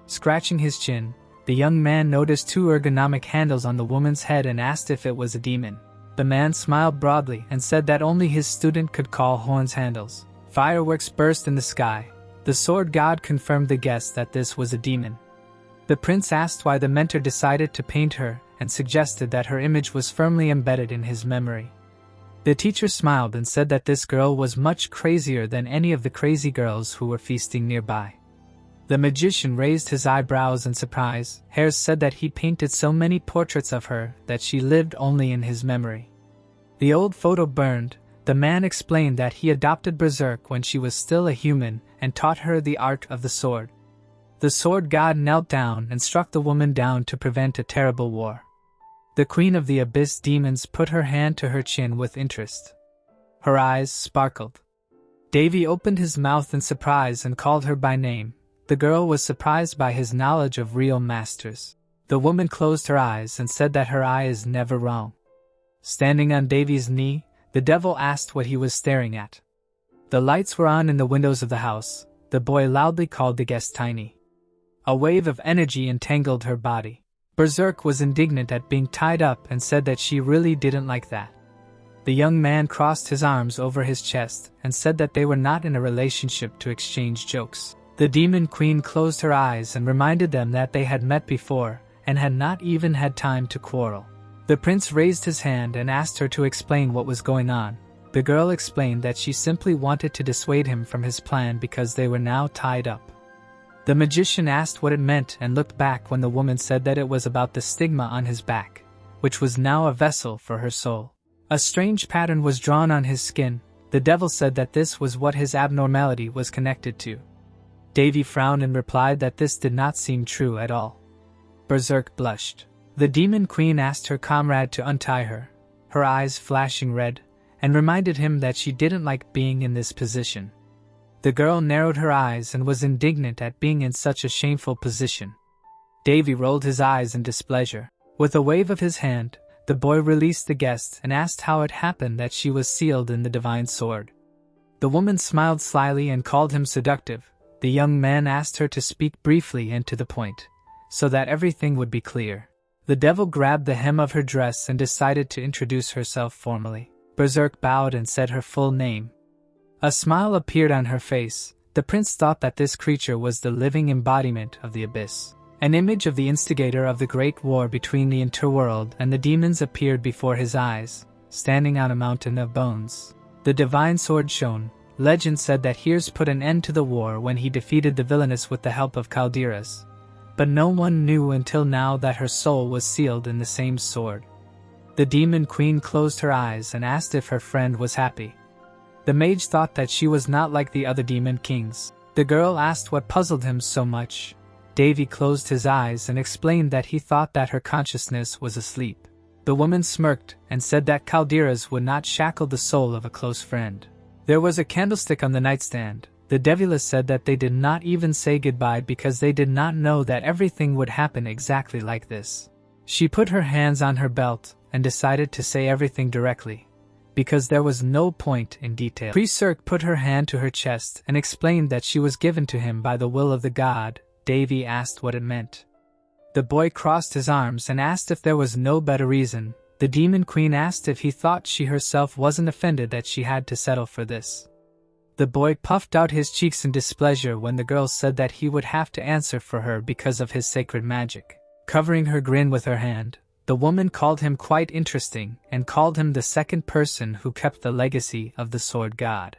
Scratching his chin, the young man noticed two ergonomic handles on the woman's head and asked if it was a demon. The man smiled broadly and said that only his student could call horns handles. Fireworks burst in the sky. The sword god confirmed the guess that this was a demon. The prince asked why the mentor decided to paint her and suggested that her image was firmly embedded in his memory. The teacher smiled and said that this girl was much crazier than any of the crazy girls who were feasting nearby. The magician raised his eyebrows in surprise. Hares said that he painted so many portraits of her that she lived only in his memory. The old photo burned. The man explained that he adopted Berserk when she was still a human and taught her the art of the sword. The sword god knelt down and struck the woman down to prevent a terrible war. The queen of the abyss demons put her hand to her chin with interest. Her eyes sparkled. Davy opened his mouth in surprise and called her by name. The girl was surprised by his knowledge of real masters. The woman closed her eyes and said that her eye is never wrong. Standing on Davy's knee, the devil asked what he was staring at. The lights were on in the windows of the house. The boy loudly called the guest Tiny. A wave of energy entangled her body. Berserk was indignant at being tied up and said that she really didn't like that. The young man crossed his arms over his chest and said that they were not in a relationship to exchange jokes. The demon queen closed her eyes and reminded them that they had met before and had not even had time to quarrel. The prince raised his hand and asked her to explain what was going on. The girl explained that she simply wanted to dissuade him from his plan because they were now tied up. The magician asked what it meant and looked back when the woman said that it was about the stigma on his back, which was now a vessel for her soul. A strange pattern was drawn on his skin. The devil said that this was what his abnormality was connected to. Davy frowned and replied that this did not seem true at all. Berserk blushed. The demon queen asked her comrade to untie her, her eyes flashing red, and reminded him that she didn't like being in this position. The girl narrowed her eyes and was indignant at being in such a shameful position. Davy rolled his eyes in displeasure. With a wave of his hand, the boy released the guest and asked how it happened that she was sealed in the divine sword. The woman smiled slyly and called him seductive. The young man asked her to speak briefly and to the point, so that everything would be clear. The devil grabbed the hem of her dress and decided to introduce herself formally. Berserk bowed and said her full name. A smile appeared on her face. The prince thought that this creature was the living embodiment of the abyss. An image of the instigator of the great war between the interworld and the demons appeared before his eyes, standing on a mountain of bones. The divine sword shone. Legend said that Hears put an end to the war when he defeated the villainous with the help of Calderas. But no one knew until now that her soul was sealed in the same sword. The demon queen closed her eyes and asked if her friend was happy. The mage thought that she was not like the other demon kings. The girl asked what puzzled him so much. Davy closed his eyes and explained that he thought that her consciousness was asleep. The woman smirked and said that Calderas would not shackle the soul of a close friend. There was a candlestick on the nightstand. The Devilas said that they did not even say goodbye because they did not know that everything would happen exactly like this. She put her hands on her belt and decided to say everything directly, because there was no point in detail. Berserk put her hand to her chest and explained that she was given to him by the will of the god. Davy asked what it meant. The boy crossed his arms and asked if there was no better reason. The demon queen asked if he thought she herself wasn't offended that she had to settle for this. The boy puffed out his cheeks in displeasure when the girl said that he would have to answer for her because of his sacred magic. Covering her grin with her hand, the woman called him quite interesting and called him the second person who kept the legacy of the sword god.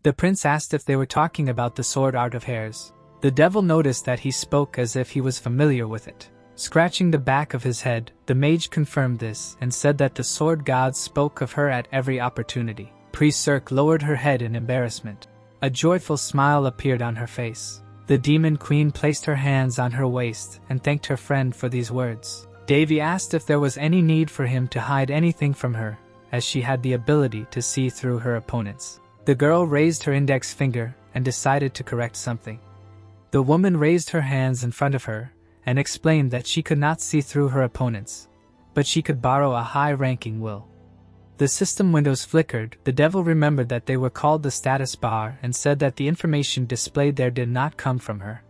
The prince asked if they were talking about the sword art of hairs. The devil noticed that he spoke as if he was familiar with it. Scratching the back of his head, the mage confirmed this and said that the sword god spoke of her at every opportunity. Berserk lowered her head in embarrassment. A joyful smile appeared on her face. The demon queen placed her hands on her waist and thanked her friend for these words. Davy asked if there was any need for him to hide anything from her, as she had the ability to see through her opponents. The girl raised her index finger and decided to correct something. The woman raised her hands in front of her and explained that she could not see through her opponents, but she could borrow a high-ranking will. The system windows flickered. The devil remembered that they were called the status bar and said that the information displayed there did not come from her.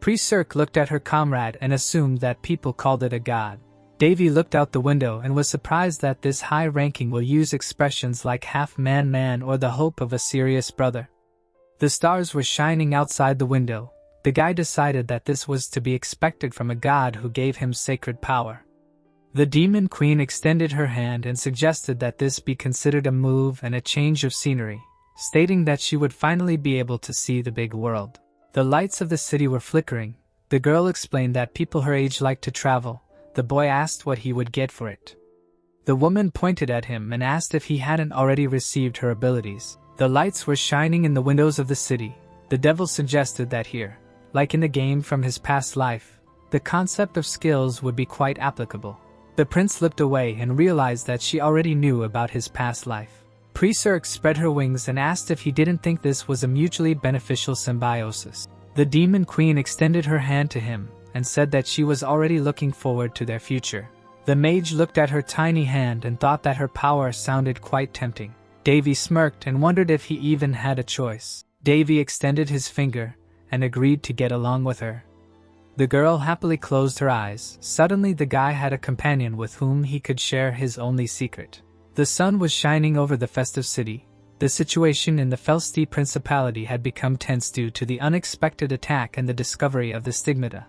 Berserk looked at her comrade and assumed that people called it a god. Davy looked out the window and was surprised that this high-ranking will use expressions like half-man or the hope of a serious brother. The stars were shining outside the window. The guy decided that this was to be expected from a god who gave him sacred power. The demon queen extended her hand and suggested that this be considered a move and a change of scenery, stating that she would finally be able to see the big world. The lights of the city were flickering. The girl explained that people her age liked to travel. The boy asked what he would get for it. The woman pointed at him and asked if he hadn't already received her abilities. The lights were shining in the windows of the city. The devil suggested that here, like in the game from his past life, the concept of skills would be quite applicable. The prince looked away and realized that she already knew about his past life. Berserk spread her wings and asked if he didn't think this was a mutually beneficial symbiosis. The demon queen extended her hand to him and said that she was already looking forward to their future. The mage looked at her tiny hand and thought that her power sounded quite tempting. Davy smirked and wondered if he even had a choice. Davy extended his finger and agreed to get along with her. The girl happily closed her eyes. Suddenly the guy had a companion with whom he could share his only secret. The sun was shining over the festive city. The situation in the Felsti Principality had become tense due to the unexpected attack and the discovery of the stigmata.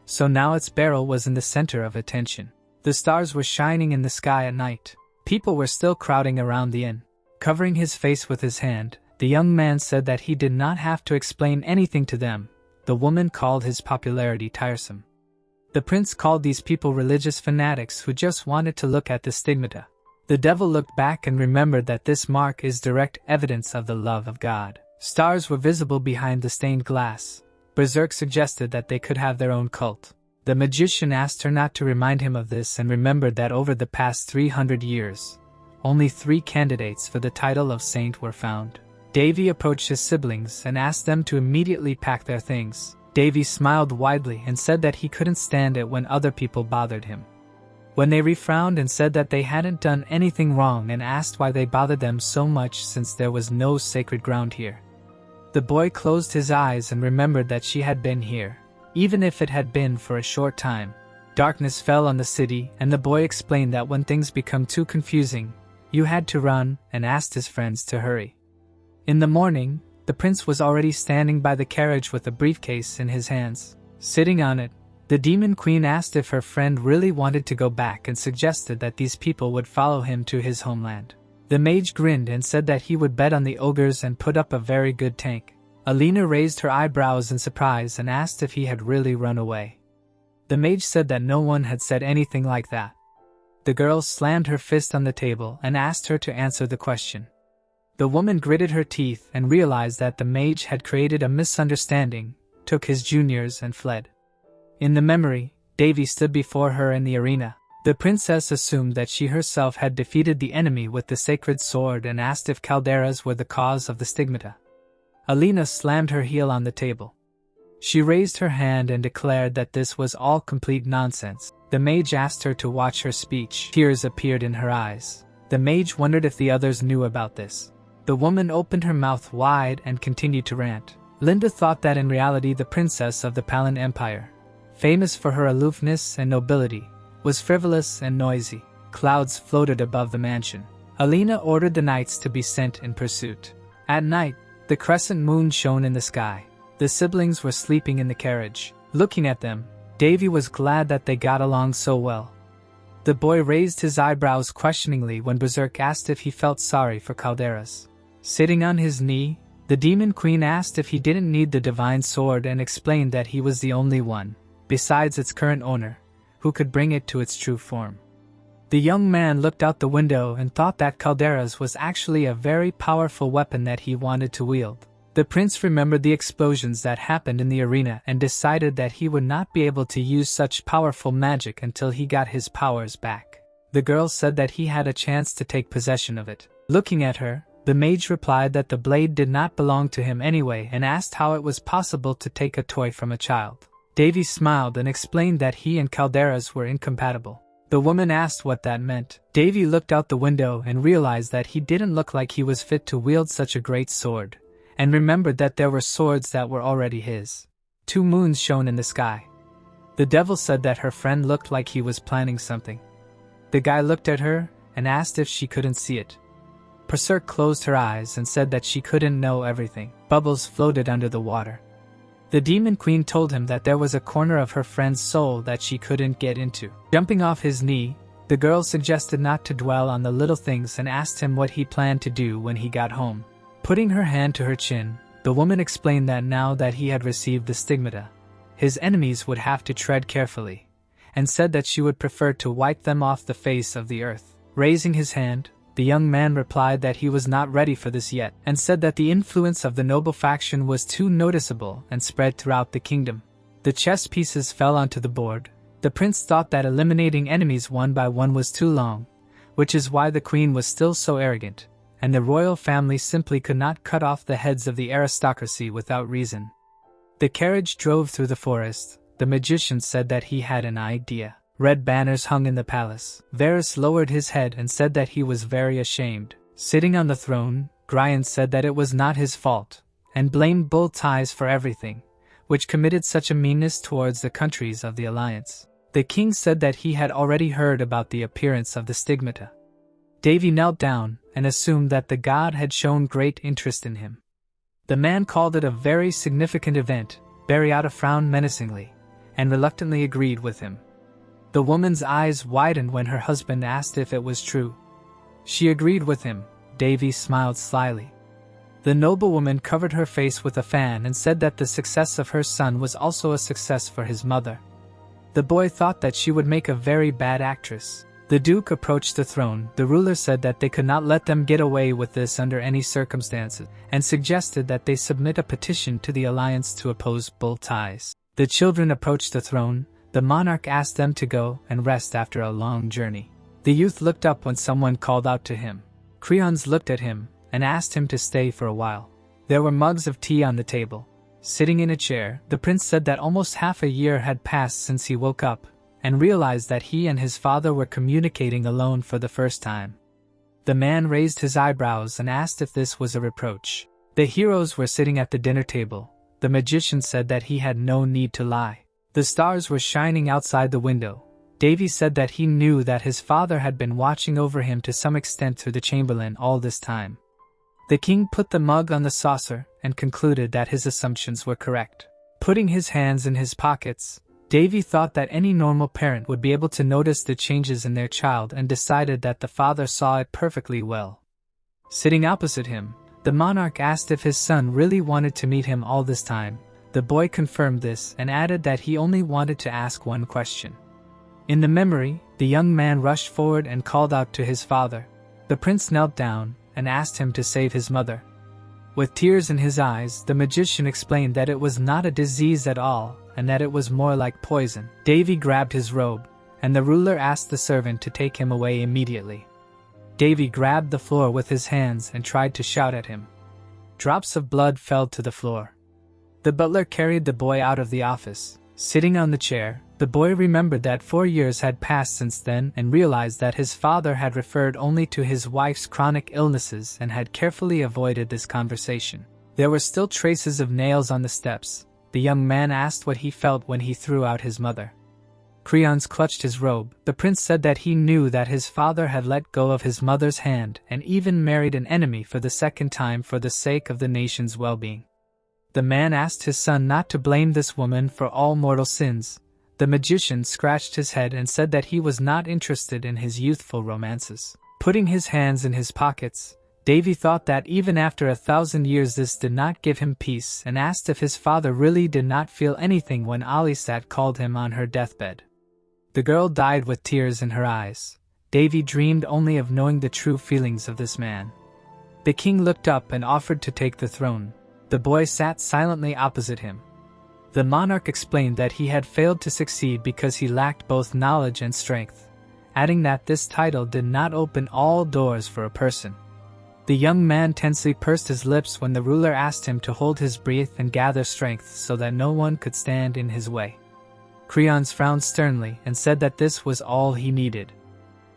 So now its barrel was in the center of attention. The stars were shining in the sky at night. People were still crowding around the inn. Covering his face with his hand, the young man said that he did not have to explain anything to them. The woman called his popularity tiresome. The prince called these people religious fanatics who just wanted to look at the stigmata. The devil looked back and remembered that this mark is direct evidence of the love of God. Stars were visible behind the stained glass. Berserk suggested that they could have their own cult. The magician asked her not to remind him of this and remembered that over the past 300 years, only 3 candidates for the title of saint were found. Davy approached his siblings and asked them to immediately pack their things. Davy smiled widely and said that he couldn't stand it when other people bothered him. When they refrowned and said that they hadn't done anything wrong and asked why they bothered them so much since there was no sacred ground here. The boy closed his eyes and remembered that she had been here, even if it had been for a short time. Darkness fell on the city, and the boy explained that when things become too confusing, you had to run, and asked his friends to hurry. In the morning, the prince was already standing by the carriage with a briefcase in his hands. Sitting on it, the demon queen asked if her friend really wanted to go back and suggested that these people would follow him to his homeland. The mage grinned and said that he would bet on the ogres and put up a very good tank. Alina raised her eyebrows in surprise and asked if he had really run away. The mage said that no one had said anything like that. The girl slammed her fist on the table and asked her to answer the question. The woman gritted her teeth and realized that the mage had created a misunderstanding, took his juniors and fled. In the memory, Davy stood before her in the arena. The princess assumed that she herself had defeated the enemy with the sacred sword and asked if calderas were the cause of the stigmata. Alina slammed her heel on the table. She raised her hand and declared that this was all complete nonsense. The mage asked her to watch her speech. Tears appeared in her eyes. The mage wondered if the others knew about this. The woman opened her mouth wide and continued to rant. Linda thought that in reality the princess of the Palan Empire, famous for her aloofness and nobility, was frivolous and noisy. Clouds floated above the mansion. Alina ordered the knights to be sent in pursuit. At night, the crescent moon shone in the sky. The siblings were sleeping in the carriage. Looking at them, Davy was glad that they got along so well. The boy raised his eyebrows questioningly when Berserk asked if he felt sorry for calderas. Sitting on his knee, the demon queen asked if he didn't need the divine sword and explained that he was the only one, besides its current owner, who could bring it to its true form. The young man looked out the window and thought that calderas was actually a very powerful weapon that he wanted to wield. The prince remembered the explosions that happened in the arena and decided that he would not be able to use such powerful magic until he got his powers back. The girl said that he had a chance to take possession of it. Looking at her, the mage replied that the blade did not belong to him anyway and asked how it was possible to take a toy from a child. Davy smiled and explained that he and calderas were incompatible. The woman asked what that meant. Davy looked out the window and realized that he didn't look like he was fit to wield such a great sword, and remembered that there were swords that were already his. 2 moons shone in the sky. The devil said that her friend looked like he was planning something. The guy looked at her and asked if she couldn't see it. Berserk closed her eyes and said that she couldn't know everything. Bubbles floated under the water. The demon queen told him that there was a corner of her friend's soul that she couldn't get into. Jumping off his knee, the girl suggested not to dwell on the little things and asked him what he planned to do when he got home. Putting her hand to her chin, the woman explained that now that he had received the stigmata, his enemies would have to tread carefully, and said that she would prefer to wipe them off the face of the earth. Raising his hand, the young man replied that he was not ready for this yet, and said that the influence of the noble faction was too noticeable and spread throughout the kingdom. The chess pieces fell onto the board. The prince thought that eliminating enemies one by one was too long, which is why the queen was still so arrogant, and the royal family simply could not cut off the heads of the aristocracy without reason. The carriage drove through the forest. The magician said that he had an idea. Red banners hung in the palace. Varys lowered his head and said that he was very ashamed. Sitting on the throne, Gryan said that it was not his fault, and blamed bull ties for everything, which committed such a meanness towards the countries of the alliance. The king said that he had already heard about the appearance of the stigmata. Davy knelt down and assumed that the god had shown great interest in him. The man called it a very significant event. Bariata frowned menacingly, and reluctantly agreed with him. The woman's eyes widened when her husband asked if it was true. She agreed with him. Davy smiled slyly. The noblewoman covered her face with a fan and said that the success of her son was also a success for his mother. The boy thought that she would make a very bad actress. The duke approached the throne. The ruler said that they could not let them get away with this under any circumstances, and suggested that they submit a petition to the alliance to oppose both ties. The children approached the throne. The monarch asked them to go and rest after a long journey. The youth looked up when someone called out to him. Creons looked at him and asked him to stay for a while. There were mugs of tea on the table. Sitting in a chair, the prince said that almost half a year had passed since he woke up, and realized that he and his father were communicating alone for the first time. The man raised his eyebrows and asked if this was a reproach. The heroes were sitting at the dinner table. The magician said that he had no need to lie. The stars were shining outside the window. Davy said that he knew that his father had been watching over him to some extent through the chamberlain all this time. The king put the mug on the saucer and concluded that his assumptions were correct. Putting his hands in his pockets, Davy thought that any normal parent would be able to notice the changes in their child and decided that the father saw it perfectly well. Sitting opposite him, the monarch asked if his son really wanted to meet him all this time. The boy confirmed this and added that he only wanted to ask one question. In the memory, the young man rushed forward and called out to his father. The prince knelt down and asked him to save his mother. With tears in his eyes, the magician explained that it was not a disease at all, and that it was more like poison. Davy grabbed his robe, and the ruler asked the servant to take him away immediately. Davy grabbed the floor with his hands and tried to shout at him. Drops of blood fell to the floor. The butler carried the boy out of the office. Sitting on the chair, the boy remembered that 4 years had passed since then and realized that his father had referred only to his wife's chronic illnesses and had carefully avoided this conversation. There were still traces of nails on the steps. The young man asked what he felt when he threw out his mother. Creons clutched his robe. The prince said that he knew that his father had let go of his mother's hand and even married an enemy for the second time for the sake of the nation's well-being. The man asked his son not to blame this woman for all mortal sins. The magician scratched his head and said that he was not interested in his youthful romances. Putting his hands in his pockets, Davy thought that even after 1,000 years this did not give him peace and asked if his father really did not feel anything when Alisat called him on her deathbed. The girl died with tears in her eyes. Davy dreamed only of knowing the true feelings of this man. The king looked up and offered to take the throne. The boy sat silently opposite him. The monarch explained that he had failed to succeed because he lacked both knowledge and strength, adding that this title did not open all doors for a person. The young man tensely pursed his lips when the ruler asked him to hold his breath and gather strength so that no one could stand in his way. Creons frowned sternly and said that this was all he needed.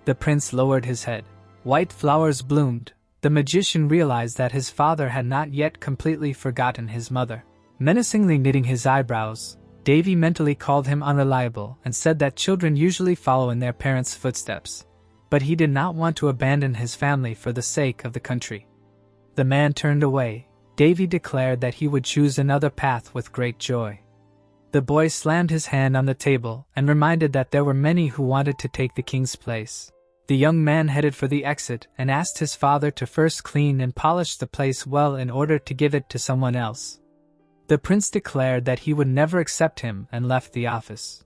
The prince lowered his head. White flowers bloomed. The magician realized that his father had not yet completely forgotten his mother. Menacingly knitting his eyebrows, Davy mentally called him unreliable and said that children usually follow in their parents' footsteps. But he did not want to abandon his family for the sake of the country. The man turned away. Davy declared that he would choose another path with great joy. The boy slammed his hand on the table and reminded that there were many who wanted to take the king's place. The young man headed for the exit and asked his father to first clean and polish the place well in order to give it to someone else. The prince declared that he would never accept him and left the office.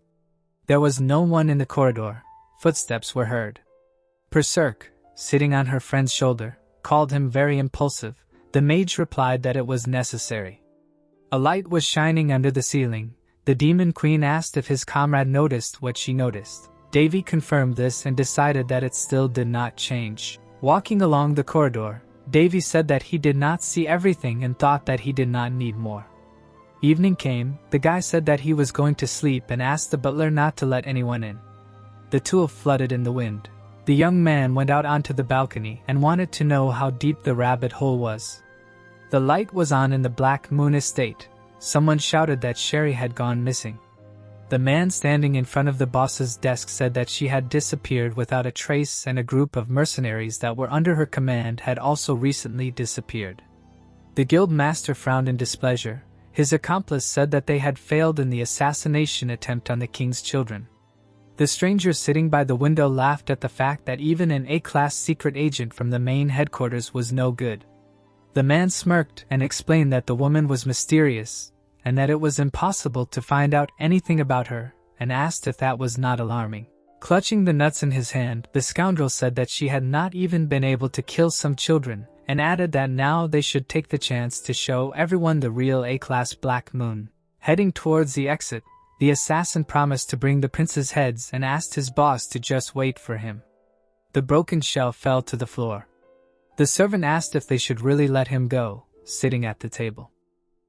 There was no one in the corridor. Footsteps were heard. Berserk, sitting on her friend's shoulder, called him very impulsive. The mage replied that it was necessary. A light was shining under the ceiling. The demon queen asked if his comrade noticed what she noticed. Davy confirmed this and decided that it still did not change. Walking along the corridor, Davy said that he did not see everything and thought that he did not need more. Evening came. The guy said that he was going to sleep and asked the butler not to let anyone in. The tulle flooded in the wind. The young man went out onto the balcony and wanted to know how deep the rabbit hole was. The light was on in the Black Moon estate. someone shouted that Sherry had gone missing. The man standing in front of the boss's desk said that she had disappeared without a trace, and a group of mercenaries that were under her command had also recently disappeared. The guild master frowned in displeasure. His accomplice said that they had failed in the assassination attempt on the king's children. The stranger sitting by the window laughed at the fact that even an A-class secret agent from the main headquarters was no good. The man smirked and explained that the woman was mysterious, and that it was impossible to find out anything about her, and asked if that was not alarming. Clutching the nuts in his hand, the scoundrel said that she had not even been able to kill some children, and added that now they should take the chance to show everyone the real A-class Black Moon. Heading towards the exit, the assassin promised to bring the prince's heads and asked his boss to just wait for him. The broken shell fell to the floor. The servant asked if they should really let him go, sitting at the table.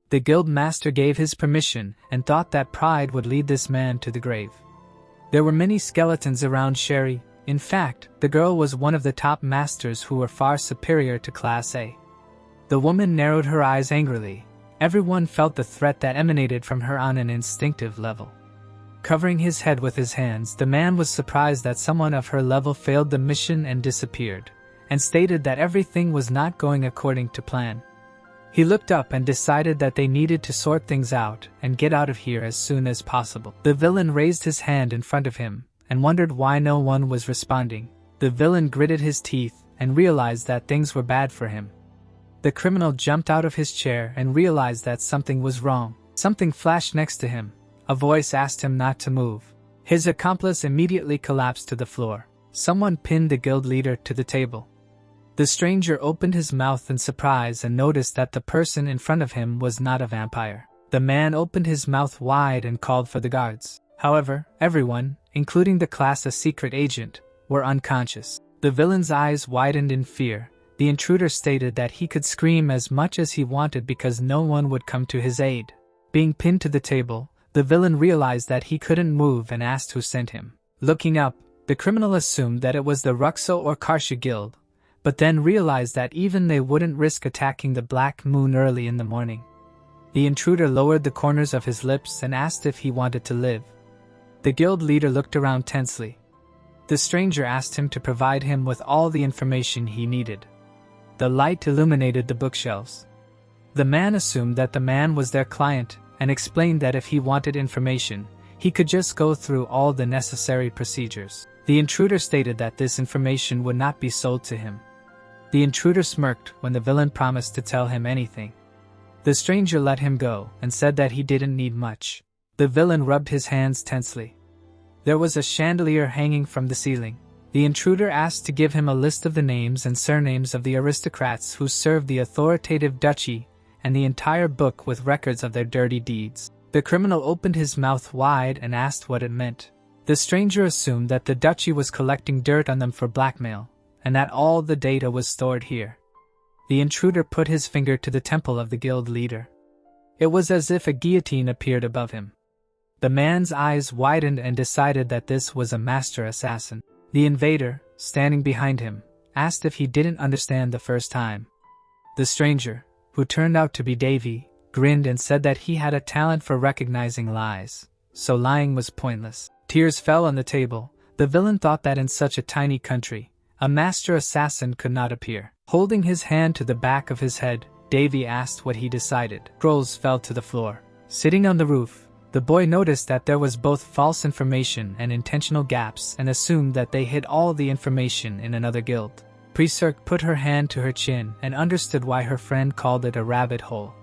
The guild master gave his permission and thought that pride would lead this man to the grave. There were many skeletons around Sherry. In fact, the girl was one of the top masters who were far superior to Class A. The woman narrowed her eyes angrily. Everyone felt the threat that emanated from her on an instinctive level. Covering his head with his hands, the man was surprised that someone of her level failed the mission and disappeared, and stated that everything was not going according to plan. He looked up and decided that they needed to sort things out and get out of here as soon as possible. The villain raised his hand in front of him and wondered why no one was responding. The villain gritted his teeth and realized that things were bad for him. The criminal jumped out of his chair and realized that something was wrong. Something flashed next to him. A voice asked him not to move. His accomplice immediately collapsed to the floor. Someone pinned the guild leader to the table. The stranger opened his mouth in surprise and noticed that the person in front of him was not a vampire. The man opened his mouth wide and called for the guards. However, everyone, including the class A secret agent, were unconscious. The villain's eyes widened in fear. The intruder stated that he could scream as much as he wanted because no one would come to his aid. Being pinned to the table, the villain realized that he couldn't move and asked who sent him. Looking up, the criminal assumed that it was the Ruxo or Karsha guild, but then realized that even they wouldn't risk attacking the Black Moon early in the morning. The intruder lowered the corners of his lips and asked if he wanted to live. The guild leader looked around tensely. The stranger asked him to provide him with all the information he needed. The light illuminated the bookshelves. The man assumed that the man was their client and explained that if he wanted information, he could just go through all the necessary procedures. The intruder stated that this information would not be sold to him. The intruder smirked when the villain promised to tell him anything. The stranger let him go and said that he didn't need much. The villain rubbed his hands tensely. There was a chandelier hanging from the ceiling. The intruder asked to give him a list of the names and surnames of the aristocrats who served the authoritative duchy and the entire book with records of their dirty deeds. The criminal opened his mouth wide and asked what it meant. The stranger assumed that the duchy was collecting dirt on them for blackmail, and that all the data was stored here. The intruder put his finger to the temple of the guild leader. It was as if a guillotine appeared above him. The man's eyes widened and decided that this was a master assassin. The invader, standing behind him, asked if he didn't understand the first time. The stranger, who turned out to be Davy, grinned and said that he had a talent for recognizing lies, so lying was pointless. Tears fell on the table. The villain thought that in such a tiny country, a master assassin could not appear. Holding his hand to the back of his head, Davy asked what he decided. Scrolls fell to the floor. Sitting on the roof, the boy noticed that there was both false information and intentional gaps and assumed that they hid all the information in another guild. Presirk put her hand to her chin and understood why her friend called it a rabbit hole.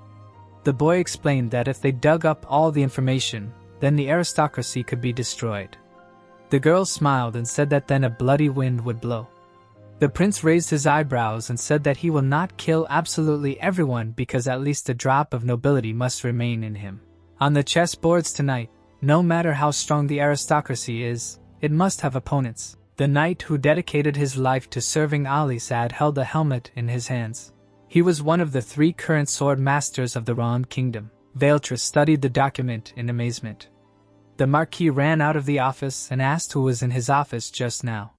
The boy explained that if they dug up all the information, then the aristocracy could be destroyed. The girl smiled and said that then a bloody wind would blow. The prince raised his eyebrows and said that he will not kill absolutely everyone because at least a drop of nobility must remain in him. On the chessboards tonight, no matter how strong the aristocracy is, it must have opponents. The knight who dedicated his life to serving Ali Sad held a helmet in his hands. He was one of the 3 current sword masters of the Ron Kingdom. Vaeltris studied the document in amazement. The Marquis ran out of the office and asked who was in his office just now.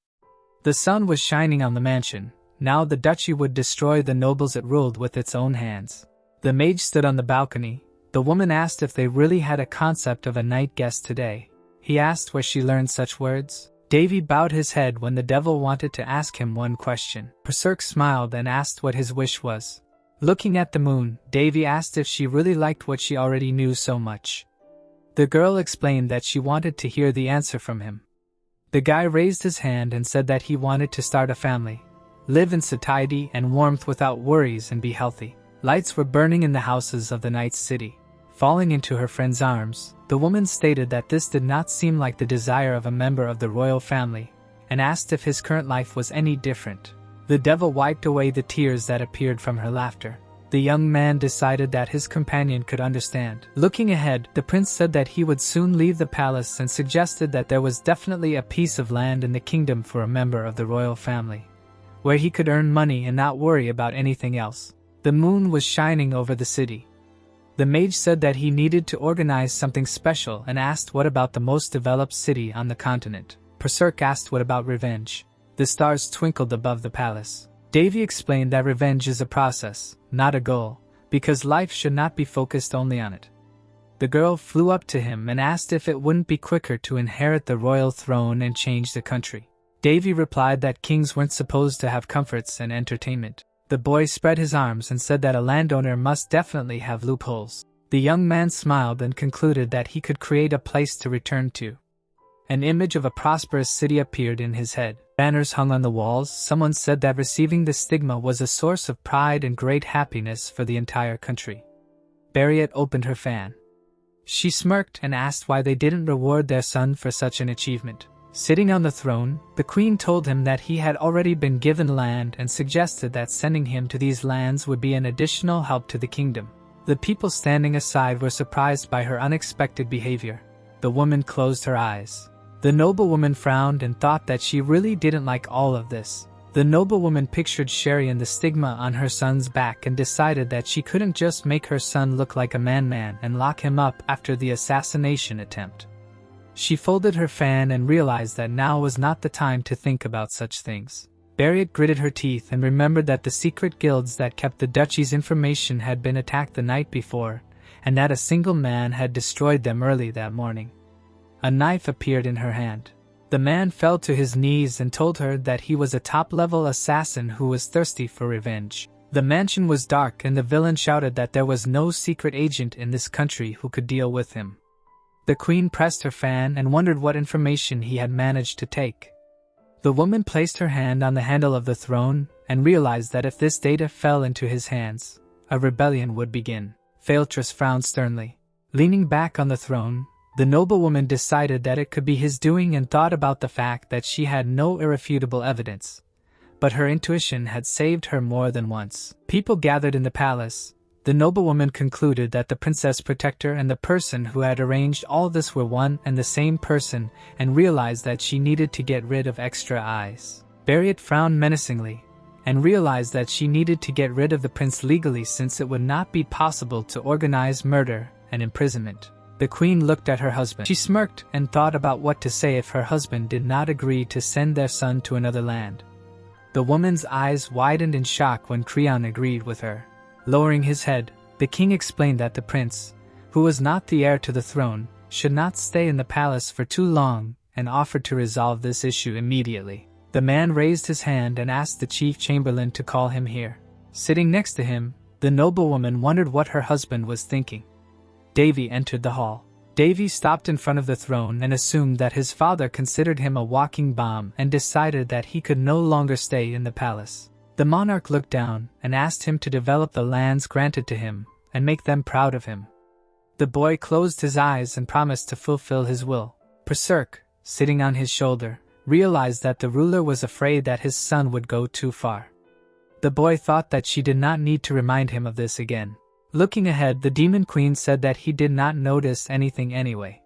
The sun was shining on the mansion. Now the duchy would destroy the nobles it ruled with its own hands. The mage stood on the balcony. The woman asked if they really had a concept of a night guest today. He asked where she learned such words. Davy bowed his head when the devil wanted to ask him one question. Berserk smiled and asked what his wish was. Looking at the moon, Davy asked if she really liked what she already knew so much. The girl explained that she wanted to hear the answer from him. The guy raised his hand and said that he wanted to start a family, live in satiety and warmth without worries, and be healthy. Lights were burning in the houses of the night city. Falling into her friend's arms, the woman stated that this did not seem like the desire of a member of the royal family, and asked if his current life was any different. The devil wiped away the tears that appeared from her laughter. The young man decided that his companion could understand. Looking ahead, the prince said that he would soon leave the palace and suggested that there was definitely a piece of land in the kingdom for a member of the royal family, where he could earn money and not worry about anything else. The moon was shining over the city. The mage said that he needed to organize something special and asked what about the most developed city on the continent. Berserk asked what about revenge. The stars twinkled above the palace. Davy explained that revenge is a process, not a goal, because life should not be focused only on it. The girl flew up to him and asked if it wouldn't be quicker to inherit the royal throne and change the country. Davy replied that kings weren't supposed to have comforts and entertainment. The boy spread his arms and said that a landowner must definitely have loopholes. The young man smiled and concluded that he could create a place to return to. An image of a prosperous city appeared in his head. Banners hung on the walls. Someone said that receiving the stigma was a source of pride and great happiness for the entire country. Barriet opened her fan. She smirked and asked why they didn't reward their son for such an achievement. Sitting on the throne, the queen told him that he had already been given land and suggested that sending him to these lands would be an additional help to the kingdom. The people standing aside were surprised by her unexpected behavior. The woman closed her eyes. The noblewoman frowned and thought that she really didn't like all of this. The noblewoman pictured Sherry and the stigma on her son's back and decided that she couldn't just make her son look like a man and lock him up after the assassination attempt. She folded her fan and realized that now was not the time to think about such things. Barriet gritted her teeth and remembered that the secret guilds that kept the duchy's information had been attacked the night before, and that a single man had destroyed them early that morning. A knife appeared in her hand. The man fell to his knees and told her that he was a top-level assassin who was thirsty for revenge. The mansion was dark and the villain shouted that there was no secret agent in this country who could deal with him. The queen pressed her fan and wondered what information he had managed to take. The woman placed her hand on the handle of the throne and realized that if this data fell into his hands, a rebellion would begin. Phaeltrus frowned sternly. Leaning back on the throne, the noblewoman decided that it could be his doing and thought about the fact that she had no irrefutable evidence. But her intuition had saved her more than once. People gathered in the palace. The noblewoman concluded that the princess protector and the person who had arranged all this were one and the same person and realized that she needed to get rid of extra eyes. Barriet frowned menacingly and realized that she needed to get rid of the prince legally since it would not be possible to organize murder and imprisonment. The queen looked at her husband. She smirked and thought about what to say if her husband did not agree to send their son to another land. The woman's eyes widened in shock when Creon agreed with her. Lowering his head, the king explained that the prince, who was not the heir to the throne, should not stay in the palace for too long and offered to resolve this issue immediately. The man raised his hand and asked the chief chamberlain to call him here. Sitting next to him, the noblewoman wondered what her husband was thinking. Davy entered the hall. Davy stopped in front of the throne and assumed that his father considered him a walking bomb and decided that he could no longer stay in the palace. The monarch looked down and asked him to develop the lands granted to him and make them proud of him. The boy closed his eyes and promised to fulfill his will. Berserk, sitting on his shoulder, realized that the ruler was afraid that his son would go too far. The boy thought that she did not need to remind him of this again. Looking ahead, the demon queen said that he did not notice anything anyway.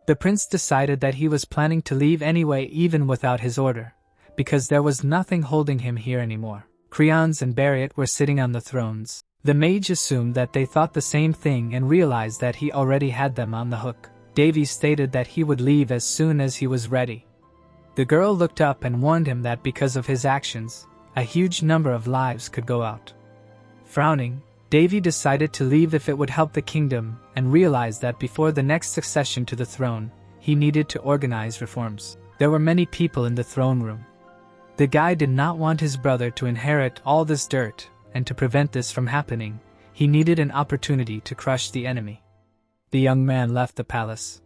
The prince decided that he was planning to leave anyway even without his order, because there was nothing holding him here anymore. Creons and Barriet were sitting on the thrones. The mage assumed that they thought the same thing and realized that he already had them on the hook. Davy stated that he would leave as soon as he was ready. The girl looked up and warned him that because of his actions, a huge number of lives could go out. Frowning, Davy decided to leave if it would help the kingdom and realized that before the next succession to the throne, he needed to organize reforms. There were many people in the throne room. The guy did not want his brother to inherit all this dirt, and to prevent this from happening, he needed an opportunity to crush the enemy. The young man left the palace.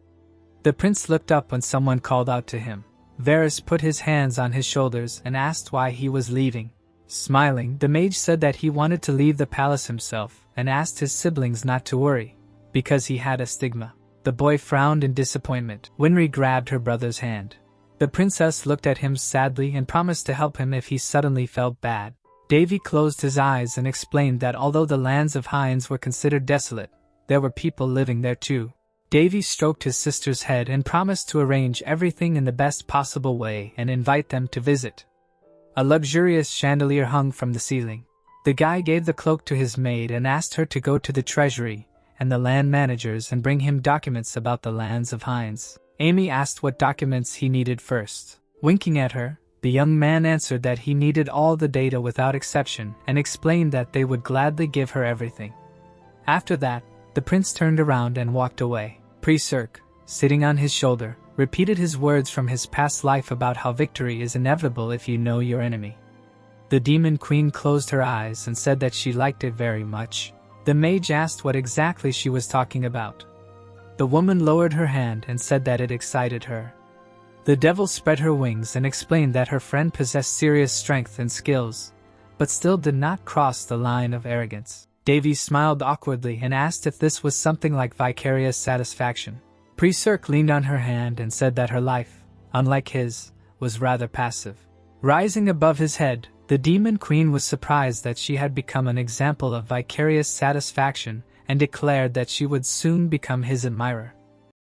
The prince looked up when someone called out to him. Varys put his hands on his shoulders and asked why he was leaving. Smiling, the mage said that he wanted to leave the palace himself and asked his siblings not to worry, because he had a stigma. The boy frowned in disappointment. Winry grabbed her brother's hand. The princess looked at him sadly and promised to help him if he suddenly felt bad. Davy closed his eyes and explained that although the lands of Hines were considered desolate, there were people living there too. Davy stroked his sister's head and promised to arrange everything in the best possible way and invite them to visit. A luxurious chandelier hung from the ceiling. The guy gave the cloak to his maid and asked her to go to the treasury and the land managers and bring him documents about the lands of Hines. Amy asked what documents he needed first. Winking at her, the young man answered that he needed all the data without exception and explained that they would gladly give her everything. After that, the prince turned around and walked away. Priest, sitting on his shoulder, repeated his words from his past life about how victory is inevitable if you know your enemy. The demon queen closed her eyes and said that she liked it very much. The mage asked what exactly she was talking about. The woman lowered her hand and said that it excited her. The devil spread her wings and explained that her friend possessed serious strength and skills, but still did not cross the line of arrogance. Davy smiled awkwardly and asked if this was something like vicarious satisfaction. Priest leaned on her hand and said that her life, unlike his, was rather passive. Rising above his head, the demon queen was surprised that she had become an example of vicarious satisfaction and declared that she would soon become his admirer.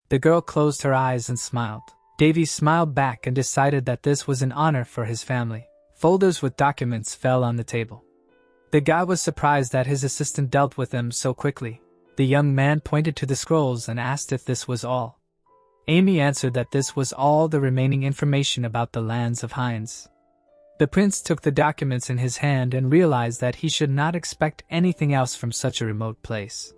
The girl closed her eyes and smiled. Davy smiled back and decided that this was an honor for his family. Folders with documents fell on the table. The guy was surprised that his assistant dealt with them so quickly. The young man pointed to the scrolls and asked if this was all. Amy answered that this was all the remaining information about the lands of Hines. The prince took the documents in his hand and realized that he should not expect anything else from such a remote place.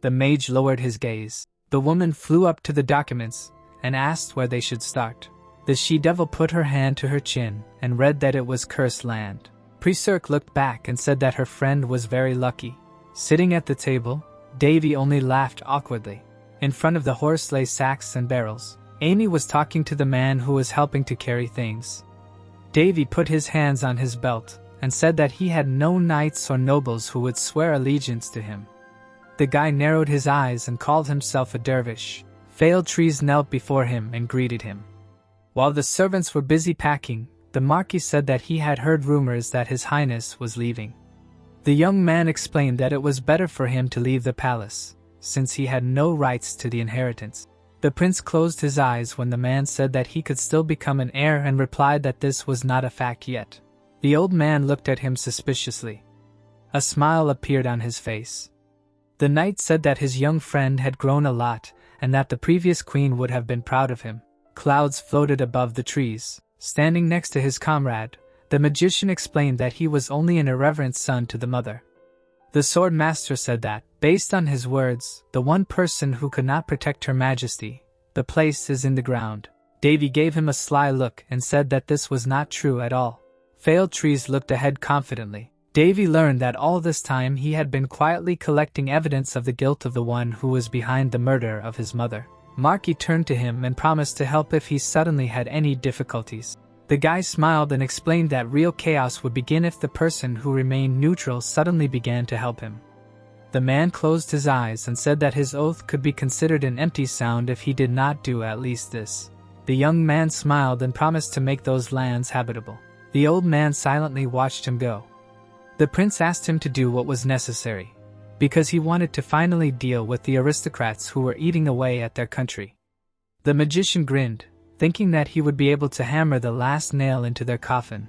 The mage lowered his gaze. The woman flew up to the documents and asked where they should start. The she-devil put her hand to her chin and read that it was cursed land. Priest looked back and said that her friend was very lucky. Sitting at the table, Davy only laughed awkwardly. In front of the horse lay sacks and barrels. Amy was talking to the man who was helping to carry things. Davy put his hands on his belt and said that he had no knights or nobles who would swear allegiance to him. The guy narrowed his eyes and called himself a dervish. Failed trees knelt before him and greeted him. While the servants were busy packing, the Marquis said that he had heard rumors that His Highness was leaving. The young man explained that it was better for him to leave the palace, since he had no rights to the inheritance. The prince closed his eyes when the man said that he could still become an heir and replied that this was not a fact yet. The old man looked at him suspiciously. A smile appeared on his face. The knight said that his young friend had grown a lot and that the previous queen would have been proud of him. Clouds floated above the trees. Standing next to his comrade, the magician explained that he was only an irreverent son to the mother. The sword master said that, based on his words, the one person who could not protect Her Majesty, the place is in the ground. Davy gave him a sly look and said that this was not true at all. Failed Trees looked ahead confidently. Davy learned that all this time he had been quietly collecting evidence of the guilt of the one who was behind the murder of his mother. Marquis turned to him and promised to help if he suddenly had any difficulties. The guy smiled and explained that real chaos would begin if the person who remained neutral suddenly began to help him. The man closed his eyes and said that his oath could be considered an empty sound if he did not do at least this. The young man smiled and promised to make those lands habitable. The old man silently watched him go. The prince asked him to do what was necessary, because he wanted to finally deal with the aristocrats who were eating away at their country. The magician grinned, thinking that he would be able to hammer the last nail into their coffin,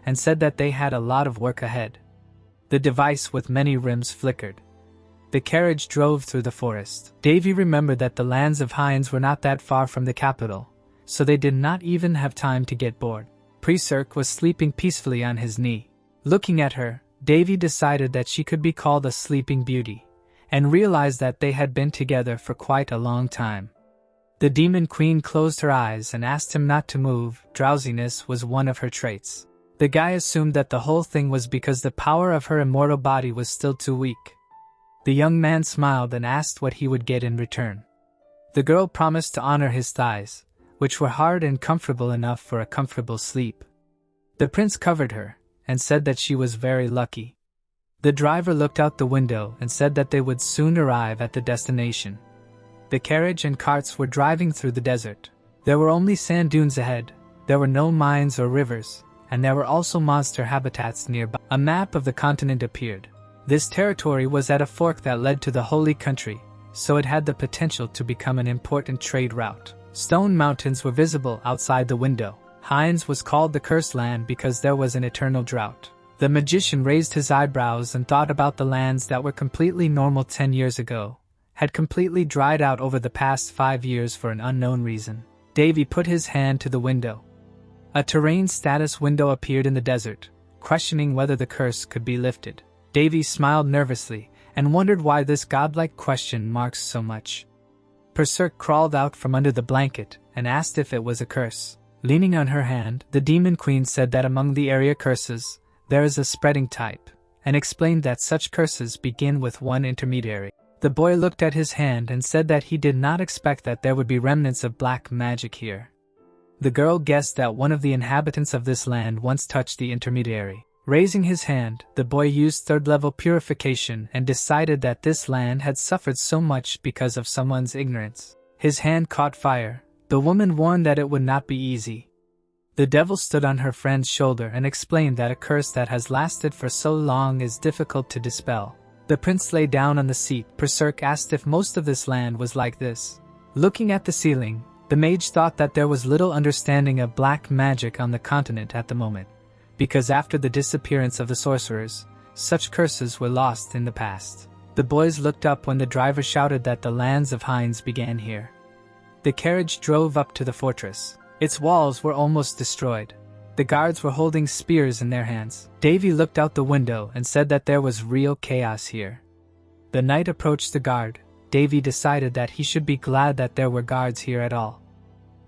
and said that they had a lot of work ahead. The device with many rims flickered. The carriage drove through the forest. Davy remembered that the lands of Hines were not that far from the capital, so they did not even have time to get bored. Priest was sleeping peacefully on his knee. Looking at her, Davy decided that she could be called a sleeping beauty, and realized that they had been together for quite a long time. The Demon Queen closed her eyes and asked him not to move. Drowsiness was one of her traits. The guy assumed that the whole thing was because the power of her immortal body was still too weak. The young man smiled and asked what he would get in return. The girl promised to honor his thighs, which were hard and comfortable enough for a comfortable sleep. The prince covered her, and said that she was very lucky. The driver looked out the window and said that they would soon arrive at the destination. The carriage and carts were driving through the desert. There were only sand dunes ahead, there were no mines or rivers, and there were also monster habitats nearby. A map of the continent appeared. This territory was at a fork that led to the Holy Country, so it had the potential to become an important trade route. Stone mountains were visible outside the window. Hines was called the Cursed Land because there was an eternal drought. The magician raised his eyebrows and thought about the lands that were completely normal 10 years ago, had completely dried out over the past 5 years for an unknown reason. Davy put his hand to the window. A terrain status window appeared in the desert, questioning whether the curse could be lifted. Davy smiled nervously and wondered why this godlike question marks so much. Berserk crawled out from under the blanket and asked if it was a curse. Leaning on her hand, the Demon Queen said that among the area curses, there is a spreading type, and explained that such curses begin with one intermediary. The boy looked at his hand and said that he did not expect that there would be remnants of black magic here. The girl guessed that one of the inhabitants of this land once touched the intermediary. Raising his hand, the boy used third-level purification and decided that this land had suffered so much because of someone's ignorance. His hand caught fire. The woman warned that it would not be easy. The devil stood on her friend's shoulder and explained that a curse that has lasted for so long is difficult to dispel. The prince lay down on the seat. Berserk asked if most of this land was like this. Looking at the ceiling, the mage thought that there was little understanding of black magic on the continent at the moment, because after the disappearance of the sorcerers, such curses were lost in the past. The boys looked up when the driver shouted that the lands of Hines began here. The carriage drove up to the fortress. Its walls were almost destroyed. The guards were holding spears in their hands. Davy looked out the window and said that there was real chaos here. The knight approached the guard. Davy decided that he should be glad that there were guards here at all.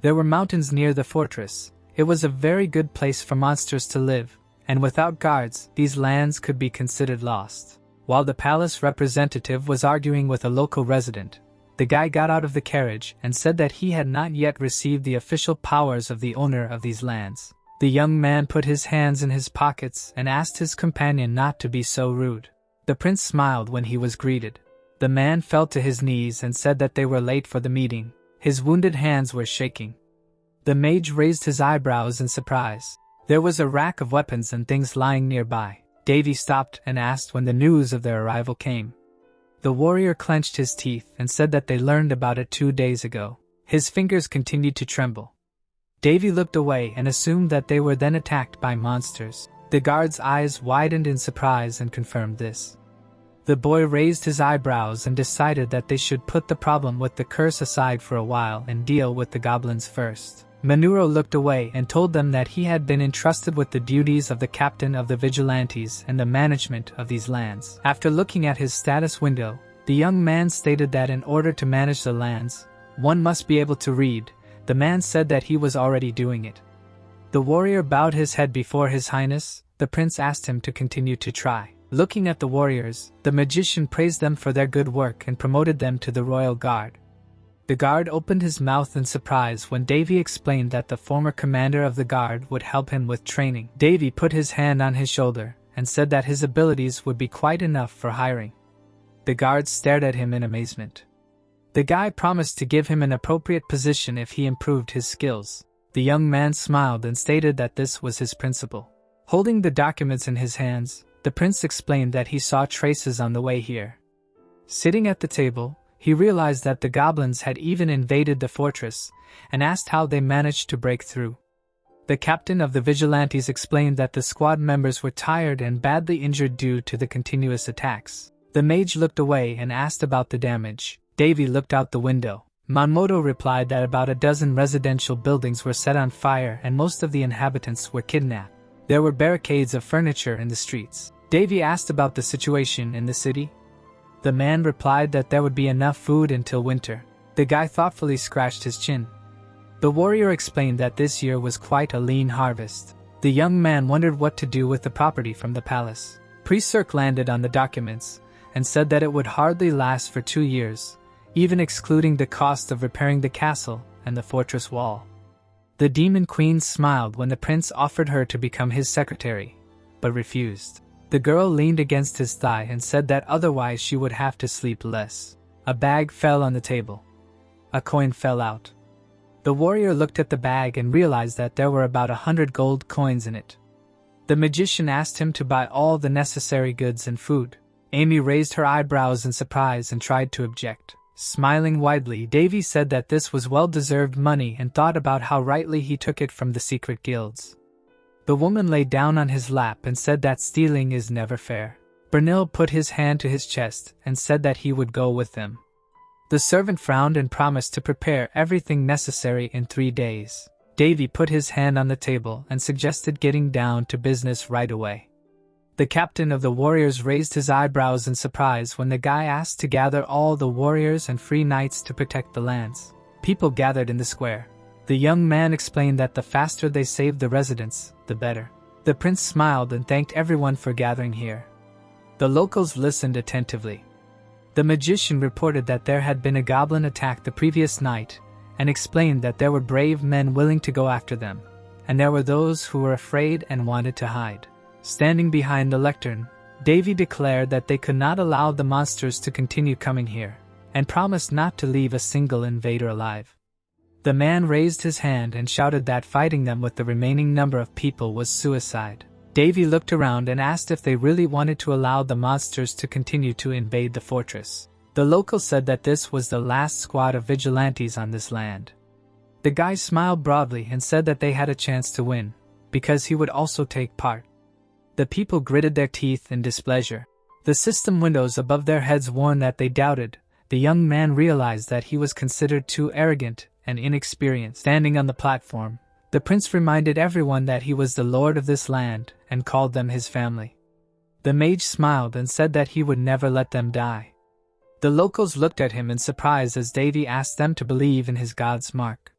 There were mountains near the fortress. It was a very good place for monsters to live, and without guards, these lands could be considered lost. While the palace representative was arguing with a local resident, the guy got out of the carriage and said that he had not yet received the official powers of the owner of these lands. The young man put his hands in his pockets and asked his companion not to be so rude. The prince smiled when he was greeted. The man fell to his knees and said that they were late for the meeting. His wounded hands were shaking. The mage raised his eyebrows in surprise. There was a rack of weapons and things lying nearby. Davy stopped and asked when the news of their arrival came. The warrior clenched his teeth and said that they learned about it 2 days ago. His fingers continued to tremble. Davy looked away and assumed that they were then attacked by monsters. The guard's eyes widened in surprise and confirmed this. The boy raised his eyebrows and decided that they should put the problem with the curse aside for a while and deal with the goblins first. Manhwa looked away and told them that he had been entrusted with the duties of the captain of the vigilantes and the management of these lands. After looking at his status window, the young man stated that in order to manage the lands, one must be able to read. The man said that he was already doing it. The warrior bowed his head before His Highness. The prince asked him to continue to try. Looking at the warriors, the magician praised them for their good work and promoted them to the royal guard. The guard opened his mouth in surprise when Davy explained that the former commander of the guard would help him with training. Davy put his hand on his shoulder and said that his abilities would be quite enough for hiring. The guards stared at him in amazement. The guy promised to give him an appropriate position if he improved his skills. The young man smiled and stated that this was his principle. Holding the documents in his hands, the prince explained that he saw traces on the way here. Sitting at the table, he realized that the goblins had even invaded the fortress and asked how they managed to break through. The captain of the vigilantes explained that the squad members were tired and badly injured due to the continuous attacks. The mage looked away and asked about the damage. Davy looked out the window. Manhwa replied that about a dozen residential buildings were set on fire and most of the inhabitants were kidnapped. There were barricades of furniture in the streets. Davy asked about the situation in the city. The man replied that there would be enough food until winter. The guy thoughtfully scratched his chin. The warrior explained that this year was quite a lean harvest. The young man wondered what to do with the property from the palace. Priest landed on the documents and said that it would hardly last for 2 years, even excluding the cost of repairing the castle and the fortress wall. The demon queen smiled when the prince offered her to become his secretary, but refused. The girl leaned against his thigh and said that otherwise she would have to sleep less. A bag fell on the table. A coin fell out. The warrior looked at the bag and realized that there were about 100 gold coins in it. The magician asked him to buy all the necessary goods and food. Amy raised her eyebrows in surprise and tried to object. Smiling widely, Davy said that this was well-deserved money and thought about how rightly he took it from the secret guilds. The woman lay down on his lap and said that stealing is never fair. Bernil put his hand to his chest and said that he would go with them. The servant frowned and promised to prepare everything necessary in 3 days. Davy put his hand on the table and suggested getting down to business right away. The captain of the warriors raised his eyebrows in surprise when the guy asked to gather all the warriors and free knights to protect the lands. People gathered in the square. The young man explained that the faster they saved the residents, the better. The prince smiled and thanked everyone for gathering here. The locals listened attentively. The magician reported that there had been a goblin attack the previous night and explained that there were brave men willing to go after them, and there were those who were afraid and wanted to hide. Standing behind the lectern, Davy declared that they could not allow the monsters to continue coming here, and promised not to leave a single invader alive. The man raised his hand and shouted that fighting them with the remaining number of people was suicide. Davy looked around and asked if they really wanted to allow the monsters to continue to invade the fortress. The locals said that this was the last squad of vigilantes on this land. The guy smiled broadly and said that they had a chance to win, because he would also take part. The people gritted their teeth in displeasure. The system windows above their heads warned that they doubted. The young man realized that he was considered too arrogant and inexperienced. Standing on the platform, the prince reminded everyone that he was the lord of this land and called them his family. The mage smiled and said that he would never let them die. The locals looked at him in surprise as Davy asked them to believe in his god's mark.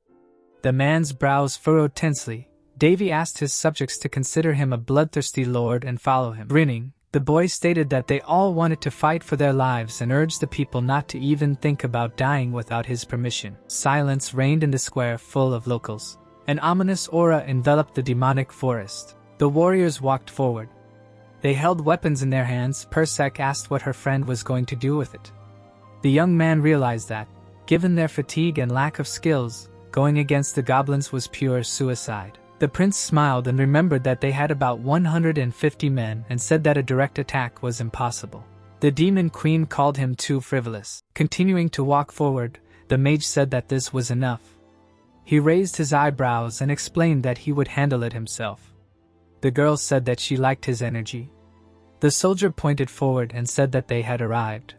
The man's brows furrowed tensely. Davy asked his subjects to consider him a bloodthirsty lord and follow him. Grinning, the boy stated that they all wanted to fight for their lives and urged the people not to even think about dying without his permission. Silence reigned in the square full of locals. An ominous aura enveloped the demonic forest. The warriors walked forward. They held weapons in their hands. Persek asked what her friend was going to do with it. The young man realized that, given their fatigue and lack of skills, going against the goblins was pure suicide. The prince smiled and remembered that they had about 150 men and said that a direct attack was impossible. The demon queen called him too frivolous. Continuing to walk forward, the mage said that this was enough. He raised his eyebrows and explained that he would handle it himself. The girl said that she liked his energy. The soldier pointed forward and said that they had arrived.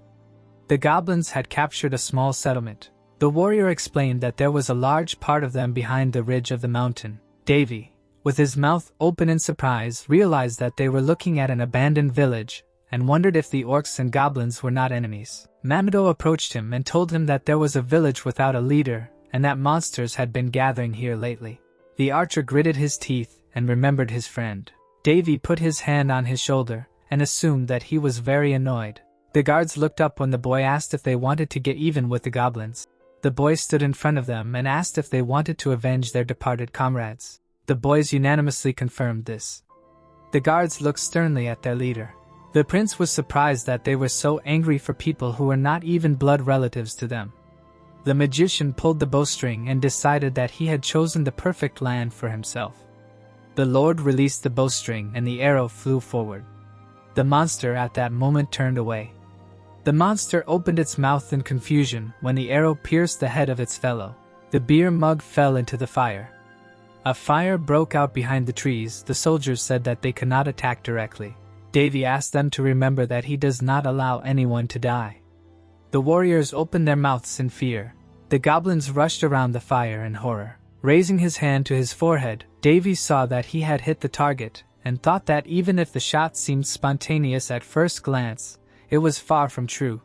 The goblins had captured a small settlement. The warrior explained that there was a large part of them behind the ridge of the mountain. Davy, with his mouth open in surprise, realized that they were looking at an abandoned village and wondered if the orcs and goblins were not enemies. Mamado approached him and told him that there was a village without a leader and that monsters had been gathering here lately. The archer gritted his teeth and remembered his friend. Davy put his hand on his shoulder and assumed that he was very annoyed. The guards looked up when the boy asked if they wanted to get even with the goblins. The boy stood in front of them and asked if they wanted to avenge their departed comrades. The boys unanimously confirmed this. The guards looked sternly at their leader. The prince was surprised that they were so angry for people who were not even blood relatives to them. The magician pulled the bowstring and decided that he had chosen the perfect land for himself. The lord released the bowstring and the arrow flew forward. The monster at that moment turned away. The monster opened its mouth in confusion when the arrow pierced the head of its fellow. The beer mug fell into the fire. A fire broke out behind the trees. The soldiers said that they could not attack directly. Davy asked them to remember that he does not allow anyone to die. The warriors opened their mouths in fear. The goblins rushed around the fire in horror. Raising his hand to his forehead, Davy saw that he had hit the target and thought that even if the shot seemed spontaneous at first glance, it was far from true.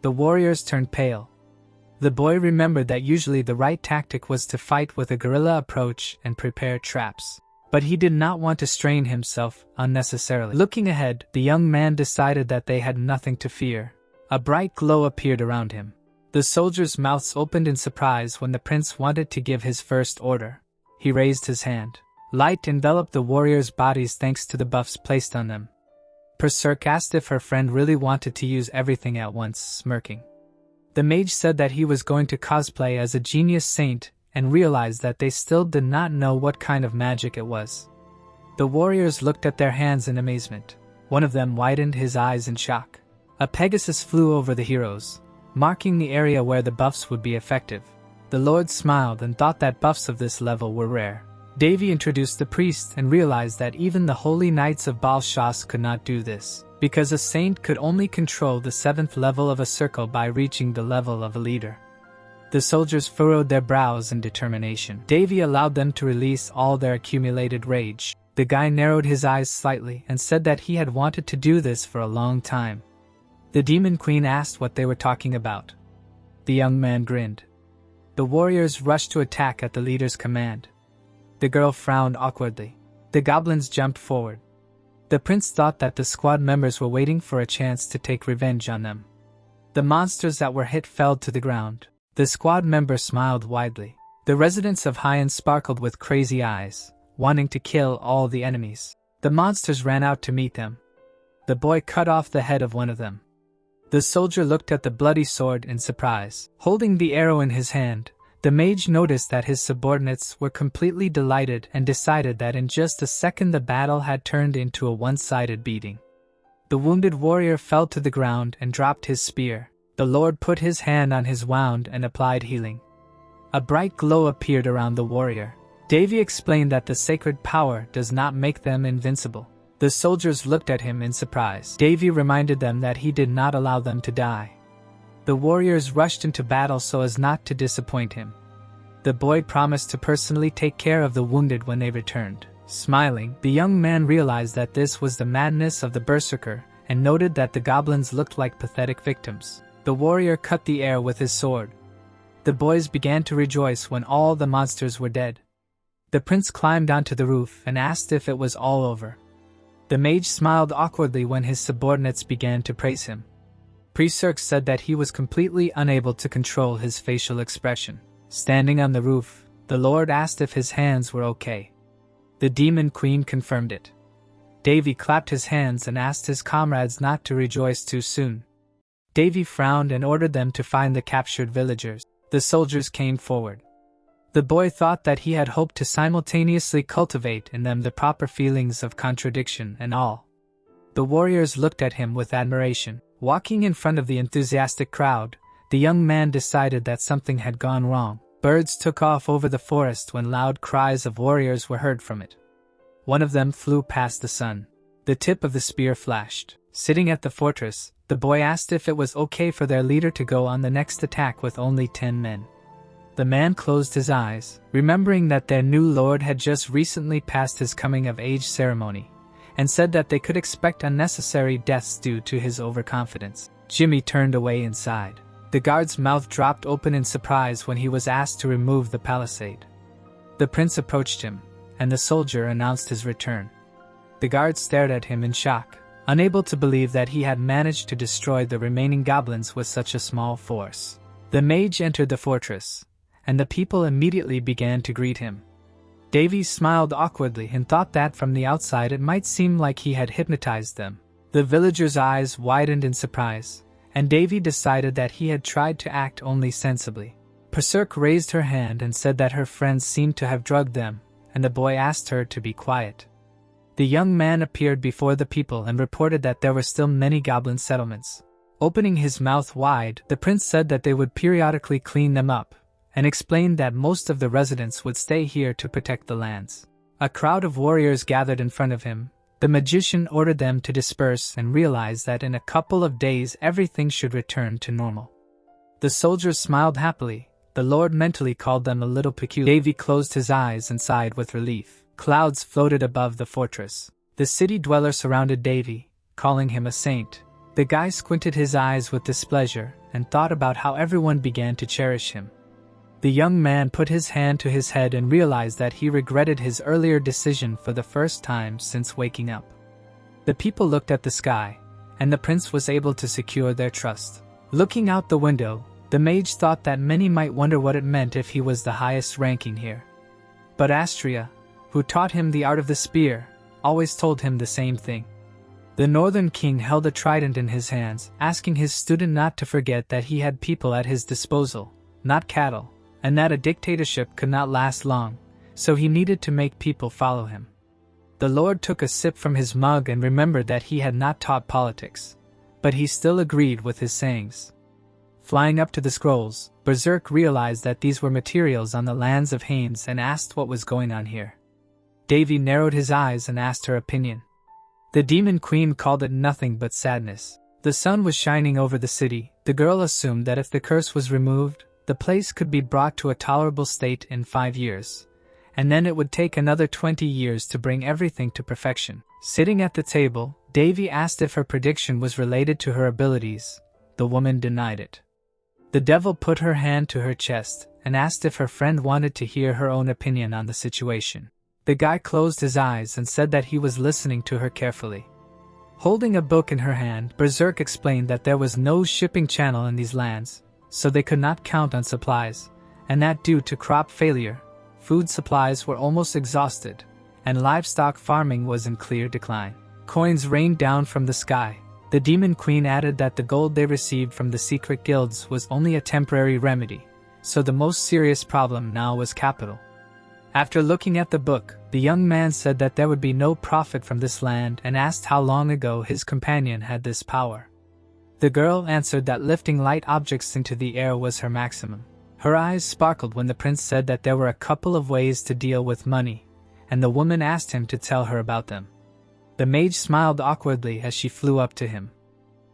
The warriors turned pale. The boy remembered that usually the right tactic was to fight with a guerrilla approach and prepare traps. But he did not want to strain himself unnecessarily. Looking ahead, the young man decided that they had nothing to fear. A bright glow appeared around him. The soldiers' mouths opened in surprise when the prince wanted to give his first order. He raised his hand. Light enveloped the warriors' bodies thanks to the buffs placed on them. Berserk asked if her friend really wanted to use everything at once, smirking. The mage said that he was going to cosplay as a genius saint and realized that they still did not know what kind of magic it was. The warriors looked at their hands in amazement. One of them widened his eyes in shock. A Pegasus flew over the heroes, marking the area where the buffs would be effective. The Lord smiled and thought that buffs of this level were rare. Davy introduced the priest and realized that even the holy knights of Baal Shas could not do this, because a saint could only control the 7th level of a circle by reaching the level of a leader. The soldiers furrowed their brows in determination. Davy allowed them to release all their accumulated rage. The guy narrowed his eyes slightly and said that he had wanted to do this for a long time. The demon queen asked what they were talking about. The young man grinned. The warriors rushed to attack at the leader's command. The girl frowned awkwardly. The goblins jumped forward. The prince thought that the squad members were waiting for a chance to take revenge on them. The monsters that were hit fell to the ground. The squad member smiled widely. The residents of Hyan sparkled with crazy eyes, wanting to kill all the enemies. The monsters ran out to meet them. The boy cut off the head of one of them. The soldier looked at the bloody sword in surprise. Holding the arrow in his hand, the mage noticed that his subordinates were completely delighted and decided that in just a second the battle had turned into a one-sided beating. The wounded warrior fell to the ground and dropped his spear. The Lord put his hand on his wound and applied healing. A bright glow appeared around the warrior. Davy explained that the sacred power does not make them invincible. The soldiers looked at him in surprise. Davy reminded them that he did not allow them to die. The warriors rushed into battle so as not to disappoint him. The boy promised to personally take care of the wounded when they returned. Smiling, the young man realized that this was the madness of the berserker and noted that the goblins looked like pathetic victims. The warrior cut the air with his sword. The boys began to rejoice when all the monsters were dead. The prince climbed onto the roof and asked if it was all over. The mage smiled awkwardly when his subordinates began to praise him. Berserk said that he was completely unable to control his facial expression. Standing on the roof, the Lord asked if his hands were okay. The demon queen confirmed it. Davy clapped his hands and asked his comrades not to rejoice too soon. Davy frowned and ordered them to find the captured villagers. The soldiers came forward. The boy thought that he had hoped to simultaneously cultivate in them the proper feelings of contradiction and awe. The warriors looked at him with admiration. Walking in front of the enthusiastic crowd, the young man decided that something had gone wrong. Birds took off over the forest when loud cries of warriors were heard from it. One of them flew past the sun. The tip of the spear flashed. Sitting at the fortress, the boy asked if it was okay for their leader to go on the next attack with only 10 men. The man closed his eyes, remembering that their new lord had just recently passed his coming-of-age ceremony, and said that they could expect unnecessary deaths due to his overconfidence. Jimmy turned away inside. The guard's mouth dropped open in surprise when he was asked to remove the palisade. The prince approached him, and the soldier announced his return. The guard stared at him in shock, unable to believe that he had managed to destroy the remaining goblins with such a small force. The mage entered the fortress, and the people immediately began to greet him. Davy smiled awkwardly and thought that from the outside it might seem like he had hypnotized them. The villagers' eyes widened in surprise, and Davy decided that he had tried to act only sensibly. Berserk raised her hand and said that her friends seemed to have drugged them, and the boy asked her to be quiet. The young man appeared before the people and reported that there were still many goblin settlements. Opening his mouth wide, the prince said that they would periodically clean them up, and explained that most of the residents would stay here to protect the lands. A crowd of warriors gathered in front of him. The magician ordered them to disperse and realized that in a couple of days everything should return to normal. The soldiers smiled happily. The Lord mentally called them a little peculiar. Davy closed his eyes and sighed with relief. Clouds floated above the fortress. The city dweller surrounded Davy, calling him a saint. The guy squinted his eyes with displeasure and thought about how everyone began to cherish him. The young man put his hand to his head and realized that he regretted his earlier decision for the first time since waking up. The people looked at the sky, and the prince was able to secure their trust. Looking out the window, the mage thought that many might wonder what it meant if he was the highest ranking here. But Astria, who taught him the art of the spear, always told him the same thing. The northern king held a trident in his hands, asking his student not to forget that he had people at his disposal, not cattle, and that a dictatorship could not last long, so he needed to make people follow him. The lord took a sip from his mug and remembered that he had not taught politics, but he still agreed with his sayings. Flying up to the scrolls, Berserk realized that these were materials on the lands of Haines and asked what was going on here. Davy narrowed his eyes and asked her opinion. The demon queen called it nothing but sadness. The sun was shining over the city. The girl assumed that if the curse was removed, the place could be brought to a tolerable state in 5 years, and then it would take another 20 years to bring everything to perfection. Sitting at the table, Davy asked if her prediction was related to her abilities. The woman denied it. The devil put her hand to her chest and asked if her friend wanted to hear her own opinion on the situation. The guy closed his eyes and said that he was listening to her carefully. Holding a book in her hand, Berserk explained that there was no shipping channel in these lands, so they could not count on supplies, and that due to crop failure, food supplies were almost exhausted, and livestock farming was in clear decline. Coins rained down from the sky. The demon queen added that the gold they received from the secret guilds was only a temporary remedy, so the most serious problem now was capital. After looking at the book, the young man said that there would be no profit from this land and asked how long ago his companion had this power. The girl answered that lifting light objects into the air was her maximum. Her eyes sparkled when the prince said that there were a couple of ways to deal with money, and the woman asked him to tell her about them. The mage smiled awkwardly as she flew up to him.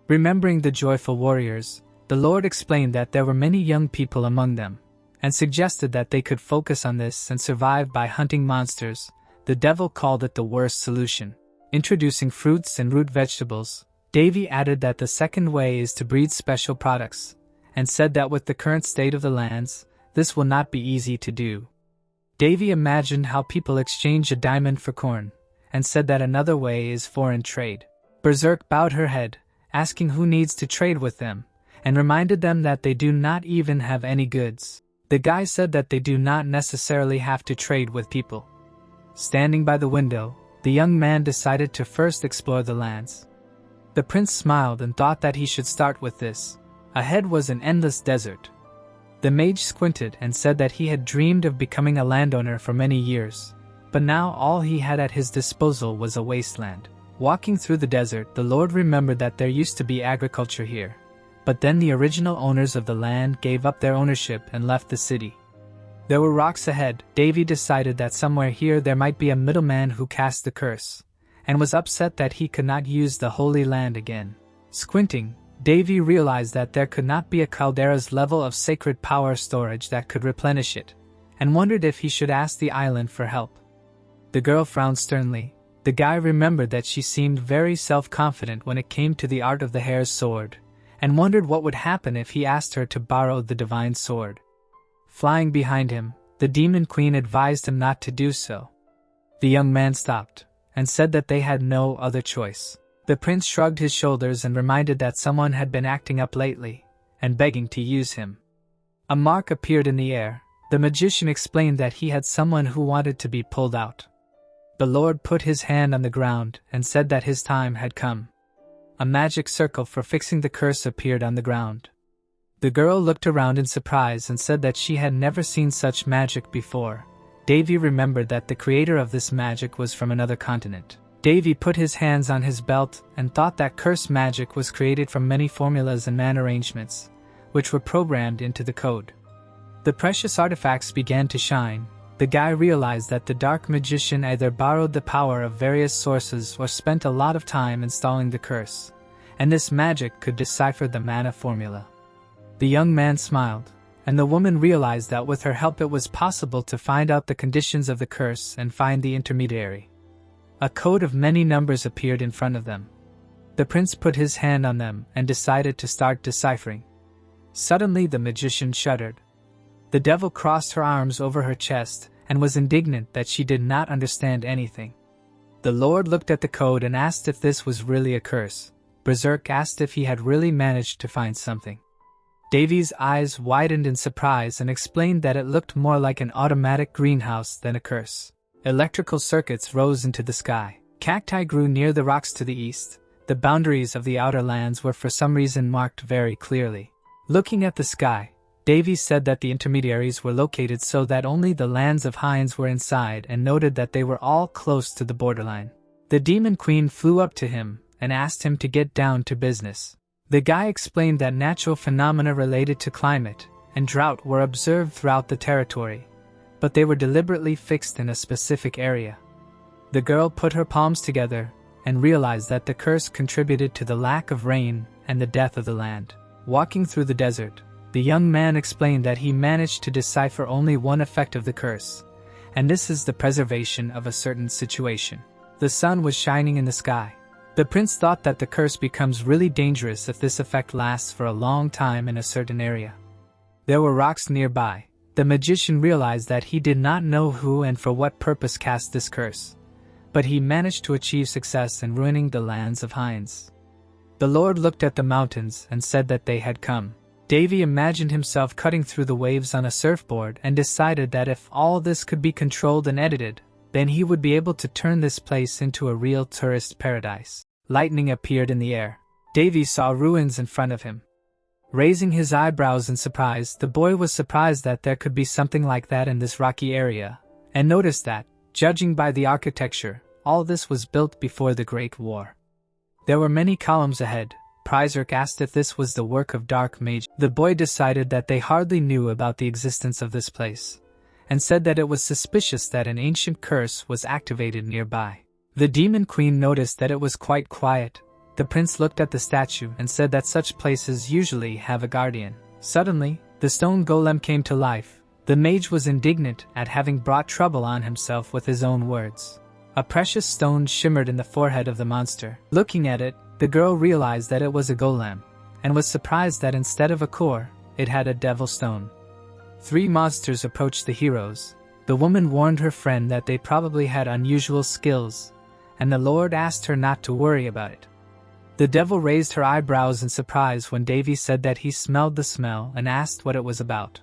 Remembering the joyful warriors, the lord explained that there were many young people among them, and suggested that they could focus on this and survive by hunting monsters. The devil called it the worst solution. Introducing fruits and root vegetables, Davy added that the second way is to breed special products, and said that with the current state of the lands, this will not be easy to do. Davy imagined how people exchange a diamond for corn, and said that another way is foreign trade. Berserk bowed her head, asking who needs to trade with them, and reminded them that they do not even have any goods. The guy said that they do not necessarily have to trade with people. Standing by the window, the young man decided to first explore the lands. The prince smiled and thought that he should start with this. Ahead was an endless desert. The mage squinted and said that he had dreamed of becoming a landowner for many years, but now all he had at his disposal was a wasteland. Walking through the desert, the lord remembered that there used to be agriculture here. But then the original owners of the land gave up their ownership and left the city. There were rocks ahead. Davy decided that somewhere here there might be a middleman who cast the curse, and was upset that he could not use the Holy Land again. Squinting, Davy realized that there could not be a caldera's level of sacred power storage that could replenish it, and wondered if he should ask the island for help. The girl frowned sternly. The guy remembered that she seemed very self-confident when it came to the art of the hare's sword, and wondered what would happen if he asked her to borrow the divine sword. Flying behind him, the demon queen advised him not to do so. The young man stopped, and said that they had no other choice. The prince shrugged his shoulders and reminded that someone had been acting up lately, and begging to use him. A mark appeared in the air. The magician explained that he had someone who wanted to be pulled out. The lord put his hand on the ground and said that his time had come. A magic circle for fixing the curse appeared on the ground. The girl looked around in surprise and said that she had never seen such magic before. Davy remembered that the creator of this magic was from another continent. Davy put his hands on his belt and thought that curse magic was created from many formulas and man arrangements, which were programmed into the code. The precious artifacts began to shine. The guy realized that the dark magician either borrowed the power of various sources or spent a lot of time installing the curse, and this magic could decipher the mana formula. The young man smiled, and the woman realized that with her help it was possible to find out the conditions of the curse and find the intermediary. A code of many numbers appeared in front of them. The prince put his hand on them and decided to start deciphering. Suddenly the magician shuddered. The devil crossed her arms over her chest and was indignant that she did not understand anything. The Lord looked at the code and asked if this was really a curse. Berserk asked if he had really managed to find something. Davy's eyes widened in surprise and explained that it looked more like an automatic greenhouse than a curse. Electrical circuits rose into the sky. Cacti grew near the rocks to the east. The boundaries of the outer lands were for some reason marked very clearly. Looking at the sky, Davy said that the intermediaries were located so that only the lands of Hinds were inside and noted that they were all close to the borderline. The Demon Queen flew up to him and asked him to get down to business. The guy explained that natural phenomena related to climate and drought were observed throughout the territory, but they were deliberately fixed in a specific area. The girl put her palms together and realized that the curse contributed to the lack of rain and the death of the land. Walking through the desert, the young man explained that he managed to decipher only one effect of the curse, and this is the preservation of a certain situation. The sun was shining in the sky. The prince thought that the curse becomes really dangerous if this effect lasts for a long time in a certain area. There were rocks nearby. The magician realized that he did not know who and for what purpose cast this curse, but he managed to achieve success in ruining the lands of Hinds. The Lord looked at the mountains and said that they had come. Davy imagined himself cutting through the waves on a surfboard and decided that if all this could be controlled and edited, then he would be able to turn this place into a real tourist paradise. Lightning appeared in the air. Davy saw ruins in front of him. Raising his eyebrows in surprise, the boy was surprised that there could be something like that in this rocky area, and noticed that, judging by the architecture, all this was built before the Great War. There were many columns ahead. Prizerk asked if this was the work of dark mage. The boy decided that they hardly knew about the existence of this place, and said that it was suspicious that an ancient curse was activated nearby. The Demon Queen noticed that it was quite quiet. The prince looked at the statue and said that such places usually have a guardian. Suddenly, the stone golem came to life. The mage was indignant at having brought trouble on himself with his own words. A precious stone shimmered in the forehead of the monster. Looking at it, the girl realized that it was a golem, and was surprised that instead of a core, it had a devil stone. 3 monsters approached the heroes. The woman warned her friend that they probably had unusual skills, and the Lord asked her not to worry about it. The devil raised her eyebrows in surprise when Davy said that he smelled the smell and asked what it was about.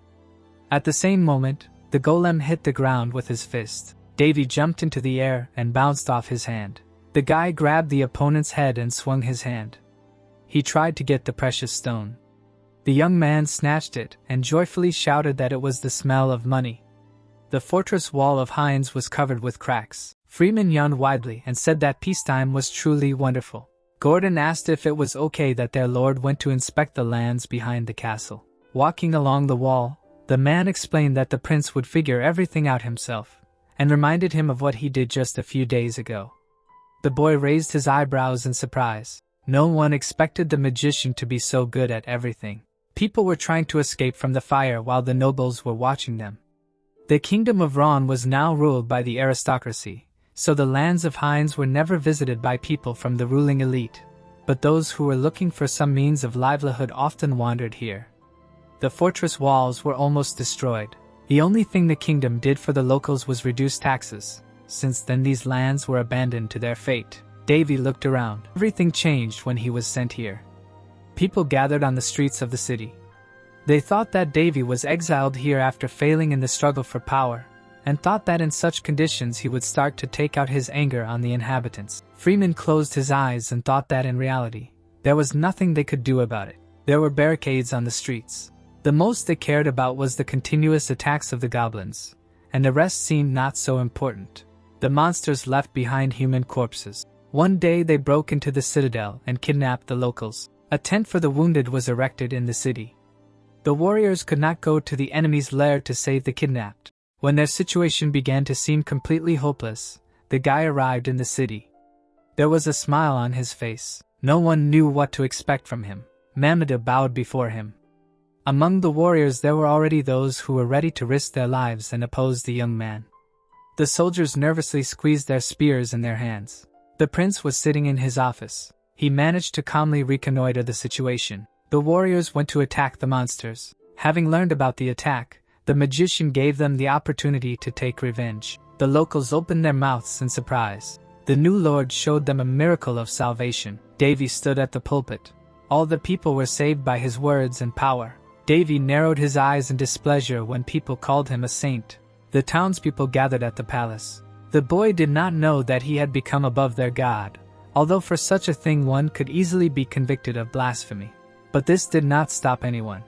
At the same moment, the golem hit the ground with his fist. Davy jumped into the air and bounced off his hand. The guy grabbed the opponent's head and swung his hand. He tried to get the precious stone. The young man snatched it and joyfully shouted that it was the smell of money. The fortress wall of Hinds was covered with cracks. Freeman yawned widely and said that peacetime was truly wonderful. Gordon asked if it was okay that their lord went to inspect the lands behind the castle. Walking along the wall, the man explained that the prince would figure everything out himself, and reminded him of what he did just a few days ago. The boy raised his eyebrows in surprise. No one expected the magician to be so good at everything. People were trying to escape from the fire while the nobles were watching them. The kingdom of Ron was now ruled by the aristocracy, so the lands of Hinds were never visited by people from the ruling elite, but those who were looking for some means of livelihood often wandered here. The fortress walls were almost destroyed. The only thing the kingdom did for the locals was reduce taxes. Since then these lands were abandoned to their fate. Davy looked around. Everything changed when he was sent here. People gathered on the streets of the city. They thought that Davy was exiled here after failing in the struggle for power, and thought that in such conditions he would start to take out his anger on the inhabitants. Freeman closed his eyes and thought that in reality, there was nothing they could do about it. There were barricades on the streets. The most they cared about was the continuous attacks of the goblins, and the rest seemed not so important. The monsters left behind human corpses. One day they broke into the citadel and kidnapped the locals. A tent for the wounded was erected in the city. The warriors could not go to the enemy's lair to save the kidnapped. When their situation began to seem completely hopeless, the guy arrived in the city. There was a smile on his face. No one knew what to expect from him. Mamada bowed before him. Among the warriors there were already those who were ready to risk their lives and oppose the young man. The soldiers nervously squeezed their spears in their hands. The prince was sitting in his office. He managed to calmly reconnoiter the situation. The warriors went to attack the monsters. Having learned about the attack, the magician gave them the opportunity to take revenge. The locals opened their mouths in surprise. The new lord showed them a miracle of salvation. Davy stood at the pulpit. All the people were saved by his words and power. Davy narrowed his eyes in displeasure when people called him a saint. The townspeople gathered at the palace. The boy did not know that he had become above their god, although for such a thing one could easily be convicted of blasphemy. But this did not stop anyone.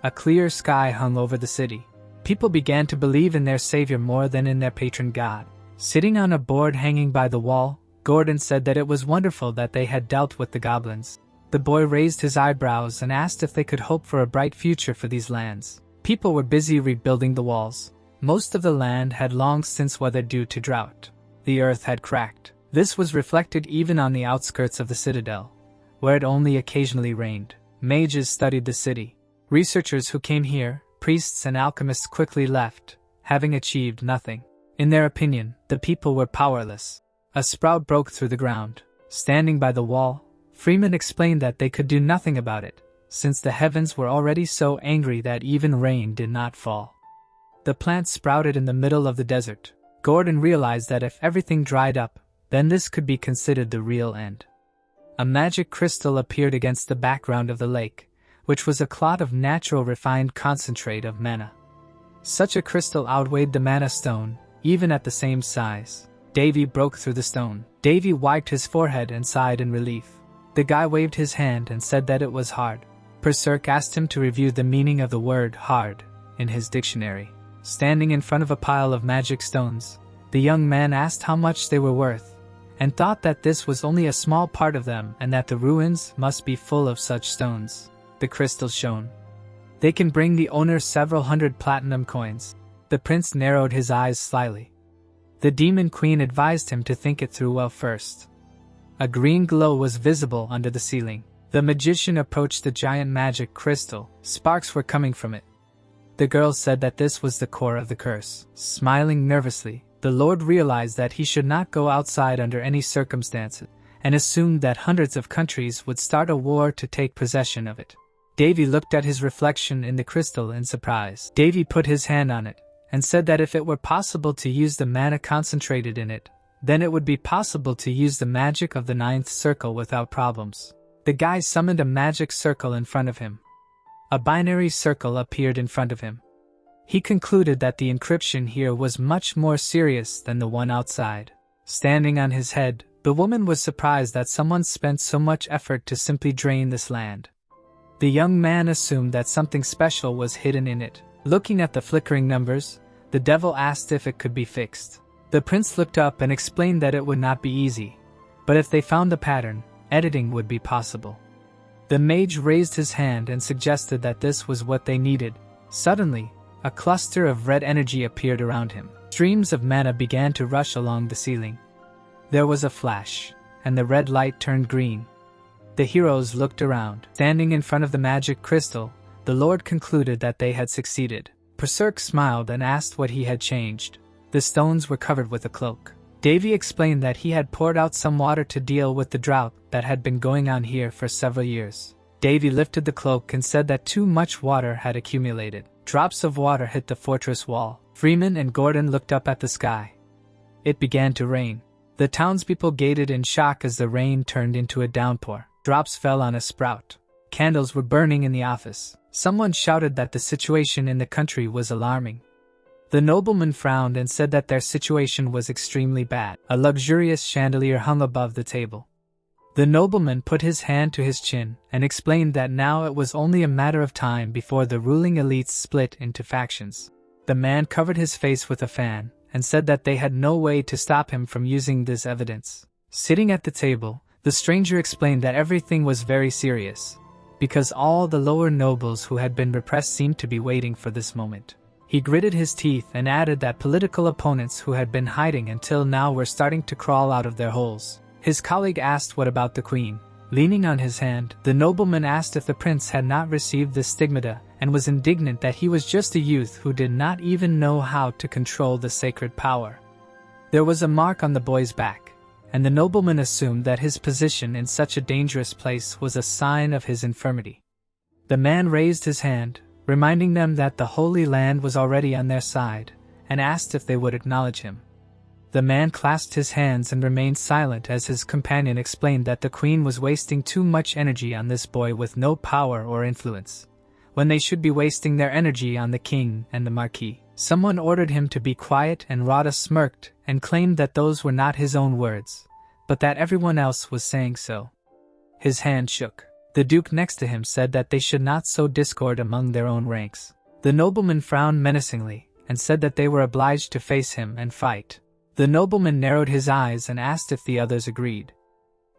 A clear sky hung over the city. People began to believe in their savior more than in their patron god. Sitting on a board hanging by the wall, Gordon said that it was wonderful that they had dealt with the goblins. The boy raised his eyebrows and asked if they could hope for a bright future for these lands. People were busy rebuilding the walls. Most of the land had long since weathered due to drought. The earth had cracked. This was reflected even on the outskirts of the citadel, where it only occasionally rained. Mages studied the city. Researchers who came here, priests and alchemists quickly left, having achieved nothing. In their opinion, the people were powerless. A sprout broke through the ground. Standing by the wall, Freeman explained that they could do nothing about it, since the heavens were already so angry that even rain did not fall. The plant sprouted in the middle of the desert. Gordon realized that if everything dried up, then this could be considered the real end. A magic crystal appeared against the background of the lake, which was a clot of natural refined concentrate of mana. Such a crystal outweighed the mana stone, even at the same size. Davy broke through the stone. Davy wiped his forehead and sighed in relief. The guy waved his hand and said that it was hard. Berserk asked him to review the meaning of the word hard in his dictionary. Standing in front of a pile of magic stones, the young man asked how much they were worth, and thought that this was only a small part of them and that the ruins must be full of such stones. The crystals shone. They can bring the owner several hundred platinum coins. The prince narrowed his eyes slightly. The demon queen advised him to think it through well first. A green glow was visible under the ceiling. The magician approached the giant magic crystal. Sparks were coming from it. The girl said that this was the core of the curse. Smiling nervously, the Lord realized that he should not go outside under any circumstances, and assumed that hundreds of countries would start a war to take possession of it. Davy looked at his reflection in the crystal in surprise. Davy put his hand on it, and said that if it were possible to use the mana concentrated in it, then it would be possible to use the magic of the ninth circle without problems. The guy summoned a magic circle in front of him. A binary circle appeared in front of him. He concluded that the encryption here was much more serious than the one outside. Standing on his head, the woman was surprised that someone spent so much effort to simply drain this land. The young man assumed that something special was hidden in it. Looking at the flickering numbers, the devil asked if it could be fixed. The prince looked up and explained that it would not be easy, but if they found the pattern, editing would be possible. The mage raised his hand and suggested that this was what they needed. Suddenly, a cluster of red energy appeared around him. Streams of mana began to rush along the ceiling. There was a flash, and the red light turned green. The heroes looked around. Standing in front of the magic crystal, the Lord concluded that they had succeeded. Berserk smiled and asked what he had changed. The stones were covered with a cloak. Davy explained that he had poured out some water to deal with the drought that had been going on here for several years. Davy lifted the cloak and said that too much water had accumulated. Drops of water hit the fortress wall. Freeman and Gordon looked up at the sky. It began to rain. The townspeople gazed in shock as the rain turned into a downpour. Drops fell on a sprout. Candles were burning in the office. Someone shouted that the situation in the country was alarming. The nobleman frowned and said that their situation was extremely bad. A luxurious chandelier hung above the table. The nobleman put his hand to his chin and explained that now it was only a matter of time before the ruling elites split into factions. The man covered his face with a fan and said that they had no way to stop him from using this evidence. Sitting at the table, the stranger explained that everything was very serious, because all the lower nobles who had been repressed seemed to be waiting for this moment. He gritted his teeth and added that political opponents who had been hiding until now were starting to crawl out of their holes. His colleague asked what about the queen. Leaning on his hand, the nobleman asked if the prince had not received the stigmata and was indignant that he was just a youth who did not even know how to control the sacred power. There was a mark on the boy's back, and the nobleman assumed that his position in such a dangerous place was a sign of his infirmity. The man raised his hand, reminding them that the Holy Land was already on their side, and asked if they would acknowledge him. The man clasped his hands and remained silent as his companion explained that the queen was wasting too much energy on this boy with no power or influence, when they should be wasting their energy on the king and the marquis. Someone ordered him to be quiet, and Radha smirked and claimed that those were not his own words, but that everyone else was saying so. His hand shook. The duke next to him said that they should not sow discord among their own ranks. The nobleman frowned menacingly and said that they were obliged to face him and fight. The nobleman narrowed his eyes and asked if the others agreed.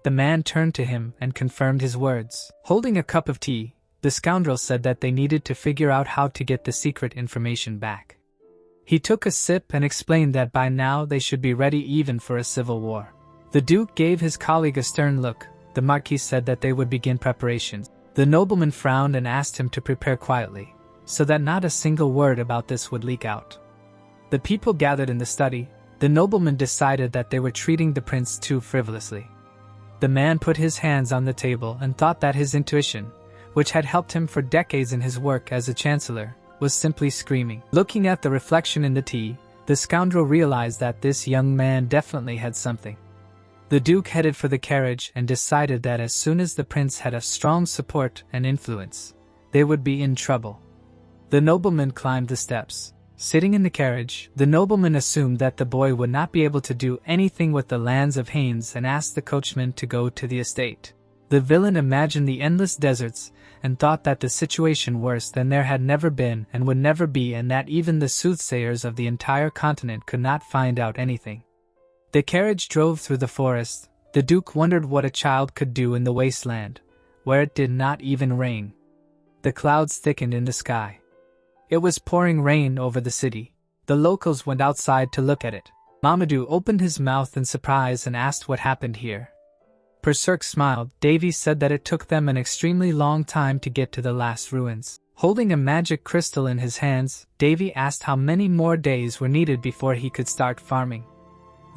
The man turned to him and confirmed his words. Holding a cup of tea, the scoundrel said that they needed to figure out how to get the secret information back. He took a sip and explained that by now they should be ready even for a civil war. The duke gave his colleague a stern look. The marquis said that they would begin preparations. The nobleman frowned and asked him to prepare quietly, so that not a single word about this would leak out. The people gathered in the study. The nobleman decided that they were treating the prince too frivolously. The man put his hands on the table and thought that his intuition, which had helped him for decades in his work as a chancellor, was simply screaming. Looking at the reflection in the tea, the scoundrel realized that this young man definitely had something. The duke headed for the carriage and decided that as soon as the prince had a strong support and influence, they would be in trouble. The nobleman climbed the steps. Sitting in the carriage, the nobleman assumed that the boy would not be able to do anything with the lands of Haines and asked the coachman to go to the estate. The villain imagined the endless deserts and thought that the situation worse than there had never been and would never be, and that even the soothsayers of the entire continent could not find out anything. The carriage drove through the forest. The duke wondered what a child could do in the wasteland, where it did not even rain. The clouds thickened in the sky. It was pouring rain over the city. The locals went outside to look at it. Mamadou opened his mouth in surprise and asked what happened here. Berserk smiled. Davy said that it took them an extremely long time to get to the last ruins. Holding a magic crystal in his hands, Davy asked how many more days were needed before he could start farming.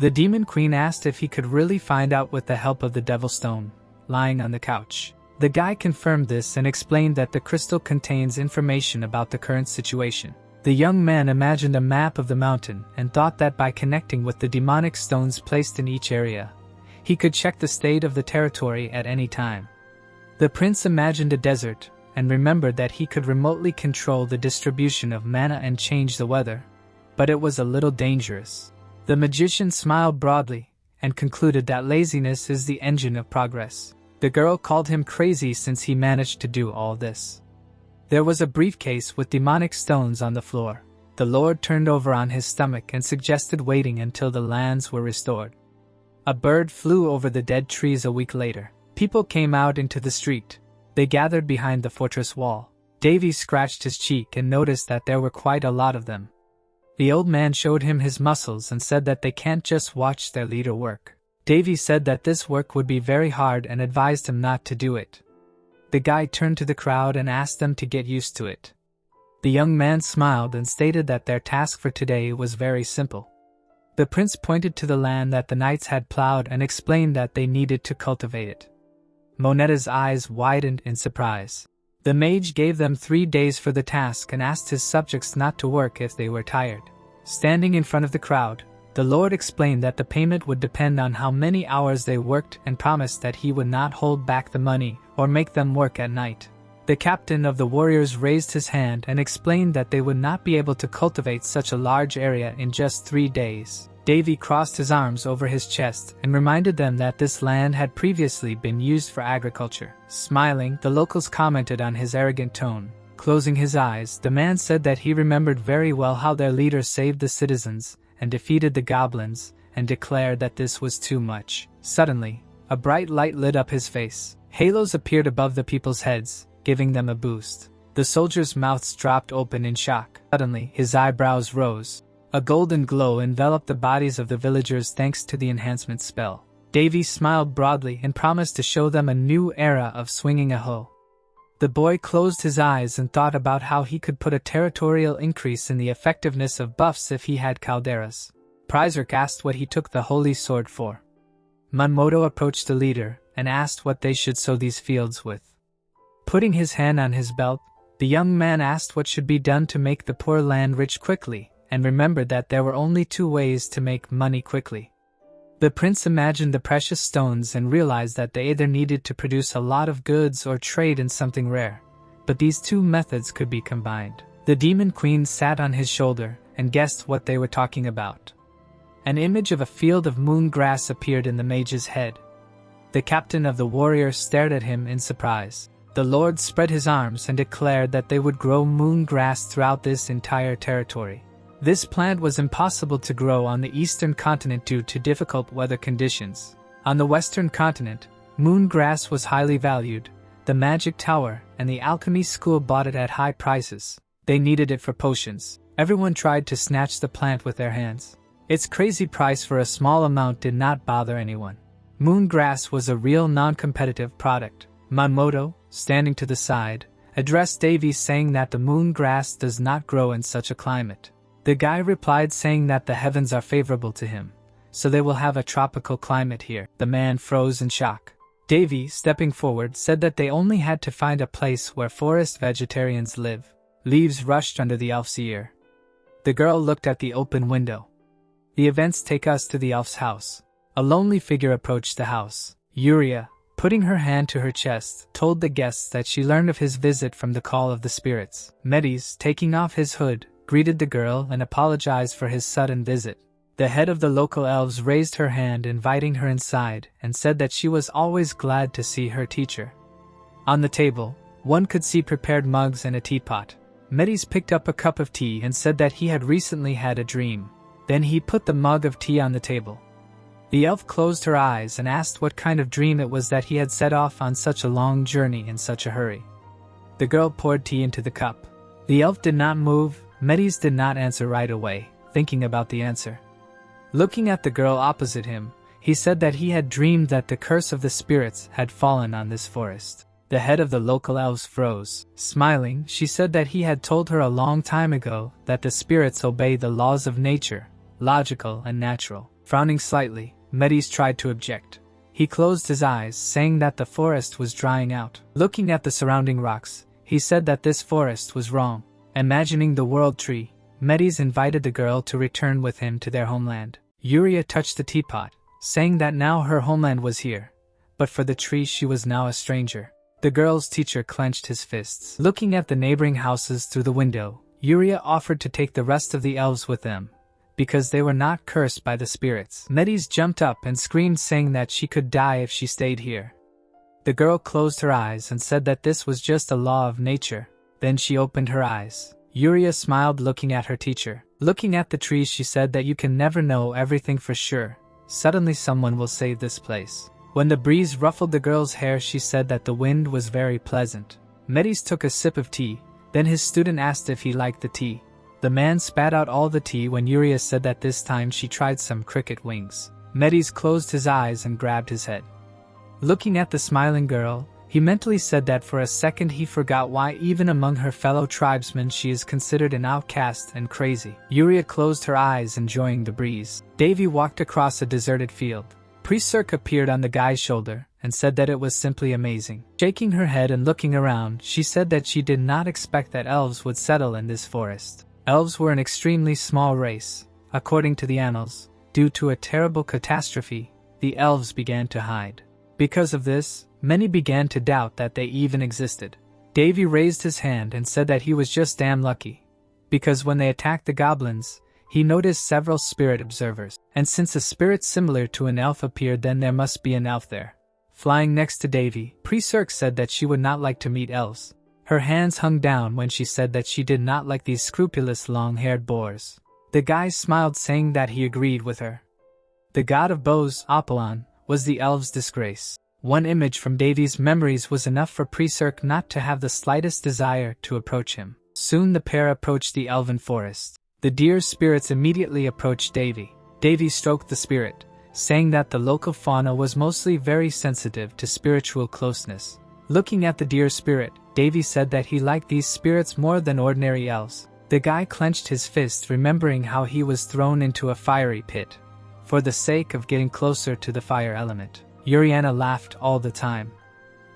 The demon queen asked if he could really find out with the help of the devil stone, lying on the couch. The guy confirmed this and explained that the crystal contains information about the current situation. The young man imagined a map of the mountain and thought that by connecting with the demonic stones placed in each area, he could check the state of the territory at any time. The prince imagined a desert and remembered that he could remotely control the distribution of mana and change the weather, but it was a little dangerous. The magician smiled broadly and concluded that laziness is the engine of progress. The girl called him crazy since he managed to do all this. There was a briefcase with demonic stones on the floor. The lord turned over on his stomach and suggested waiting until the lands were restored. A bird flew over the dead trees a week later. People came out into the street. They gathered behind the fortress wall. Davy scratched his cheek and noticed that there were quite a lot of them. The old man showed him his muscles and said that they can't just watch their leader work. Davy said that this work would be very hard and advised him not to do it. The guy turned to the crowd and asked them to get used to it. The young man smiled and stated that their task for today was very simple. The prince pointed to the land that the knights had plowed and explained that they needed to cultivate it. Monetta's eyes widened in surprise. The mage gave them 3 days for the task and asked his subjects not to work if they were tired. Standing in front of the crowd, the lord explained that the payment would depend on how many hours they worked and promised that he would not hold back the money or make them work at night. The captain of the warriors raised his hand and explained that they would not be able to cultivate such a large area in just 3 days. Davy crossed his arms over his chest and reminded them that this land had previously been used for agriculture. Smiling, the locals commented on his arrogant tone. Closing his eyes, the man said that he remembered very well how their leader saved the citizens and defeated the goblins, and declared that this was too much. Suddenly, a bright light lit up his face. Halos appeared above the people's heads, giving them a boost. The soldiers' mouths dropped open in shock. Suddenly, his eyebrows rose. A golden glow enveloped the bodies of the villagers thanks to the enhancement spell. Davy smiled broadly and promised to show them a new era of swinging a hoe. The boy closed his eyes and thought about how he could put a territorial increase in the effectiveness of buffs if he had calderas. Prizerk asked what he took the holy sword for. Manmoto approached the leader and asked what they should sow these fields with. Putting his hand on his belt, the young man asked what should be done to make the poor land rich quickly, and remembered that there were only 2 ways to make money quickly. The prince imagined the precious stones and realized that they either needed to produce a lot of goods or trade in something rare, but these 2 methods could be combined. The demon queen sat on his shoulder and guessed what they were talking about. An image of a field of moon grass appeared in the mage's head. The captain of the warriors stared at him in surprise. The lord spread his arms and declared that they would grow moon grass throughout this entire territory. This plant was impossible to grow on the eastern continent due to difficult weather conditions. On the western continent, moon grass was highly valued. The magic tower and the alchemy school bought it at high prices. They needed it for potions. Everyone tried to snatch the plant with their hands. Its crazy price for a small amount did not bother anyone. Moon grass was a real non-competitive product. Manmoto, standing to the side, addressed Davy saying that the moon grass does not grow in such a climate. The guy replied saying that the heavens are favorable to him, so they will have a tropical climate here. The man froze in shock. Davy, stepping forward, said that they only had to find a place where forest vegetarians live. Leaves rushed under the elf's ear. The girl looked at the open window. The events take us to the elf's house. A lonely figure approached the house. Yuria, putting her hand to her chest, told the guests that she learned of his visit from the call of the spirits. Medes, taking off his hood, greeted the girl and apologized for his sudden visit. The head of the local elves raised her hand inviting her inside and said that she was always glad to see her teacher. On the table, one could see prepared mugs and a teapot. Medes picked up a cup of tea and said that he had recently had a dream. Then he put the mug of tea on the table. The elf closed her eyes and asked what kind of dream it was that he had set off on such a long journey in such a hurry. The girl poured tea into the cup. The elf did not move. Medes did not answer right away, thinking about the answer. Looking at the girl opposite him, he said that he had dreamed that the curse of the spirits had fallen on this forest. The head of the local elves froze. Smiling, she said that he had told her a long time ago that the spirits obey the laws of nature, logical and natural. Frowning slightly, Medes tried to object. He closed his eyes, saying that the forest was drying out. Looking at the surrounding rocks, he said that this forest was wrong. Imagining the world tree, Medes invited the girl to return with him to their homeland. Yuria touched the teapot, saying that now her homeland was here, but for the tree she was now a stranger. The girl's teacher clenched his fists. Looking at the neighboring houses through the window, Yuria offered to take the rest of the elves with them, because they were not cursed by the spirits. Medes jumped up and screamed saying that she could die if she stayed here. The girl closed her eyes and said that this was just a law of nature. Then she opened her eyes. Yuria smiled looking at her teacher. Looking at the trees she said that you can never know everything for sure. Suddenly someone will save this place. When the breeze ruffled the girl's hair she said that the wind was very pleasant. Medes took a sip of tea. Then his student asked if he liked the tea. The man spat out all the tea when Yuria said that this time she tried some cricket wings. Medes closed his eyes and grabbed his head. Looking at the smiling girl, he mentally said that for a second he forgot why even among her fellow tribesmen she is considered an outcast and crazy. Yuria closed her eyes enjoying the breeze. Davy walked across a deserted field. Prizerk appeared on the guy's shoulder and said that it was simply amazing. Shaking her head and looking around, she said that she did not expect that elves would settle in this forest. Elves were an extremely small race. According to the annals, due to a terrible catastrophe, the elves began to hide. Because of this, many began to doubt that they even existed. Davy raised his hand and said that he was just damn lucky, because when they attacked the goblins, he noticed several spirit observers, and since a spirit similar to an elf appeared, then there must be an elf there. Flying next to Davy, Prizerk said that she would not like to meet elves. Her hands hung down when she said that she did not like these scrupulous long-haired boars. The guy smiled saying that he agreed with her. The god of bows, Apollon, was the elves' disgrace. One image from Davy's memories was enough for Prizerk not to have the slightest desire to approach him. Soon the pair approached the elven forest. The deer spirits immediately approached Davy. Davy stroked the spirit, saying that the local fauna was mostly very sensitive to spiritual closeness. Looking at the deer spirit, Davy said that he liked these spirits more than ordinary elves. The guy clenched his fist, remembering how he was thrown into a fiery pit for the sake of getting closer to the fire element. Uriana laughed all the time.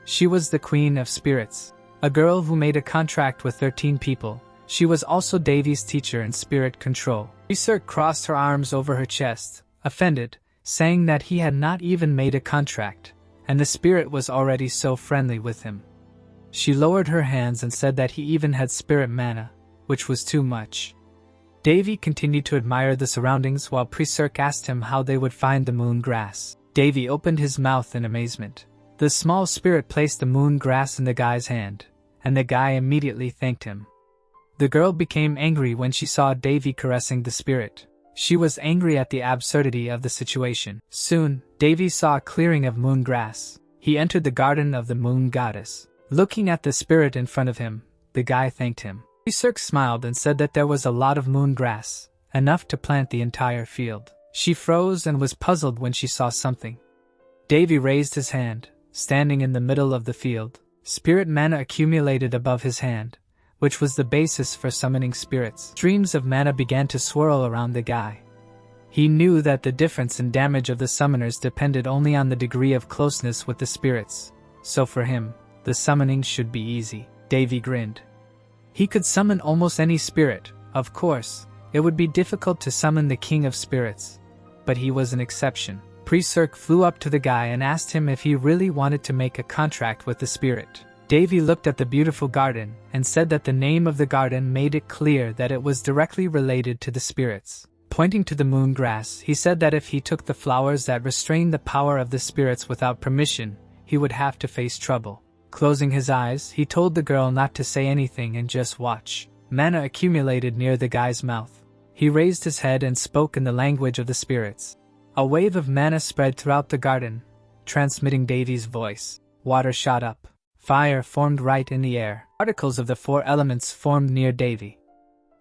She was the queen of spirits, a girl who made a contract with 13 people. She was also Davy's teacher in spirit control. Berserk crossed her arms over her chest, offended, saying that he had not even made a contract, and the spirit was already so friendly with him. She lowered her hands and said that he even had spirit mana, which was too much. Davy continued to admire the surroundings while Berserk asked him how they would find the moon grass. Davy opened his mouth in amazement. The small spirit placed the moon grass in the guy's hand, and the guy immediately thanked him. The girl became angry when she saw Davy caressing the spirit. She was angry at the absurdity of the situation. Soon, Davy saw a clearing of moon grass. He entered the garden of the moon goddess. Looking at the spirit in front of him, the guy thanked him. Berserk smiled and said that there was a lot of moon grass, enough to plant the entire field. She froze and was puzzled when she saw something. Davy raised his hand, standing in the middle of the field. Spirit mana accumulated above his hand, which was the basis for summoning spirits. Streams of mana began to swirl around the guy. He knew that the difference in damage of the summoners depended only on the degree of closeness with the spirits, so for him, the summoning should be easy. Davy grinned. He could summon almost any spirit. Of course, it would be difficult to summon the king of spirits, but he was an exception. Berserk flew up to the guy and asked him if he really wanted to make a contract with the spirit. Davy looked at the beautiful garden and said that the name of the garden made it clear that it was directly related to the spirits. Pointing to the moon grass, he said that if he took the flowers that restrained the power of the spirits without permission, he would have to face trouble. Closing his eyes, he told the girl not to say anything and just watch. Mana accumulated near the guy's mouth. He raised his head and spoke in the language of the spirits. A wave of mana spread throughout the garden, transmitting Davy's voice. Water shot up. Fire formed right in the air. Particles of the 4 elements formed near Davy.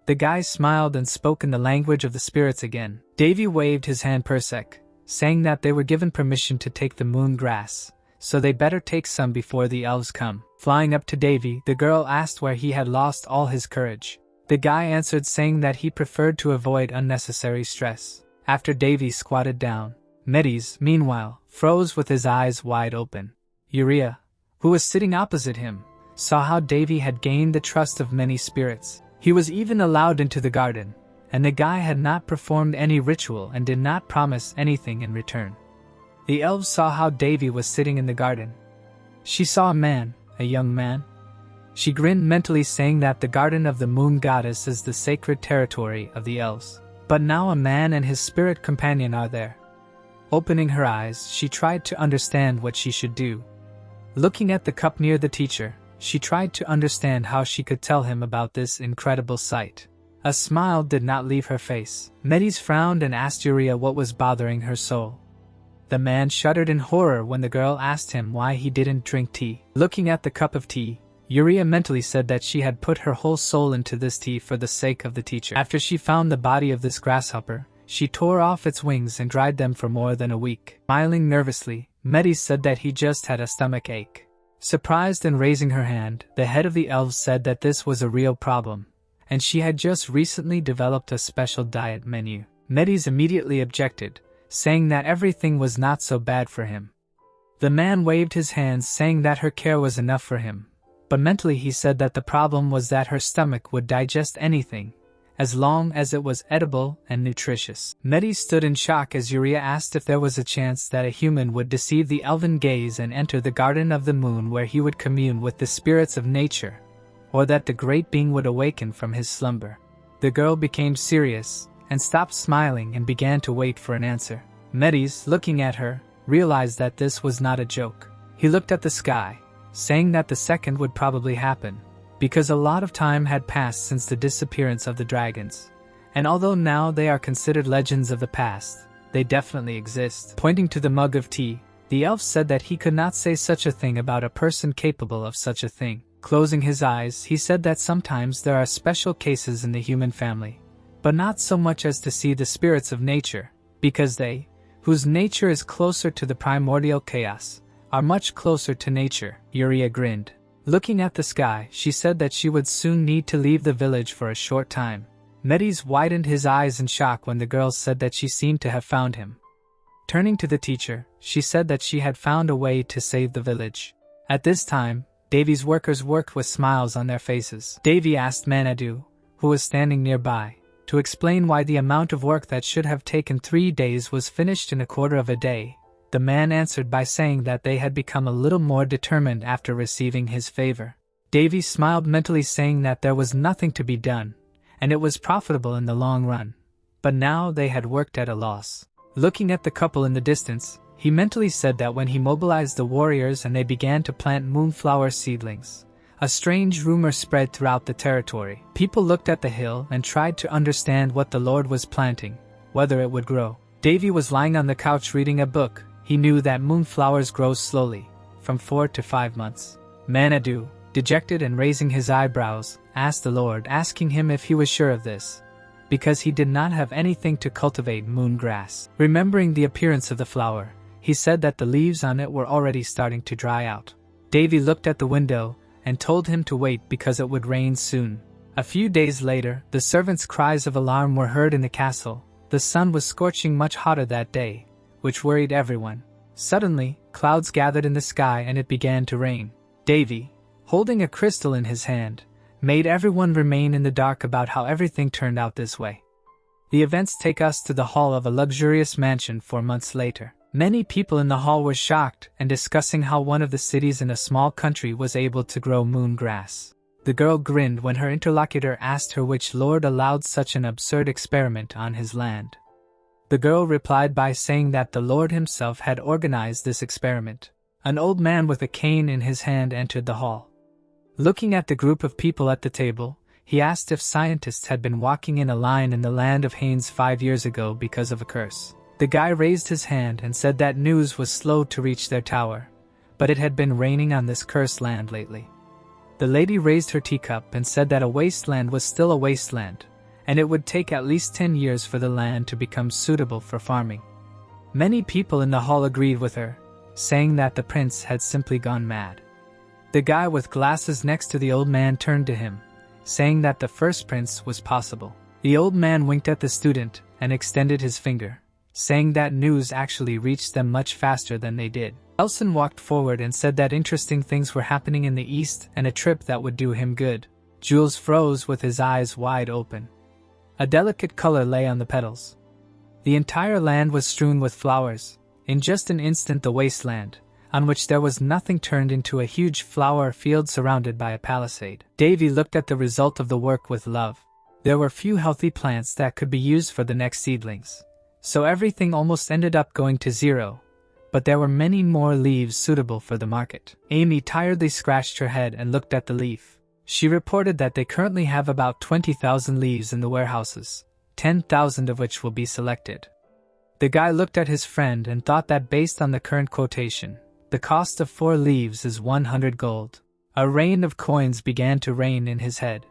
The guy smiled and spoke in the language of the spirits again. Davy waved his hand Berserk, saying that they were given permission to take the moon grass, so they better take some before the elves come. Flying up to Davy, the girl asked where he had lost all his courage. The guy answered saying that he preferred to avoid unnecessary stress. After Davy squatted down, Metis, meanwhile, froze with his eyes wide open. Uriah, who was sitting opposite him, saw how Davy had gained the trust of many spirits. He was even allowed into the garden, and the guy had not performed any ritual and did not promise anything in return. The elves saw how Davy was sitting in the garden. She saw a man, a young man. She grinned mentally, saying that the garden of the moon goddess is the sacred territory of the elves. But now a man and his spirit companion are there. Opening her eyes, she tried to understand what she should do. Looking at the cup near the teacher, she tried to understand how she could tell him about this incredible sight. A smile did not leave her face. Metis frowned and asked Uriah what was bothering her soul. The man shuddered in horror when the girl asked him why he didn't drink tea. Looking at the cup of tea, Uriah mentally said that she had put her whole soul into this tea for the sake of the teacher. After she found the body of this grasshopper, she tore off its wings and dried them for more than a week. Smiling nervously, Metis said that he just had a stomach ache. Surprised and raising her hand, the head of the elves said that this was a real problem, and she had just recently developed a special diet menu. Metis immediately objected, saying that everything was not so bad for him. The man waved his hands, saying that her care was enough for him. But mentally he said that the problem was that her stomach would digest anything, as long as it was edible and nutritious. Metis stood in shock as Uriah asked if there was a chance that a human would deceive the elven gaze and enter the garden of the moon where he would commune with the spirits of nature, or that the great being would awaken from his slumber. The girl became serious, and stopped smiling and began to wait for an answer. Metis, looking at her, realized that this was not a joke. He looked at the sky, saying that the second would probably happen, because a lot of time had passed since the disappearance of the dragons, and although now they are considered legends of the past, they definitely exist. Pointing to the mug of tea, the elf said that he could not say such a thing about a person capable of such a thing. Closing his eyes, he said that sometimes there are special cases in the human family, but not so much as to see the spirits of nature, because they, whose nature is closer to the primordial chaos, are much closer to nature. Uriah grinned. Looking at the sky, she said that she would soon need to leave the village for a short time. Medes widened his eyes in shock when the girl said that she seemed to have found him. Turning to the teacher, she said that she had found a way to save the village. At this time, Devi's workers worked with smiles on their faces. Devi asked Manhwa, who was standing nearby, to explain why the amount of work that should have taken 3 days was finished in a quarter of a day. The man answered by saying that they had become a little more determined after receiving his favor. Devi smiled mentally, saying that there was nothing to be done, and it was profitable in the long run. But now they had worked at a loss. Looking at the couple in the distance, he mentally said that when he mobilized the warriors and they began to plant moonflower seedlings, a strange rumor spread throughout the territory. People looked at the hill and tried to understand what the Lord was planting, whether it would grow. Devi was lying on the couch reading a book. He knew that moonflowers grow slowly, from 4 to 5 months. Manhwa, dejected and raising his eyebrows, asked the Lord, asking him if he was sure of this, because he did not have anything to cultivate moon grass. Remembering the appearance of the flower, he said that the leaves on it were already starting to dry out. Devi looked at the window and told him to wait because it would rain soon. A few days later, the servants' cries of alarm were heard in the castle. The sun was scorching much hotter that day, which worried everyone. Suddenly, clouds gathered in the sky and it began to rain. Devi, holding a crystal in his hand, made everyone remain in the dark about how everything turned out this way. The events take us to the hall of a luxurious mansion 4 months later. Many people in the hall were shocked and discussing how one of the cities in a small country was able to grow moon grass. The girl grinned when her interlocutor asked her which lord allowed such an absurd experiment on his land. The girl replied by saying that the Lord himself had organized this experiment. An old man with a cane in his hand entered the hall. Looking at the group of people at the table, he asked if scientists had been walking in a line in the land of Haines 5 years ago because of a curse. The guy raised his hand and said that news was slow to reach their tower, but it had been raining on this cursed land lately. The lady raised her teacup and said that a wasteland was still a wasteland, and it would take at least 10 years for the land to become suitable for farming. Many people in the hall agreed with her, saying that the prince had simply gone mad. The guy with glasses next to the old man turned to him, saying that the first prince was possible. The old man winked at the student and extended his finger, saying that news actually reached them much faster than they did. Elson walked forward and said that interesting things were happening in the east and a trip that would do him good. Jules froze with his eyes wide open. A delicate color lay on the petals. The entire land was strewn with flowers. In just an instant the wasteland, on which there was nothing, turned into a huge flower field surrounded by a palisade. Devi looked at the result of the work with love. There were few healthy plants that could be used for the next seedlings, so everything almost ended up going to zero, but there were many more leaves suitable for the market. Amy tiredly scratched her head and looked at the leaf. She reported that they currently have about 20,000 leaves in the warehouses, 10,000 of which will be selected. The guy looked at his friend and thought that based on the current quotation, the cost of 4 leaves is 100 gold. A rain of coins began to rain in his head.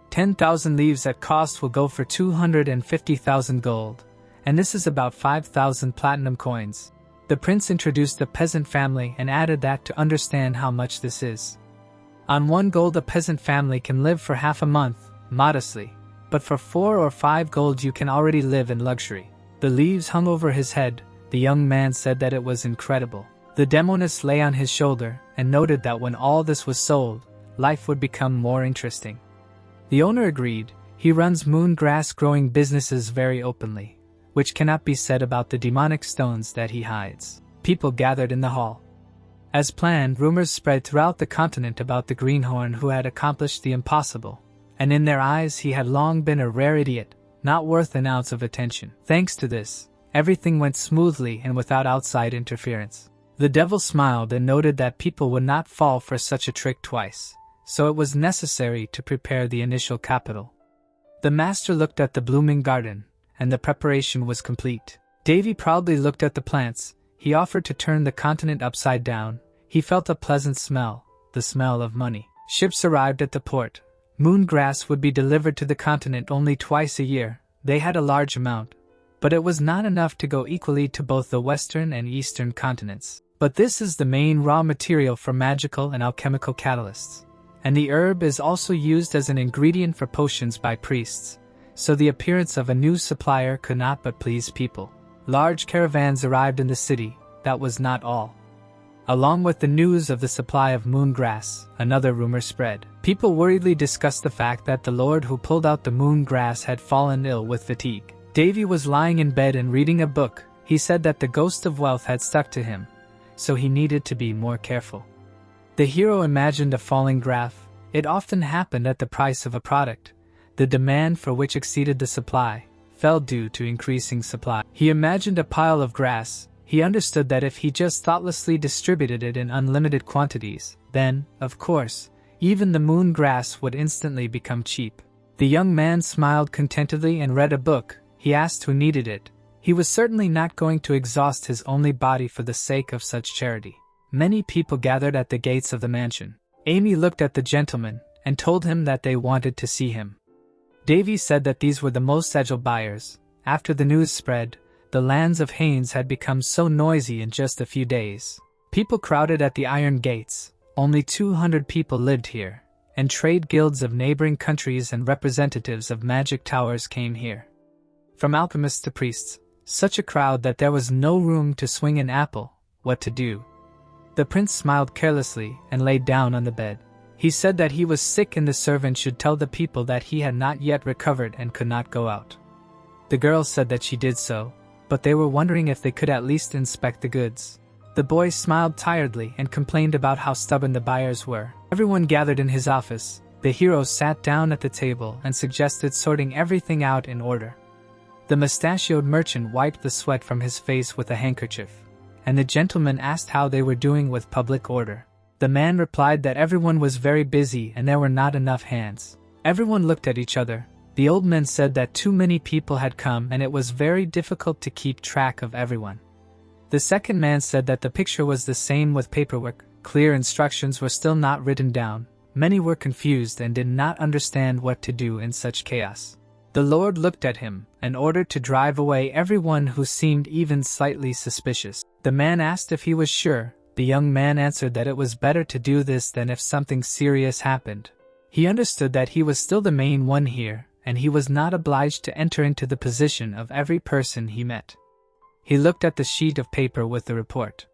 10,000 leaves at cost will go for 250,000 gold, and this is about 5,000 platinum coins. The prince introduced the peasant family and added that to understand how much this is. On 1 gold a peasant family can live for half a month, modestly, but for 4 or 5 gold you can already live in luxury. The leaves hung over his head. The young man said that it was incredible. The demoness lay on his shoulder and noted that when all this was sold, life would become more interesting. The owner agreed. He runs moon grass growing businesses very openly, which cannot be said about the demonic stones that he hides. People gathered in the hall. As planned, rumors spread throughout the continent about the greenhorn who had accomplished the impossible, and in their eyes he had long been a rare idiot, not worth an ounce of attention. Thanks to this, everything went smoothly and without outside interference. The devil smiled and noted that people would not fall for such a trick twice, so it was necessary to prepare the initial capital. The master looked at the blooming garden, and the preparation was complete. Davy proudly looked at the plants. He offered to turn the continent upside down. He felt a pleasant smell, the smell of money. Ships arrived at the port. Moon grass would be delivered to the continent only twice a year. They had a large amount, but it was not enough to go equally to both the western and eastern continents. But this is the main raw material for magical and alchemical catalysts. And the herb is also used as an ingredient for potions by priests, so the appearance of a new supplier could not but please people. Large caravans arrived in the city. That was not all. Along with the news of the supply of moon grass, another rumor spread. People worriedly discussed the fact that the lord who pulled out the moon grass had fallen ill with fatigue. Davy was lying in bed and reading a book. He said that the ghost of wealth had stuck to him, so he needed to be more careful. The hero imagined a falling graph. It often happened at the price of a product. The demand for which exceeded the supply fell due to increasing supply. He imagined a pile of grass. He understood that if he just thoughtlessly distributed it in unlimited quantities, then, of course, even the moon grass would instantly become cheap. The young man smiled contentedly and read a book. He asked who needed it. He was certainly not going to exhaust his only body for the sake of such charity. Many people gathered at the gates of the mansion. Amy looked at the gentleman and told him that they wanted to see him. Davy said that these were the most agile buyers. After the news spread, the lands of Haynes had become so noisy in just a few days. People crowded at the iron gates. Only 200 people lived here, and trade guilds of neighboring countries and representatives of magic towers came here. From alchemists to priests, such a crowd that there was no room to swing an apple. What to do? The prince smiled carelessly and laid down on the bed. He said that he was sick and the servant should tell the people that he had not yet recovered and could not go out. The girl said that she did so, but they were wondering if they could at least inspect the goods. The boy smiled tiredly and complained about how stubborn the buyers were. Everyone gathered in his office. The hero sat down at the table and suggested sorting everything out in order. The mustachioed merchant wiped the sweat from his face with a handkerchief, and the gentleman asked how they were doing with public order. The man replied that everyone was very busy and there were not enough hands. Everyone looked at each other. The old man said that too many people had come and it was very difficult to keep track of everyone. The second man said that the picture was the same with paperwork. Clear instructions were still not written down. Many were confused and did not understand what to do in such chaos. The Lord looked at him and ordered to drive away everyone who seemed even slightly suspicious. The man asked if he was sure. The young man answered that it was better to do this than if something serious happened. He understood that he was still the main one here, and he was not obliged to enter into the position of every person he met. He looked at the sheet of paper with the report.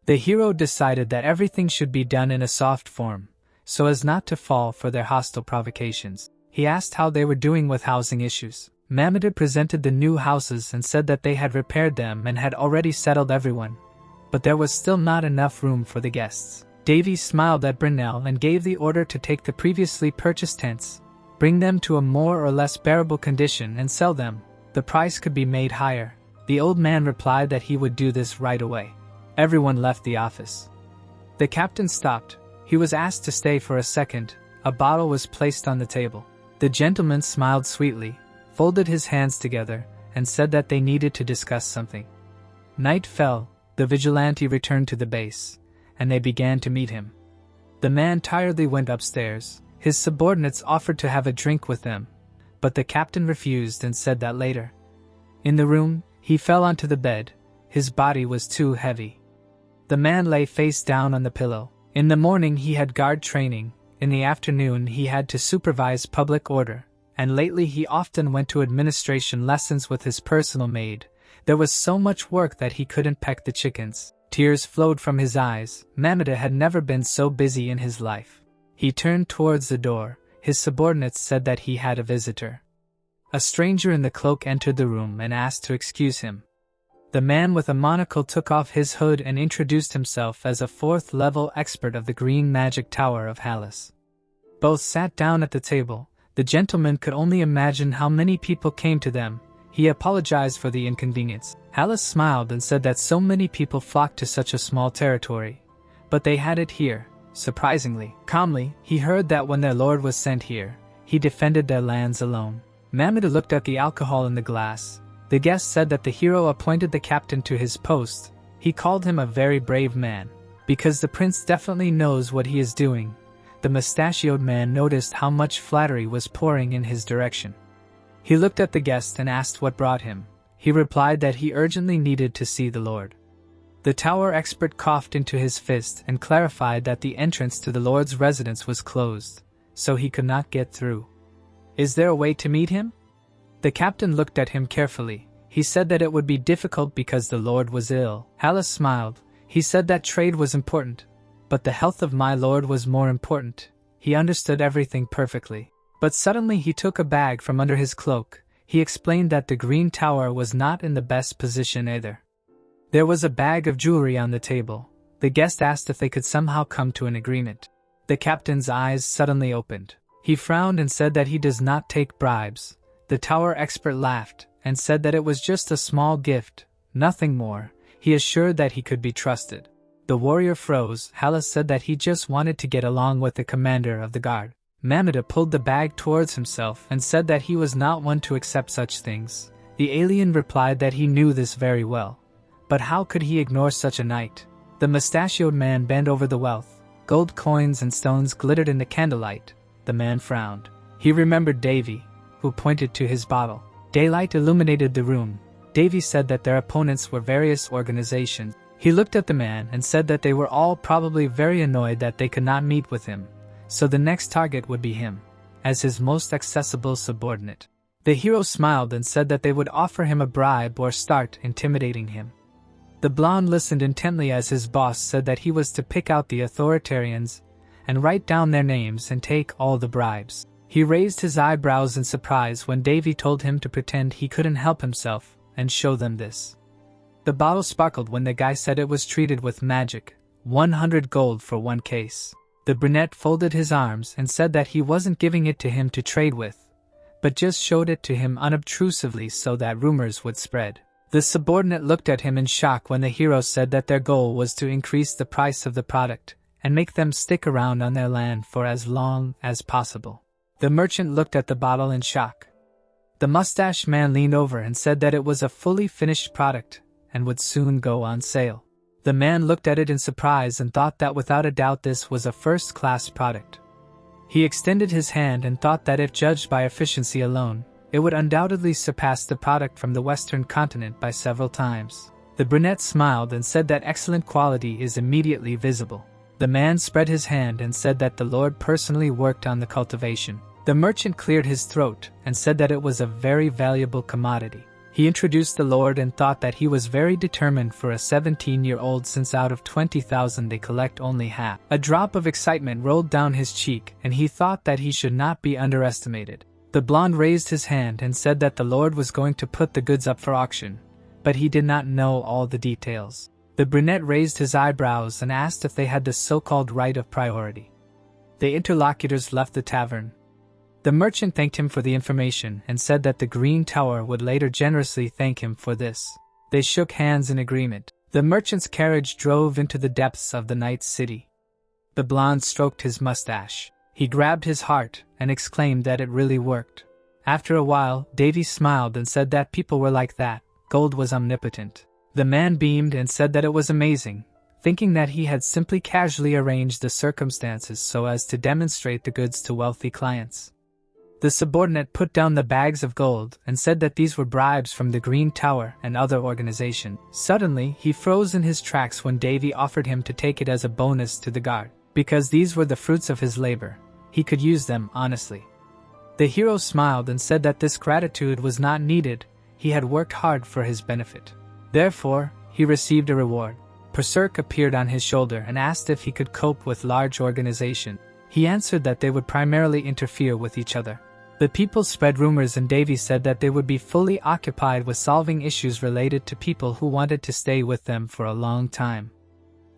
The hero decided that everything should be done in a soft form, so as not to fall for their hostile provocations. He asked how they were doing with housing issues. Mamada presented the new houses and said that they had repaired them and had already settled everyone, but there was still not enough room for the guests. Davy smiled at Brunel and gave the order to take the previously purchased tents, bring them to a more or less bearable condition and sell them. The price could be made higher. The old man replied that he would do this right away. Everyone left the office. The captain stopped. He was asked to stay for a second. A bottle was placed on the table. The gentleman smiled sweetly, folded his hands together, and said that they needed to discuss something. Night fell. The vigilante returned to the base, and they began to meet him. The man tiredly went upstairs. His subordinates offered to have a drink with them, but the captain refused and said that later. In the room, he fell onto the bed. His body was too heavy. The man lay face down on the pillow. In the morning he had guard training. In the afternoon he had to supervise public order, and lately he often went to administration lessons with his personal maid. There was so much work that he couldn't peck the chickens. Tears flowed from his eyes. Mamada had never been so busy in his life. He turned towards the door. His subordinates said that he had a visitor. A stranger in the cloak entered the room and asked to excuse him. The man with a monocle took off his hood and introduced himself as a 4th-level expert of the Green Magic Tower of Hallis. Both sat down at the table. The gentleman could only imagine how many people came to them. He apologized for the inconvenience. Hallis smiled and said that so many people flocked to such a small territory, but they had it here. Surprisingly, calmly, he heard that when their lord was sent here, he defended their lands alone. Mamada looked at the alcohol in the glass. The guest said that the hero appointed the captain to his post. He called him a very brave man, because the prince definitely knows what he is doing. The mustachioed man noticed how much flattery was pouring in his direction. He looked at the guest and asked what brought him. He replied that he urgently needed to see the lord. The tower expert coughed into his fist and clarified that the entrance to the Lord's residence was closed, so he could not get through. Is there a way to meet him? The captain looked at him carefully. He said that it would be difficult because the Lord was ill. Hallis smiled. He said that trade was important, but the health of my Lord was more important. He understood everything perfectly. But suddenly he took a bag from under his cloak. He explained that the green tower was not in the best position either. There was a bag of jewelry on the table. The guest asked if they could somehow come to an agreement. The captain's eyes suddenly opened. He frowned and said that he does not take bribes. The tower expert laughed and said that it was just a small gift, nothing more. He assured that he could be trusted. The warrior froze. Hallis said that he just wanted to get along with the commander of the guard. Mamada pulled the bag towards himself and said that he was not one to accept such things. The alien replied that he knew this very well. But how could he ignore such a knight? The mustachioed man bent over the wealth. Gold coins and stones glittered in the candlelight. The man frowned. He remembered Davy, who pointed to his bottle. Daylight illuminated the room. Davy said that their opponents were various organizations. He looked at the man and said that they were all probably very annoyed that they could not meet with him, so the next target would be him, as his most accessible subordinate. The hero smiled and said that they would offer him a bribe or start intimidating him. The blonde listened intently as his boss said that he was to pick out the authoritarians and write down their names and take all the bribes. He raised his eyebrows in surprise when Davy told him to pretend he couldn't help himself and show them this. The bottle sparkled when the guy said it was treated with magic, 100 gold for one case. The brunette folded his arms and said that he wasn't giving it to him to trade with, but just showed it to him unobtrusively so that rumors would spread. The subordinate looked at him in shock when the hero said that their goal was to increase the price of the product and make them stick around on their land for as long as possible. The merchant looked at the bottle in shock. The mustached man leaned over and said that it was a fully finished product and would soon go on sale. The man looked at it in surprise and thought that without a doubt this was a first-class product. He extended his hand and thought that if judged by efficiency alone, it would undoubtedly surpass the product from the Western continent by several times. The brunette smiled and said that excellent quality is immediately visible. The man spread his hand and said that the Lord personally worked on the cultivation. The merchant cleared his throat and said that it was a very valuable commodity. He introduced the Lord and thought that he was very determined for a 17-year-old since out of 20,000 they collect only half. A drop of excitement rolled down his cheek and he thought that he should not be underestimated. The blonde raised his hand and said that the Lord was going to put the goods up for auction, but he did not know all the details. The brunette raised his eyebrows and asked if they had the so-called right of priority. The interlocutors left the tavern. The merchant thanked him for the information and said that the Green Tower would later generously thank him for this. They shook hands in agreement. The merchant's carriage drove into the depths of the night city. The blonde stroked his mustache. He grabbed his heart and exclaimed that it really worked. After a while, Davy smiled and said that people were like that. Gold was omnipotent. The man beamed and said that it was amazing, thinking that he had simply casually arranged the circumstances so as to demonstrate the goods to wealthy clients. The subordinate put down the bags of gold and said that these were bribes from the Green Tower and other organizations. Suddenly, he froze in his tracks when Davy offered him to take it as a bonus to the guard. Because these were the fruits of his labor, he could use them honestly. The hero smiled and said that this gratitude was not needed. He had worked hard for his benefit. Therefore, he received a reward. Berserk appeared on his shoulder and asked if he could cope with large organizations. He answered that they would primarily interfere with each other. The people spread rumors and Davy said that they would be fully occupied with solving issues related to people who wanted to stay with them for a long time.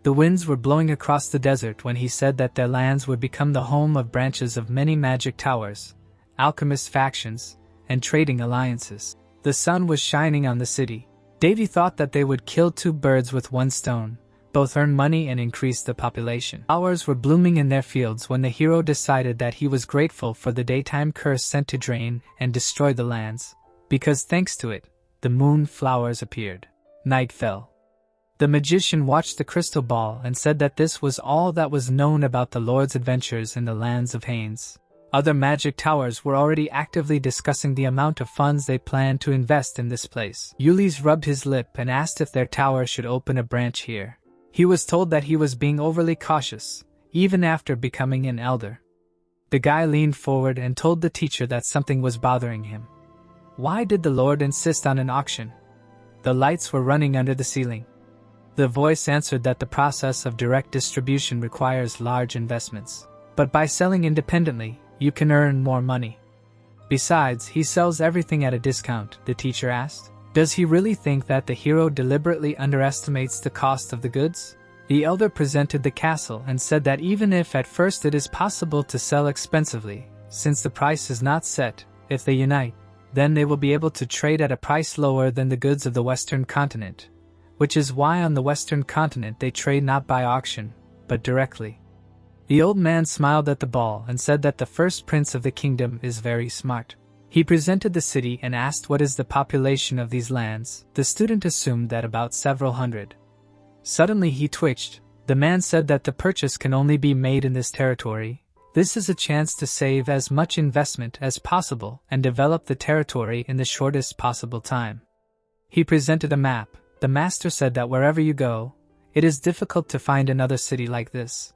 The winds were blowing across the desert when he said that their lands would become the home of branches of many magic towers, alchemist factions, and trading alliances. The sun was shining on the city. Davy thought that they would kill two birds with one stone, both earn money and increase the population. Flowers were blooming in their fields when the hero decided that he was grateful for the daytime curse sent to drain and destroy the lands, because thanks to it, the moon flowers appeared. Night fell. The magician watched the crystal ball and said that this was all that was known about the Lord's adventures in the lands of Haines. Other magic towers were already actively discussing the amount of funds they planned to invest in this place. Ulis rubbed his lip and asked if their tower should open a branch here. He was told that he was being overly cautious, even after becoming an elder. The guy leaned forward and told the teacher that something was bothering him. Why did the Lord insist on an auction? The lights were running under the ceiling. The voice answered that the process of direct distribution requires large investments. But by selling independently, you can earn more money. Besides, he sells everything at a discount, the teacher asked. Does he really think that the hero deliberately underestimates the cost of the goods? The elder presented the castle and said that even if at first it is possible to sell expensively, since the price is not set, if they unite, then they will be able to trade at a price lower than the goods of the Western continent, which is why on the Western continent they trade not by auction, but directly. The old man smiled at the ball and said that the first prince of the kingdom is very smart. He presented the city and asked what is the population of these lands. The student assumed that about several hundred. Suddenly he twitched. The man said that the purchase can only be made in this territory. This is a chance to save as much investment as possible and develop the territory in the shortest possible time. He presented a map. The master said that wherever you go, it is difficult to find another city like this.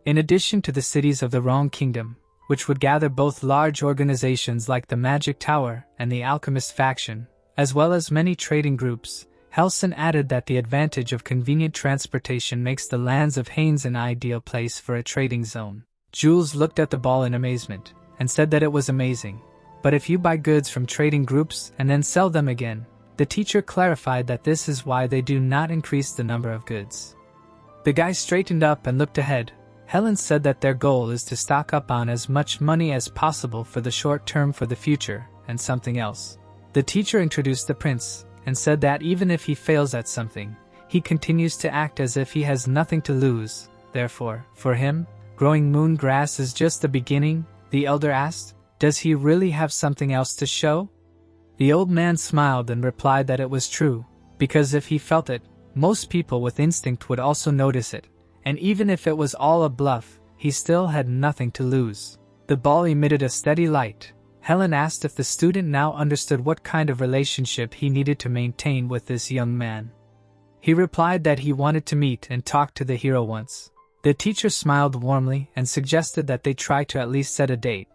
In addition to the cities of the Wrong Kingdom, which would gather both large organizations like the Magic Tower and the Alchemist faction, as well as many trading groups, Helson added that the advantage of convenient transportation makes the lands of Haines an ideal place for a trading zone. Jules looked at the ball in amazement, and said that it was amazing. But if you buy goods from trading groups and then sell them again, the teacher clarified that this is why they do not increase the number of goods. The guy straightened up and looked ahead. Helen said that their goal is to stock up on as much money as possible for the short term for the future, and something else. The teacher introduced the prince, and said that even if he fails at something, he continues to act as if he has nothing to lose. Therefore, for him, growing moon grass is just the beginning. The elder asked, does he really have something else to show? The old man smiled and replied that it was true, because if he felt it, most people with instinct would also notice it. And even if it was all a bluff, he still had nothing to lose. The ball emitted a steady light. Helen asked if the student now understood what kind of relationship he needed to maintain with this young man. He replied that he wanted to meet and talk to the hero once. The teacher smiled warmly and suggested that they try to at least set a date,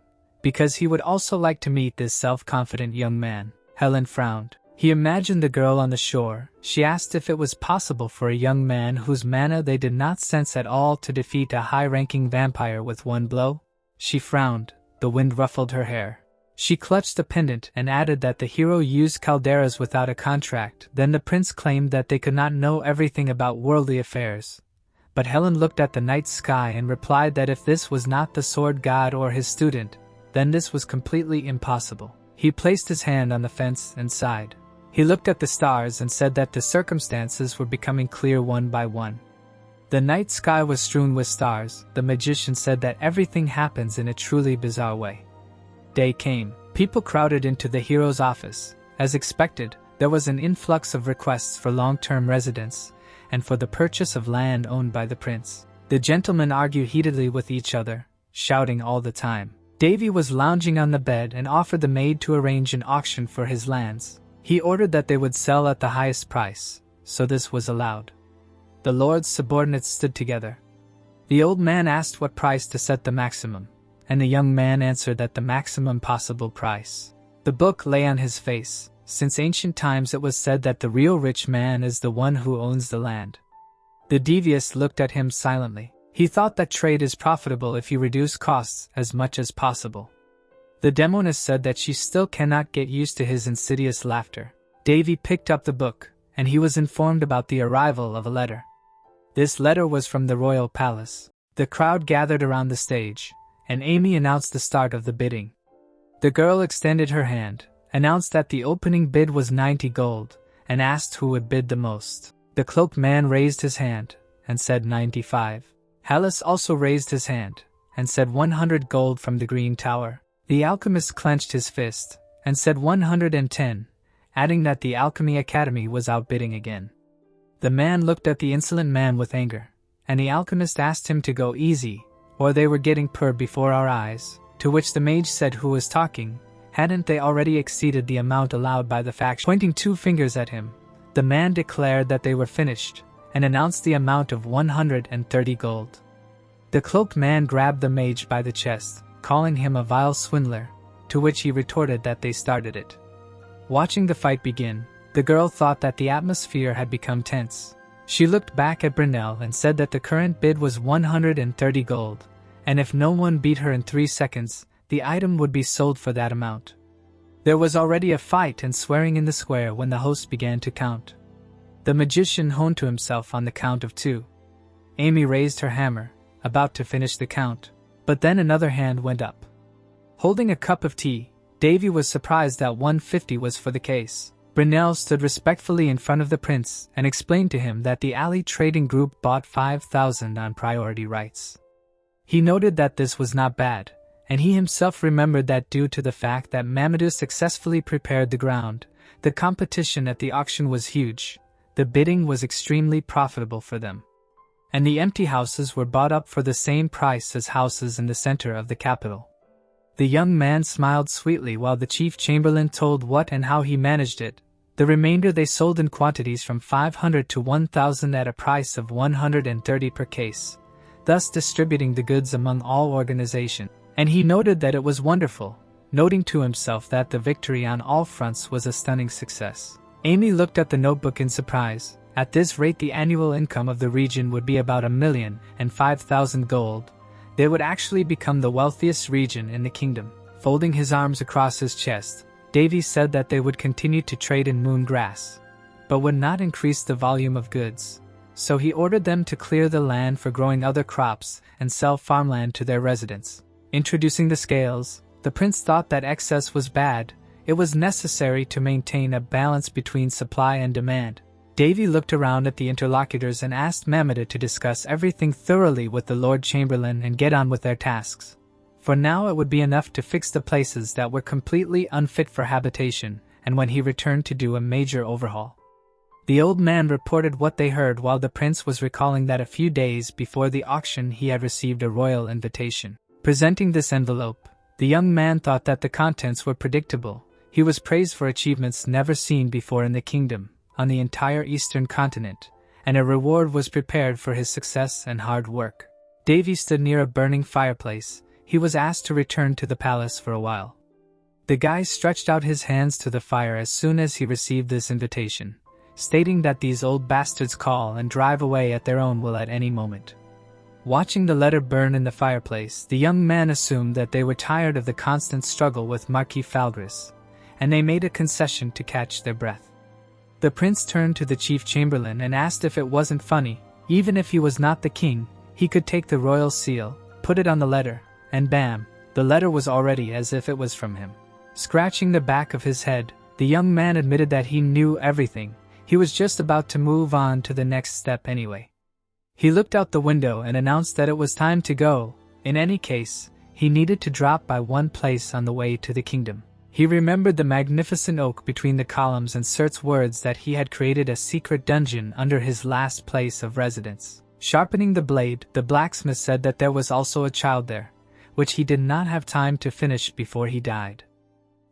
because he would also like to meet this self-confident young man. Helen frowned. He imagined the girl on the shore. She asked if it was possible for a young man whose mana they did not sense at all to defeat a high-ranking vampire with one blow. She frowned. The wind ruffled her hair. She clutched the pendant and added that the hero used calderas without a contract. Then the prince claimed that they could not know everything about worldly affairs. But Helen looked at the night sky and replied that if this was not the sword god or his student, then this was completely impossible. He placed his hand on the fence and sighed. He looked at the stars and said that the circumstances were becoming clear one by one. The night sky was strewn with stars. The magician said that everything happens in a truly bizarre way. Day came. People crowded into the hero's office. As expected, there was an influx of requests for long-term residence and for the purchase of land owned by the prince. The gentlemen argued heatedly with each other, shouting all the time. Davy was lounging on the bed and offered the maid to arrange an auction for his lands. He ordered that they would sell at the highest price, so this was allowed. The lord's subordinates stood together. The old man asked what price to set the maximum, and the young man answered that the maximum possible price. The book lay on his face. Since ancient times it was said that the real rich man is the one who owns the land. The devious looked at him silently. He thought that trade is profitable if you reduce costs as much as possible. The demoness said that she still cannot get used to his insidious laughter. Davy picked up the book, and he was informed about the arrival of a letter. This letter was from the royal palace. The crowd gathered around the stage, and Amy announced the start of the bidding. The girl extended her hand, announced that the opening bid was 90 gold, and asked who would bid the most. The cloaked man raised his hand, and said 95. Hallis also raised his hand, and said 100 gold from the Green Tower. The alchemist clenched his fist, and said 110, adding that the Alchemy Academy was outbidding again. The man looked at the insolent man with anger, and the alchemist asked him to go easy, or they were getting purred before our eyes, To which the mage said, "Who was talking? Hadn't they already exceeded the amount allowed by the faction?" Pointing 2 fingers at him, the man declared that they were finished, and announced the amount of 130 gold. The cloaked man grabbed the mage by the chest, calling him a vile swindler, to which he retorted that they started it. Watching the fight begin, the girl thought that the atmosphere had become tense. She looked back at Brunel and said that the current bid was 130 gold, and if no one beat her in 3 seconds, the item would be sold for that amount. There was already a fight and swearing in the square when the host began to count. The magician honed to himself on the count of 2. Amy raised her hammer, about to finish the count, but then another hand went up. Holding a cup of tea, Davy was surprised that 150 was for the case. Brunel stood respectfully in front of the prince and explained to him that the alley trading group bought 5,000 on priority rights. He noted that this was not bad, and he himself remembered that due to the fact that Mamadou successfully prepared the ground, the competition at the auction was huge, the bidding was extremely profitable for them. And the empty houses were bought up for the same price as houses in the center of the capital. The young man smiled sweetly while the chief chamberlain told what and how he managed it. The remainder they sold in quantities from 500 to 1,000 at a price of 130 per case, thus distributing the goods among all organizations. And he noted that it was wonderful, noting to himself that the victory on all fronts was a stunning success. Amy looked at the notebook in surprise. At this rate, the annual income of the region would be about 1,005,000 gold. They would actually become the wealthiest region in the kingdom. Folding his arms across his chest, Davy said that they would continue to trade in moon grass, but would not increase the volume of goods. So he ordered them to clear the land for growing other crops and sell farmland to their residents. Introducing the scales, the prince thought that excess was bad. It was necessary to maintain a balance between supply and demand. Davy looked around at the interlocutors and asked Mamadou to discuss everything thoroughly with the Lord Chamberlain and get on with their tasks. For now it would be enough to fix the places that were completely unfit for habitation, and when he returned to do a major overhaul. The old man reported what they heard while the prince was recalling that a few days before the auction he had received a royal invitation. Presenting this envelope, the young man thought that the contents were predictable. He was praised for achievements never seen before in the kingdom, on the entire eastern continent, and a reward was prepared for his success and hard work. Davy stood near a burning fireplace. He was asked to return to the palace for a while. The guy stretched out his hands to the fire as soon as he received this invitation, stating that these old bastards call and drive away at their own will at any moment. Watching the letter burn in the fireplace, the young man assumed that they were tired of the constant struggle with Marquis Falgris, and they made a concession to catch their breath. The prince turned to the chief chamberlain and asked if it wasn't funny. Even if he was not the king, he could take the royal seal, put it on the letter, and bam, the letter was already as if it was from him. Scratching the back of his head, the young man admitted that he knew everything. He was just about to move on to the next step anyway. He looked out the window and announced that it was time to go. In any case, he needed to drop by one place on the way to the kingdom. He remembered the magnificent oak between the columns and Sert's words that he had created a secret dungeon under his last place of residence. Sharpening the blade, the blacksmith said that there was also a child there, which he did not have time to finish before he died.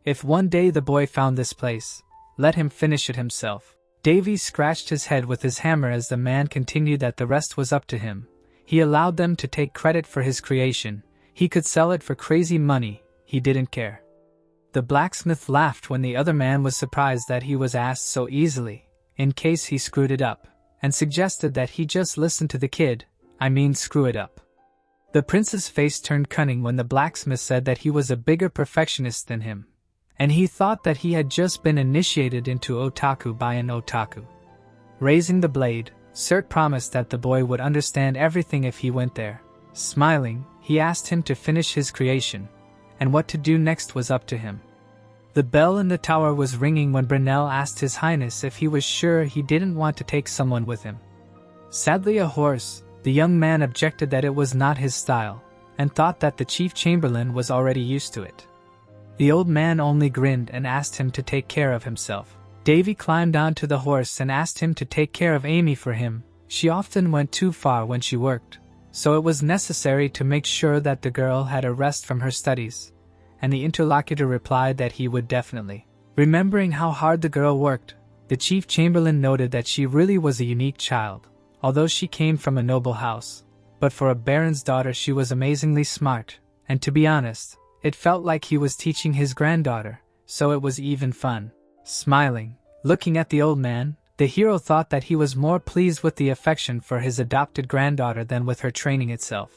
If one day the boy found this place, let him finish it himself. Davy scratched his head with his hammer as the man continued that the rest was up to him. He allowed them to take credit for his creation. He could sell it for crazy money. He didn't care. The blacksmith laughed when the other man was surprised that he was asked so easily, in case he screwed it up, and suggested that he just listen to the kid, screw it up. The prince's face turned cunning when the blacksmith said that he was a bigger perfectionist than him, and he thought that he had just been initiated into otaku by an otaku. Raising the blade, Sert promised that the boy would understand everything if he went there. Smiling, he asked him to finish his creation, and what to do next was up to him. The bell in the tower was ringing when Brunel asked His Highness if he was sure he didn't want to take someone with him. Sadly a horse, the young man objected that it was not his style, and thought that the chief chamberlain was already used to it. The old man only grinned and asked him to take care of himself. Davy climbed onto the horse and asked him to take care of Amy for him. She often went too far when she worked, so it was necessary to make sure that the girl had a rest from her studies, and the interlocutor replied that he would definitely. Remembering how hard the girl worked, the chief chamberlain noted that she really was a unique child, although she came from a noble house. But for a baron's daughter she was amazingly smart, and to be honest, it felt like he was teaching his granddaughter, so it was even fun. Smiling, looking at the old man, the hero thought that he was more pleased with the affection for his adopted granddaughter than with her training itself.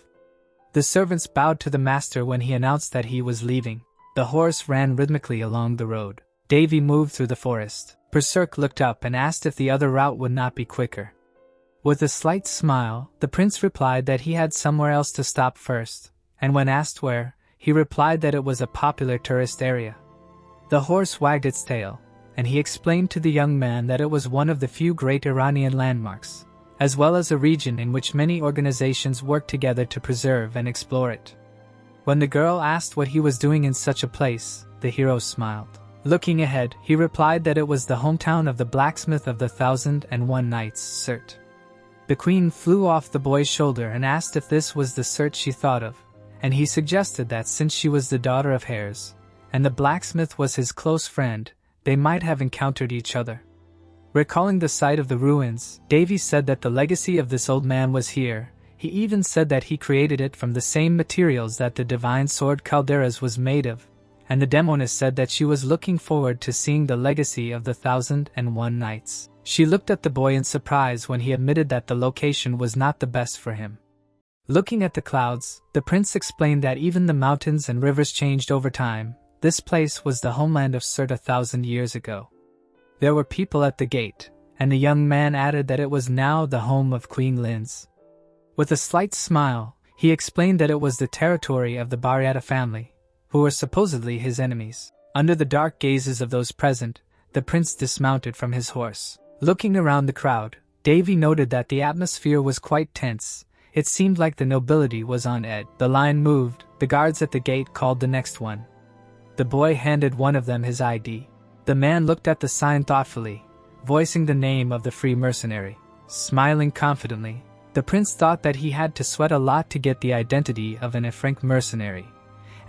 The servants bowed to the master when he announced that he was leaving. The horse ran rhythmically along the road. Davy moved through the forest. Berserk looked up and asked if the other route would not be quicker. With a slight smile, the prince replied that he had somewhere else to stop first, and when asked where, he replied that it was a popular tourist area. The horse wagged its tail, and he explained to the young man that it was one of the few great Iranian landmarks, as well as a region in which many organizations work together to preserve and explore it. When the girl asked what he was doing in such a place, the hero smiled. Looking ahead, he replied that it was the hometown of the blacksmith of the 1001 Nights, Surt. The queen flew off the boy's shoulder and asked if this was the Surt she thought of, and he suggested that since she was the daughter of hares, and the blacksmith was his close friend, they might have encountered each other. Recalling the sight of the ruins, Davy said that the legacy of this old man was here. He even said that he created it from the same materials that the divine sword Calderas was made of, and the demoness said that she was looking forward to seeing the legacy of the 1001 Nights. She looked at the boy in surprise when he admitted that the location was not the best for him. Looking at the clouds, the prince explained that even the mountains and rivers changed over time. This place was the homeland of Surt 1,000 years ago. There were people at the gate, and the young man added that it was now the home of Queen Linz. With a slight smile, he explained that it was the territory of the Bariata family, who were supposedly his enemies. Under the dark gazes of those present, the prince dismounted from his horse. Looking around the crowd, Davy noted that the atmosphere was quite tense. It seemed like the nobility was on edge. The line moved, the guards at the gate called the next one. The boy handed one of them his ID. The man looked at the sign thoughtfully, voicing the name of the free mercenary. Smiling confidently, the prince thought that he had to sweat a lot to get the identity of an Efrank mercenary,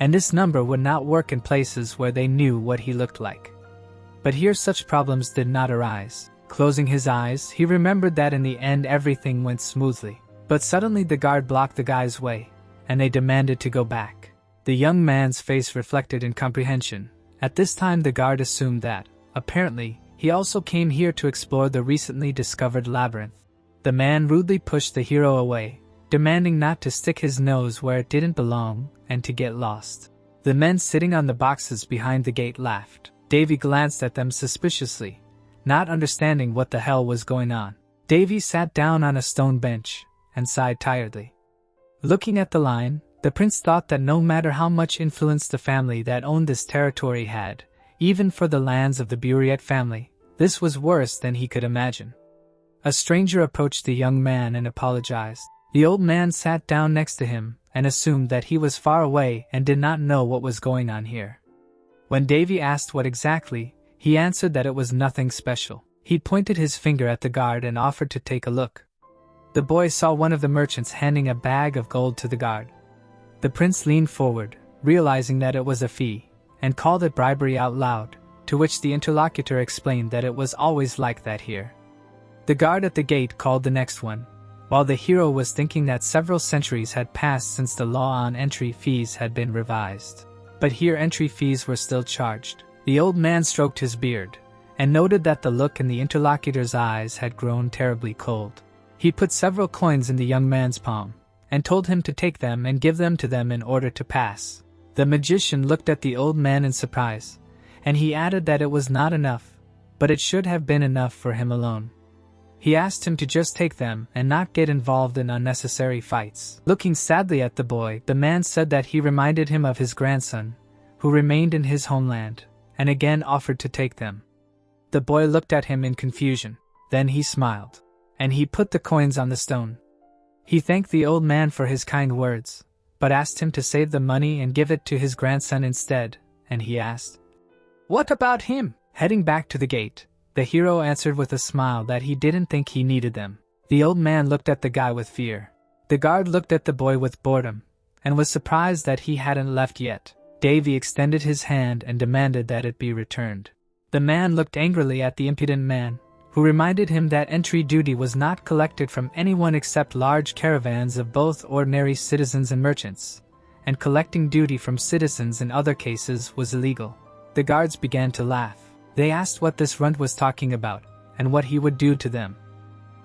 and this number would not work in places where they knew what he looked like. But here such problems did not arise. Closing his eyes, he remembered that in the end everything went smoothly. But suddenly the guard blocked the guy's way, and they demanded to go back. The young man's face reflected incomprehension. At this time the guard assumed that, apparently, he also came here to explore the recently discovered labyrinth. The man rudely pushed the hero away, demanding not to stick his nose where it didn't belong and to get lost. The men sitting on the boxes behind the gate laughed. Davy glanced at them suspiciously, not understanding what the hell was going on. Davy sat down on a stone bench and sighed tiredly. Looking at the line, the prince thought that no matter how much influence the family that owned this territory had, even for the lands of the Buriat family, this was worse than he could imagine. A stranger approached the young man and apologized. The old man sat down next to him and assumed that he was far away and did not know what was going on here. When Davy asked what exactly, he answered that it was nothing special. He pointed his finger at the guard and offered to take a look. The boy saw one of the merchants handing a bag of gold to the guard. The prince leaned forward, realizing that it was a fee, and called it bribery out loud, to which the interlocutor explained that it was always like that here. The guard at the gate called the next one, while the hero was thinking that several centuries had passed since the law on entry fees had been revised. But here entry fees were still charged. The old man stroked his beard, and noted that the look in the interlocutor's eyes had grown terribly cold. He put several coins in the young man's palm, and told him to take them and give them to them in order to pass. The magician looked at the old man in surprise, and he added that it was not enough, but it should have been enough for him alone. He asked him to just take them and not get involved in unnecessary fights. Looking sadly at the boy, the man said that he reminded him of his grandson, who remained in his homeland, and again offered to take them. The boy looked at him in confusion. Then he smiled, and he put the coins on the stone. He thanked the old man for his kind words, but asked him to save the money and give it to his grandson instead, and he asked, "What about him?" Heading back to the gate, the hero answered with a smile that he didn't think he needed them. The old man looked at the guy with fear, The guard looked at the boy with boredom, and was surprised that he hadn't left yet. Davy extended his hand and demanded that it be returned. The man looked angrily at the impudent man, who reminded him that entry duty was not collected from anyone except large caravans of both ordinary citizens and merchants, and collecting duty from citizens in other cases was illegal. The guards began to laugh. They asked what this runt was talking about, and what he would do to them.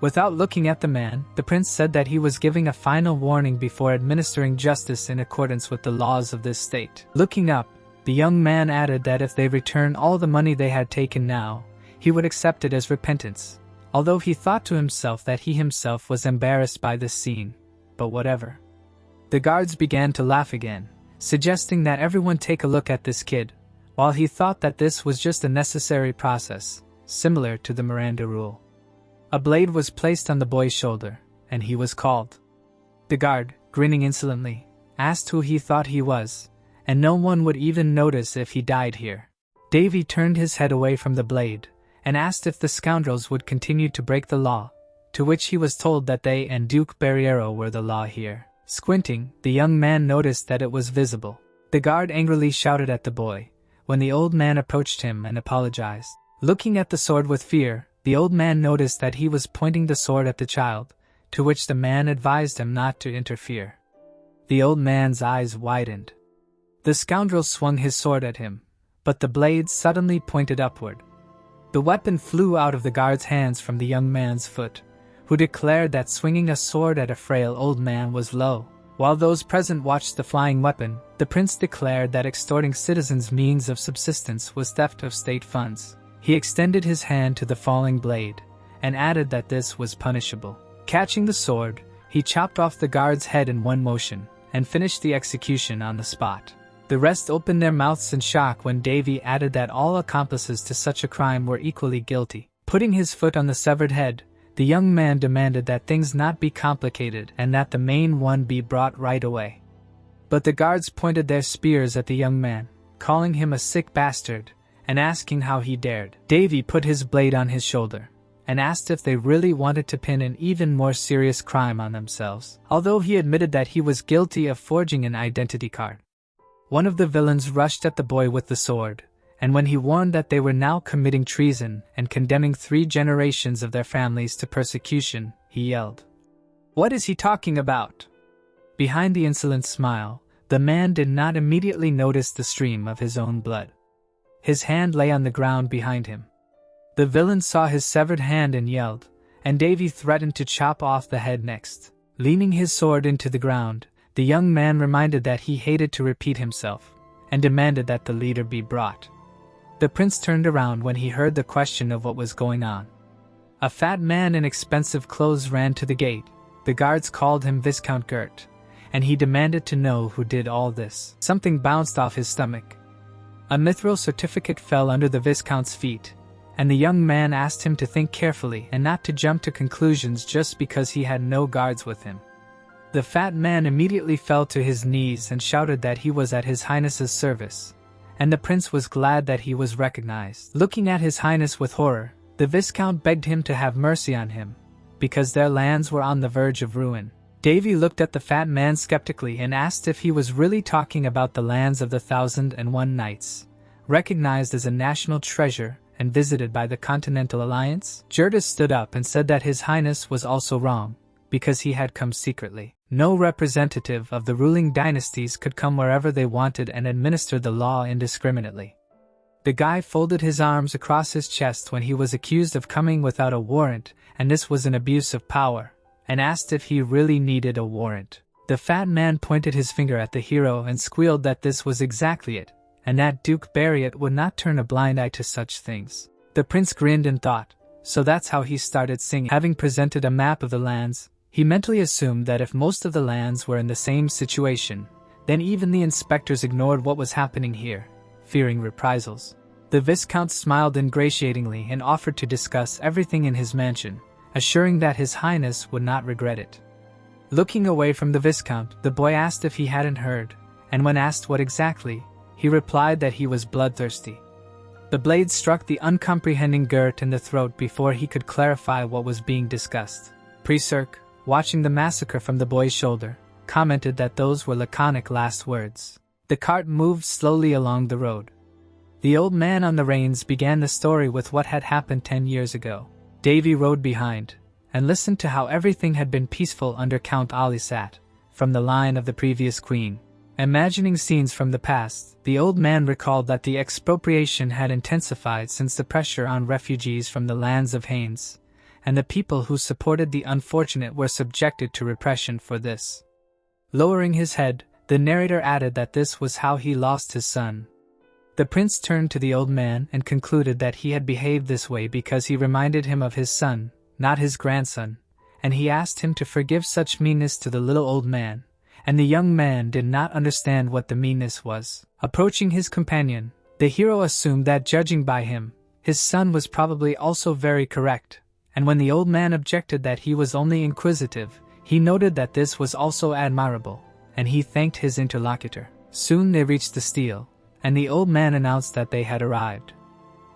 Without looking at the man, the prince said that he was giving a final warning before administering justice in accordance with the laws of this state. Looking up, the young man added that if they return all the money they had taken now, he would accept it as repentance, although he thought to himself that he himself was embarrassed by this scene. But whatever. The guards began to laugh again, suggesting that everyone take a look at this kid, while he thought that this was just a necessary process, similar to the Miranda rule. A blade was placed on the boy's shoulder, and he was called. The guard, grinning insolently, asked who he thought he was, and no one would even notice if he died here. Davy turned his head away from the blade, and asked if the scoundrels would continue to break the law, to which he was told that they and Duke Barriero were the law here. Squinting, the young man noticed that it was visible. The guard angrily shouted at the boy, when the old man approached him and apologized. Looking at the sword with fear, the old man noticed that he was pointing the sword at the child, to which the man advised him not to interfere. The old man's eyes widened. The scoundrel swung his sword at him, but the blade suddenly pointed upward. The weapon flew out of the guard's hands from the young man's foot, who declared that swinging a sword at a frail old man was low. While those present watched the flying weapon, the prince declared that extorting citizens' means of subsistence was theft of state funds. He extended his hand to the falling blade, and added that this was punishable. Catching the sword, he chopped off the guard's head in one motion, and finished the execution on the spot. The rest opened their mouths in shock when Davy added that all accomplices to such a crime were equally guilty. Putting his foot on the severed head, the young man demanded that things not be complicated and that the main one be brought right away. But the guards pointed their spears at the young man, calling him a sick bastard, and asking how he dared. Davy put his blade on his shoulder, and asked if they really wanted to pin an even more serious crime on themselves, although he admitted that he was guilty of forging an identity card. One of the villains rushed at the boy with the sword, and when he warned that they were now committing treason and condemning 3 generations of their families to persecution, he yelled, "What is he talking about?" Behind the insolent smile, the man did not immediately notice the stream of his own blood. His hand lay on the ground behind him. The villain saw his severed hand and yelled, and Davy threatened to chop off the head next. Leaning his sword into the ground, the young man reminded that he hated to repeat himself, and demanded that the leader be brought. The prince turned around when he heard the question of what was going on. A fat man in expensive clothes ran to the gate. The guards called him Viscount Gert, and he demanded to know who did all this. Something bounced off his stomach. A mithril certificate fell under the Viscount's feet, and the young man asked him to think carefully and not to jump to conclusions just because he had no guards with him. The fat man immediately fell to his knees and shouted that he was at His Highness's service, and the prince was glad that he was recognized. Looking at His Highness with horror, the Viscount begged him to have mercy on him, because their lands were on the verge of ruin. Davy looked at the fat man skeptically and asked if he was really talking about the lands of the 1001 Knights, recognized as a national treasure and visited by the Continental Alliance. Gertis stood up and said that His Highness was also wrong, because he had come secretly. No representative of the ruling dynasties could come wherever they wanted and administer the law indiscriminately. The guy folded his arms across his chest when he was accused of coming without a warrant, and this was an abuse of power, and asked if he really needed a warrant. The fat man pointed his finger at the hero and squealed that this was exactly it, and that Duke Barriet would not turn a blind eye to such things. The prince grinned and thought, so that's how he started singing. Having presented a map of the lands, he mentally assumed that if most of the lands were in the same situation, then even the inspectors ignored what was happening here, fearing reprisals. The Viscount smiled ingratiatingly and offered to discuss everything in his mansion, assuring that His Highness would not regret it. Looking away from the Viscount, the boy asked if he hadn't heard, and when asked what exactly, he replied that he was bloodthirsty. The blade struck the uncomprehending Gert in the throat before he could clarify what was being discussed. "Presirk, watching the massacre from the boy's shoulder, commented that those were laconic last words. The cart moved slowly along the road. The old man on the reins began the story with what had happened 10 years ago. Davy rode behind, and listened to how everything had been peaceful under Count Alisat, from the line of the previous queen. Imagining scenes from the past, the old man recalled that the expropriation had intensified since the pressure on refugees from the lands of Haines, and the people who supported the unfortunate were subjected to repression for this. Lowering his head, the narrator added that this was how he lost his son. The prince turned to the old man and concluded that he had behaved this way because he reminded him of his son, not his grandson, and he asked him to forgive such meanness to the little old man, and the young man did not understand what the meanness was. Approaching his companion, the hero assumed that judging by him, his son was probably also very correct, and when the old man objected that he was only inquisitive, he noted that this was also admirable, and he thanked his interlocutor. Soon they reached the stele, and the old man announced that they had arrived.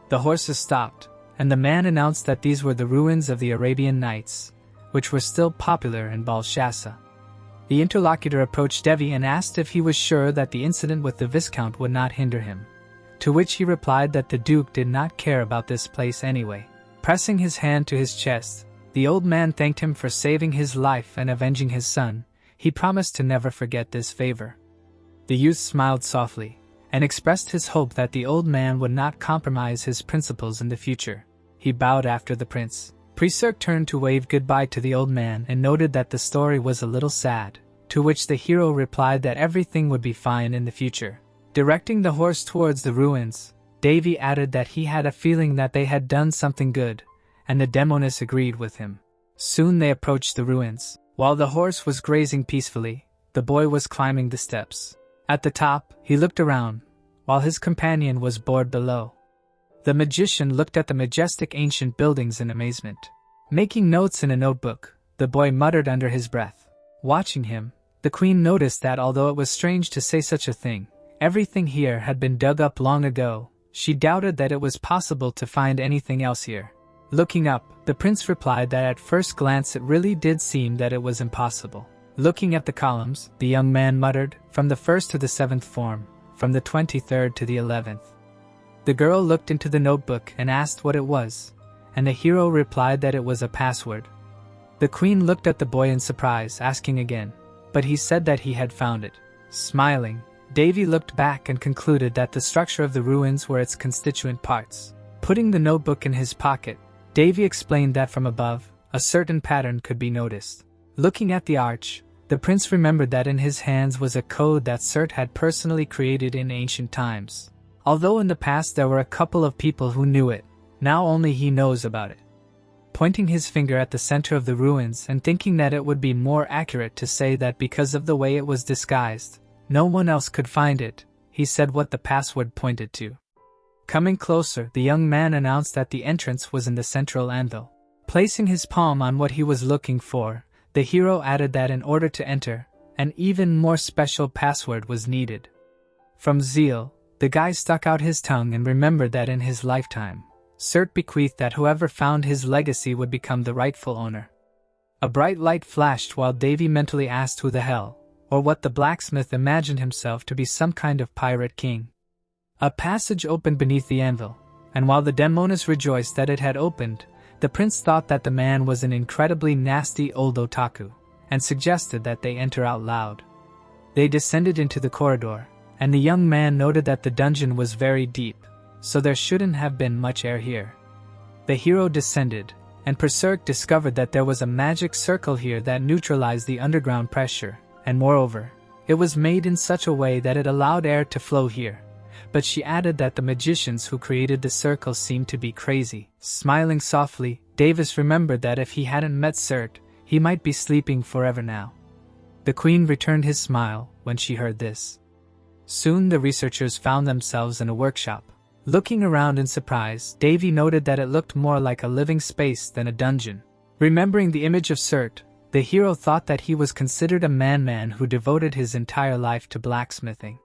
The horses stopped, and the man announced that these were the ruins of the Arabian Nights, which were still popular in Balshasa. The interlocutor approached Devi and asked if he was sure that the incident with the Viscount would not hinder him, to which he replied that the Duke did not care about this place anyway. Pressing his hand to his chest, the old man thanked him for saving his life and avenging his son. He promised to never forget this favor. The youth smiled softly, and expressed his hope that the old man would not compromise his principles in the future. He bowed after the prince. Prisurk turned to wave goodbye to the old man and noted that the story was a little sad, to which the hero replied that everything would be fine in the future. Directing the horse towards the ruins, Davy added that he had a feeling that they had done something good, and the demoness agreed with him. Soon they approached the ruins. While the horse was grazing peacefully, the boy was climbing the steps. At the top, he looked around, while his companion was bored below. The magician looked at the majestic ancient buildings in amazement. Making notes in a notebook, the boy muttered under his breath. Watching him, the queen noticed that although it was strange to say such a thing, everything here had been dug up long ago. She doubted that it was possible to find anything else here. Looking up, the prince replied that at first glance it really did seem that it was impossible. Looking at the columns, the young man muttered, from the 1st to the 7th form, from the 23rd to the 11th. The girl looked into the notebook and asked what it was, and the hero replied that it was a password. The queen looked at the boy in surprise, asking again, but he said that he had found it. Smiling, Davy looked back and concluded that the structure of the ruins were its constituent parts. Putting the notebook in his pocket, Davy explained that from above, a certain pattern could be noticed. Looking at the arch, the prince remembered that in his hands was a code that Surt had personally created in ancient times. Although in the past there were a couple of people who knew it, now only he knows about it. Pointing his finger at the center of the ruins and thinking that it would be more accurate to say that because of the way it was disguised, no one else could find it, he said what the password pointed to. Coming closer, the young man announced that the entrance was in the central anvil. Placing his palm on what he was looking for, the hero added that in order to enter, an even more special password was needed. From zeal, the guy stuck out his tongue and remembered that in his lifetime, Surt bequeathed that whoever found his legacy would become the rightful owner. A bright light flashed while Davy mentally asked who the hell, or what the blacksmith imagined himself to be some kind of pirate king. A passage opened beneath the anvil, and while the demoness rejoiced that it had opened, the prince thought that the man was an incredibly nasty old otaku, and suggested that they enter out loud. They descended into the corridor, and the young man noted that the dungeon was very deep, so there shouldn't have been much air here. The hero descended, and Berserk discovered that there was a magic circle here that neutralized the underground pressure, and moreover, it was made in such a way that it allowed air to flow here. But she added that the magicians who created the circle seemed to be crazy. Smiling softly, Davis remembered that if he hadn't met Surt, he might be sleeping forever now. The queen returned his smile when she heard this. Soon the researchers found themselves in a workshop. Looking around in surprise, Davy noted that it looked more like a living space than a dungeon. Remembering the image of Surt, the hero thought that he was considered a man who devoted his entire life to blacksmithing.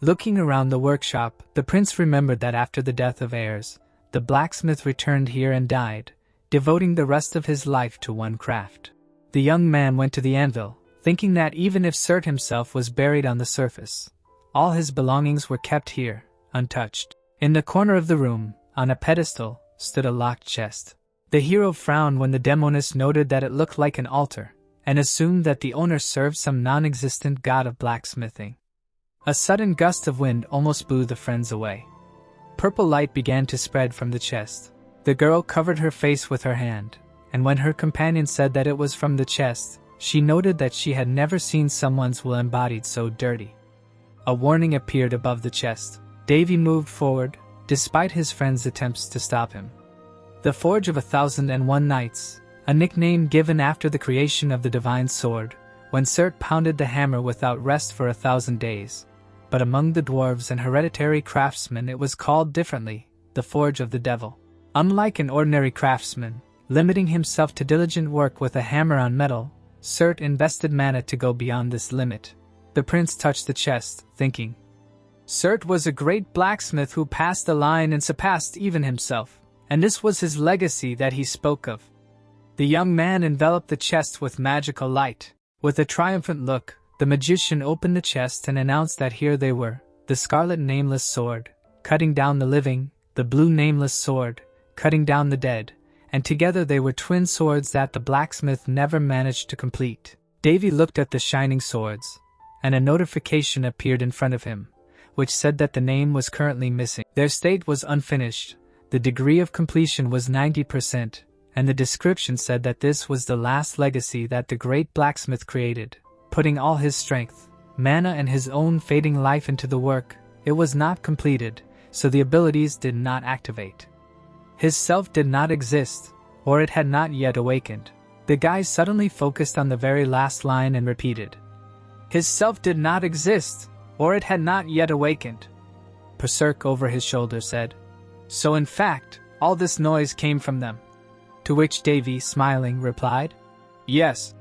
Looking around the workshop, the prince remembered that after the death of Ayers, the blacksmith returned here and died, devoting the rest of his life to one craft. The young man went to the anvil, thinking that even if Surt himself was buried on the surface, all his belongings were kept here, untouched. In the corner of the room, on a pedestal, stood a locked chest. The hero frowned when the demoness noted that it looked like an altar, and assumed that the owner served some non-existent god of blacksmithing. A sudden gust of wind almost blew the friends away. Purple light began to spread from the chest. The girl covered her face with her hand, and when her companion said that it was from the chest, she noted that she had never seen someone's will embodied so dirty. A warning appeared above the chest. Davy moved forward, despite his friend's attempts to stop him. The Forge of 1001 Nights, a nickname given after the creation of the divine sword, when Surt pounded the hammer without rest for 1,000 days. But among the dwarves and hereditary craftsmen it was called differently, the Forge of the Devil. Unlike an ordinary craftsman, limiting himself to diligent work with a hammer on metal, Surt invested mana to go beyond this limit. The prince touched the chest, thinking, Surt was a great blacksmith who passed the line and surpassed even himself, and this was his legacy that he spoke of. The young man enveloped the chest with magical light. With a triumphant look, the magician opened the chest and announced that here they were, the scarlet nameless sword, cutting down the living, the blue nameless sword, cutting down the dead, and together they were twin swords that the blacksmith never managed to complete. Davy looked at the shining swords, and a notification appeared in front of him, which said that the name was currently missing. Their state was unfinished, the degree of completion was 90%, and the description said that this was the last legacy that the great blacksmith created, putting all his strength, mana and his own fading life into the work. It was not completed, so the abilities did not activate. His self did not exist, or it had not yet awakened. The guy suddenly focused on the very last line and repeated, His self did not exist, or it had not yet awakened. Berserk over his shoulder said, So in fact, all this noise came from them. To which Davy, smiling, replied, Yes,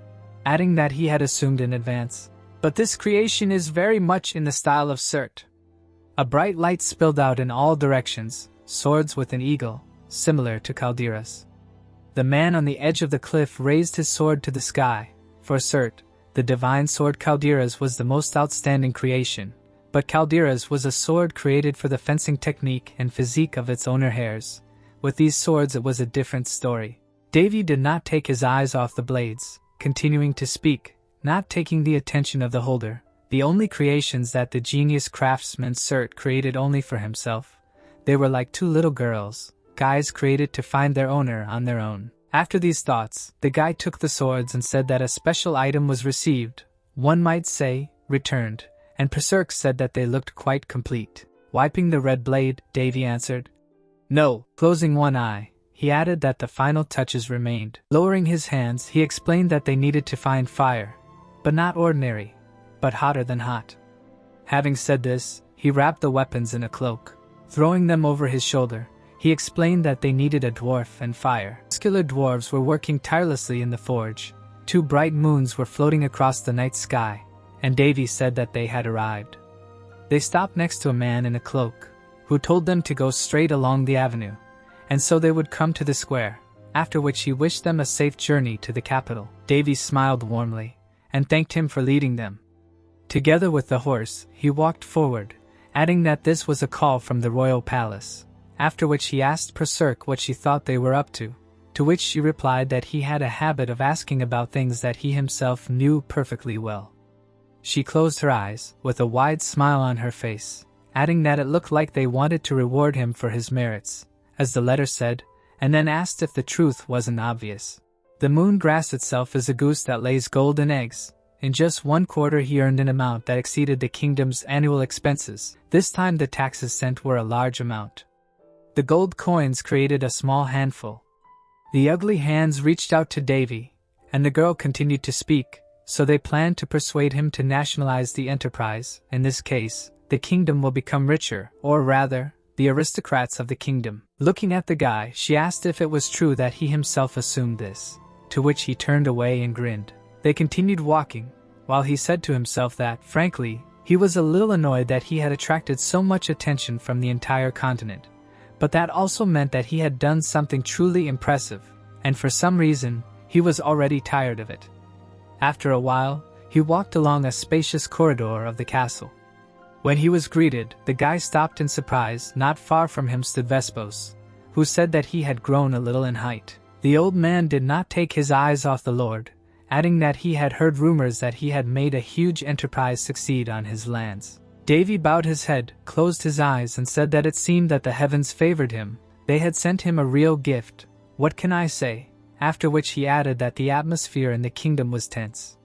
adding that he had assumed in advance. But this creation is very much in the style of Surt. A bright light spilled out in all directions, swords with an eagle, similar to Caldera's. The man on the edge of the cliff raised his sword to the sky. For Surt, the divine sword Caldera's was the most outstanding creation, but Caldera's was a sword created for the fencing technique and physique of its owner heirs. With these swords it was a different story. Davy did not take his eyes off the blades, continuing to speak, not taking the attention of the holder. The only creations that the genius craftsman Surt created only for himself. They were like two little girls, guys created to find their owner on their own. After these thoughts, the guy took the swords and said that a special item was received, one might say, returned, and Berserk said that they looked quite complete. Wiping the red blade, Davy answered, No. Closing one eye, he added that the final touches remained. Lowering his hands, he explained that they needed to find fire, but not ordinary, but hotter than hot. Having said this, he wrapped the weapons in a cloak. Throwing them over his shoulder, he explained that they needed a dwarf and fire. Muscular dwarves were working tirelessly in the forge. 2 bright moons were floating across the night sky, and Davy said that they had arrived. They stopped next to a man in a cloak, who told them to go straight along the avenue, and so they would come to the square, after which he wished them a safe journey to the capital. Davy smiled warmly, and thanked him for leading them. Together with the horse, he walked forward, adding that this was a call from the royal palace, after which he asked Berserk what she thought they were up to which she replied that he had a habit of asking about things that he himself knew perfectly well. She closed her eyes, with a wide smile on her face, adding that it looked like they wanted to reward him for his merits, as the letter said, and then asked if the truth wasn't obvious. The moon grass itself is a goose that lays golden eggs. In just 1 quarter he earned an amount that exceeded the kingdom's annual expenses. This time the taxes sent were a large amount. The gold coins created a small handful. The ugly hands reached out to Davy, and the girl continued to speak, so they planned to persuade him to nationalize the enterprise. In this case, the kingdom will become richer, or rather, the aristocrats of the kingdom. Looking at the guy, she asked if it was true that he himself assumed this, to which he turned away and grinned. They continued walking, while he said to himself that, frankly, he was a little annoyed that he had attracted so much attention from the entire continent. But that also meant that he had done something truly impressive, and for some reason, he was already tired of it. After a while, he walked along a spacious corridor of the castle. When he was greeted, the guy stopped in surprise. Not far from him stood Vespos, who said that he had grown a little in height. The old man did not take his eyes off the lord, adding that he had heard rumors that he had made a huge enterprise succeed on his lands. Davy bowed his head, closed his eyes, and said that it seemed that the heavens favored him. They had sent him a real gift. What can I say? After which he added that the atmosphere in the kingdom was tense.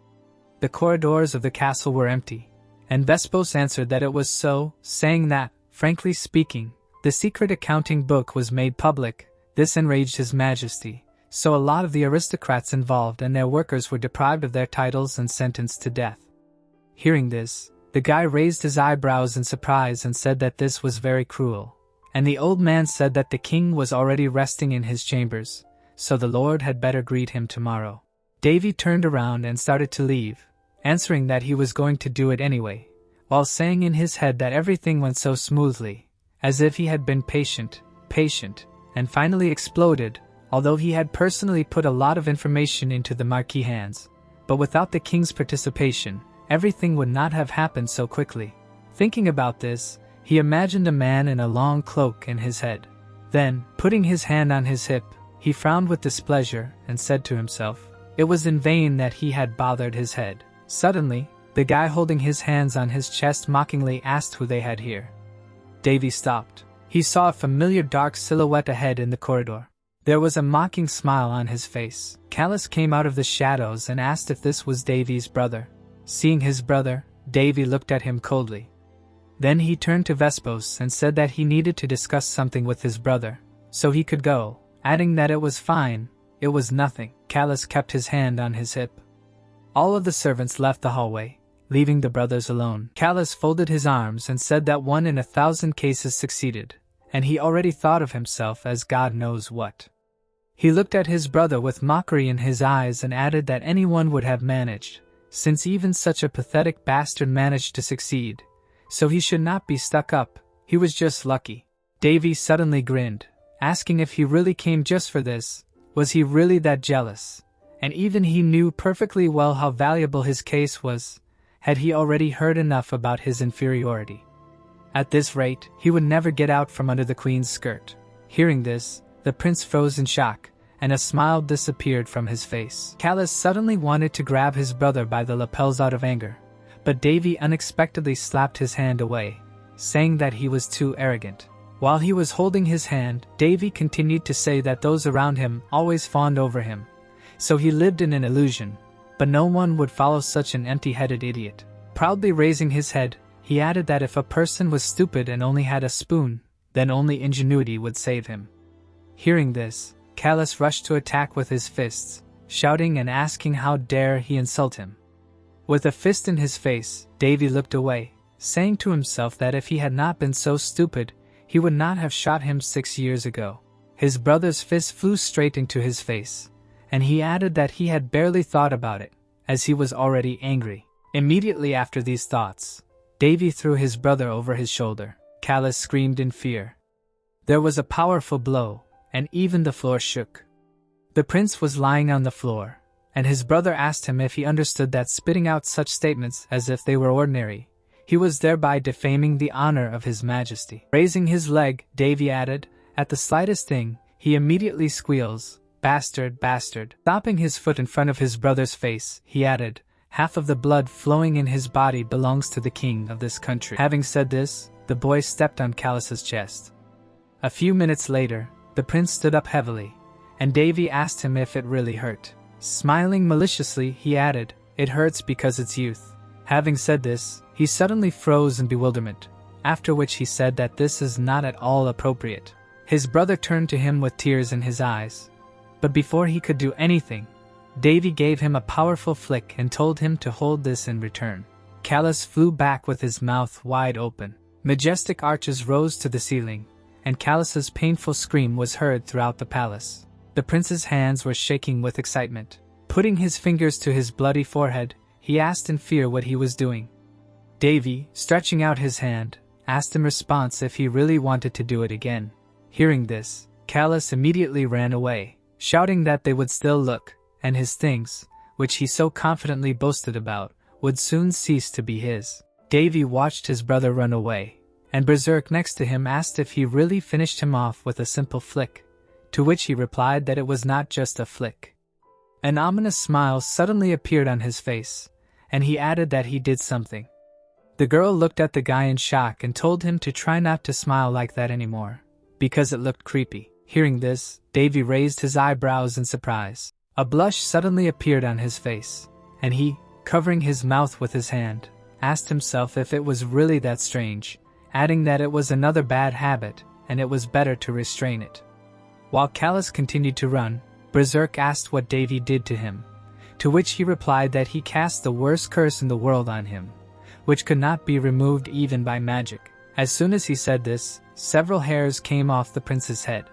The corridors of the castle were empty, and Vespos answered that it was so, saying that, frankly speaking, the secret accounting book was made public. This enraged His Majesty, so a lot of the aristocrats involved and their workers were deprived of their titles and sentenced to death. Hearing this, the guy raised his eyebrows in surprise and said that this was very cruel, and the old man said that the king was already resting in his chambers, so the lord had better greet him tomorrow. Davy turned around and started to leave, answering that he was going to do it anyway, while saying in his head that everything went so smoothly, as if he had been patient, and finally exploded, although he had personally put a lot of information into the Marquis' hands. But without the king's participation, everything would not have happened so quickly. Thinking about this, he imagined a man in a long cloak in his head. Then, putting his hand on his hip, he frowned with displeasure and said to himself, it was in vain that he had bothered his head. Suddenly, the guy holding his hands on his chest mockingly asked who they had here. Davy stopped. He saw a familiar dark silhouette ahead in the corridor. There was a mocking smile on his face. Callus came out of the shadows and asked if this was Davy's brother. Seeing his brother, Davy looked at him coldly. Then he turned to Vespos and said that he needed to discuss something with his brother, so he could go, adding that it was fine, it was nothing. Callus kept his hand on his hip. All of the servants left the hallway, leaving the brothers alone. Callus folded his arms and said that 1 in 1,000 cases succeeded, and he already thought of himself as God knows what. He looked at his brother with mockery in his eyes and added that anyone would have managed, since even such a pathetic bastard managed to succeed, so he should not be stuck up, he was just lucky. Davy suddenly grinned, asking if he really came just for this. Was he really that jealous? And even he knew perfectly well how valuable his case was. Had he already heard enough about his inferiority? At this rate, he would never get out from under the queen's skirt. Hearing this, the prince froze in shock, and a smile disappeared from his face. Callus suddenly wanted to grab his brother by the lapels out of anger, but Davy unexpectedly slapped his hand away, saying that he was too arrogant. While he was holding his hand, Davy continued to say that those around him always fawned over him, so he lived in an illusion, but no one would follow such an empty-headed idiot. Proudly raising his head, he added that if a person was stupid and only had a spoon, then only ingenuity would save him. Hearing this, Callus rushed to attack with his fists, shouting and asking how dare he insult him. With a fist in his face, Davy looked away, saying to himself that if he had not been so stupid, he would not have shot him 6 years ago. His brother's fist flew straight into his face, and he added that he had barely thought about it, as he was already angry. Immediately after these thoughts, Davy threw his brother over his shoulder. Callus screamed in fear. There was a powerful blow, and even the floor shook. The prince was lying on the floor, and his brother asked him if he understood that spitting out such statements as if they were ordinary, he was thereby defaming the honor of His Majesty. Raising his leg, Davy added, at the slightest thing, he immediately squeals, "Bastard, bastard." Stopping his foot in front of his brother's face, he added, "Half of the blood flowing in his body belongs to the king of this country." Having said this, the boy stepped on Callus's chest. A few minutes later, the prince stood up heavily, and Davy asked him if it really hurt. Smiling maliciously, he added, "It hurts because it's youth." Having said this, he suddenly froze in bewilderment, after which he said that this is not at all appropriate. His brother turned to him with tears in his eyes, but before he could do anything, Davy gave him a powerful flick and told him to hold this in return. Callus flew back with his mouth wide open. Majestic arches rose to the ceiling, and Callus's painful scream was heard throughout the palace. The prince's hands were shaking with excitement. Putting his fingers to his bloody forehead, he asked in fear what he was doing. Davy, stretching out his hand, asked in response if he really wanted to do it again. Hearing this, Callus immediately ran away, shouting that they would still look, and his things, which he so confidently boasted about, would soon cease to be his. Davy watched his brother run away, and Berserk next to him asked if he really finished him off with a simple flick, to which he replied that it was not just a flick. An ominous smile suddenly appeared on his face, and he added that he did something. The girl looked at the guy in shock and told him to try not to smile like that anymore, because it looked creepy. Hearing this, Davy raised his eyebrows in surprise. A blush suddenly appeared on his face, and he, covering his mouth with his hand, asked himself if it was really that strange, adding that it was another bad habit, and it was better to restrain it. While Callus continued to run, Berserk asked what Davy did to him, to which he replied that he cast the worst curse in the world on him, which could not be removed even by magic. As soon as he said this, several hairs came off the prince's head.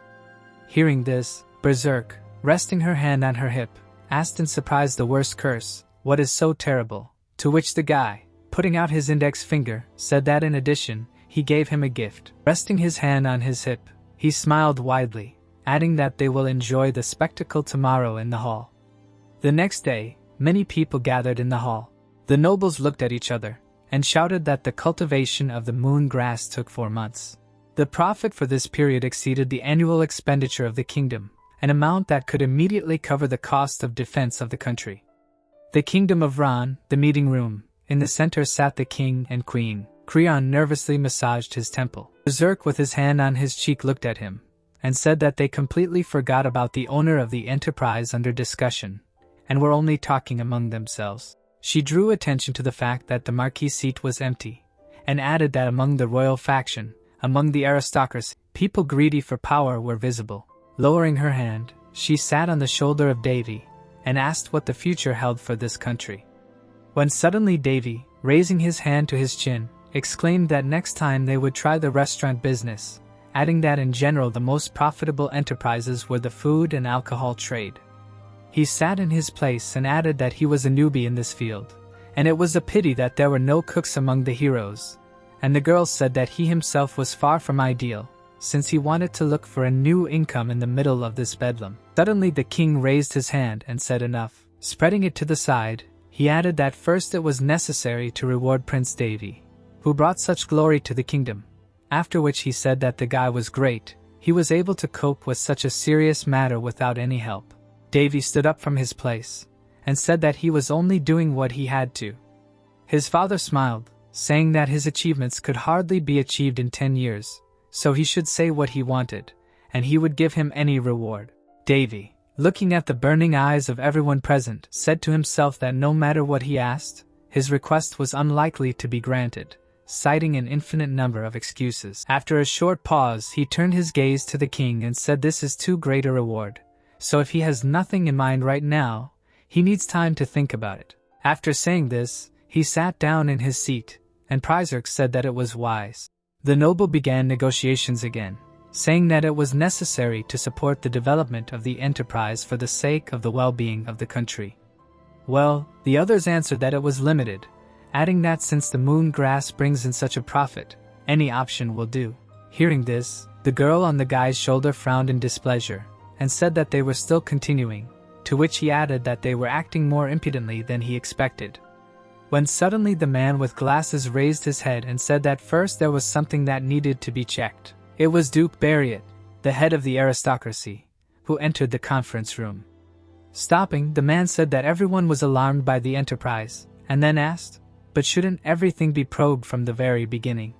Hearing this, Berserk, resting her hand on her hip, asked in surprise the worst curse, "What is so terrible?" To which the guy, putting out his index finger, said that in addition, he gave him a gift. Resting his hand on his hip, he smiled widely, adding that they will enjoy the spectacle tomorrow in the hall. The next day, many people gathered in the hall. The nobles looked at each other, and shouted that the cultivation of the moon grass took 4 months. The profit for this period exceeded the annual expenditure of the kingdom, an amount that could immediately cover the cost of defense of the country. The kingdom of Ran, the meeting room. In the center sat the king and queen. Creon nervously massaged his temple. Berserk with his hand on his cheek looked at him, and said that they completely forgot about the owner of the enterprise under discussion, and were only talking among themselves. She drew attention to the fact that the marquis seat was empty, and added that among the royal faction, among the aristocracy, people greedy for power were visible. Lowering her hand, she sat on the shoulder of Davy, and asked what the future held for this country. When suddenly Davy, raising his hand to his chin, exclaimed that next time they would try the restaurant business, adding that in general the most profitable enterprises were the food and alcohol trade. He sat in his place and added that he was a newbie in this field, and it was a pity that there were no cooks among the heroes, and the girl said that he himself was far from ideal, since he wanted to look for a new income in the middle of this bedlam. Suddenly the king raised his hand and said enough. Spreading it to the side, he added that first it was necessary to reward Prince Davy, who brought such glory to the kingdom, after which he said that the guy was great, he was able to cope with such a serious matter without any help. Davy stood up from his place, and said that he was only doing what he had to. His father smiled, saying that his achievements could hardly be achieved in 10 years, so he should say what he wanted, and he would give him any reward. Davy, looking at the burning eyes of everyone present, said to himself that no matter what he asked, his request was unlikely to be granted, citing an infinite number of excuses. After a short pause, he turned his gaze to the king and said this is too great a reward, so if he has nothing in mind right now, he needs time to think about it. After saying this, he sat down in his seat, and Berserk said that it was wise. The noble began negotiations again, saying that it was necessary to support the development of the enterprise for the sake of the well-being of the country. Well, the others answered that it was limited, adding that since the moon grass brings in such a profit, any option will do. Hearing this, the girl on the guy's shoulder frowned in displeasure, and said that they were still continuing, to which he added that they were acting more impudently than he expected. When suddenly the man with glasses raised his head and said that first there was something that needed to be checked. It was Duke Barriot, the head of the aristocracy, who entered the conference room. Stopping, the man said that everyone was alarmed by the enterprise, and then asked, but shouldn't everything be probed from the very beginning?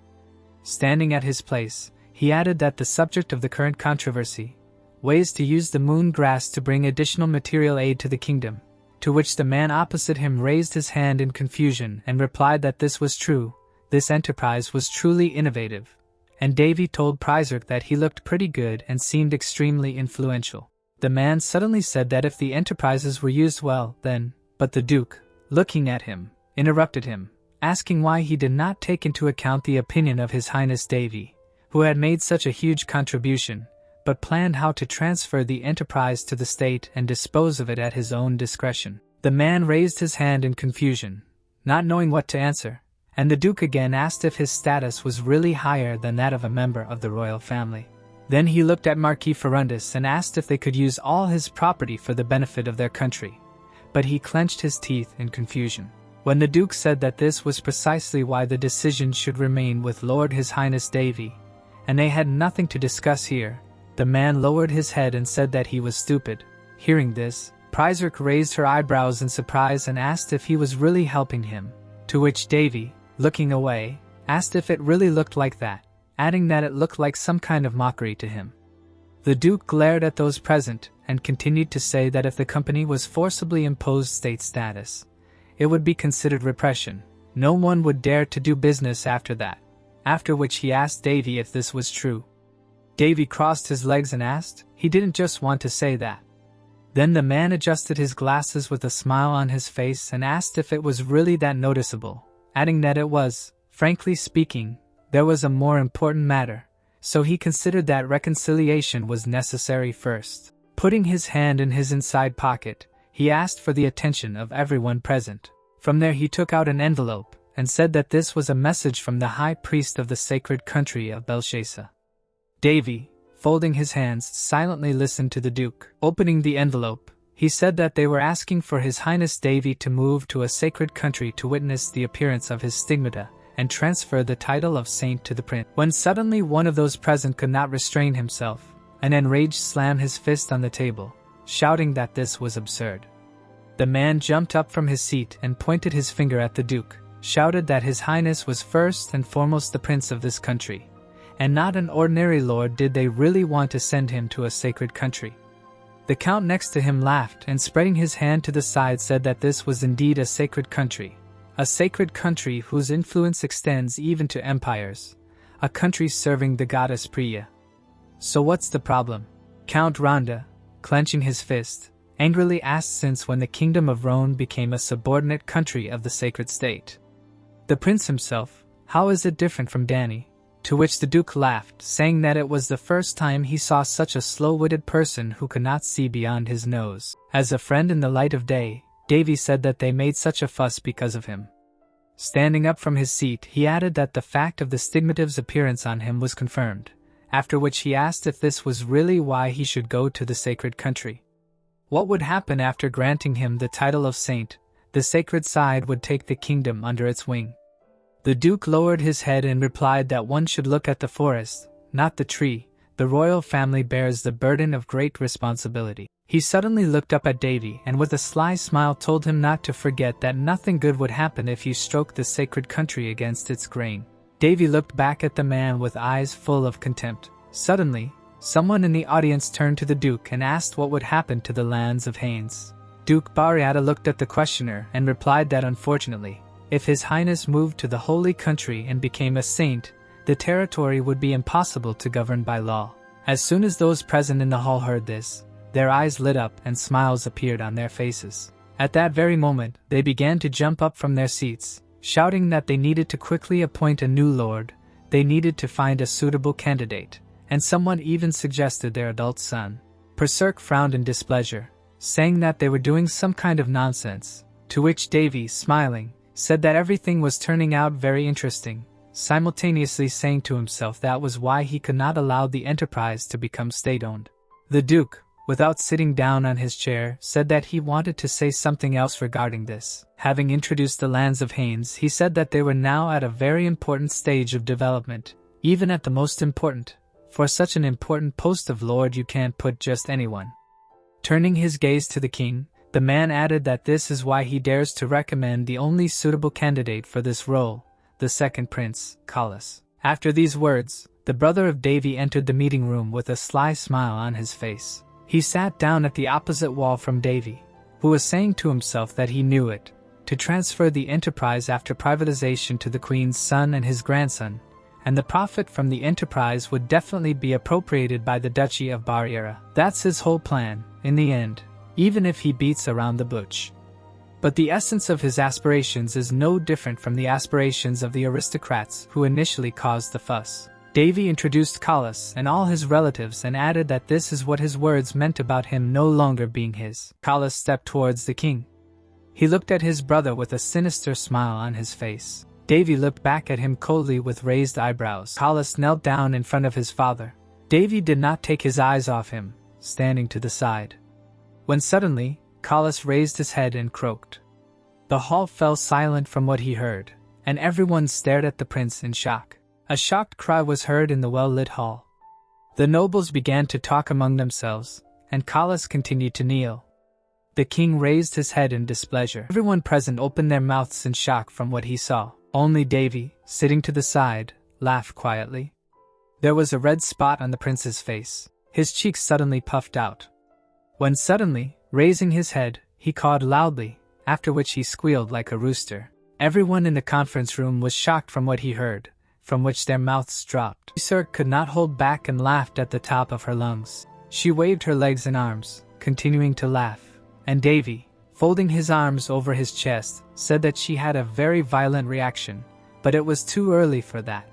Standing at his place, he added that the subject of the current controversy, ways to use the moon grass to bring additional material aid to the kingdom, to which the man opposite him raised his hand in confusion and replied that this was true, this enterprise was truly innovative, and Davy told Berserk that he looked pretty good and seemed extremely influential. The man suddenly said that if the enterprises were used well, then, but the Duke, looking at him, interrupted him, asking why he did not take into account the opinion of His Highness Davy, who had made such a huge contribution, but planned how to transfer the enterprise to the state and dispose of it at his own discretion. The man raised his hand in confusion, not knowing what to answer, and the Duke again asked if his status was really higher than that of a member of the royal family. Then he looked at Marquis Ferundus and asked if they could use all his property for the benefit of their country. but he clenched his teeth in confusion. When the Duke said that this was precisely why the decision should remain with Lord His Highness Davy, and they had nothing to discuss here, the man lowered his head and said that he was stupid. Hearing this, Pryzerk raised her eyebrows in surprise and asked if he was really helping him, to which Davy, looking away, asked if it really looked like that, adding that it looked like some kind of mockery to him. The Duke glared at those present and continued to say that if the company was forcibly imposed state status, it would be considered repression. No one would dare to do business after that, after which he asked Davy if this was true. Davy crossed his legs and asked. He didn't just want to say that. Then the man adjusted his glasses with a smile on his face and asked if it was really that noticeable, adding that it was. Frankly speaking, there was a more important matter, so he considered that reconciliation was necessary first. Putting his hand in his inside pocket, he asked for the attention of everyone present. From there he took out an envelope and said that this was a message from the High Priest of the sacred country of Belshaza. Davy, folding his hands, silently listened to the Duke. Opening the envelope, he said that they were asking for His Highness Davy to move to a sacred country to witness the appearance of his stigmata and transfer the title of saint to the prince. When suddenly one of those present could not restrain himself, and enraged slammed his fist on the table, shouting that this was absurd. The man jumped up from his seat and pointed his finger at the Duke, shouted that His Highness was first and foremost the prince of this country, and not an ordinary lord. Did they really want to send him to a sacred country? The count next to him laughed and spreading his hand to the side said that this was indeed a sacred country whose influence extends even to empires, a country serving the goddess Priya. So what's the problem? Count Rhonda, clenching his fist, angrily asked since when the kingdom of Rhone became a subordinate country of the sacred state. The prince himself, how is it different from Danny? To which the Duke laughed, saying that it was the first time he saw such a slow-witted person who could not see beyond his nose. As a friend in the light of day, Davy said that they made such a fuss because of him. Standing up from his seat, he added that the fact of the stigmative's appearance on him was confirmed, after which he asked if this was really why he should go to the sacred country. What would happen after granting him the title of saint? The sacred side would take the kingdom under its wing. The Duke lowered his head and replied that one should look at the forest, not the tree. The royal family bears the burden of great responsibility. He suddenly looked up at Davy and with a sly smile told him not to forget that nothing good would happen if you stroked the sacred country against its grain. Davy looked back at the man with eyes full of contempt. Suddenly, someone in the audience turned to the Duke and asked what would happen to the lands of Haines. Duke Bariata looked at the questioner and replied that unfortunately, if His Highness moved to the holy country and became a saint, the territory would be impossible to govern by law. As soon as those present in the hall heard this, their eyes lit up and smiles appeared on their faces. At that very moment, they began to jump up from their seats, shouting that they needed to quickly appoint a new lord, they needed to find a suitable candidate, and someone even suggested their adult son. Pryzerk frowned in displeasure, saying that they were doing some kind of nonsense, to which Davy, smiling, said that everything was turning out very interesting, simultaneously saying to himself that was why he could not allow the enterprise to become state-owned. The Duke, without sitting down on his chair, said that he wanted to say something else regarding this. Having introduced the lands of Haines, he said that they were now at a very important stage of development, even at the most important. For such an important post of lord you can't put just anyone. Turning his gaze to the king, the man added that this is why he dares to recommend the only suitable candidate for this role, the second prince, Collis. After these words, the brother of Davy entered the meeting room with a sly smile on his face. He sat down at the opposite wall from Davy, who was saying to himself that he knew it, to transfer the enterprise after privatization to the queen's son and his grandson, and the profit from the enterprise would definitely be appropriated by the Duchy of Bariera. That's his whole plan, in the end, even if he beats around the bush. But the essence of his aspirations is no different from the aspirations of the aristocrats who initially caused the fuss. Davy introduced Collis and all his relatives and added that this is what his words meant about him no longer being his. Collis stepped towards the king. He looked at his brother with a sinister smile on his face. Davy looked back at him coldly with raised eyebrows. Collis knelt down in front of his father. Davy did not take his eyes off him, standing to the side. When suddenly, Kalas raised his head and croaked. The hall fell silent from what he heard, and everyone stared at the prince in shock. A shocked cry was heard in the well-lit hall. The nobles began to talk among themselves, and Kalas continued to kneel. The king raised his head in displeasure. Everyone present opened their mouths in shock from what he saw. Only Devi, sitting to the side, laughed quietly. There was a red spot on the prince's face. His cheeks suddenly puffed out. When suddenly, raising his head, he cawed loudly, after which he squealed like a rooster. Everyone in the conference room was shocked from what he heard, from which their mouths dropped. Sir could not hold back and laughed at the top of her lungs. She waved her legs and arms, continuing to laugh, and Devi, folding his arms over his chest, said that she had a very violent reaction, but it was too early for that.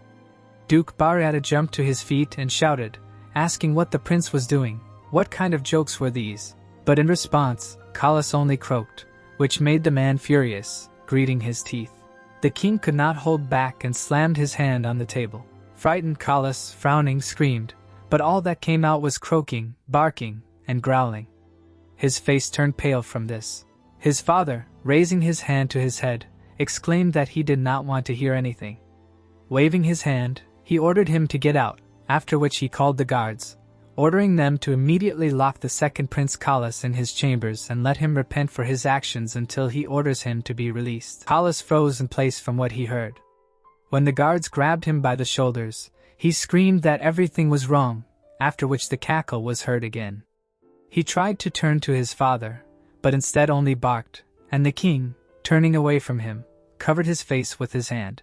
Duke Bharyata jumped to his feet and shouted, asking what the prince was doing. What kind of jokes were these? But in response, Kalas only croaked, which made the man furious, gritting his teeth. The king could not hold back and slammed his hand on the table. Frightened Kalas, frowning, screamed, but all that came out was croaking, barking, and growling. His face turned pale from this. His father, raising his hand to his head, exclaimed that he did not want to hear anything. Waving his hand, he ordered him to get out, after which he called the guards, ordering them to immediately lock the second Prince Kalas in his chambers and let him repent for his actions until he orders him to be released. Kalas froze in place from what he heard. When the guards grabbed him by the shoulders, he screamed that everything was wrong, after which the cackle was heard again. He tried to turn to his father, but instead only barked, and the king, turning away from him, covered his face with his hand.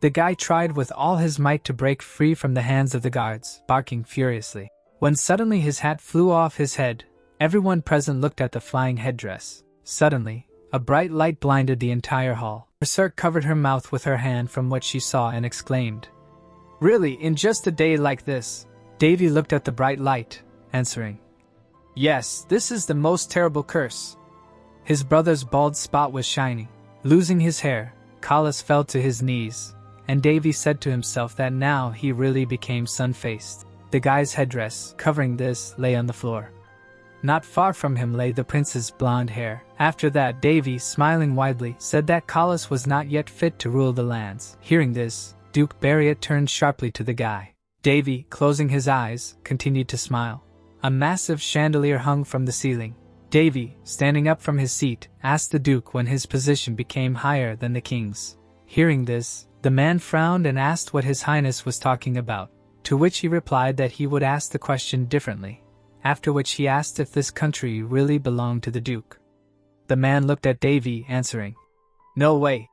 The guy tried with all his might to break free from the hands of the guards, barking furiously. When suddenly his hat flew off his head, everyone present looked at the flying headdress. Suddenly, a bright light blinded the entire hall. Berserk covered her mouth with her hand from what she saw and exclaimed, "Really, in just a day like this?" Devi looked at the bright light, answering, "Yes, this is the most terrible curse." His brother's bald spot was shining. Losing his hair, Kalas fell to his knees, and Devi said to himself that now he really became sun-faced. The guy's headdress, covering this, lay on the floor. Not far from him lay the prince's blonde hair. After that, Devi, smiling widely, said that Kalas was not yet fit to rule the lands. Hearing this, Duke Bharyat turned sharply to the guy. Devi, closing his eyes, continued to smile. A massive chandelier hung from the ceiling. Devi, standing up from his seat, asked the duke when his position became higher than the king's. Hearing this, the man frowned and asked what his highness was talking about, to which he replied that he would ask the question differently, after which he asked if this country really belonged to the duke. The man looked at Devi, answering, "No way,"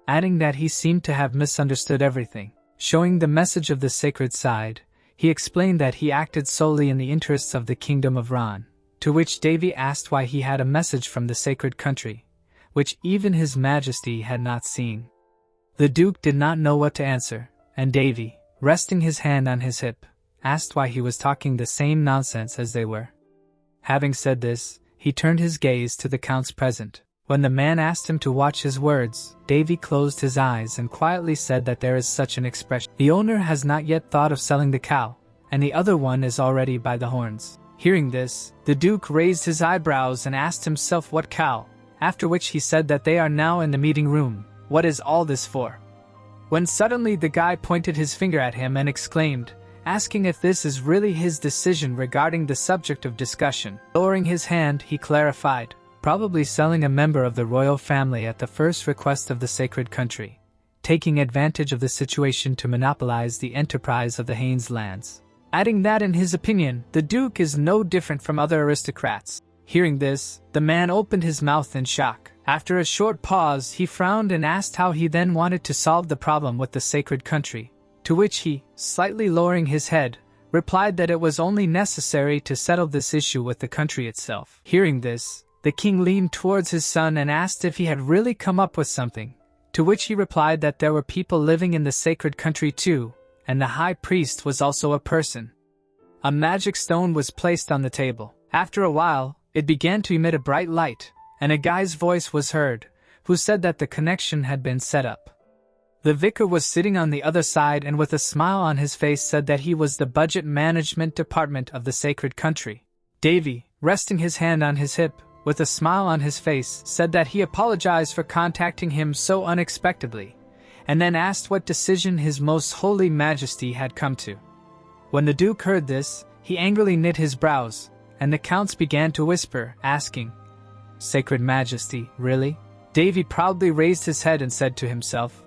adding that he seemed to have misunderstood everything. Showing the message of the sacred side, he explained that he acted solely in the interests of the kingdom of Ran, to which Devi asked why he had a message from the sacred country, which even his majesty had not seen. The duke did not know what to answer, and Devi, resting his hand on his hip, asked why he was talking the same nonsense as they were. Having said this, he turned his gaze to the counts present. When the man asked him to watch his words, Devi closed his eyes and quietly said that there is such an expression. The owner has not yet thought of selling the cow, and the other one is already by the horns. Hearing this, the duke raised his eyebrows and asked himself what cow, after which he said that they are now in the meeting room. What is all this for? When suddenly the guy pointed his finger at him and exclaimed, asking if this is really his decision regarding the subject of discussion. Lowering his hand, he clarified, probably selling a member of the royal family at the first request of the sacred country, taking advantage of the situation to monopolize the enterprise of the Haines lands. Adding that in his opinion, the duke is no different from other aristocrats. Hearing this, the man opened his mouth in shock. After a short pause, he frowned and asked how he then wanted to solve the problem with the sacred country, to which he, slightly lowering his head, replied that it was only necessary to settle this issue with the country itself. Hearing this, the king leaned towards his son and asked if he had really come up with something, to which he replied that there were people living in the sacred country too, and the high priest was also a person. A magic stone was placed on the table. After a while, it began to emit a bright light, and a guy's voice was heard, who said that the connection had been set up. The vicar was sitting on the other side and with a smile on his face said that he was the budget management department of the sacred country. Devi, resting his hand on his hip, with a smile on his face, said that he apologized for contacting him so unexpectedly, and then asked what decision His Most Holy Majesty had come to. When the Duke heard this, he angrily knit his brows, and the counts began to whisper, asking, "Sacred Majesty, really?" Davy proudly raised his head and said to himself,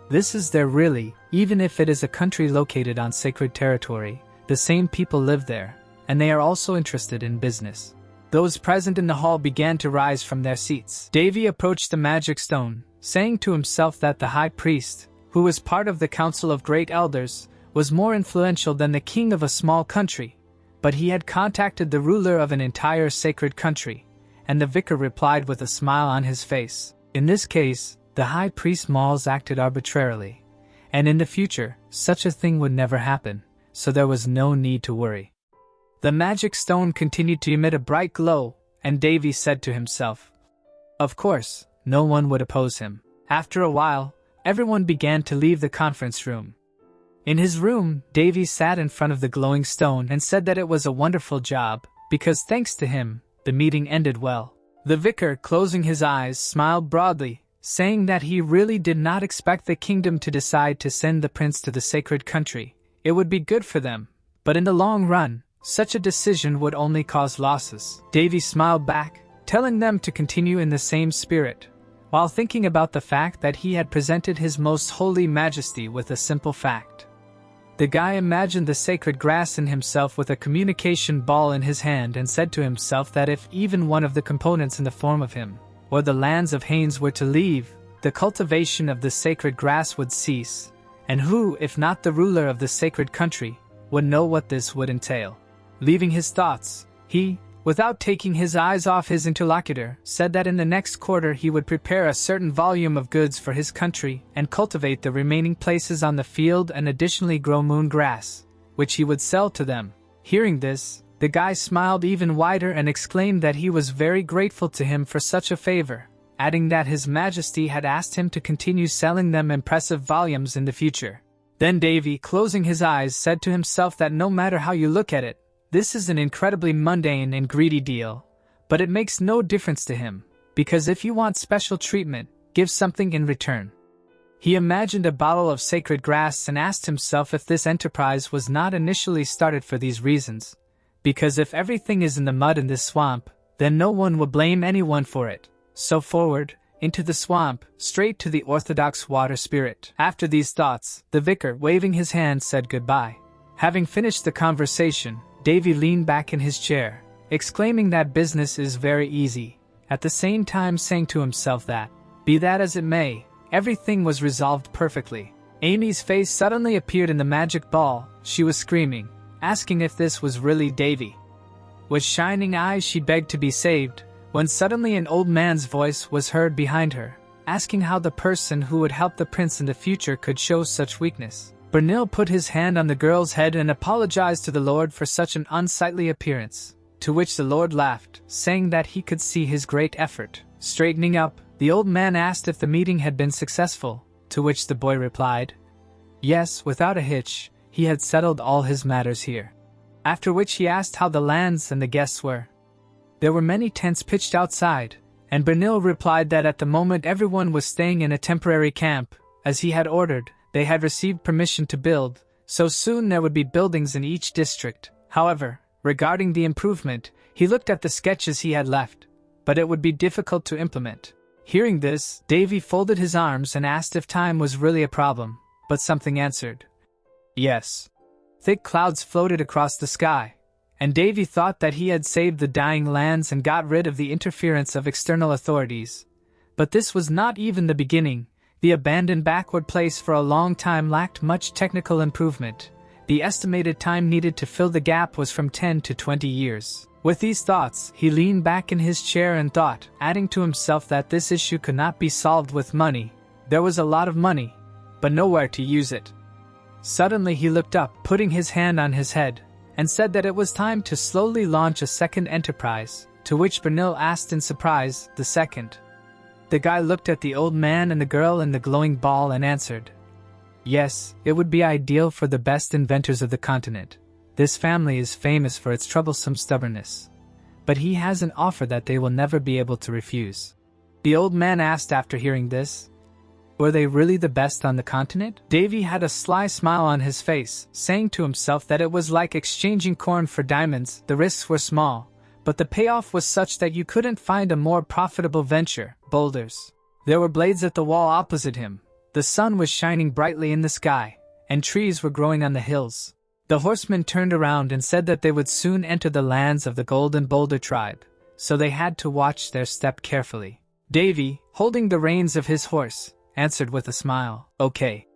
"This is there really, even if it is a country located on sacred territory, the same people live there, and they are also interested in business." Those present in the hall began to rise from their seats. Davy approached the magic stone, saying to himself that the high priest, who was part of the council of great elders, was more influential than the king of a small country, but he had contacted the ruler of an entire sacred country, and the vicar replied with a smile on his face. In this case, the high priest Malls acted arbitrarily, and in the future, such a thing would never happen, so there was no need to worry. The magic stone continued to emit a bright glow, and Davy said to himself, "Of course, no one would oppose him." After a while, everyone began to leave the conference room. In his room, Davy sat in front of the glowing stone and said that it was a wonderful job, because thanks to him, the meeting ended well. The vicar, closing his eyes, smiled broadly, saying that he really did not expect the kingdom to decide to send the prince to the sacred country. It would be good for them, but in the long run, such a decision would only cause losses. Davy smiled back, telling them to continue in the same spirit, while thinking about the fact that he had presented His Most Holy Majesty with a simple fact. The guy imagined the sacred grass in himself with a communication ball in his hand and said to himself that if even one of the components in the form of him, or the lands of Haines were to leave, the cultivation of the sacred grass would cease, and who, if not the ruler of the sacred country, would know what this would entail? Leaving his thoughts, he, without taking his eyes off his interlocutor, said that in the next quarter he would prepare a certain volume of goods for his country and cultivate the remaining places on the field and additionally grow moon grass, which he would sell to them. Hearing this, the guy smiled even wider and exclaimed that he was very grateful to him for such a favor, adding that His Majesty had asked him to continue selling them impressive volumes in the future. Then Davy, closing his eyes, said to himself that no matter how you look at it, this is an incredibly mundane and greedy deal, but it makes no difference to him, because if you want special treatment, give something in return. He imagined a bottle of sacred grass and asked himself if this enterprise was not initially started for these reasons, because if everything is in the mud in this swamp, then no one will blame anyone for it. So forward, into the swamp, straight to the orthodox water spirit. After these thoughts, the vicar, waving his hand, said goodbye. Having finished the conversation, Davy leaned back in his chair, exclaiming that business is very easy, at the same time saying to himself that, be that as it may, everything was resolved perfectly. Amy's face suddenly appeared in the magic ball. She was screaming, asking if this was really Davy. With shining eyes she begged to be saved, when suddenly an old man's voice was heard behind her, asking how the person who would help the prince in the future could show such weakness. Bernil put his hand on the girl's head and apologized to the Lord for such an unsightly appearance, to which the Lord laughed, saying that he could see his great effort. Straightening up, the old man asked if the meeting had been successful, to which the boy replied, yes, without a hitch, he had settled all his matters here. After which he asked how the lands and the guests were. There were many tents pitched outside, and Bernil replied that at the moment everyone was staying in a temporary camp, as he had ordered. They had received permission to build, so soon there would be buildings in each district. However, regarding the improvement, he looked at the sketches he had left, but it would be difficult to implement. Hearing this, Davy folded his arms and asked if time was really a problem, but something answered, yes. Thick clouds floated across the sky, and Davy thought that he had saved the dying lands and got rid of the interference of external authorities. But this was not even the beginning. The abandoned backward place for a long time lacked much technical improvement. The estimated time needed to fill the gap was from 10 to 20 years. With these thoughts, he leaned back in his chair and thought, adding to himself that this issue could not be solved with money. There was a lot of money, but nowhere to use it. Suddenly he looked up, putting his hand on his head, and said that it was time to slowly launch a second enterprise, to which Bernil asked in surprise, the second. The guy looked at the old man and the girl in the glowing ball and answered, yes, it would be ideal for the best inventors of the continent. This family is famous for its troublesome stubbornness. but he has an offer that they will never be able to refuse. The old man asked after hearing this. Were they really the best on the continent? Davy had a sly smile on his face, saying to himself that it was like exchanging corn for diamonds. The risks were small, but the payoff was such that you couldn't find a more profitable venture. Boulders. There were blades at the wall opposite him. The sun was shining brightly in the sky, and trees were growing on the hills. The horsemen turned around and said that they would soon enter the lands of the Golden Boulder tribe, so they had to watch their step carefully. Davy, holding the reins of his horse, answered with a smile, "Okay."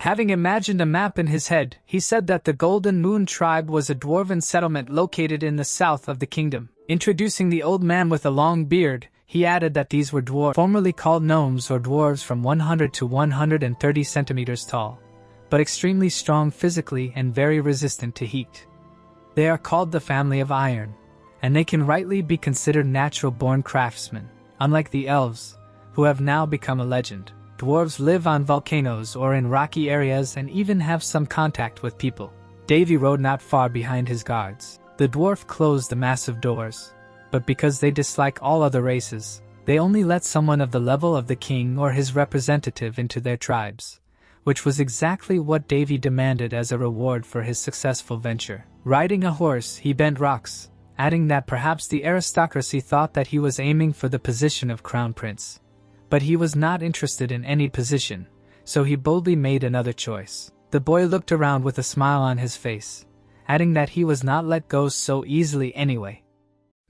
Having imagined a map in his head, he said that the Golden Moon tribe was a dwarven settlement located in the south of the kingdom. Introducing the old man with a long beard, he added that these were dwarves, formerly called gnomes or dwarves, from 100 to 130 centimeters tall, but extremely strong physically and very resistant to heat. They are called the family of iron, and they can rightly be considered natural-born craftsmen, unlike the elves, who have now become a legend. Dwarves live on volcanoes or in rocky areas and even have some contact with people. Davy rode not far behind his guards. The dwarf closed the massive doors, but because they dislike all other races, they only let someone of the level of the king or his representative into their tribes, which was exactly what Davy demanded as a reward for his successful venture. Riding a horse, he bent rocks, adding that perhaps the aristocracy thought that he was aiming for the position of crown prince. But he was not interested in any position, so he boldly made another choice. The boy looked around with a smile on his face, adding that he was not let go so easily anyway.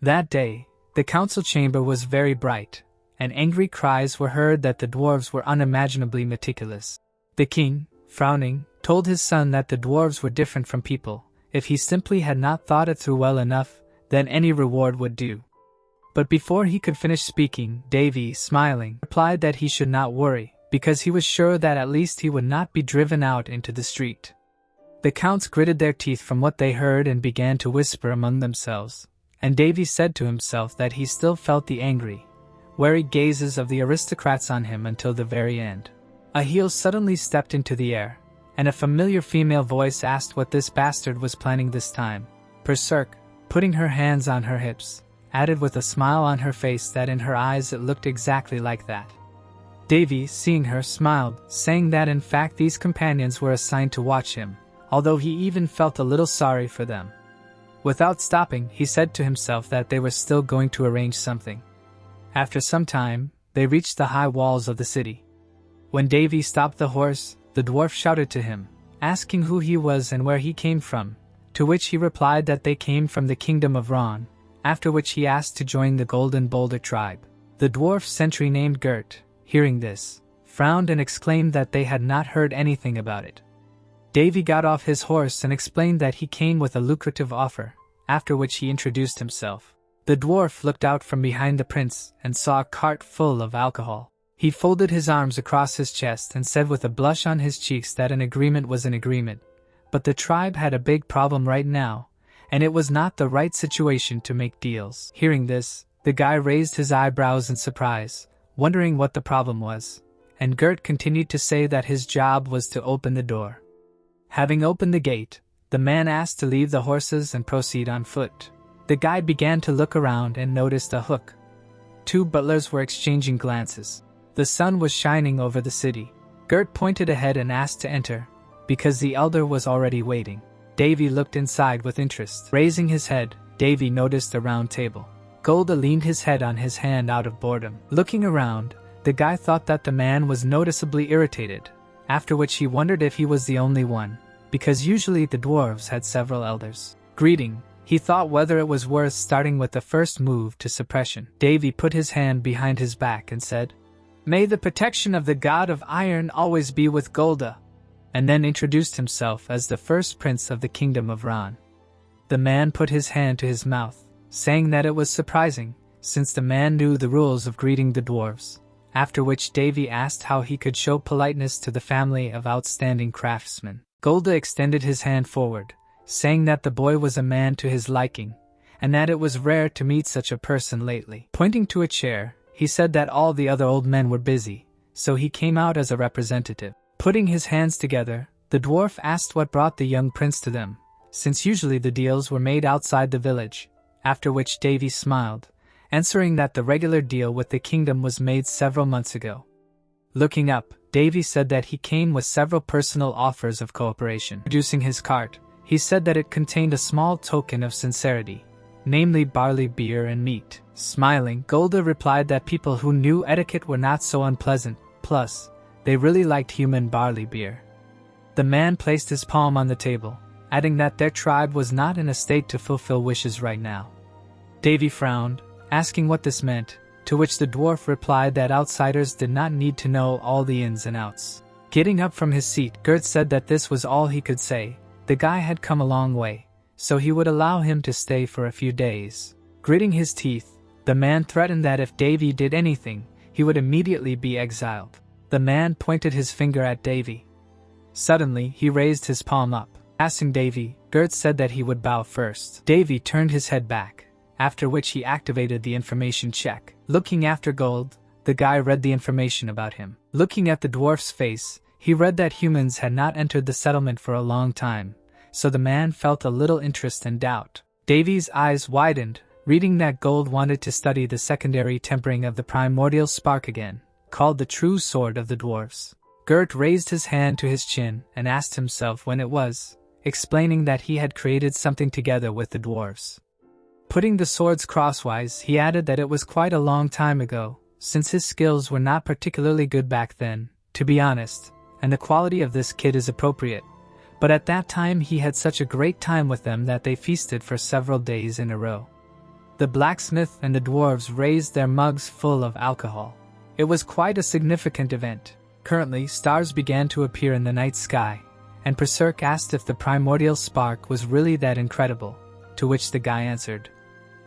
That day, the council chamber was very bright, and angry cries were heard that the dwarves were unimaginably meticulous. The king, frowning, told his son that the dwarves were different from people. If he simply had not thought it through well enough, then any reward would do. But before he could finish speaking, Davy, smiling, replied that he should not worry, because he was sure that at least he would not be driven out into the street. The counts gritted their teeth from what they heard and began to whisper among themselves, and Davy said to himself that he still felt the angry, wary gazes of the aristocrats on him until the very end. A heel suddenly stepped into the air, and a familiar female voice asked what this bastard was planning this time. Berserk, putting her hands on her hips, added with a smile on her face that in her eyes it looked exactly like that. Davy, seeing her, smiled, saying that in fact these companions were assigned to watch him, although he even felt a little sorry for them. Without stopping, he said to himself that they were still going to arrange something. After some time, they reached the high walls of the city. When Davy stopped the horse, the dwarf shouted to him, asking who he was and where he came from, to which he replied that they came from the kingdom of Ron, after which he asked to join the Golden Boulder tribe. The dwarf sentry named Gert, hearing this, frowned and exclaimed that they had not heard anything about it. Davy got off his horse and explained that he came with a lucrative offer, after which he introduced himself. The dwarf looked out from behind the prince and saw a cart full of alcohol. He folded his arms across his chest and said with a blush on his cheeks that an agreement was an agreement, but the tribe had a big problem right now, and it was not the right situation to make deals. Hearing this, the guy raised his eyebrows in surprise, wondering what the problem was, and Gert continued to say that his job was to open the door. Having opened the gate, the man asked to leave the horses and proceed on foot. The guy began to look around and noticed a hook. Two butlers were exchanging glances. The sun was shining over the city. Gert pointed ahead and asked to enter, because the elder was already waiting. Davy looked inside with interest. Raising his head, Davy noticed a round table. Golda leaned his head on his hand out of boredom. Looking around, the guy thought that the man was noticeably irritated, after which he wondered if he was the only one, because usually the dwarves had several elders. Greeting, he thought whether it was worth starting with the first move to suppression. Davy put his hand behind his back and said, "May the protection of the god of iron always be with Golda," and then introduced himself as the first prince of the kingdom of Ran. The man put his hand to his mouth, saying that it was surprising, since the man knew the rules of greeting the dwarves, after which Davy asked how he could show politeness to the family of outstanding craftsmen. Golda extended his hand forward, saying that the boy was a man to his liking, and that it was rare to meet such a person lately. Pointing to a chair, he said that all the other old men were busy, so he came out as a representative. Putting his hands together, the dwarf asked what brought the young prince to them, since usually the deals were made outside the village, after which Davy smiled, answering that the regular deal with the kingdom was made several months ago. Looking up, Davy said that he came with several personal offers of cooperation. Producing his cart, he said that it contained a small token of sincerity, namely barley beer and meat. Smiling, Golda replied that people who knew etiquette were not so unpleasant, plus, they really liked human barley beer. The man placed his palm on the table, adding that their tribe was not in a state to fulfill wishes right now. Davy frowned, asking what this meant, to which the dwarf replied that outsiders did not need to know all the ins and outs. Getting up from his seat, Gert said that this was all he could say. The guy had come a long way, so he would allow him to stay for a few days. Gritting his teeth, the man threatened that if Davy did anything, he would immediately be exiled. The man pointed his finger at Davy. Suddenly, he raised his palm up. Passing Davy, Gert said that he would bow first. Davy turned his head back, after which he activated the information check. Looking after Gold, the guy read the information about him. Looking at the dwarf's face, he read that humans had not entered the settlement for a long time, so the man felt a little interest and doubt. Davy's eyes widened, reading that Gold wanted to study the secondary tempering of the primordial spark again, called the true sword of the dwarves. Gert raised his hand to his chin and asked himself when it was, explaining that he had created something together with the dwarves. Putting the swords crosswise, he added that it was quite a long time ago, since his skills were not particularly good back then, to be honest, and the quality of this kid is appropriate. But at that time he had such a great time with them that they feasted for several days in a row. The blacksmith and the dwarves raised their mugs full of alcohol. It was quite a significant event. Currently, stars began to appear in the night sky, and Berserk asked if the primordial spark was really that incredible, to which the guy answered,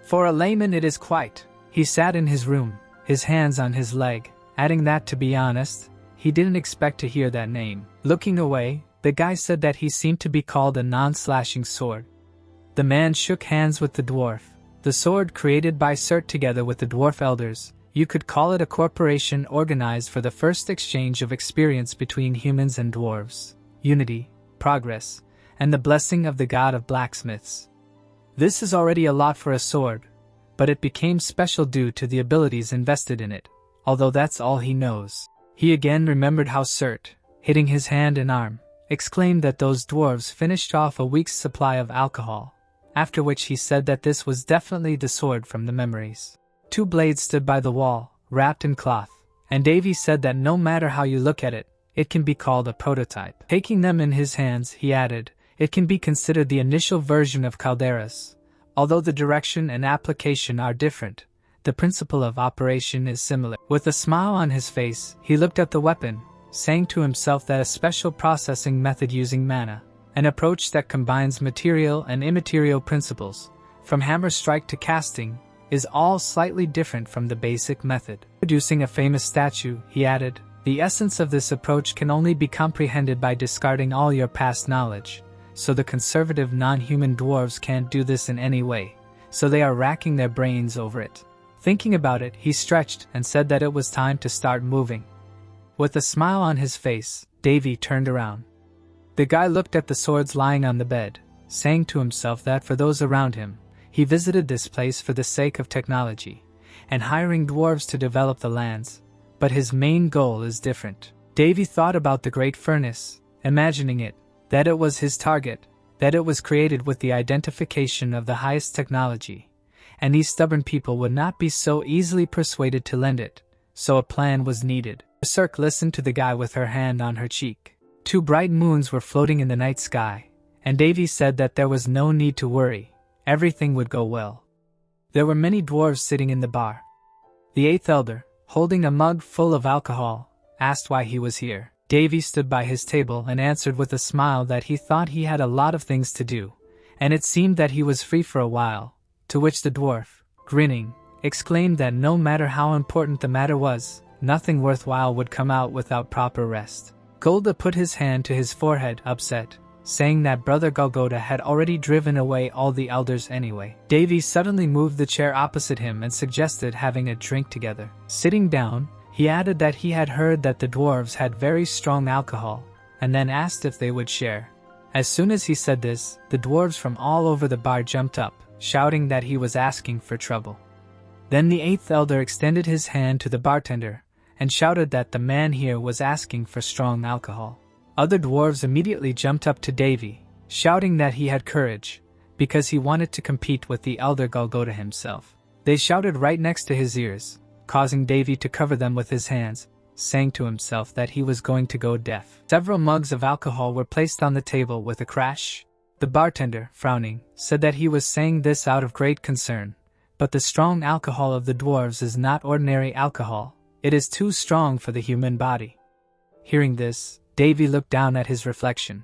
"For a layman it is quite." He sat in his room, his hands on his leg, adding that to be honest, he didn't expect to hear that name. Looking away, the guy said that he seemed to be called a non-slashing sword. The man shook hands with the dwarf. The sword created by Surt together with the dwarf elders, you could call it a corporation organized for the first exchange of experience between humans and dwarves, unity, progress, and the blessing of the god of blacksmiths. This is already a lot for a sword, but it became special due to the abilities invested in it, although that's all he knows. He again remembered how Surt, hitting his hand and arm, exclaimed that those dwarves finished off a week's supply of alcohol, after which he said that this was definitely the sword from the memories. 2 blades stood by the wall, wrapped in cloth, and Davy said that no matter how you look at it, it can be called a prototype. Taking them in his hands, he added, it can be considered the initial version of calderas. Although the direction and application are different, the principle of operation is similar. With a smile on his face, he looked at the weapon, saying to himself that a special processing method using mana, an approach that combines material and immaterial principles, from hammer strike to casting, is all slightly different from the basic method. Producing a famous statue, he added, the essence of this approach can only be comprehended by discarding all your past knowledge, so the conservative non-human dwarves can't do this in any way, so they are racking their brains over it. Thinking about it, he stretched and said that it was time to start moving. With a smile on his face, Davy turned around. The guy looked at the swords lying on the bed, saying to himself that for those around him, he visited this place for the sake of technology, and hiring dwarves to develop the lands, but his main goal is different. Davy thought about the great furnace, imagining it, that it was his target, that it was created with the identification of the highest technology, and these stubborn people would not be so easily persuaded to lend it, so a plan was needed. Berserk listened to the guy with her hand on her cheek. 2 bright moons were floating in the night sky, and Davy said that there was no need to worry. Everything would go well. There were many dwarves sitting in the bar. The 8th elder, holding a mug full of alcohol, asked why he was here. Davy stood by his table and answered with a smile that he thought he had a lot of things to do, and it seemed that he was free for a while, to which the dwarf, grinning, exclaimed that no matter how important the matter was, nothing worthwhile would come out without proper rest. Golda put his hand to his forehead, upset, saying that Brother Golgoda had already driven away all the elders anyway. Davy suddenly moved the chair opposite him and suggested having a drink together. Sitting down, he added that he had heard that the dwarves had very strong alcohol, and then asked if they would share. As soon as he said this, the dwarves from all over the bar jumped up, shouting that he was asking for trouble. Then the 8th elder extended his hand to the bartender, and shouted that the man here was asking for strong alcohol. Other dwarves immediately jumped up to Davy, shouting that he had courage, because he wanted to compete with the elder Golgotha himself. They shouted right next to his ears, causing Davy to cover them with his hands, saying to himself that he was going to go deaf. Several mugs of alcohol were placed on the table with a crash. The bartender, frowning, said that he was saying this out of great concern, but the strong alcohol of the dwarves is not ordinary alcohol, it is too strong for the human body. Hearing this, Davy looked down at his reflection.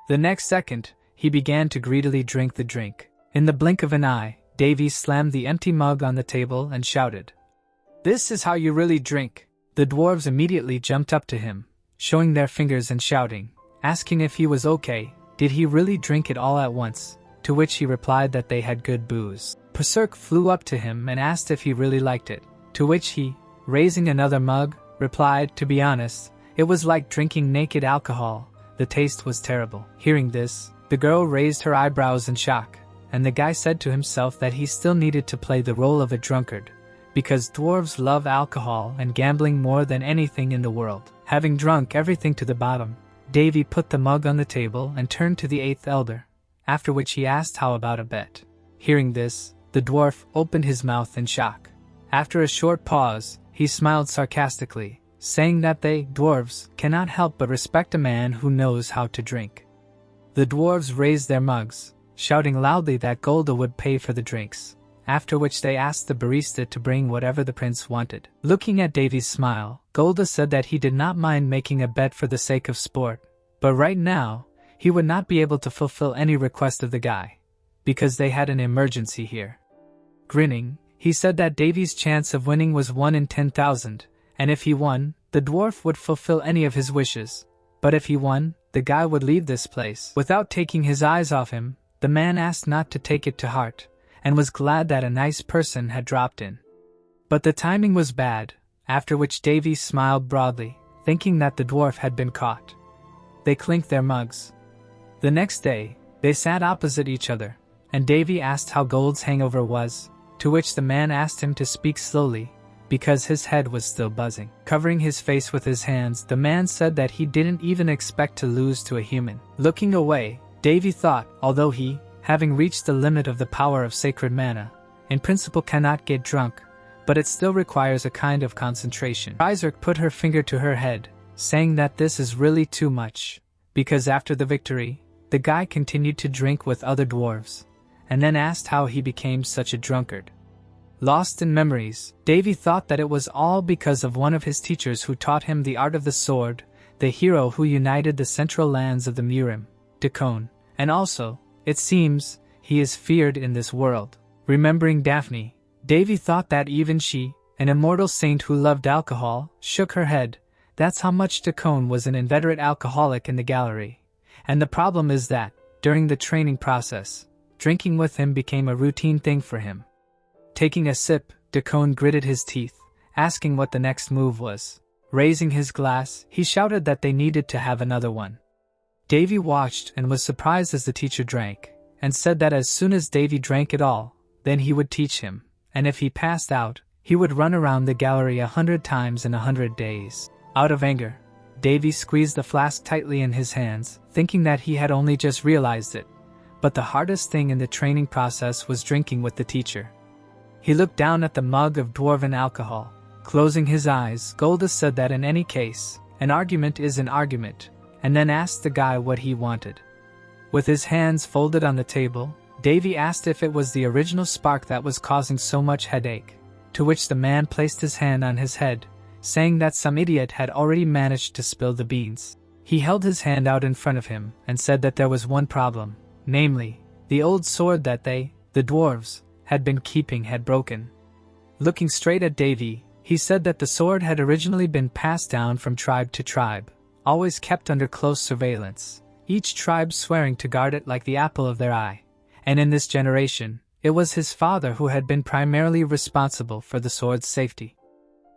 The next second, he began to greedily drink the drink. In the blink of an eye, Davy slammed the empty mug on the table and shouted, "This is how you really drink." The dwarves immediately jumped up to him, showing their fingers and shouting, asking if he was okay, did he really drink it all at once, to which he replied that they had good booze. Berserk flew up to him and asked if he really liked it, to which he, raising another mug, replied, "To be honest, it was like drinking naked alcohol, the taste was terrible." Hearing this, the girl raised her eyebrows in shock, and the guy said to himself that he still needed to play the role of a drunkard, because dwarves love alcohol and gambling more than anything in the world. Having drunk everything to the bottom, Davy put the mug on the table and turned to the 8th elder, after which he asked how about a bet. Hearing this, the dwarf opened his mouth in shock. After a short pause, he smiled sarcastically, saying that they, dwarves, cannot help but respect a man who knows how to drink. The dwarves raised their mugs, shouting loudly that Golda would pay for the drinks, after which they asked the barista to bring whatever the prince wanted. Looking at Davy's smile, Golda said that he did not mind making a bet for the sake of sport, but right now, he would not be able to fulfill any request of the guy, because they had an emergency here. Grinning, he said that Davy's chance of winning was 1 in 10,000, and if he won, the dwarf would fulfill any of his wishes, but if he won, the guy would leave this place. Without taking his eyes off him, the man asked not to take it to heart, and was glad that a nice person had dropped in. But the timing was bad, after which Davy smiled broadly, thinking that the dwarf had been caught. They clinked their mugs. The next day, they sat opposite each other, and Davy asked how Gold's hangover was, to which the man asked him to speak slowly, because his head was still buzzing. Covering his face with his hands, the man said that he didn't even expect to lose to a human. Looking away, Davy thought, although he, having reached the limit of the power of sacred mana, in principle cannot get drunk, but it still requires a kind of concentration. Berserk put her finger to her head, saying that this is really too much, because after the victory, the guy continued to drink with other dwarves, and then asked how he became such a drunkard. Lost in memories, Davy thought that it was all because of one of his teachers who taught him the art of the sword, the hero who united the central lands of the Murim, Dakon, and also, it seems, he is feared in this world. Remembering Daphne, Davy thought that even she, an immortal saint who loved alcohol, shook her head. That's how much Dakon was an inveterate alcoholic in the gallery. And the problem is that, during the training process, drinking with him became a routine thing for him. Taking a sip, Dakon gritted his teeth, asking what the next move was. Raising his glass, he shouted that they needed to have another one. Davy watched and was surprised as the teacher drank, and said that as soon as Davy drank it all, then he would teach him, and if he passed out, he would run around the gallery 100 times in 100 days. Out of anger, Davy squeezed the flask tightly in his hands, thinking that he had only just realized it, but the hardest thing in the training process was drinking with the teacher. He looked down at the mug of dwarven alcohol. Closing his eyes, Golda said that in any case, an argument is an argument, and then asked the guy what he wanted. With his hands folded on the table, Davy asked if it was the original spark that was causing so much headache, to which the man placed his hand on his head, saying that some idiot had already managed to spill the beans. He held his hand out in front of him and said that there was one problem, namely, the old sword that they, the dwarves, had been keeping had broken. Looking straight at Davy, he said that the sword had originally been passed down from tribe to tribe, always kept under close surveillance, each tribe swearing to guard it like the apple of their eye. And in this generation, it was his father who had been primarily responsible for the sword's safety.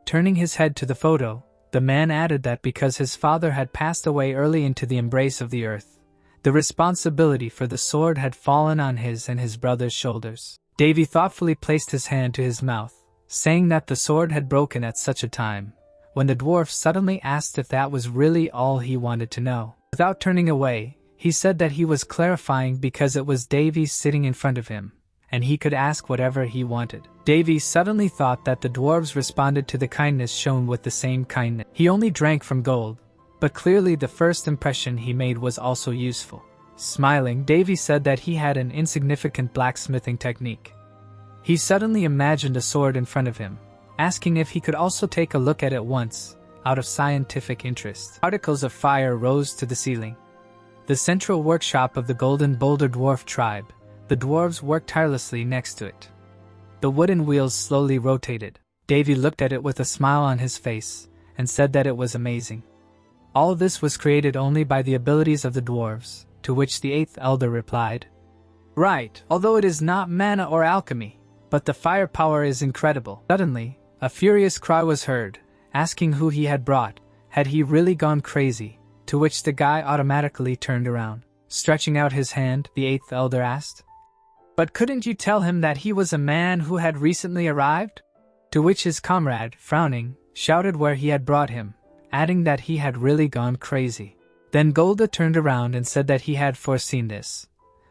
Turning his head to the photo, the man added that because his father had passed away early into the embrace of the earth, The responsibility for the sword had fallen on his and his brother's shoulders. Davy thoughtfully placed his hand to his mouth, saying that the sword had broken at such a time, when the dwarf suddenly asked if that was really all he wanted to know. Without turning away, he said that he was clarifying because it was Davy sitting in front of him, and he could ask whatever he wanted. Davy suddenly thought that the dwarves responded to the kindness shown with the same kindness. He only drank from gold, but clearly the first impression he made was also useful. Smiling, Davy said that he had an insignificant blacksmithing technique. He suddenly imagined a sword in front of him, asking if he could also take a look at it once, out of scientific interest. Particles of fire rose to the ceiling. The central workshop of the Golden Boulder Dwarf tribe, the dwarves worked tirelessly next to it. The wooden wheels slowly rotated. Davy looked at it with a smile on his face, and said that it was amazing. All this was created only by the abilities of the dwarves, to which the 8th elder replied, "Right, although it is not mana or alchemy, but the firepower is incredible." Suddenly, a furious cry was heard, asking who he had brought. Had he really gone crazy? To which the guy automatically turned around. Stretching out his hand, the 8th elder asked, "But couldn't you tell him that he was a man who had recently arrived?" To which his comrade, frowning, shouted where he had brought him, adding that he had really gone crazy. Then Golda turned around and said that he had foreseen this,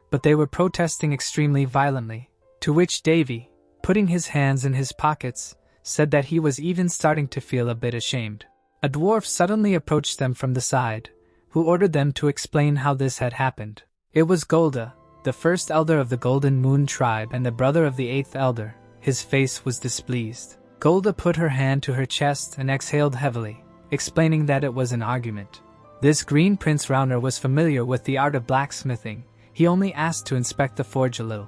but they were protesting extremely violently, to which Davy, putting his hands in his pockets, said that he was even starting to feel a bit ashamed. A dwarf suddenly approached them from the side, who ordered them to explain how this had happened. It was Golda, the first elder of the Golden Moon tribe and the brother of the 8th elder. His face was displeased. Golda put her hand to her chest and exhaled heavily, explaining that it was an argument. This green Prince Rauner was familiar with the art of blacksmithing. He only asked to inspect the forge a little.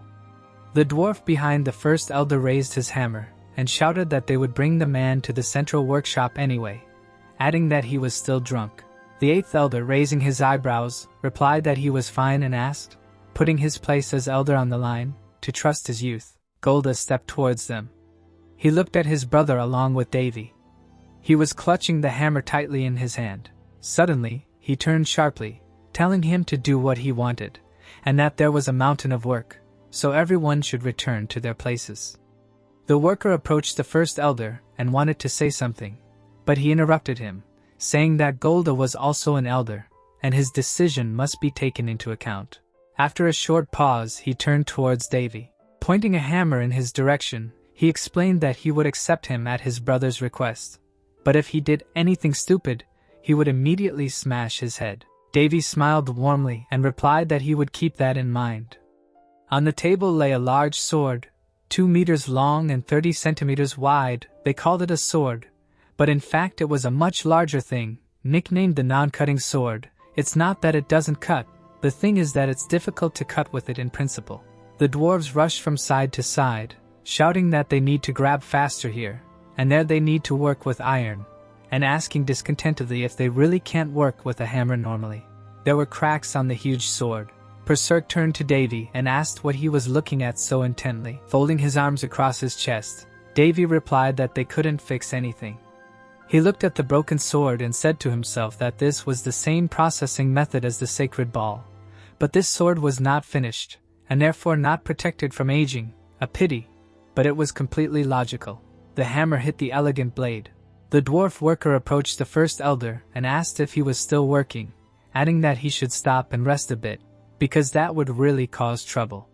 The dwarf behind the first elder raised his hammer and shouted that they would bring the man to the central workshop anyway, adding that he was still drunk. The 8th elder, raising his eyebrows, replied that he was fine and asked, putting his place as elder on the line, to trust his youth. Golda stepped towards them. He looked at his brother along with Davy. He was clutching the hammer tightly in his hand. Suddenly, he turned sharply, telling him to do what he wanted, and that there was a mountain of work, so everyone should return to their places. The worker approached the first elder and wanted to say something, but he interrupted him, saying that Golda was also an elder, and his decision must be taken into account. After a short pause, he turned towards Davy. Pointing a hammer in his direction, he explained that he would accept him at his brother's request, but if he did anything stupid, he would immediately smash his head. Davy smiled warmly and replied that he would keep that in mind. On the table lay a large sword, 2 meters long and 30 centimeters wide. They called it a sword, but in fact it was a much larger thing, nicknamed the non-cutting sword. It's not that it doesn't cut, the thing is that it's difficult to cut with it in principle. The dwarves rushed from side to side, shouting that they need to grab faster here, and there they need to work with iron, and asking discontentedly if they really can't work with a hammer normally. There were cracks on the huge sword. Berserk turned to Davy and asked what he was looking at so intently. Folding his arms across his chest, Davy replied that they couldn't fix anything. He looked at the broken sword and said to himself that this was the same processing method as the sacred ball. But this sword was not finished, and therefore not protected from aging. A pity, but it was completely logical. The hammer hit the elegant blade. The dwarf worker approached the first elder and asked if he was still working, adding that he should stop and rest a bit, because that would really cause trouble.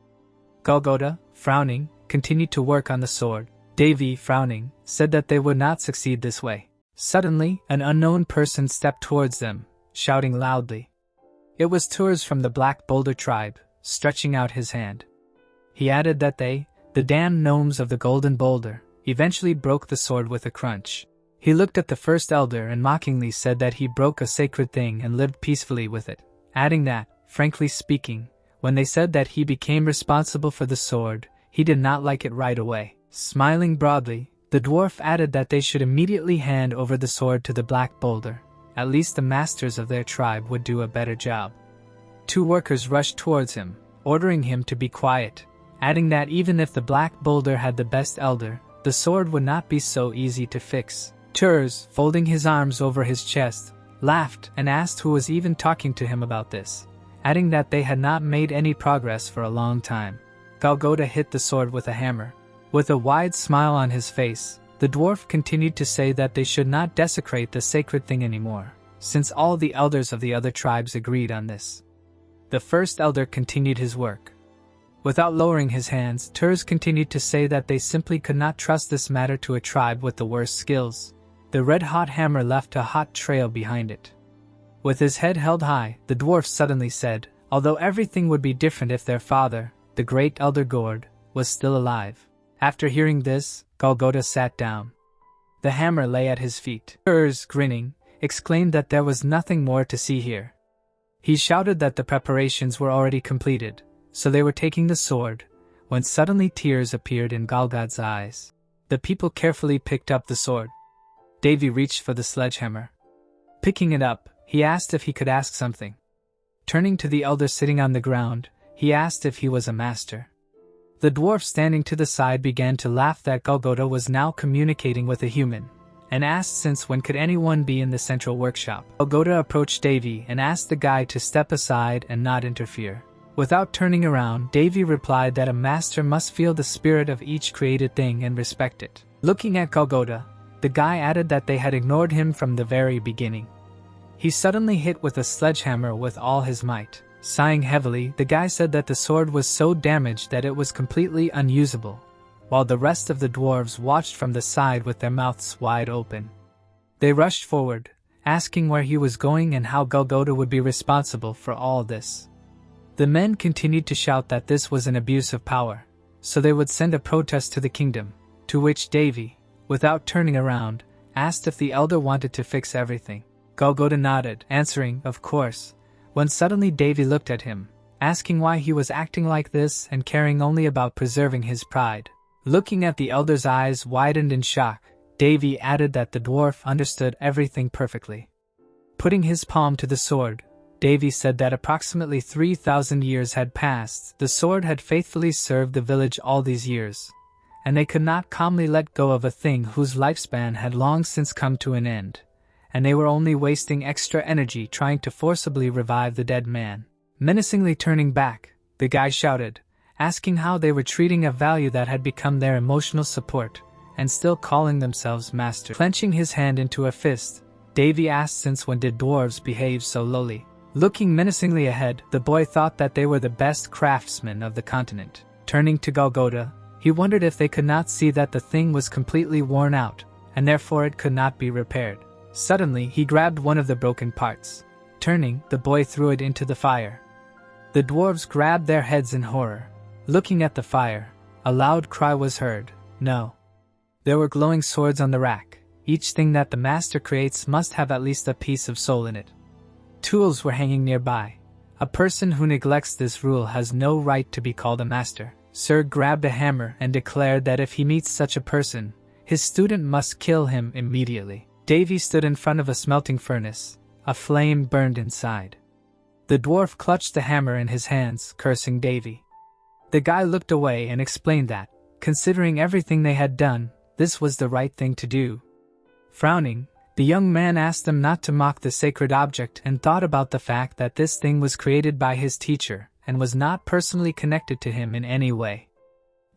Golgoda, frowning, continued to work on the sword. Davy, frowning, said that they would not succeed this way. Suddenly, an unknown person stepped towards them, shouting loudly. It was Tours from the Black Boulder tribe, stretching out his hand. He added that they, the damned gnomes of the Golden Boulder, eventually broke the sword with a crunch. He looked at the first elder and mockingly said that he broke a sacred thing and lived peacefully with it, adding that, frankly speaking, when they said that he became responsible for the sword, he did not like it right away. Smiling broadly, the dwarf added that they should immediately hand over the sword to the Black Boulder. At least the masters of their tribe would do a better job. 2 workers rushed towards him, ordering him to be quiet, adding that even if the Black Boulder had the best elder, the sword would not be so easy to fix. Tours, folding his arms over his chest, laughed and asked who was even talking to him about this, adding that they had not made any progress for a long time. Golgotha hit the sword with a hammer. With a wide smile on his face, the dwarf continued to say that they should not desecrate the sacred thing anymore, since all the elders of the other tribes agreed on this. The first elder continued his work. Without lowering his hands, Turs continued to say that they simply could not trust this matter to a tribe with the worst skills. The red-hot hammer left a hot trail behind it. With his head held high, the dwarf suddenly said, although everything would be different if their father, the great elder Gord, was still alive. After hearing this, Golgotha sat down. The hammer lay at his feet. Turs, grinning, exclaimed that there was nothing more to see here. He shouted that the preparations were already completed, so they were taking the sword, when suddenly tears appeared in Golgotha's eyes. The people carefully picked up the sword. Davy reached for the sledgehammer. Picking it up, he asked if he could ask something. Turning to the elder sitting on the ground, he asked if he was a master. The dwarf standing to the side began to laugh that Golgotha was now communicating with a human, and asked since when could anyone be in the central workshop. Golgotha approached Davy and asked the guy to step aside and not interfere. Without turning around, Davy replied that a master must feel the spirit of each created thing and respect it. Looking at Golgotha, the guy added that they had ignored him from the very beginning. He suddenly hit with a sledgehammer with all his might. Sighing heavily, the guy said that the sword was so damaged that it was completely unusable, while the rest of the dwarves watched from the side with their mouths wide open. They rushed forward, asking where he was going and how Golgotha would be responsible for all this. The men continued to shout that this was an abuse of power, so they would send a protest to the kingdom, to which Davy, without turning around, asked if the elder wanted to fix everything. Golgotha nodded, answering, of course, when suddenly Davy looked at him, asking why he was acting like this and caring only about preserving his pride. Looking at the elder's eyes widened in shock, Davy added that the dwarf understood everything perfectly. Putting his palm to the sword, Davy said that approximately 3,000 years had passed. The sword had faithfully served the village all these years, and they could not calmly let go of a thing whose lifespan had long since come to an end, and they were only wasting extra energy trying to forcibly revive the dead man. Menacingly turning back, the guy shouted, asking how they were treating a value that had become their emotional support, and still calling themselves master. Clenching his hand into a fist, Davy asked since when did dwarves behave so lowly. Looking menacingly ahead, the boy thought that they were the best craftsmen of the continent. Turning to Golgotha, he wondered if they could not see that the thing was completely worn out, and therefore it could not be repaired. Suddenly, he grabbed one of the broken parts. Turning, the boy threw it into the fire. The dwarves grabbed their heads in horror. Looking at the fire, a loud cry was heard, "No!" There were glowing swords on the rack. Each thing that the master creates must have at least a piece of soul in it. Tools were hanging nearby. A person who neglects this rule has no right to be called a master. Sir grabbed a hammer and declared that if he meets such a person, his student must kill him immediately. Davy stood in front of a smelting furnace. A flame burned inside. The dwarf clutched the hammer in his hands, cursing Davy. The guy looked away and explained that, considering everything they had done, this was the right thing to do. Frowning, the young man asked them not to mock the sacred object and thought about the fact that this thing was created by his teacher and was not personally connected to him in any way.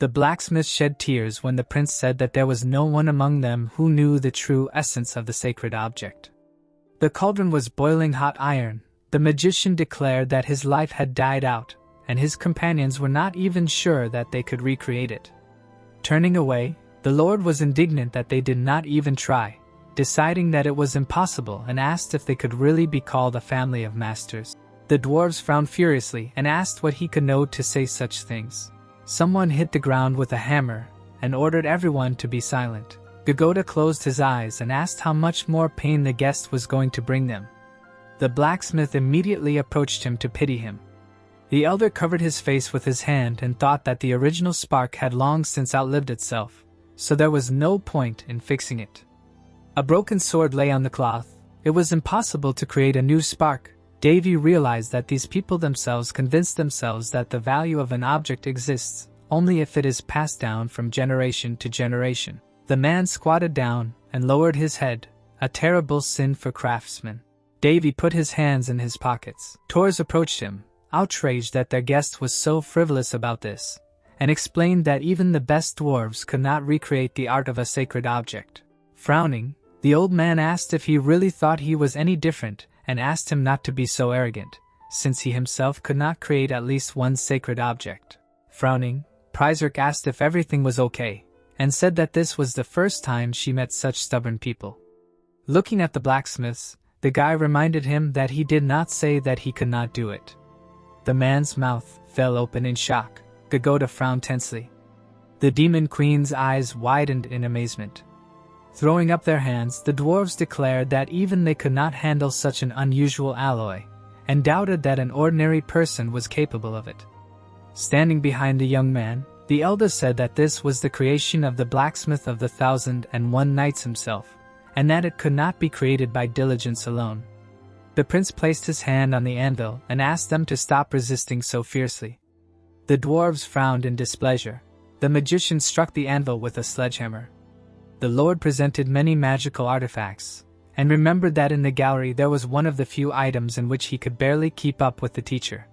The blacksmith shed tears when the prince said that there was no one among them who knew the true essence of the sacred object. The cauldron was boiling hot iron. The magician declared that his life had died out, and his companions were not even sure that they could recreate it. Turning away, the lord was indignant that they did not even try, deciding that it was impossible and asked if they could really be called a family of masters. The dwarves frowned furiously and asked what he could know to say such things. Someone hit the ground with a hammer and ordered everyone to be silent. Golgotha closed his eyes and asked how much more pain the guest was going to bring them. The blacksmith immediately approached him to pity him. The elder covered his face with his hand and thought that the original spark had long since outlived itself, so there was no point in fixing it. A broken sword lay on the cloth. It was impossible to create a new spark. Davy realized that these people themselves convinced themselves that the value of an object exists only if it is passed down from generation to generation. The man squatted down and lowered his head, a terrible sin for craftsmen. Davy put his hands in his pockets. Tors approached him, outraged that their guest was so frivolous about this, and explained that even the best dwarves could not recreate the art of a sacred object. Frowning, the old man asked if he really thought he was any different, and asked him not to be so arrogant, since he himself could not create at least one sacred object. Frowning, Pryzerk asked if everything was okay, and said that this was the first time she met such stubborn people. Looking at the blacksmiths, the guy reminded him that he did not say that he could not do it. The man's mouth fell open in shock. Gagoda frowned tensely. The demon queen's eyes widened in amazement. Throwing up their hands, the dwarves declared that even they could not handle such an unusual alloy, and doubted that an ordinary person was capable of it. Standing behind the young man, the elder said that this was the creation of the blacksmith of the 1001 Nights himself, and that it could not be created by diligence alone. The prince placed his hand on the anvil and asked them to stop resisting so fiercely. The dwarves frowned in displeasure. The magician struck the anvil with a sledgehammer. The lord presented many magical artifacts, and remembered that in the gallery there was one of the few items in which he could barely keep up with the teacher.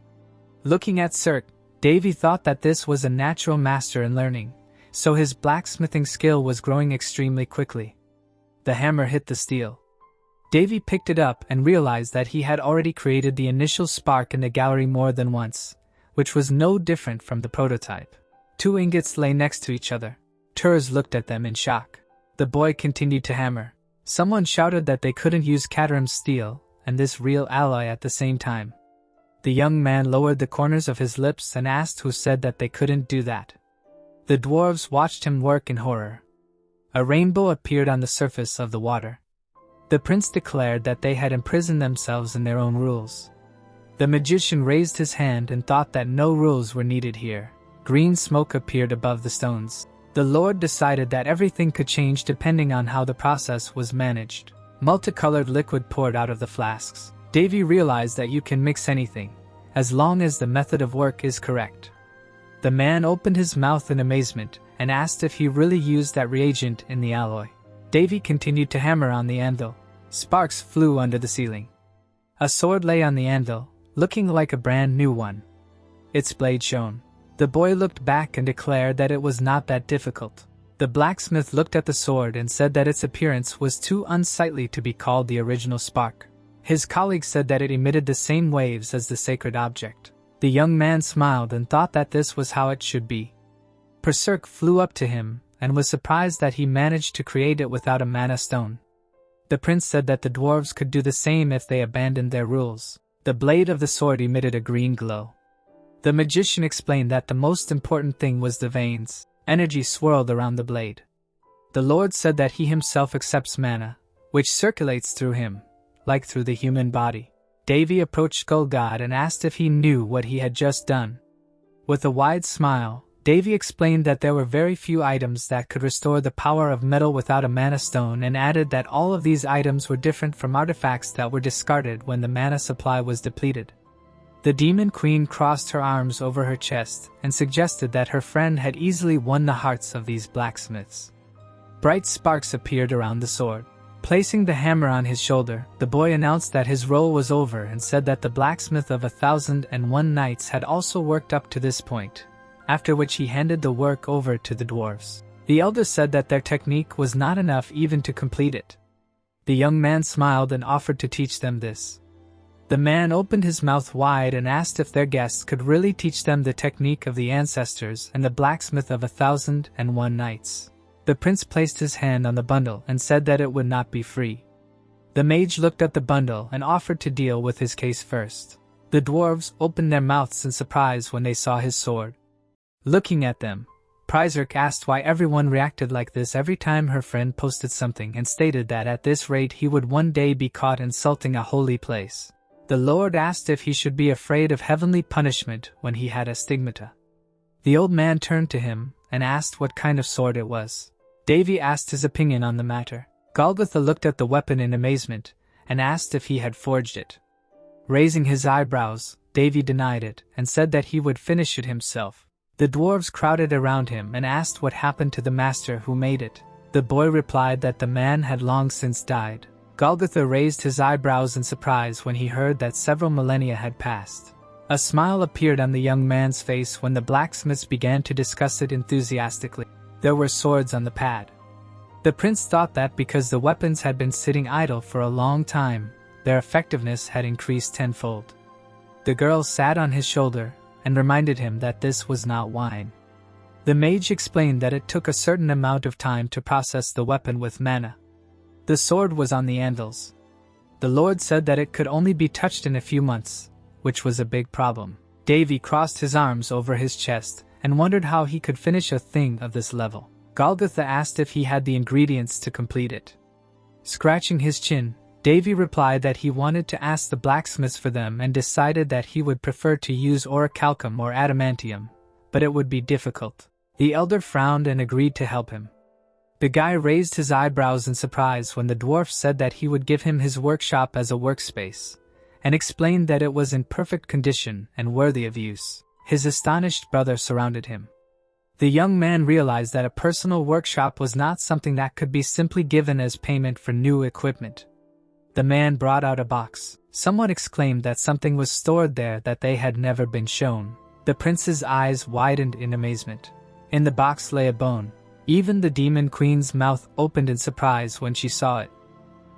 Looking at Cirque, Davy thought that this was a natural master in learning, so his blacksmithing skill was growing extremely quickly. The hammer hit the steel. Davy picked it up and realized that he had already created the initial spark in the gallery more than once, which was no different from the prototype. 2 ingots lay next to each other. Turs looked at them in shock. The boy continued to hammer. Someone shouted that they couldn't use Caterham's steel and this real alloy at the same time. The young man lowered the corners of his lips and asked who said that they couldn't do that. The dwarves watched him work in horror. A rainbow appeared on the surface of the water. The prince declared that they had imprisoned themselves in their own rules. The magician raised his hand and thought that no rules were needed here. Green smoke appeared above the stones. The lord decided that everything could change depending on how the process was managed. Multicolored liquid poured out of the flasks. Davy realized that you can mix anything, as long as the method of work is correct. The man opened his mouth in amazement and asked if he really used that reagent in the alloy. Davy continued to hammer on the anvil. Sparks flew under the ceiling. A sword lay on the anvil, looking like a brand new one. Its blade shone. The boy looked back and declared that it was not that difficult. The blacksmith looked at the sword and said that its appearance was too unsightly to be called the original spark. His colleague said that it emitted the same waves as the sacred object. The young man smiled and thought that this was how it should be. Berserk flew up to him and was surprised that he managed to create it without a mana stone. The prince said that the dwarves could do the same if they abandoned their rules. The blade of the sword emitted a green glow. The magician explained that the most important thing was the veins. Energy swirled around the blade. The lord said that he himself accepts mana, which circulates through him, like through the human body. Davy approached Skull God and asked if he knew what he had just done. With a wide smile, Davy explained that there were very few items that could restore the power of metal without a mana stone, and added that all of these items were different from artifacts that were discarded when the mana supply was depleted. The demon queen crossed her arms over her chest and suggested that her friend had easily won the hearts of these blacksmiths. Bright sparks appeared around the sword. Placing the hammer on his shoulder, the boy announced that his role was over and said that the blacksmith of 1001 Nights had also worked up to this point, after which he handed the work over to the dwarves. The elder said that their technique was not enough even to complete it. The young man smiled and offered to teach them this. The man opened his mouth wide and asked if their guests could really teach them the technique of the ancestors and the blacksmith of 1001 Nights. The prince placed his hand on the bundle and said that it would not be free. The mage looked at the bundle and offered to deal with his case first. The dwarves opened their mouths in surprise when they saw his sword. Looking at them, Pryzerk asked why everyone reacted like this every time her friend posted something, and stated that at this rate he would one day be caught insulting a holy place. The lord asked if he should be afraid of heavenly punishment when he had a stigmata. The old man turned to him and asked what kind of sword it was. Davy asked his opinion on the matter. Golgotha looked at the weapon in amazement and asked if he had forged it. Raising his eyebrows, Davy denied it and said that he would finish it himself. The dwarves crowded around him and asked what happened to the master who made it. The boy replied that the man had long since died. Golgotha raised his eyebrows in surprise when he heard that several millennia had passed. A smile appeared on the young man's face when the blacksmiths began to discuss it enthusiastically. There were swords on the pad. The prince thought that because the weapons had been sitting idle for a long time, their effectiveness had increased tenfold. The girl sat on his shoulder and reminded him that this was not wine. The mage explained that it took a certain amount of time to process the weapon with mana. The sword was on the anvils. The lord said that it could only be touched in a few months, which was a big problem. Davy crossed his arms over his chest and wondered how he could finish a thing of this level. Golgotha asked if he had the ingredients to complete it. Scratching his chin, Davy replied that he wanted to ask the blacksmiths for them and decided that he would prefer to use orichalcum or adamantium, but it would be difficult. The elder frowned and agreed to help him. The guy raised his eyebrows in surprise when the dwarf said that he would give him his workshop as a workspace, and explained that it was in perfect condition and worthy of use. His astonished brother surrounded him. The young man realized that a personal workshop was not something that could be simply given as payment for new equipment. The man brought out a box. Someone exclaimed that something was stored there that they had never been shown. The prince's eyes widened in amazement. In the box lay a bone. Even the demon queen's mouth opened in surprise when she saw it.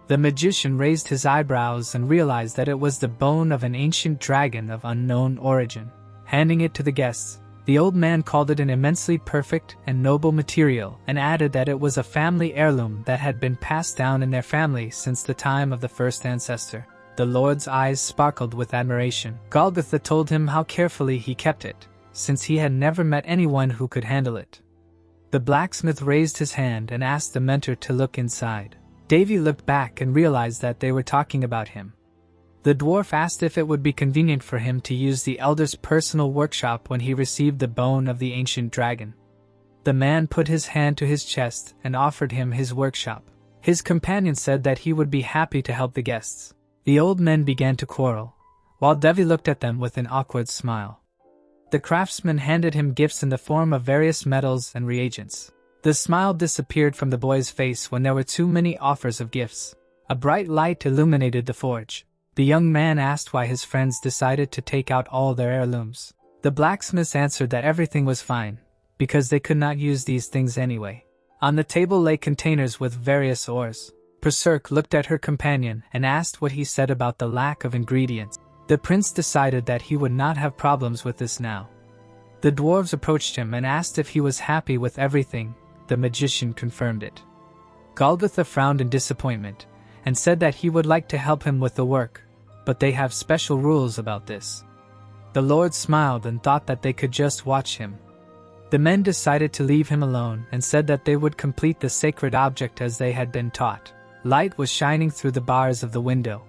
The magician raised his eyebrows and realized that it was the bone of an ancient dragon of unknown origin. Handing it to the guests, the old man called it an immensely perfect and noble material and added that it was a family heirloom that had been passed down in their family since the time of the first ancestor. The lord's eyes sparkled with admiration. Golgotha told him how carefully he kept it, since he had never met anyone who could handle it. The blacksmith raised his hand and asked the mentor to look inside. Davy looked back and realized that they were talking about him. The dwarf asked if it would be convenient for him to use the elder's personal workshop when he received the bone of the ancient dragon. The man put his hand to his chest and offered him his workshop. His companion said that he would be happy to help the guests. The old men began to quarrel, while Devi looked at them with an awkward smile. The craftsman handed him gifts in the form of various metals and reagents. The smile disappeared from the boy's face when there were too many offers of gifts. A bright light illuminated the forge. The young man asked why his friends decided to take out all their heirlooms. The blacksmiths answered that everything was fine, because they could not use these things anyway. On the table lay containers with various ores. Berserk looked at her companion and asked what he said about the lack of ingredients. The prince decided that he would not have problems with this now. The dwarves approached him and asked if he was happy with everything. The magician confirmed it. Golgotha frowned in disappointment and said that he would like to help him with the work, but they have special rules about this. The lord smiled and thought that they could just watch him. The men decided to leave him alone and said that they would complete the sacred object as they had been taught. Light was shining through the bars of the window.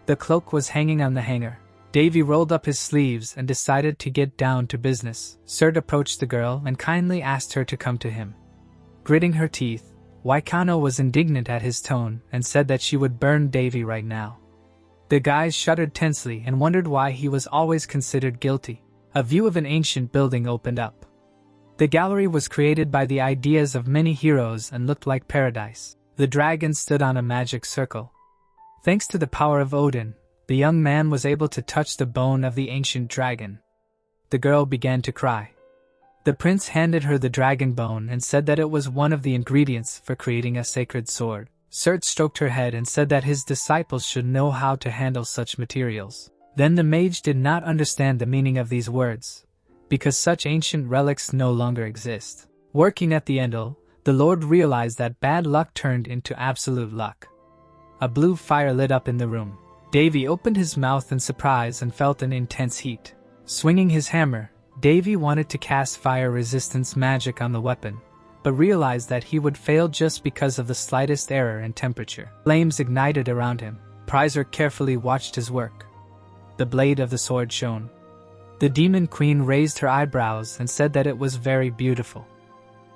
The cloak was hanging on the hanger. Davy rolled up his sleeves and decided to get down to business. Surt approached the girl and kindly asked her to come to him. Gritting her teeth, Waikano was indignant at his tone and said that she would burn Davy right now. The guys shuddered tensely and wondered why he was always considered guilty. A view of an ancient building opened up. The gallery was created by the ideas of many heroes and looked like paradise. The dragon stood on a magic circle. Thanks to the power of Odin, the young man was able to touch the bone of the ancient dragon. The girl began to cry. The prince handed her the dragon bone and said that it was one of the ingredients for creating a sacred sword. Surt stroked her head and said that his disciples should know how to handle such materials. Then the mage did not understand the meaning of these words, because such ancient relics no longer exist. Working at the Endel, the lord realized that bad luck turned into absolute luck. A blue fire lit up in the room. Davy opened his mouth in surprise and felt an intense heat. Swinging his hammer, Davy wanted to cast fire resistance magic on the weapon, but realized that he would fail just because of the slightest error in temperature. Flames ignited around him. Prizer carefully watched his work. The blade of the sword shone. The demon queen raised her eyebrows and said that it was very beautiful.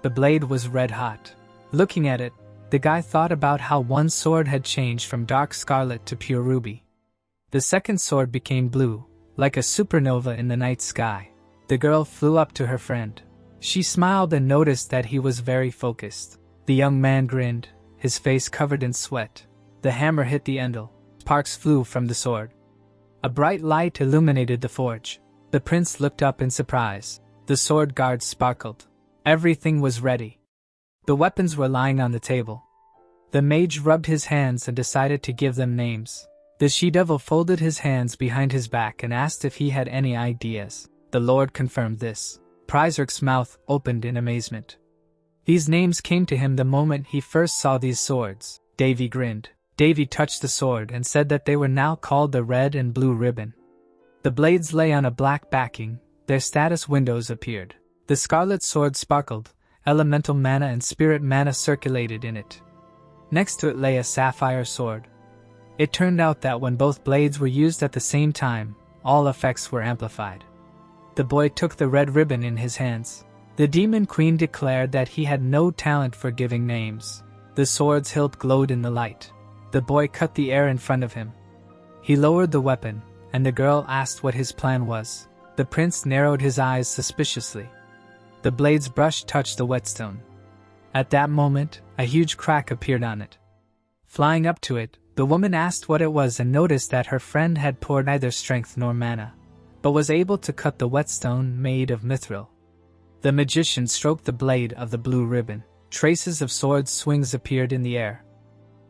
The blade was red hot. Looking at it, the guy thought about how one sword had changed from dark scarlet to pure ruby. The second sword became blue, like a supernova in the night sky. The girl flew up to her friend. She smiled and noticed that he was very focused. The young man grinned, his face covered in sweat. The hammer hit the Endel. Sparks flew from the sword. A bright light illuminated the forge. The prince looked up in surprise. The sword guards sparkled. Everything was ready. The weapons were lying on the table. The mage rubbed his hands and decided to give them names. The she-devil folded his hands behind his back and asked if he had any ideas. The Lord confirmed this. Pryzerk's mouth opened in amazement. These names came to him the moment he first saw these swords. Davy grinned. Davy touched the sword and said that they were now called the Red and Blue Ribbon. The blades lay on a black backing. Their status windows appeared. The scarlet sword sparkled. Elemental mana and spirit mana circulated in it. Next to it lay a sapphire sword. It turned out that when both blades were used at the same time, all effects were amplified. The boy took the red ribbon in his hands. The demon queen declared that he had no talent for giving names. The sword's hilt glowed in the light. The boy cut the air in front of him. He lowered the weapon, and the girl asked what his plan was. The prince narrowed his eyes suspiciously. The blade's brush touched the whetstone. At that moment, a huge crack appeared on it. Flying up to it, the woman asked what it was and noticed that her friend had poured neither strength nor mana, but was able to cut the whetstone made of mithril. The magician stroked the blade of the blue ribbon. Traces of sword swings appeared in the air.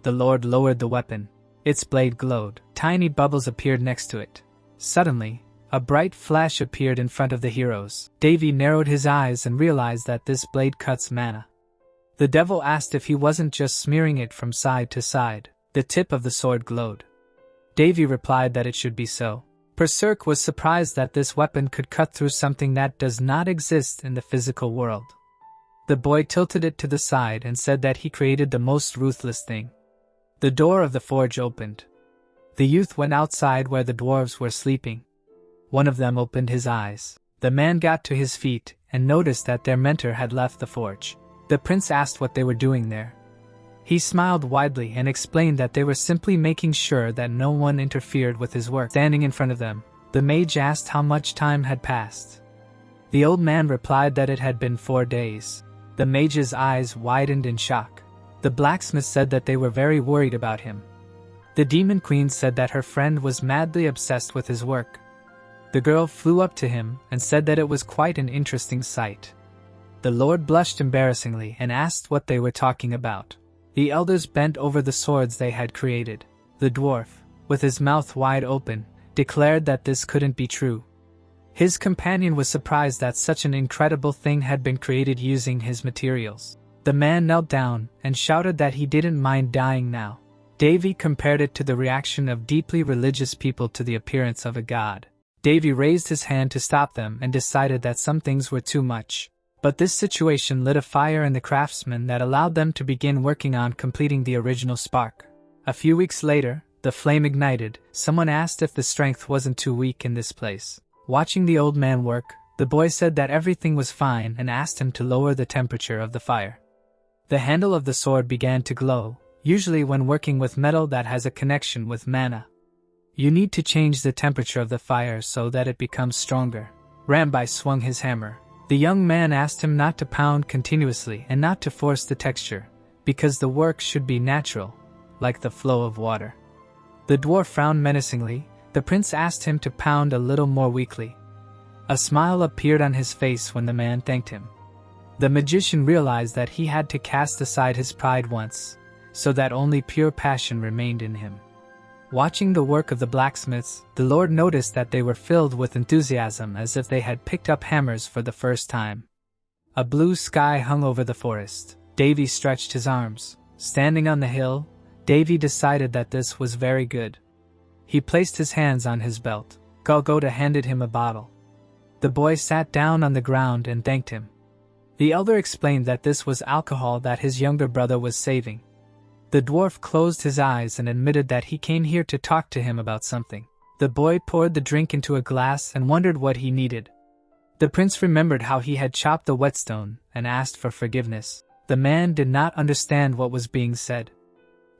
The Lord lowered the weapon. Its blade glowed. Tiny bubbles appeared next to it. Suddenly, a bright flash appeared in front of the heroes. Davy narrowed his eyes and realized that this blade cuts mana. The devil asked if he wasn't just smearing it from side to side. The tip of the sword glowed. Davy replied that it should be so. Berserk was surprised that this weapon could cut through something that does not exist in the physical world. The boy tilted it to the side and said that he created the most ruthless thing. The door of the forge opened. The youth went outside where the dwarves were sleeping. One of them opened his eyes. The man got to his feet and noticed that their mentor had left the forge. The prince asked what they were doing there. He smiled widely and explained that they were simply making sure that no one interfered with his work. Standing in front of them, the mage asked how much time had passed. The old man replied that it had been 4 days. The mage's eyes widened in shock. The blacksmith said that they were very worried about him. The demon queen said that her friend was madly obsessed with his work. The girl flew up to him and said that it was quite an interesting sight. The Lord blushed embarrassingly and asked what they were talking about. The elders bent over the swords they had created. The dwarf, with his mouth wide open, declared that this couldn't be true. His companion was surprised that such an incredible thing had been created using his materials. The man knelt down and shouted that he didn't mind dying now. Davy compared it to the reaction of deeply religious people to the appearance of a god. Davy raised his hand to stop them and decided that some things were too much. But this situation lit a fire in the craftsmen that allowed them to begin working on completing the original spark. A few weeks later, the flame ignited. Someone asked if the strength wasn't too weak in this place. Watching the old man work, the boy said that everything was fine and asked him to lower the temperature of the fire. The handle of the sword began to glow, usually when working with metal that has a connection with mana. You need to change the temperature of the fire so that it becomes stronger. Rambai swung his hammer. The young man asked him not to pound continuously and not to force the texture, because the work should be natural, like the flow of water. The dwarf frowned menacingly. The prince asked him to pound a little more weakly. A smile appeared on his face when the man thanked him. The magician realized that he had to cast aside his pride once, so that only pure passion remained in him. Watching the work of the blacksmiths, the Lord noticed that they were filled with enthusiasm as if they had picked up hammers for the first time. A blue sky hung over the forest. Davy stretched his arms. Standing on the hill, Davy decided that this was very good. He placed his hands on his belt. Golgotha handed him a bottle. The boy sat down on the ground and thanked him. The elder explained that this was alcohol that his younger brother was saving. The dwarf closed his eyes and admitted that he came here to talk to him about something. The boy poured the drink into a glass and wondered what he needed. The prince remembered how he had chopped the whetstone and asked for forgiveness. The man did not understand what was being said.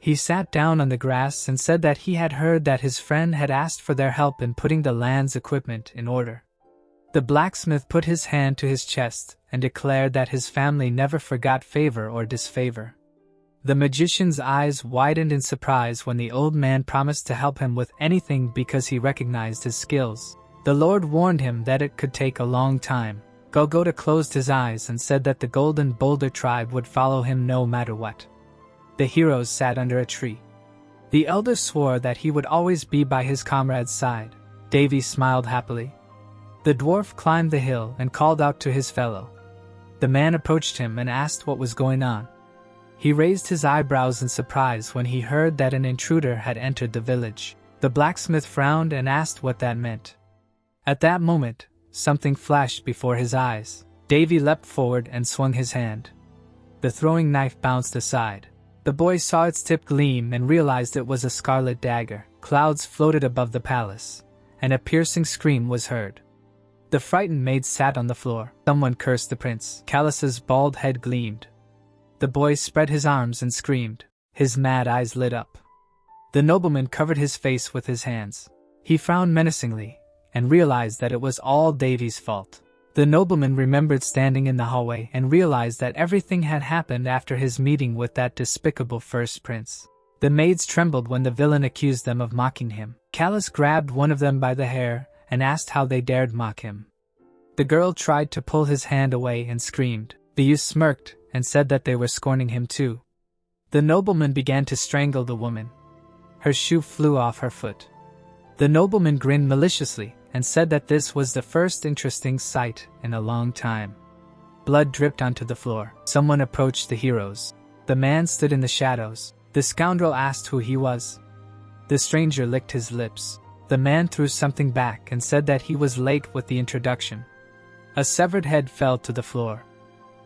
He sat down on the grass and said that he had heard that his friend had asked for their help in putting the land's equipment in order. The blacksmith put his hand to his chest and declared that his family never forgot favor or disfavor. The magician's eyes widened in surprise when the old man promised to help him with anything because he recognized his skills. The Lord warned him that it could take a long time. Golgotha closed his eyes and said that the Golden Boulder tribe would follow him no matter what. The heroes sat under a tree. The elder swore that he would always be by his comrade's side. Davy smiled happily. The dwarf climbed the hill and called out to his fellow. The man approached him and asked what was going on. He raised his eyebrows in surprise when he heard that an intruder had entered the village. The blacksmith frowned and asked what that meant. At that moment, something flashed before his eyes. Davy leapt forward and swung his hand. The throwing knife bounced aside. The boy saw its tip gleam and realized it was a scarlet dagger. Clouds floated above the palace, and a piercing scream was heard. The frightened maid sat on the floor. Someone cursed the prince. Callus's bald head gleamed. The boy spread his arms and screamed. His mad eyes lit up. The nobleman covered his face with his hands. He frowned menacingly, and realized that it was all Davy's fault. The nobleman remembered standing in the hallway and realized that everything had happened after his meeting with that despicable first prince. The maids trembled when the villain accused them of mocking him. Callus grabbed one of them by the hair and asked how they dared mock him. The girl tried to pull his hand away and screamed. The youth smirked and said that they were scorning him too. The nobleman began to strangle the woman. Her shoe flew off her foot. The nobleman grinned maliciously and said that this was the first interesting sight in a long time. Blood dripped onto the floor. Someone approached the heroes. The man stood in the shadows. The scoundrel asked who he was. The stranger licked his lips. The man threw something back and said that he was late with the introduction. A severed head fell to the floor.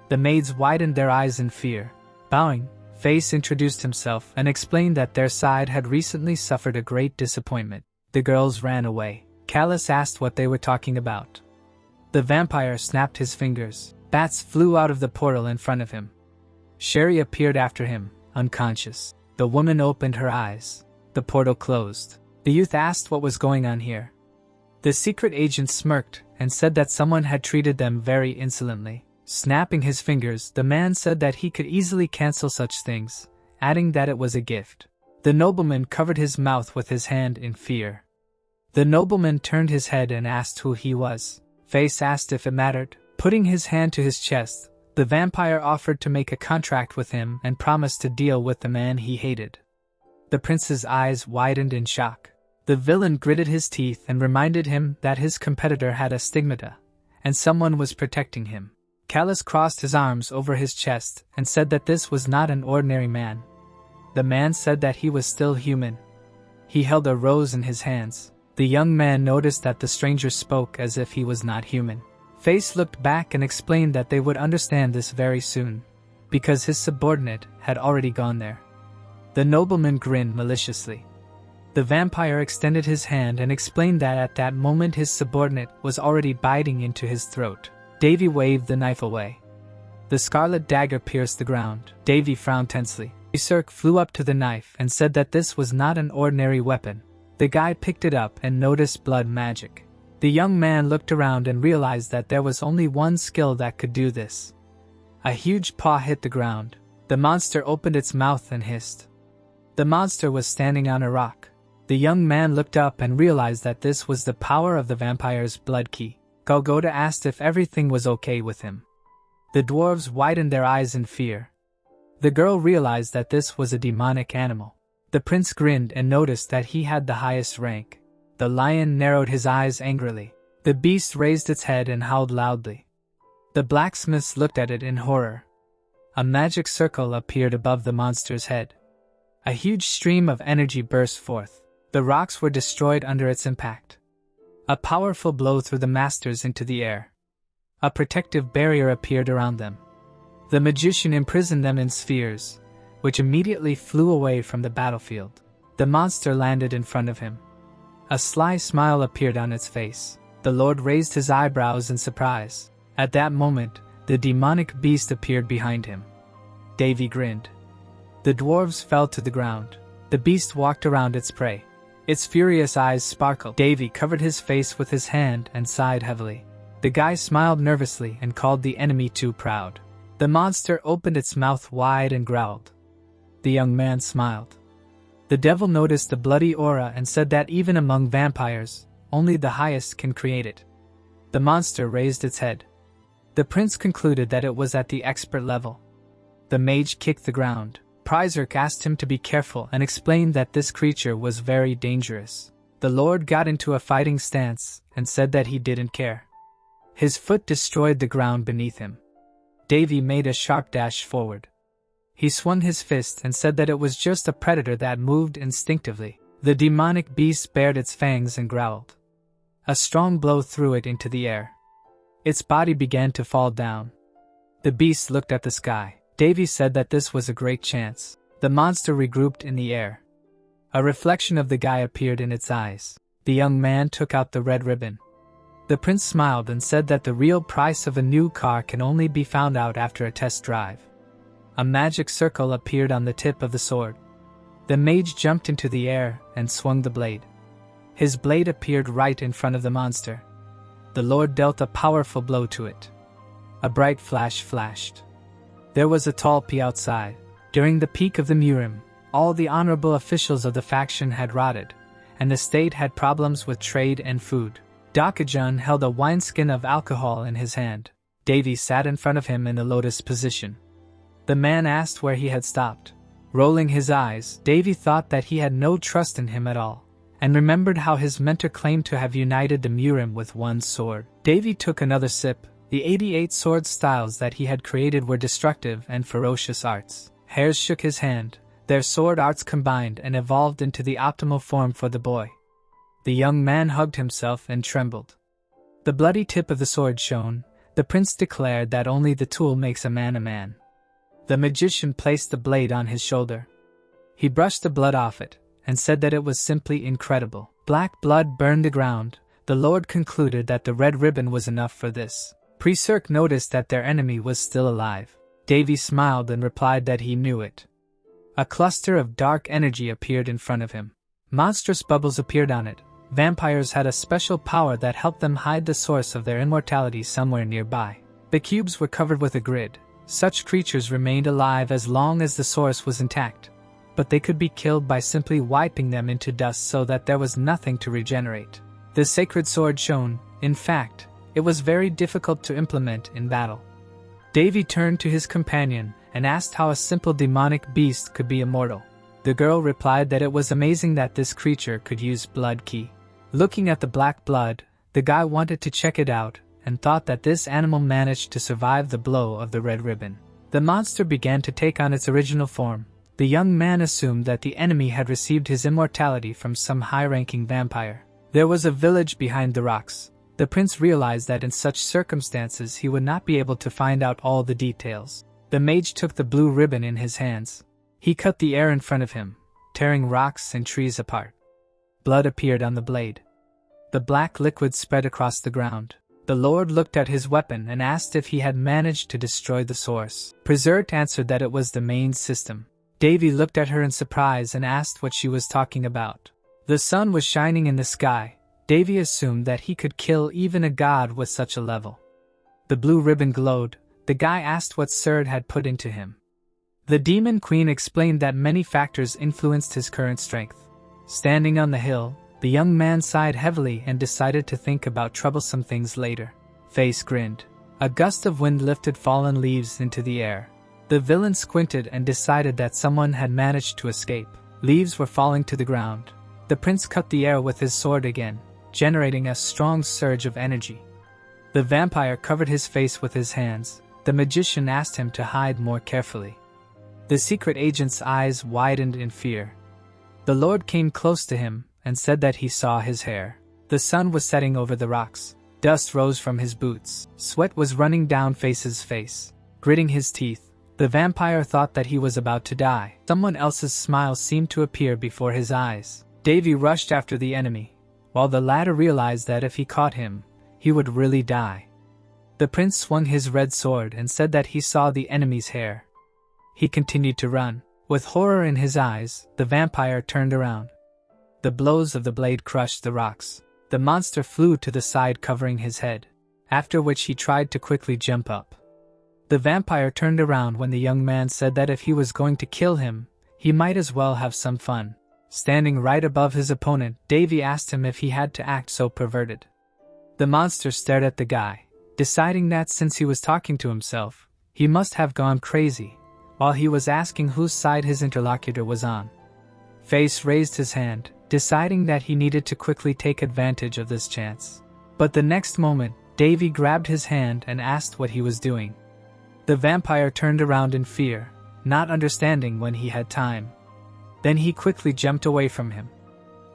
The maids widened their eyes in fear. Bowing, Face introduced himself and explained that their side had recently suffered a great disappointment. The girls ran away. Callus asked what they were talking about. The vampire snapped his fingers. Bats flew out of the portal in front of him. Sherry appeared after him, unconscious. The woman opened her eyes. The portal closed. The youth asked what was going on here. The secret agent smirked and said that someone had treated them very insolently. Snapping his fingers, the man said that he could easily cancel such things, adding that it was a gift. The nobleman covered his mouth with his hand in fear. The nobleman turned his head and asked who he was. Face asked if it mattered. Putting his hand to his chest, the vampire offered to make a contract with him and promised to deal with the man he hated. The prince's eyes widened in shock. The villain gritted his teeth and reminded him that his competitor had a stigmata, and someone was protecting him. Callus crossed his arms over his chest and said that this was not an ordinary man. The man said that he was still human. He held a rose in his hands. The young man noticed that the stranger spoke as if he was not human. Face looked back and explained that they would understand this very soon, because his subordinate had already gone there. The nobleman grinned maliciously. The vampire extended his hand and explained that at that moment his subordinate was already biting into his throat. Davy waved the knife away. The scarlet dagger pierced the ground. Davy frowned tensely. Berserk flew up to the knife and said that this was not an ordinary weapon. The guy picked it up and noticed blood magic. The young man looked around and realized that there was only one skill that could do this. A huge paw hit the ground. The monster opened its mouth and hissed. The monster was standing on a rock. The young man looked up and realized that this was the power of the vampire's blood key. Golgotha asked if everything was okay with him. The dwarves widened their eyes in fear. The girl realized that this was a demonic animal. The prince grinned and noticed that he had the highest rank. The lion narrowed his eyes angrily. The beast raised its head and howled loudly. The blacksmiths looked at it in horror. A magic circle appeared above the monster's head. A huge stream of energy burst forth. The rocks were destroyed under its impact. A powerful blow threw the masters into the air. A protective barrier appeared around them. The magician imprisoned them in spheres, which immediately flew away from the battlefield. The monster landed in front of him. A sly smile appeared on its face. The lord raised his eyebrows in surprise. At that moment, the demonic beast appeared behind him. Davy grinned. The dwarves fell to the ground. The beast walked around its prey. Its furious eyes sparkled. Davy covered his face with his hand and sighed heavily. The guy smiled nervously and called the enemy too proud. The monster opened its mouth wide and growled. The young man smiled. The devil noticed the bloody aura and said that even among vampires, only the highest can create it. The monster raised its head. The prince concluded that it was at the expert level. The mage kicked the ground. Pryzerk asked him to be careful and explained that this creature was very dangerous. The lord got into a fighting stance and said that he didn't care. His foot destroyed the ground beneath him. Davy made a sharp dash forward. He swung his fist and said that it was just a predator that moved instinctively. The demonic beast bared its fangs and growled. A strong blow threw it into the air. Its body began to fall down. The beast looked at the sky. Davy said that this was a great chance. The monster regrouped in the air. A reflection of the guy appeared in its eyes. The young man took out the red ribbon. The prince smiled and said that the real price of a new car can only be found out after a test drive. A magic circle appeared on the tip of the sword. The mage jumped into the air and swung the blade. His blade appeared right in front of the monster. The lord dealt a powerful blow to it. A bright flash flashed. There was a tall pea outside. During the peak of the Murim, all the honorable officials of the faction had rotted, and the state had problems with trade and food. Dakajun held a wineskin of alcohol in his hand. Davy sat in front of him in the lotus position. The man asked where he had stopped. Rolling his eyes, Davy thought that he had no trust in him at all, and remembered how his mentor claimed to have united the Murim with one sword. Davy took another sip. The 88 sword styles that he had created were destructive and ferocious arts. Hares shook his hand. Their sword arts combined and evolved into the optimal form for the boy. The young man hugged himself and trembled. The bloody tip of the sword shone. The prince declared that only the tool makes a man a man. The magician placed the blade on his shoulder. He brushed the blood off it, and said that it was simply incredible. Black blood burned the ground. The lord concluded that the red ribbon was enough for this. Pryzerk noticed that their enemy was still alive. Davy smiled and replied that he knew it. A cluster of dark energy appeared in front of him. Monstrous bubbles appeared on it. Vampires had a special power that helped them hide the source of their immortality somewhere nearby. The cubes were covered with a grid. Such creatures remained alive as long as the source was intact, but they could be killed by simply wiping them into dust so that there was nothing to regenerate. The sacred sword shone. In fact, it was very difficult to implement in battle. Davy turned to his companion and asked how a simple demonic beast could be immortal. The girl replied that it was amazing that this creature could use blood ki. Looking at the black blood, the guy wanted to check it out and thought that this animal managed to survive the blow of the red ribbon. The monster began to take on its original form. The young man assumed that the enemy had received his immortality from some high-ranking vampire. There was a village behind the rocks. The prince realized that in such circumstances he would not be able to find out all the details. The mage took the blue ribbon in his hands. He cut the air in front of him, tearing rocks and trees apart. Blood appeared on the blade. The black liquid spread across the ground. The lord looked at his weapon and asked if he had managed to destroy the source. Pryzerk answered that it was the main system. Davy looked at her in surprise and asked what she was talking about. The sun was shining in the sky. Davy assumed that he could kill even a god with such a level. The blue ribbon glowed. The guy asked what Serd had put into him. The demon queen explained that many factors influenced his current strength. Standing on the hill, the young man sighed heavily and decided to think about troublesome things later. Face grinned. A gust of wind lifted fallen leaves into the air. The villain squinted and decided that someone had managed to escape. Leaves were falling to the ground. The prince cut the air with his sword again, generating a strong surge of energy. The vampire covered his face with his hands. The magician asked him to hide more carefully. The secret agent's eyes widened in fear. The lord came close to him and said that he saw his hair. The sun was setting over the rocks. Dust rose from his boots. Sweat was running down Face's face. Gritting his teeth, the vampire thought that he was about to die. Someone else's smile seemed to appear before his eyes. Davy rushed after the enemy, while the latter realized that if he caught him, he would really die. The prince swung his red sword and said that he saw the enemy's hair. He continued to run. With horror in his eyes, the vampire turned around. The blows of the blade crushed the rocks. The monster flew to the side, covering his head, after which he tried to quickly jump up. The vampire turned around when the young man said that if he was going to kill him, he might as well have some fun. Standing right above his opponent, Davy asked him if he had to act so perverted. The monster stared at the guy, deciding that since he was talking to himself, he must have gone crazy, while he was asking whose side his interlocutor was on. Face raised his hand, deciding that he needed to quickly take advantage of this chance. But the next moment, Davy grabbed his hand and asked what he was doing. The vampire turned around in fear, not understanding when he had time. Then he quickly jumped away from him.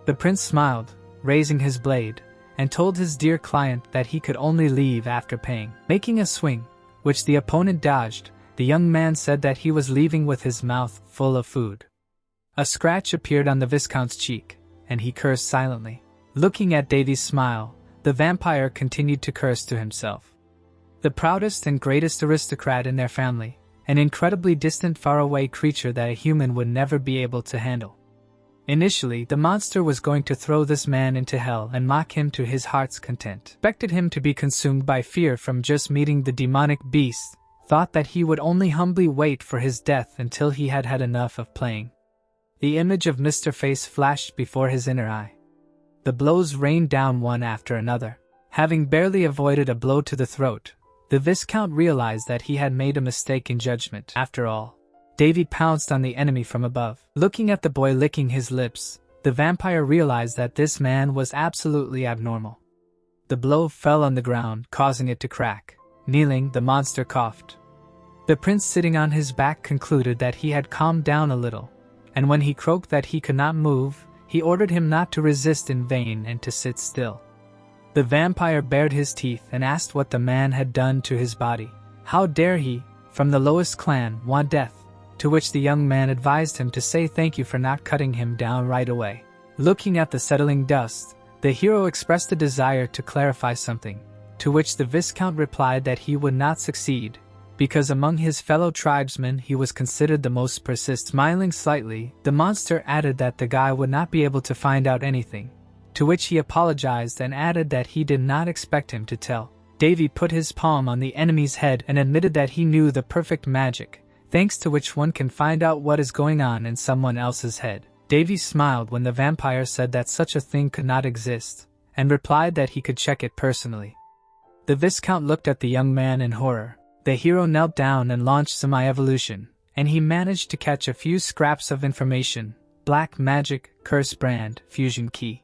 The prince smiled, raising his blade, and told his dear client that he could only leave after paying. Making a swing, which the opponent dodged, the young man said that he was leaving with his mouth full of food. A scratch appeared on the Viscount's cheek, and he cursed silently. Looking at Davy's smile, the vampire continued to curse to himself. The proudest and greatest aristocrat in their family, an incredibly distant faraway creature that a human would never be able to handle. Initially, the monster was going to throw this man into hell and mock him to his heart's content. Expected him to be consumed by fear from just meeting the demonic beast, thought that he would only humbly wait for his death until he had had enough of playing. The image of Mr. Face flashed before his inner eye. The blows rained down one after another. Having barely avoided a blow to the throat, the Viscount realized that he had made a mistake in judgment. After all, Davy pounced on the enemy from above. Looking at the boy licking his lips, the vampire realized that this man was absolutely abnormal. The blow fell on the ground, causing it to crack. Kneeling, the monster coughed. The prince sitting on his back concluded that he had calmed down a little, and when he croaked that he could not move, he ordered him not to resist in vain and to sit still. The vampire bared his teeth and asked what the man had done to his body. How dare he, from the lowest clan, want death? To which the young man advised him to say thank you for not cutting him down right away. Looking at the settling dust, the hero expressed a desire to clarify something, to which the Viscount replied that he would not succeed, because among his fellow tribesmen he was considered the most persistent. Smiling slightly, the monster added that the guy would not be able to find out anything, to which he apologized and added that he did not expect him to tell. Davy put his palm on the enemy's head and admitted that he knew the perfect magic, thanks to which one can find out what is going on in someone else's head. Davy smiled when the vampire said that such a thing could not exist, and replied that he could check it personally. The Viscount looked at the young man in horror. The hero knelt down and launched semi-evolution, and he managed to catch a few scraps of information: black magic, curse brand, fusion key.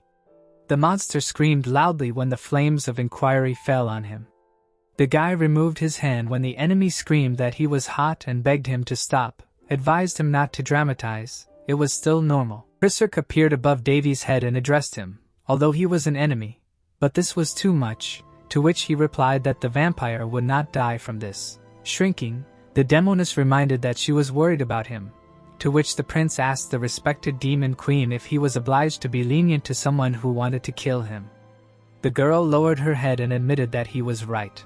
The monster screamed loudly when the flames of inquiry fell on him. The guy removed his hand when the enemy screamed that he was hot and begged him to stop, advised him not to dramatize, it was still normal. Berserk appeared above Davy's head and addressed him, although he was an enemy, but this was too much, to which he replied that the vampire would not die from this. Shrinking, the demoness reminded that she was worried about him, to which the prince asked the respected demon queen if he was obliged to be lenient to someone who wanted to kill him. The girl lowered her head and admitted that he was right.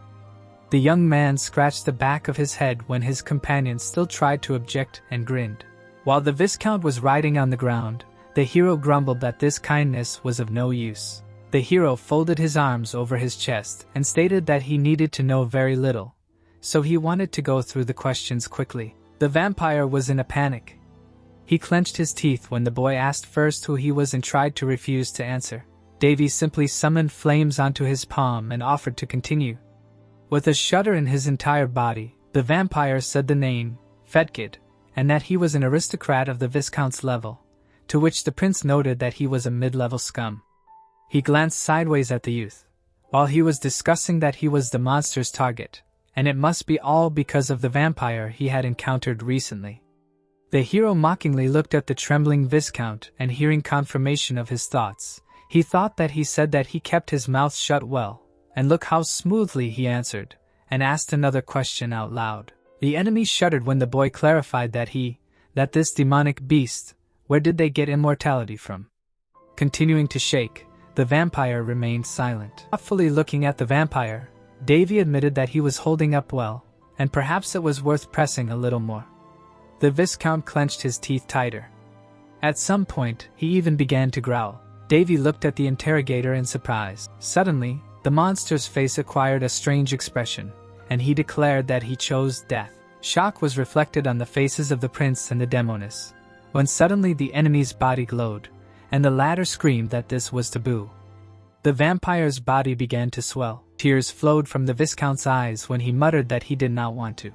The young man scratched the back of his head when his companion still tried to object and grinned. While the Viscount was writhing on the ground, the hero grumbled that this kindness was of no use. The hero folded his arms over his chest and stated that he needed to know very little, so he wanted to go through the questions quickly. The vampire was in a panic. He clenched his teeth when the boy asked first who he was and tried to refuse to answer. Davy simply summoned flames onto his palm and offered to continue. With a shudder in his entire body, the vampire said the name, Fedkid, and that he was an aristocrat of the Viscount's level, to which the prince noted that he was a mid-level scum. He glanced sideways at the youth, while he was discussing that he was the monster's target, and it must be all because of the vampire he had encountered recently. The hero mockingly looked at the trembling Viscount, and hearing confirmation of his thoughts, he thought that he said that he kept his mouth shut well, and look how smoothly he answered, and asked another question out loud. The enemy shuddered when the boy clarified that this demonic beast, where did they get immortality from? Continuing to shake, the vampire remained silent. Thoughtfully looking at the vampire, Davy admitted that he was holding up well, and perhaps it was worth pressing a little more. The Viscount clenched his teeth tighter. At some point, he even began to growl. Davy looked at the interrogator in surprise. Suddenly, the monster's face acquired a strange expression, and he declared that he chose death. Shock was reflected on the faces of the prince and the demoness, when suddenly the enemy's body glowed, and the latter screamed that this was taboo. The vampire's body began to swell. Tears flowed from the Viscount's eyes when he muttered that he did not want to.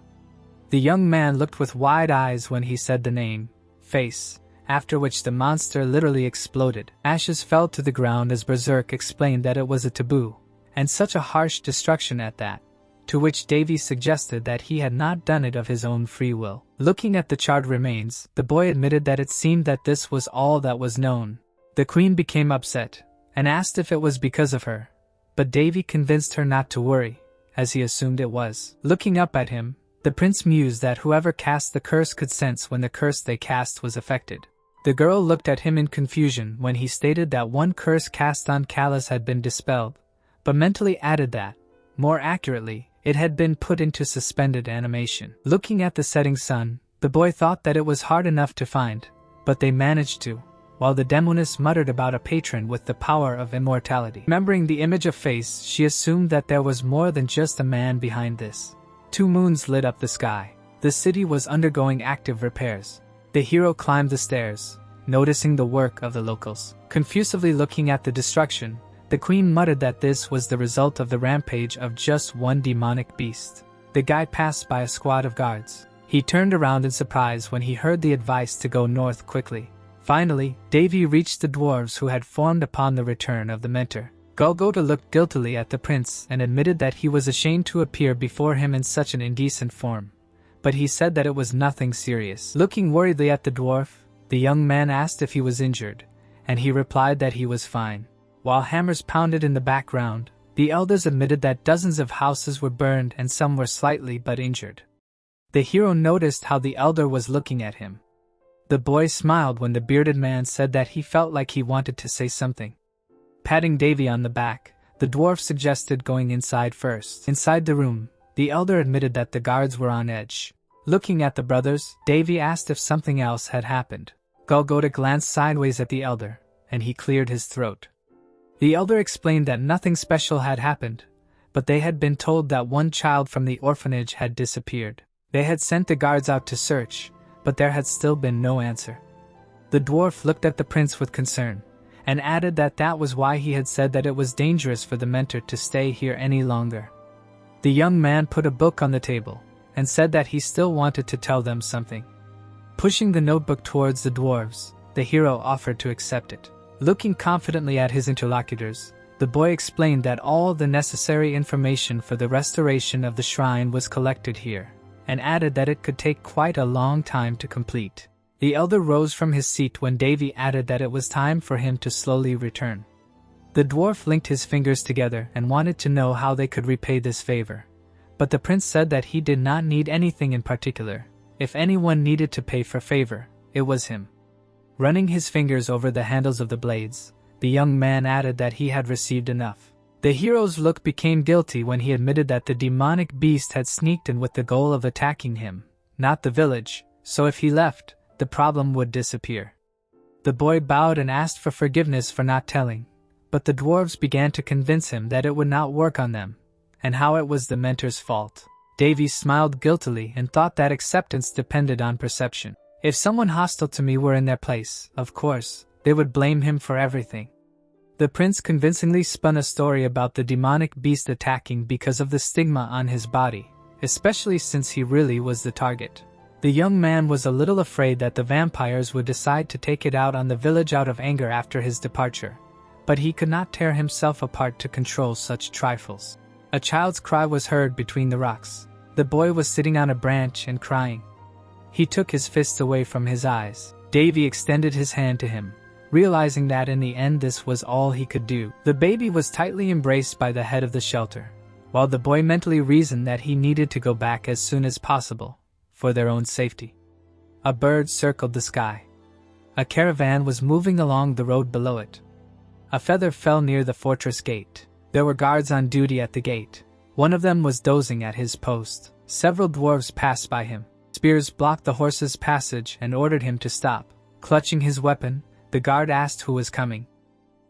The young man looked with wide eyes when he said the name, Face, after which the monster literally exploded. Ashes fell to the ground as Berserk explained that it was a taboo, and such a harsh destruction at that, to which Davy suggested that he had not done it of his own free will. Looking at the charred remains, the boy admitted that it seemed that this was all that was known. The queen became upset, and asked if it was because of her, but Davy convinced her not to worry, as he assumed it was. Looking up at him, the prince mused that whoever cast the curse could sense when the curse they cast was affected. The girl looked at him in confusion when he stated that one curse cast on Callus had been dispelled, but mentally added that, more accurately, it had been put into suspended animation. Looking at the setting sun, the boy thought that it was hard enough to find, but they managed to, while the demoness muttered about a patron with the power of immortality. Remembering the image of Face, she assumed that there was more than just a man behind this. 2 moons lit up the sky. The city was undergoing active repairs. The hero climbed the stairs, noticing the work of the locals. Confusively looking at the destruction, the queen muttered that this was the result of the rampage of just one demonic beast. The guy passed by a squad of guards. He turned around in surprise when he heard the advice to go north quickly. Finally, Davy reached the dwarves who had formed upon the return of the mentor. Golgotha looked guiltily at the prince and admitted that he was ashamed to appear before him in such an indecent form, but he said that it was nothing serious. Looking worriedly at the dwarf, the young man asked if he was injured, and he replied that he was fine. While hammers pounded in the background, the elders admitted that dozens of houses were burned and some were slightly but injured. The hero noticed how the elder was looking at him. The boy smiled when the bearded man said that he felt like he wanted to say something. Patting Davy on the back, the dwarf suggested going inside first. Inside the room, the elder admitted that the guards were on edge. Looking at the brothers, Davy asked if something else had happened. Golgotha glanced sideways at the elder, and he cleared his throat. The elder explained that nothing special had happened, but they had been told that one child from the orphanage had disappeared. They had sent the guards out to search, but there had still been no answer. The dwarf looked at the prince with concern, and added that that was why he had said that it was dangerous for the mentor to stay here any longer. The young man put a book on the table, and said that he still wanted to tell them something. Pushing the notebook towards the dwarves, the hero offered to accept it. Looking confidently at his interlocutors, the boy explained that all the necessary information for the restoration of the shrine was collected here, and added that it could take quite a long time to complete. The elder rose from his seat when Davy added that it was time for him to slowly return. The dwarf linked his fingers together and wanted to know how they could repay this favor, but the prince said that he did not need anything in particular. If anyone needed to pay for favor, it was him. Running his fingers over the handles of the blades, the young man added that he had received enough. The hero's look became guilty when he admitted that the demonic beast had sneaked in with the goal of attacking him, not the village, so if he left, the problem would disappear. The boy bowed and asked for forgiveness for not telling, but the dwarves began to convince him that it would not work on them, and how it was the mentor's fault. Davy smiled guiltily and thought that acceptance depended on perception. If someone hostile to me were in their place, of course, they would blame him for everything. The prince convincingly spun a story about the demonic beast attacking because of the stigma on his body, especially since he really was the target. The young man was a little afraid that the vampires would decide to take it out on the village out of anger after his departure, but he could not tear himself apart to control such trifles. A child's cry was heard between the rocks. The boy was sitting on a branch and crying. He took his fists away from his eyes. Davy extended his hand to him, realizing that in the end this was all he could do. The baby was tightly embraced by the head of the shelter, while the boy mentally reasoned that he needed to go back as soon as possible, for their own safety. A bird circled the sky. A caravan was moving along the road below it. A feather fell near the fortress gate. There were guards on duty at the gate. One of them was dozing at his post. Several dwarves passed by him. Spears blocked the horse's passage and ordered him to stop. Clutching his weapon, the guard asked who was coming.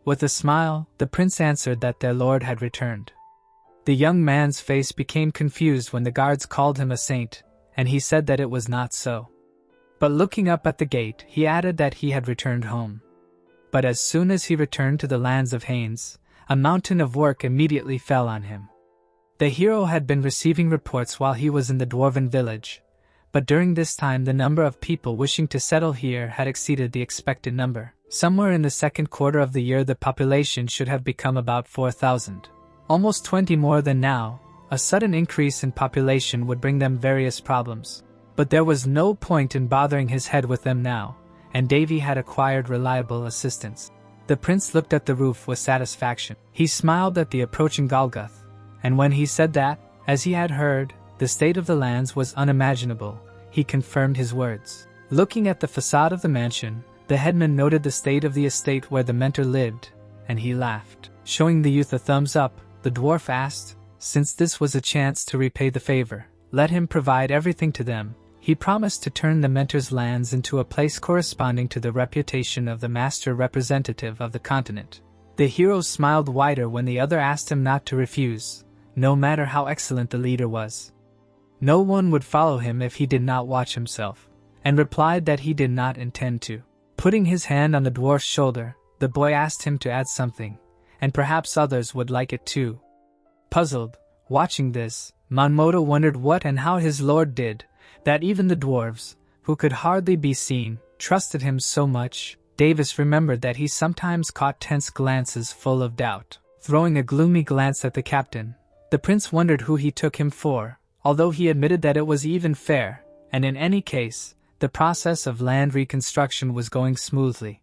With a smile, the prince answered that their lord had returned. The young man's face became confused when the guards called him a saint, and he said that it was not so. But looking up at the gate, he added that he had returned home. But as soon as he returned to the lands of Haines, a mountain of work immediately fell on him. The hero had been receiving reports while he was in the dwarven village, but during this time the number of people wishing to settle here had exceeded the expected number. Somewhere in the second quarter of the year the population should have become about 4,000. Almost 20 more than now. A sudden increase in population would bring them various problems. But there was no point in bothering his head with them now, and Davy had acquired reliable assistance. The prince looked at the roof with satisfaction. He smiled at the approaching Golgoth, and when he said that, as he had heard, the state of the lands was unimaginable, he confirmed his words. Looking at the facade of the mansion, the headman noted the state of the estate where the mentor lived, and he laughed. Showing the youth a thumbs up, the dwarf asked, since this was a chance to repay the favor, let him provide everything to them. He promised to turn the mentor's lands into a place corresponding to the reputation of the master representative of the continent. The hero smiled wider when the other asked him not to refuse, no matter how excellent the leader was. No one would follow him if he did not watch himself, and replied that he did not intend to. Putting his hand on the dwarf's shoulder, the boy asked him to add something, and perhaps others would like it too. Puzzled, watching this, Manhwa wondered what and how his lord did, that even the dwarves, who could hardly be seen, trusted him so much. Davis remembered that he sometimes caught tense glances full of doubt. Throwing a gloomy glance at the captain, the prince wondered who he took him for, although he admitted that it was even fair, and in any case, the process of land reconstruction was going smoothly.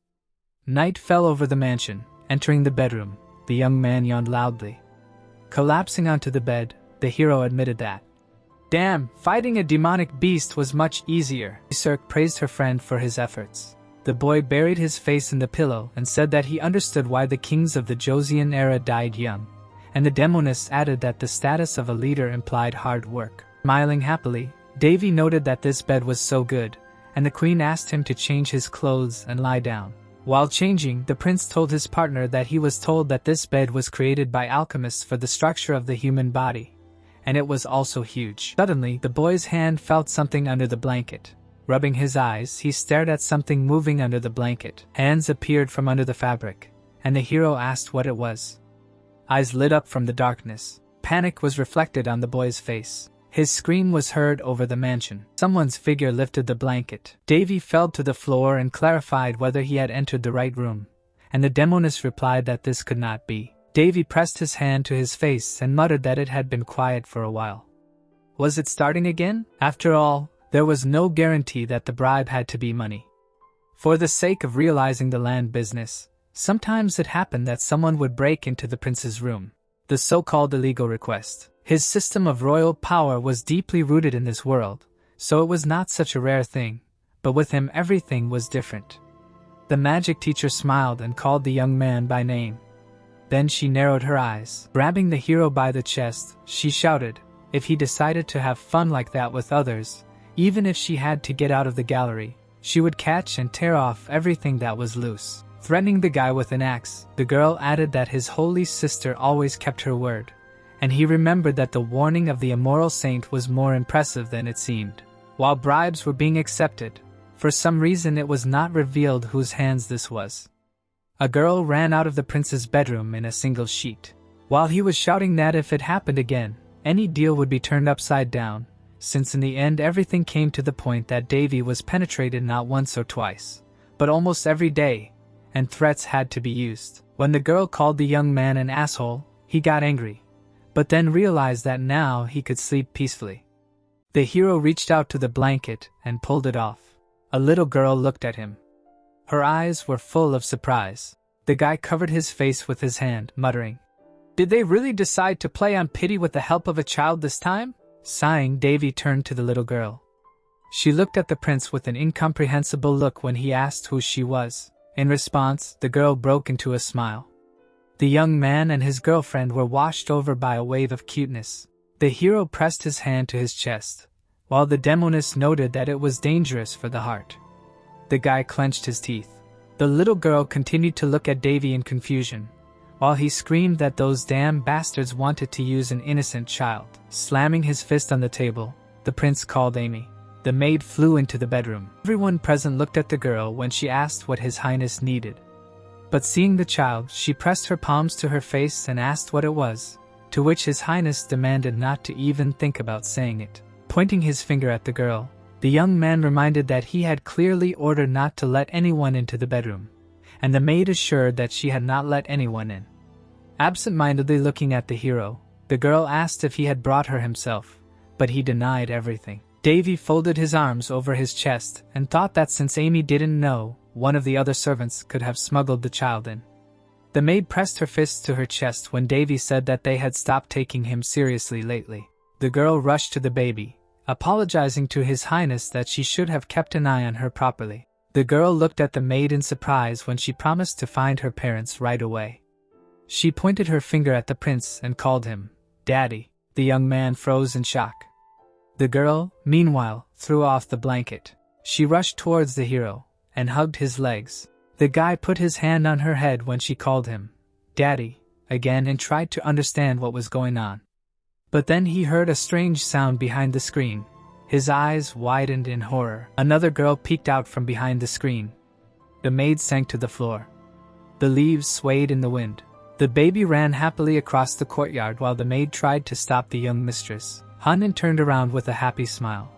Night fell over the mansion. Entering the bedroom, the young man yawned loudly. Collapsing onto the bed, the hero admitted that, damn, fighting a demonic beast was much easier. Cirque praised her friend for his efforts. The boy buried his face in the pillow and said that he understood why the kings of the Josian era died young, and the demoness added that the status of a leader implied hard work. Smiling happily, Davy noted that this bed was so good, and the queen asked him to change his clothes and lie down. While changing, the prince told his partner that he was told that this bed was created by alchemists for the structure of the human body, and it was also huge. Suddenly, the boy's hand felt something under the blanket. Rubbing his eyes, he stared at something moving under the blanket. Hands appeared from under the fabric, and the hero asked what it was. Eyes lit up from the darkness. Panic was reflected on the boy's face. His scream was heard over the mansion. Someone's figure lifted the blanket. Davy fell to the floor and clarified whether he had entered the right room, and the demoness replied that this could not be. Davy pressed his hand to his face and muttered that it had been quiet for a while. Was it starting again? After all, there was no guarantee that the bribe had to be money. For the sake of realizing the land business, sometimes it happened that someone would break into the prince's room. The so-called illegal request. His system of royal power was deeply rooted in this world, so it was not such a rare thing, but with him everything was different. The magic teacher smiled and called the young man by name. Then she narrowed her eyes. Grabbing the hero by the chest, she shouted, if he decided to have fun like that with others, even if she had to get out of the gallery, she would catch and tear off everything that was loose. Threatening the guy with an axe, the girl added that his holy sister always kept her word, and he remembered that the warning of the immoral saint was more impressive than it seemed. While bribes were being accepted, for some reason it was not revealed whose hands this was. A girl ran out of the prince's bedroom in a single sheet. While he was shouting that if it happened again, any deal would be turned upside down, since in the end everything came to the point that Davy was penetrated not once or twice, but almost every day, and threats had to be used. When the girl called the young man an asshole, he got angry, but then realized that now he could sleep peacefully. The hero reached out to the blanket and pulled it off. A little girl looked at him. Her eyes were full of surprise. The guy covered his face with his hand, muttering, "Did they really decide to play on pity with the help of a child this time?" Sighing, Davy turned to the little girl. She looked at the prince with an incomprehensible look when he asked who she was. In response, the girl broke into a smile. The young man and his girlfriend were washed over by a wave of cuteness. The hero pressed his hand to his chest, while the demoness noted that it was dangerous for the heart. The guy clenched his teeth. The little girl continued to look at Davy in confusion, while he screamed that those damn bastards wanted to use an innocent child. Slamming his fist on the table, the prince called Amy. The maid flew into the bedroom. Everyone present looked at the girl when she asked what His Highness needed. But seeing the child, she pressed her palms to her face and asked what it was, to which His Highness demanded not to even think about saying it. Pointing his finger at the girl, the young man reminded that he had clearly ordered not to let anyone into the bedroom, and the maid assured that she had not let anyone in. Absent-mindedly looking at the hero, the girl asked if he had brought her himself, but he denied everything. Davy folded his arms over his chest and thought that since Amy didn't know, one of the other servants could have smuggled the child in. The maid pressed her fists to her chest when Davy said that they had stopped taking him seriously lately. The girl rushed to the baby, apologizing to His Highness that she should have kept an eye on her properly. The girl looked at the maid in surprise when she promised to find her parents right away. She pointed her finger at the prince and called him Daddy. The young man froze in shock. The girl, meanwhile, threw off the blanket. She rushed towards the hero and hugged his legs. The guy put his hand on her head when she called him Daddy again and tried to understand what was going on. But then he heard a strange sound behind the screen. His eyes widened in horror. Another girl peeked out from behind the screen. The maid sank to the floor. The leaves swayed in the wind. The baby ran happily across the courtyard while the maid tried to stop the young mistress. Hanan turned around with a happy smile,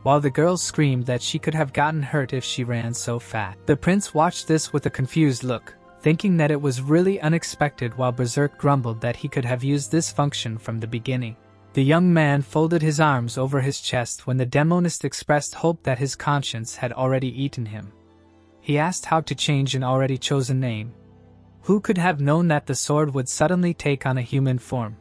while the girl screamed that she could have gotten hurt if she ran so fast. The prince watched this with a confused look, thinking that it was really unexpected, while Berserk grumbled that he could have used this function from the beginning. The young man folded his arms over his chest when the demonist expressed hope that his conscience had already eaten him. He asked how to change an already chosen name. Who could have known that the sword would suddenly take on a human form?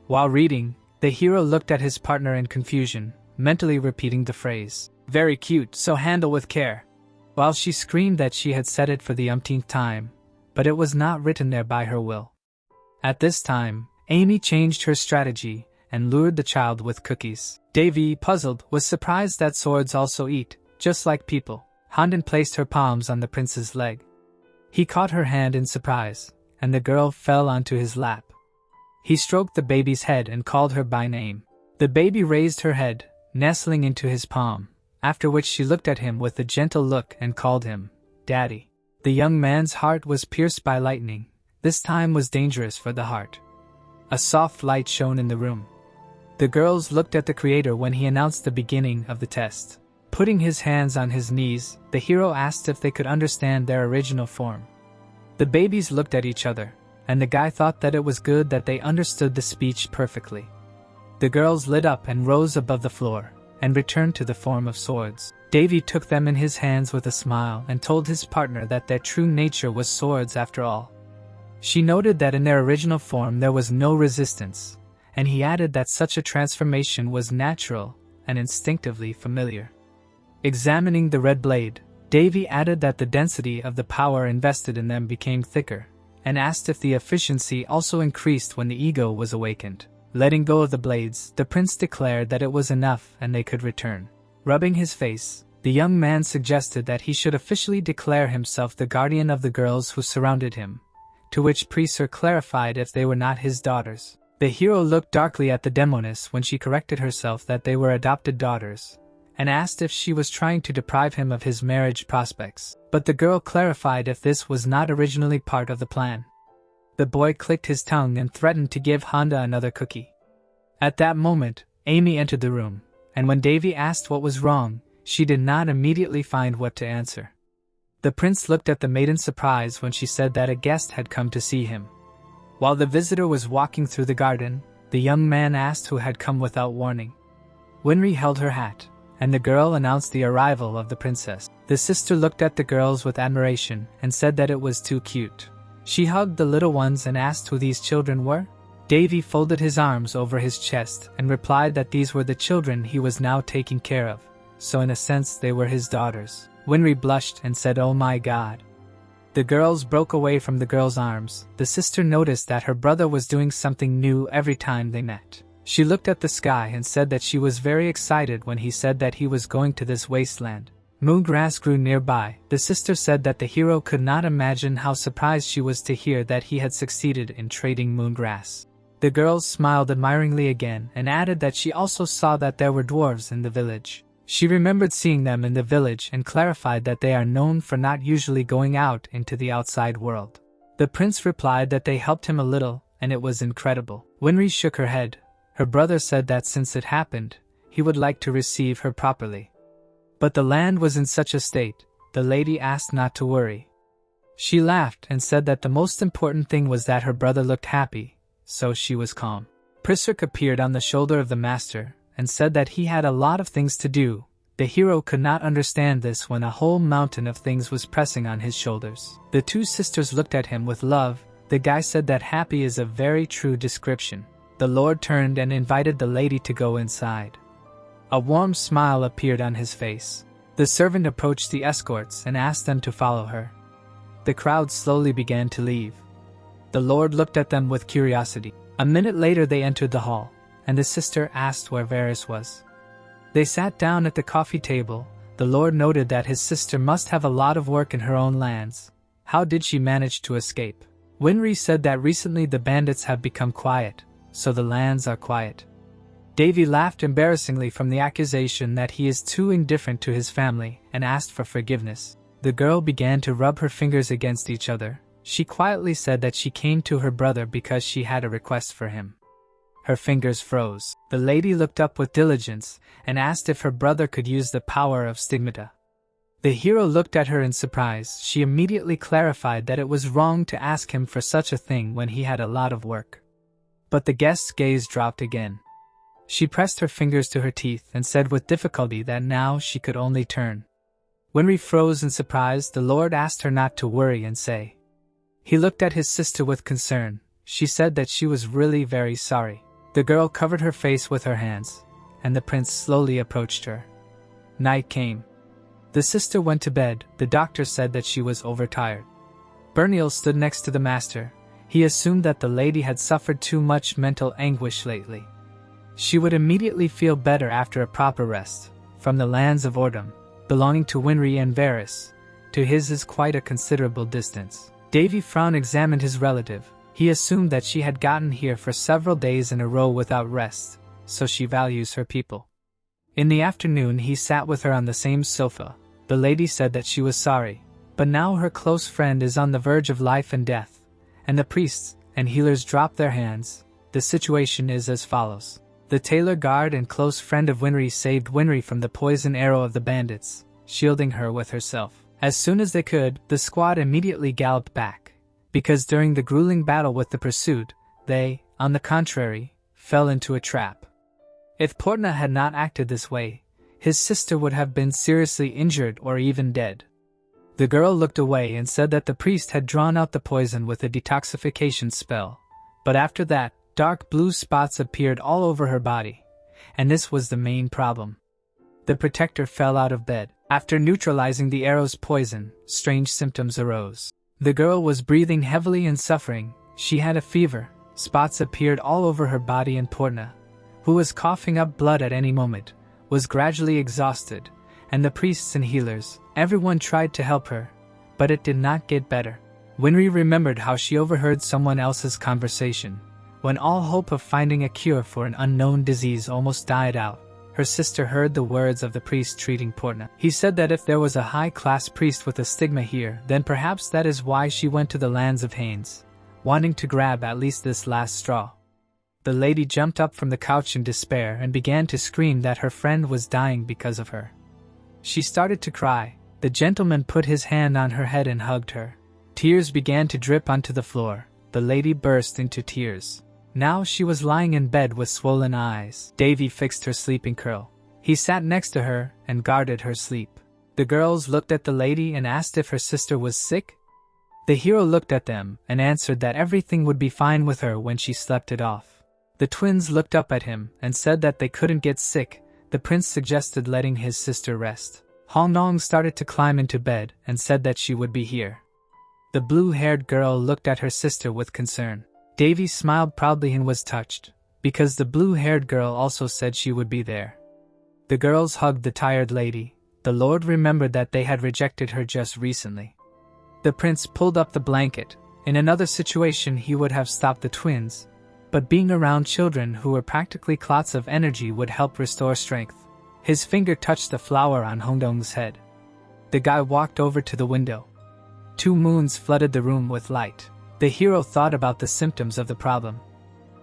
While reading, the hero looked at his partner in confusion, mentally repeating the phrase, "Very cute, so handle with care," while she screamed that she had said it for the umpteenth time, but it was not written there by her will. At this time, Amy changed her strategy and lured the child with cookies. Davy, puzzled, was surprised that swords also eat, just like people. Handan placed her palms on the prince's leg. He caught her hand in surprise, and the girl fell onto his lap. He stroked the baby's head and called her by name. The baby raised her head, nestling into his palm, after which she looked at him with a gentle look and called him Daddy. The young man's heart was pierced by lightning. This time was dangerous for the heart. A soft light shone in the room. The girls looked at the creator when he announced the beginning of the test. Putting his hands on his knees, the hero asked if they could understand their original form. The babies looked at each other, and the guy thought that it was good that they understood the speech perfectly. The girls lit up and rose above the floor, and returned to the form of swords. Davy took them in his hands with a smile and told his partner that their true nature was swords after all. She noted that in their original form there was no resistance, and he added that such a transformation was natural and instinctively familiar. Examining the red blade, Davy added that the density of the power invested in them became thicker, and asked if the efficiency also increased when the ego was awakened. Letting go of the blades, the prince declared that it was enough and they could return. Rubbing his face, the young man suggested that he should officially declare himself the guardian of the girls who surrounded him, to which Priester clarified if they were not his daughters. The hero looked darkly at the demoness when she corrected herself that they were adopted daughters, and asked if she was trying to deprive him of his marriage prospects. But the girl clarified if this was not originally part of the plan. The boy clicked his tongue and threatened to give Honda another cookie. At that moment, Amy entered the room, and when Davy asked what was wrong, she did not immediately find what to answer. The prince looked at the maiden in surprise when she said that a guest had come to see him. While the visitor was walking through the garden, the young man asked who had come without warning. Winry held her hat, and the girl announced the arrival of the princess. The sister looked at the girls with admiration and said that it was too cute. She hugged the little ones and asked who these children were. Davy folded his arms over his chest and replied that these were the children he was now taking care of, so in a sense they were his daughters. Winry blushed and said, "Oh my God." The girls broke away from the girl's arms. The sister noticed that her brother was doing something new every time they met. She looked at the sky and said that she was very excited when he said that he was going to this wasteland. Moongrass grew nearby. The sister said that the hero could not imagine how surprised she was to hear that he had succeeded in trading moongrass. The girls smiled admiringly again and added that she also saw that there were dwarves in the village. She remembered seeing them in the village and clarified that they are known for not usually going out into the outside world. The prince replied that they helped him a little, and it was incredible. Winry shook her head. Her brother said that since it happened, he would like to receive her properly. But the land was in such a state, the lady asked not to worry. She laughed and said that the most important thing was that her brother looked happy, so she was calm. Priscilla appeared on the shoulder of the master and said that he had a lot of things to do. The hero could not understand this when a whole mountain of things was pressing on his shoulders. The two sisters looked at him with love. The guy said that happy is a very true description. The Lord turned and invited the lady to go inside. A warm smile appeared on his face. The servant approached the escorts and asked them to follow her. The crowd slowly began to leave. The Lord looked at them with curiosity. A minute later they entered the hall, and the sister asked where Varys was. They sat down at the coffee table. The Lord noted that his sister must have a lot of work in her own lands. How did she manage to escape? Winry said that recently the bandits have become quiet, so the lands are quiet. Davy laughed embarrassingly from the accusation that he is too indifferent to his family and asked for forgiveness. The girl began to rub her fingers against each other. She quietly said that she came to her brother because she had a request for him. Her fingers froze. The lady looked up with diligence and asked if her brother could use the power of stigmata. The hero looked at her in surprise. She immediately clarified that it was wrong to ask him for such a thing when he had a lot of work. But the guest's gaze dropped again. She pressed her fingers to her teeth and said with difficulty that now she could only turn. Winry froze in surprise. The Lord asked her not to worry and say. He looked at his sister with concern. She said that she was really very sorry. The girl covered her face with her hands, and the prince slowly approached her. Night came. The sister went to bed. The doctor said that she was overtired. Bernil stood next to the master. He assumed that the lady had suffered too much mental anguish lately. She would immediately feel better after a proper rest. From the lands of Ordum, belonging to Winry and Varys, to his is quite a considerable distance. Davy Frown examined his relative. He assumed that she had gotten here for several days in a row without rest, so she values her people. In the afternoon he sat with her on the same sofa. The lady said that she was sorry, but now her close friend is on the verge of life and death, and the priests and healers dropped their hands. The situation is as follows. The tailor guard and close friend of Winry saved Winry from the poison arrow of the bandits, shielding her with herself. As soon as they could, the squad immediately galloped back, because during the grueling battle with the pursuit, they, on the contrary, fell into a trap. If Portna had not acted this way, his sister would have been seriously injured or even dead. The girl looked away and said that the priest had drawn out the poison with a detoxification spell, but after that, dark blue spots appeared all over her body, and this was the main problem. The protector fell out of bed. After neutralizing the arrow's poison, strange symptoms arose. The girl was breathing heavily and suffering. She had a fever. Spots appeared all over her body, and Portna, who was coughing up blood at any moment, was gradually exhausted, and the priests and healers, everyone tried to help her, but it did not get better. Winry remembered how she overheard someone else's conversation. When all hope of finding a cure for an unknown disease almost died out, her sister heard the words of the priest treating Portna. He said that if there was a high-class priest with a stigma here, then perhaps that is why she went to the lands of Haines, wanting to grab at least this last straw. The lady jumped up from the couch in despair and began to scream that her friend was dying because of her. She started to cry. The gentleman put his hand on her head and hugged her. Tears began to drip onto the floor. The lady burst into tears. Now she was lying in bed with swollen eyes. Davy fixed her sleeping curl. He sat next to her and guarded her sleep. The girls looked at the lady and asked if her sister was sick. The hero looked at them and answered that everything would be fine with her when she slept it off. The twins looked up at him and said that they couldn't get sick. The prince suggested letting his sister rest. Hongnong started to climb into bed and said that she would be here. The blue-haired girl looked at her sister with concern. Davy smiled proudly and was touched, because the blue-haired girl also said she would be there. The girls hugged the tired lady. The Lord remembered that they had rejected her just recently. The prince pulled up the blanket. In another situation he would have stopped the twins, but being around children who were practically clots of energy would help restore strength. His finger touched the flower on Hongdong's head. The guy walked over to the window. 2 moons flooded the room with light. The hero thought about the symptoms of the problem.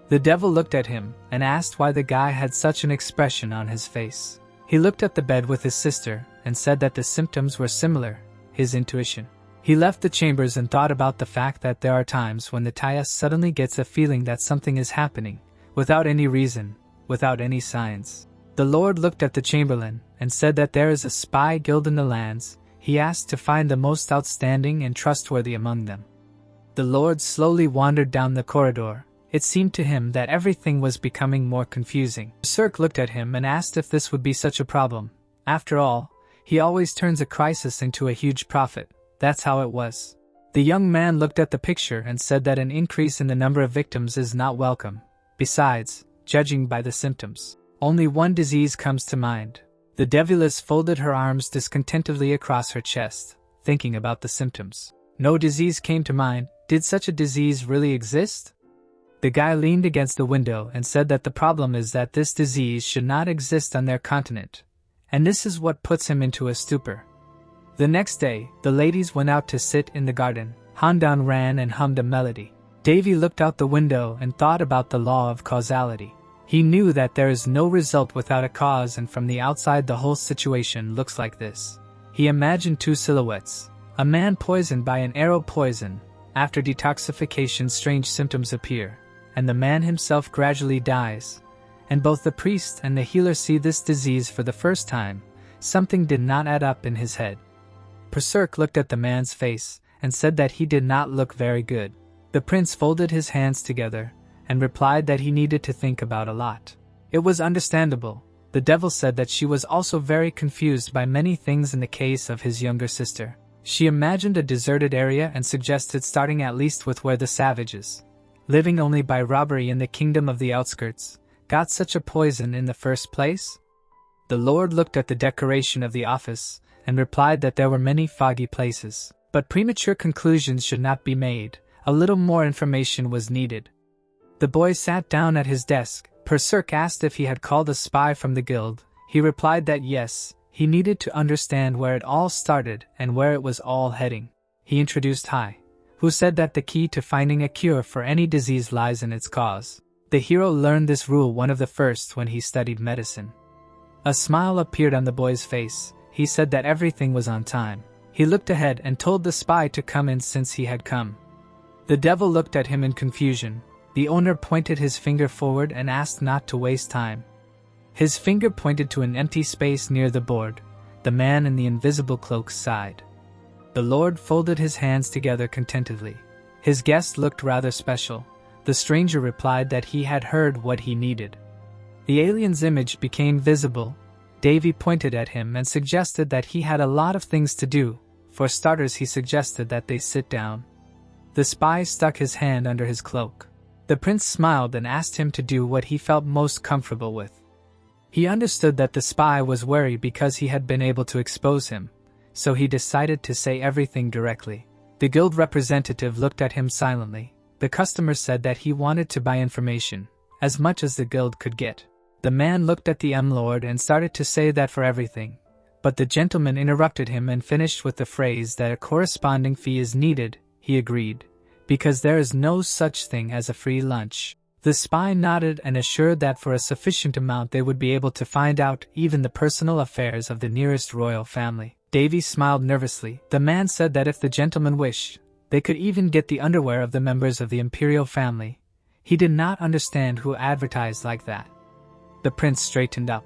The devil looked at him and asked why the guy had such an expression on his face. He looked at the bed with his sister and said that the symptoms were similar, his intuition. He left the chambers and thought about the fact that there are times when the Taya suddenly gets a feeling that something is happening, without any reason, without any signs. The Lord looked at the chamberlain and said that there is a spy guild in the lands. He asked to find the most outstanding and trustworthy among them. The Lord slowly wandered down the corridor. It seemed to him that everything was becoming more confusing. Berserk looked at him and asked if this would be such a problem. After all, he always turns a crisis into a huge profit. That's how it was. The young man looked at the picture and said that an increase in the number of victims is not welcome. Besides, judging by the symptoms, only one disease comes to mind. The Deviless folded her arms discontentedly across her chest, thinking about the symptoms. No disease came to mind. Did such a disease really exist? The guy leaned against the window and said that the problem is that this disease should not exist on their continent, and this is what puts him into a stupor. The next day, the ladies went out to sit in the garden. Handan ran and hummed a melody. Davy looked out the window and thought about the law of causality. He knew that there is no result without a cause, and from the outside the whole situation looks like this. He imagined 2 silhouettes. A man poisoned by an arrow poison. After detoxification, strange symptoms appear, and the man himself gradually dies. And both the priest and the healer see this disease for the first time. Something did not add up in his head. Berserk looked at the man's face and said that he did not look very good. The prince folded his hands together and replied that he needed to think about a lot. It was understandable. The devil said that she was also very confused by many things in the case of his younger sister. She imagined a deserted area and suggested starting at least with where the savages, living only by robbery in the kingdom of the outskirts, got such a poison in the first place. The Lord looked at the decoration of the office and replied that there were many foggy places, but premature conclusions should not be made. A little more information was needed. The boy sat down at his desk. Berserk asked if he had called a spy from the guild. He replied that yes, he needed to understand where it all started and where it was all heading. He introduced Hai, who said that the key to finding a cure for any disease lies in its cause. The hero learned this rule one of the first when he studied medicine. A smile appeared on the boy's face. He said that everything was on time. He looked ahead and told the spy to come in since he had come. The devil looked at him in confusion. The owner pointed his finger forward and asked not to waste time. His finger pointed to an empty space near the board. The man in the invisible cloak sighed. The Lord folded his hands together contentedly. His guest looked rather special. The stranger replied that he had heard what he needed. The alien's image became visible. Davy pointed at him and suggested that he had a lot of things to do. For starters, he suggested that they sit down. The spy stuck his hand under his cloak. The prince smiled and asked him to do what he felt most comfortable with. He understood that the spy was wary because he had been able to expose him, so he decided to say everything directly. The guild representative looked at him silently. The customer said that he wanted to buy information, as much as the guild could get. The man looked at the M-Lord and started to say that for everything, but the gentleman interrupted him and finished with the phrase that a corresponding fee is needed. He agreed, because there is no such thing as a free lunch. The spy nodded and assured that for a sufficient amount they would be able to find out even the personal affairs of the nearest royal family. Davy smiled nervously. The man said that if the gentleman wished, they could even get the underwear of the members of the imperial family. He did not understand who advertised like that. The prince straightened up.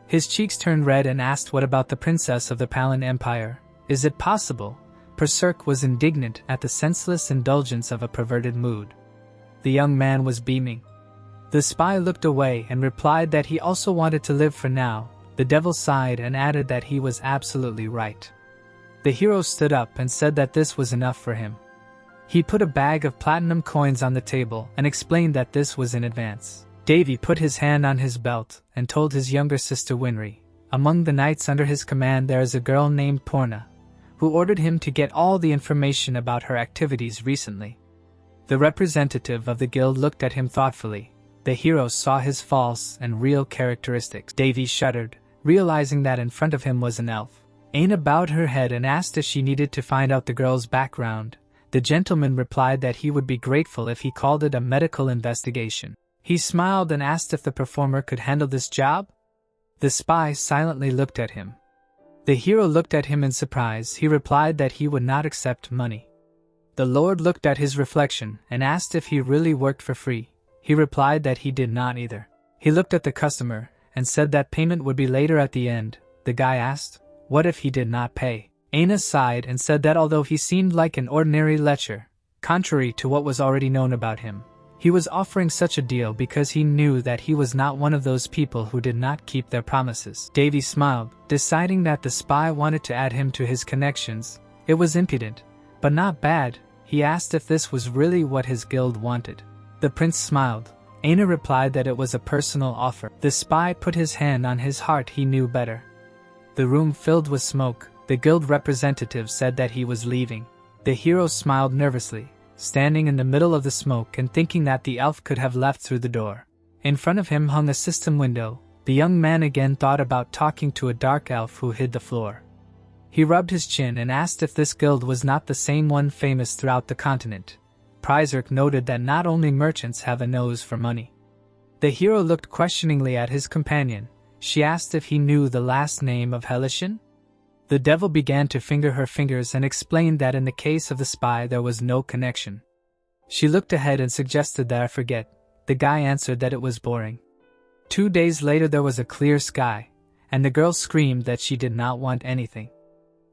His cheeks turned red and asked what about the princess of the Palan Empire? Is it possible? Berserk was indignant at the senseless indulgence of a perverted mood. The young man was beaming. The spy looked away and replied that he also wanted to live for now. The devil sighed and added that he was absolutely right. The hero stood up and said that this was enough for him. He put a bag of platinum coins on the table and explained that this was in advance. Davy put his hand on his belt and told his younger sister Winry, among the knights under his command there is a girl named Porna, who ordered him to get all the information about her activities recently. The representative of the guild looked at him thoughtfully. The hero saw his false and real characteristics. Davy shuddered. realizing that in front of him was an elf. Aina bowed her head and asked if she needed to find out the girl's background. The gentleman replied that he would be grateful if he called it a medical investigation. He smiled and asked if the performer could handle this job. The spy silently looked at him. The hero looked at him in surprise. He replied that he would not accept money. The lord looked at his reflection and asked if he really worked for free. He replied that he did not either. He looked at the customer and said that payment would be later at the end. The guy asked, what if he did not pay? Aina sighed and said that although he seemed like an ordinary lecher, contrary to what was already known about him, he was offering such a deal because he knew that he was not one of those people who did not keep their promises. Davy smiled, deciding that the spy wanted to add him to his connections. It was impudent, but not bad. He asked if this was really what his guild wanted. The prince smiled. Aina replied that it was a personal offer. The spy put his hand on his heart. He knew better. The room filled with smoke. The guild representative said that he was leaving. The hero smiled nervously, standing in the middle of the smoke and thinking that the elf could have left through the door. In front of him hung a system window. The young man again thought about talking to a dark elf who hid the floor. He rubbed his chin and asked if this guild was not the same one famous throughout the continent. Prizerk noted that not only merchants have a nose for money. The hero looked questioningly at his companion. She asked if he knew the last name of Helishin. The devil began to finger her fingers and explained that in the case of the spy there was no connection. She looked ahead and suggested that I forget. The guy answered that it was boring. 2 days later there was a clear sky, and the girl screamed that she did not want anything.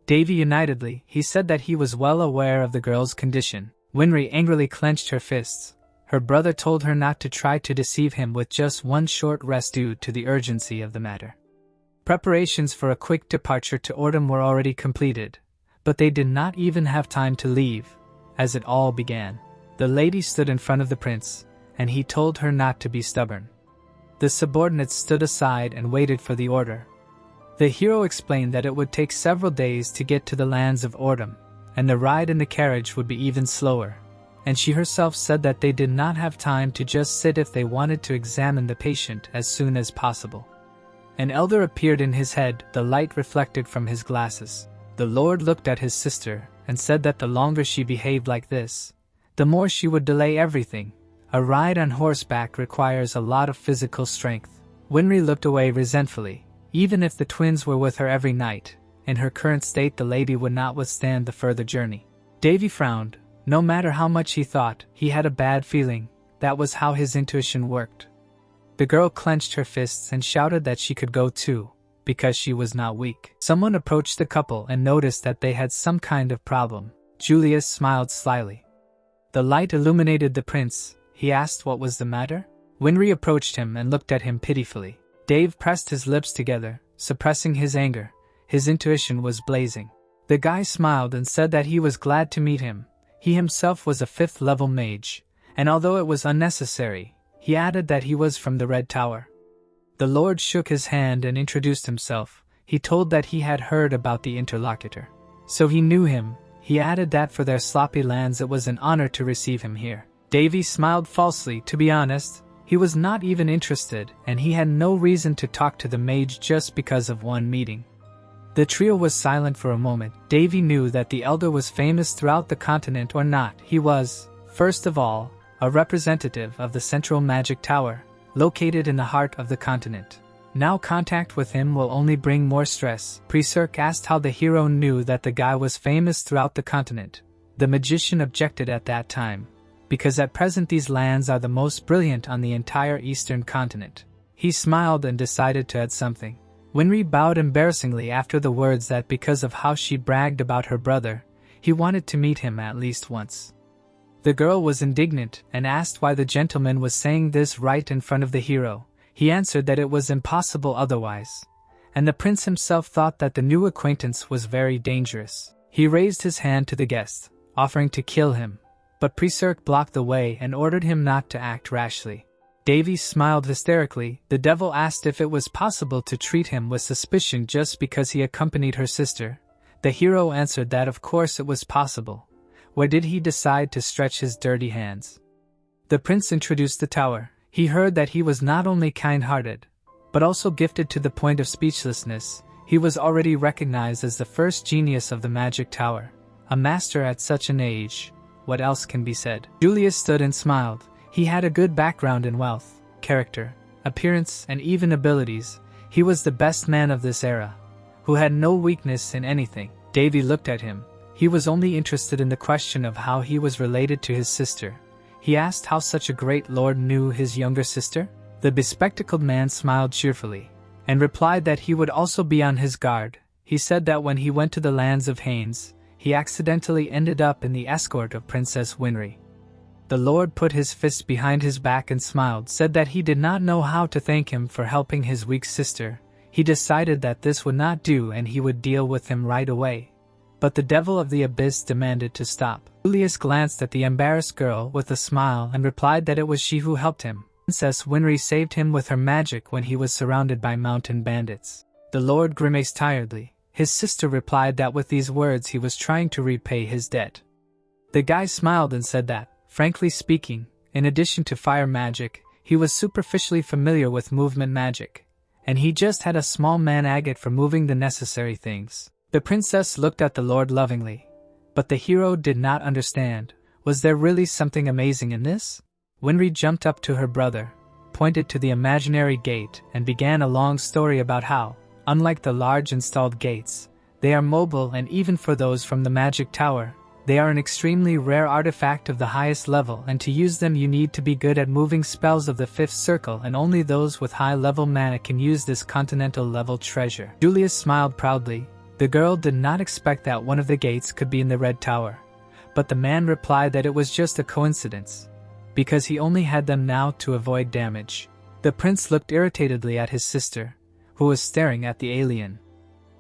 Davy unitedly, he said that he was well aware of the girl's condition. Winry angrily clenched her fists. Her brother told her not to try to deceive him with just one short rest due to the urgency of the matter. Preparations for a quick departure to Ordom were already completed, but they did not even have time to leave, as it all began. The lady stood in front of the prince, and he told her not to be stubborn. The subordinates stood aside and waited for the order. The hero explained that it would take several days to get to the lands of Ordom, and the ride in the carriage would be even slower, and she herself said that they did not have time to just sit if they wanted to examine the patient as soon as possible. An elder appeared in his head, the light reflected from his glasses. The lord looked at his sister and said that the longer she behaved like this, the more she would delay everything. A ride on horseback requires a lot of physical strength. Winry looked away resentfully. Even if the twins were with her every night, in her current state the lady would not withstand the further journey. Davy frowned. No matter how much he thought, he had a bad feeling. That was how his intuition worked. The girl clenched her fists and shouted that she could go too, because she was not weak. Someone approached the couple and noticed that they had some kind of problem. Julius smiled slyly. The light illuminated the prince. He asked what was the matter. Winry approached him and looked at him pitifully. Dave pressed his lips together, suppressing his anger. His intuition was blazing. The guy smiled and said that he was glad to meet him. He himself was a 5th-level mage, and although it was unnecessary, he added that he was from the Red Tower. The lord shook his hand and introduced himself. He told that he had heard about the interlocutor. So he knew him. He added that for their sloppy lands it was an honor to receive him here. Davy smiled falsely. To be honest, he was not even interested, and he had no reason to talk to the mage just because of one meeting. The trio was silent for a moment. Davy knew that the elder was famous throughout the continent or not. He was, first of all, a representative of the Central Magic Tower, located in the heart of the continent. Now contact with him will only bring more stress. Prizerk asked how the hero knew that the guy was famous throughout the continent. The magician objected at that time, because at present these lands are the most brilliant on the entire eastern continent. He smiled and decided to add something. Winry bowed embarrassingly after the words that because of how she bragged about her brother, he wanted to meet him at least once. The girl was indignant and asked why the gentleman was saying this right in front of the hero. He answered that it was impossible otherwise, and the prince himself thought that the new acquaintance was very dangerous. He raised his hand to the guest, offering to kill him, but Prizerk blocked the way and ordered him not to act rashly. Davy smiled hysterically. The devil asked if it was possible to treat him with suspicion just because he accompanied her sister. The hero answered that of course it was possible. Where did he decide to stretch his dirty hands? The prince introduced the tower. He heard that he was not only kind-hearted, but also gifted to the point of speechlessness. He was already recognized as the first genius of the magic tower. A master at such an age. What else can be said? Julius stood and smiled. He had a good background in wealth, character, appearance, and even abilities. He was the best man of this era, who had no weakness in anything. Davy looked at him. He was only interested in the question of how he was related to his sister. He asked how such a great lord knew his younger sister. The bespectacled man smiled cheerfully, and replied that he would also be on his guard. He said that when he went to the lands of Haines, he accidentally ended up in the escort of Princess Winry. The lord put his fist behind his back and smiled, said that he did not know how to thank him for helping his weak sister. He decided that this would not do and he would deal with him right away. But the devil of the abyss demanded to stop. Julius glanced at the embarrassed girl with a smile and replied that it was she who helped him. Princess Winry saved him with her magic when he was surrounded by mountain bandits. The lord grimaced tiredly. His sister replied that with these words he was trying to repay his debt. The guy smiled and said that, frankly speaking, in addition to fire magic, he was superficially familiar with movement magic, and he just had a small man agate for moving the necessary things. The princess looked at the lord lovingly, but the hero did not understand. Was there really something amazing in this? Winry jumped up to her brother, pointed to the imaginary gate, and began a long story about how, unlike the large installed gates, they are mobile, and even for those from the magic tower, they are an extremely rare artifact of the highest level, and to use them you need to be good at moving spells of the fifth circle, and only those with high-level mana can use this continental-level treasure. Julius smiled proudly. The girl did not expect that one of the gates could be in the Red Tower, but the man replied that it was just a coincidence, because he only had them now to avoid damage. The prince looked irritatedly at his sister, who was staring at the alien.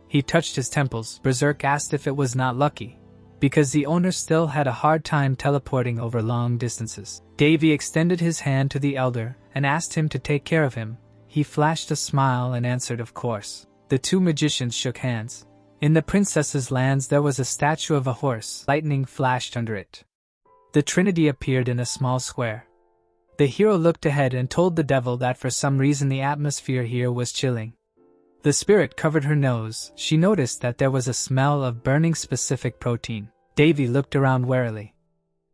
He touched his temples. Berserk asked if it was not lucky, because the owner still had a hard time teleporting over long distances. Davy extended his hand to the elder and asked him to take care of him. He flashed a smile and answered, of course. The two magicians shook hands. In the princess's lands there was a statue of a horse. Lightning flashed under it. The Trinity appeared in a small square. The hero looked ahead and told the devil that for some reason the atmosphere here was chilling. The spirit covered her nose. She noticed that there was a smell of burning specific protein. Davy looked around warily.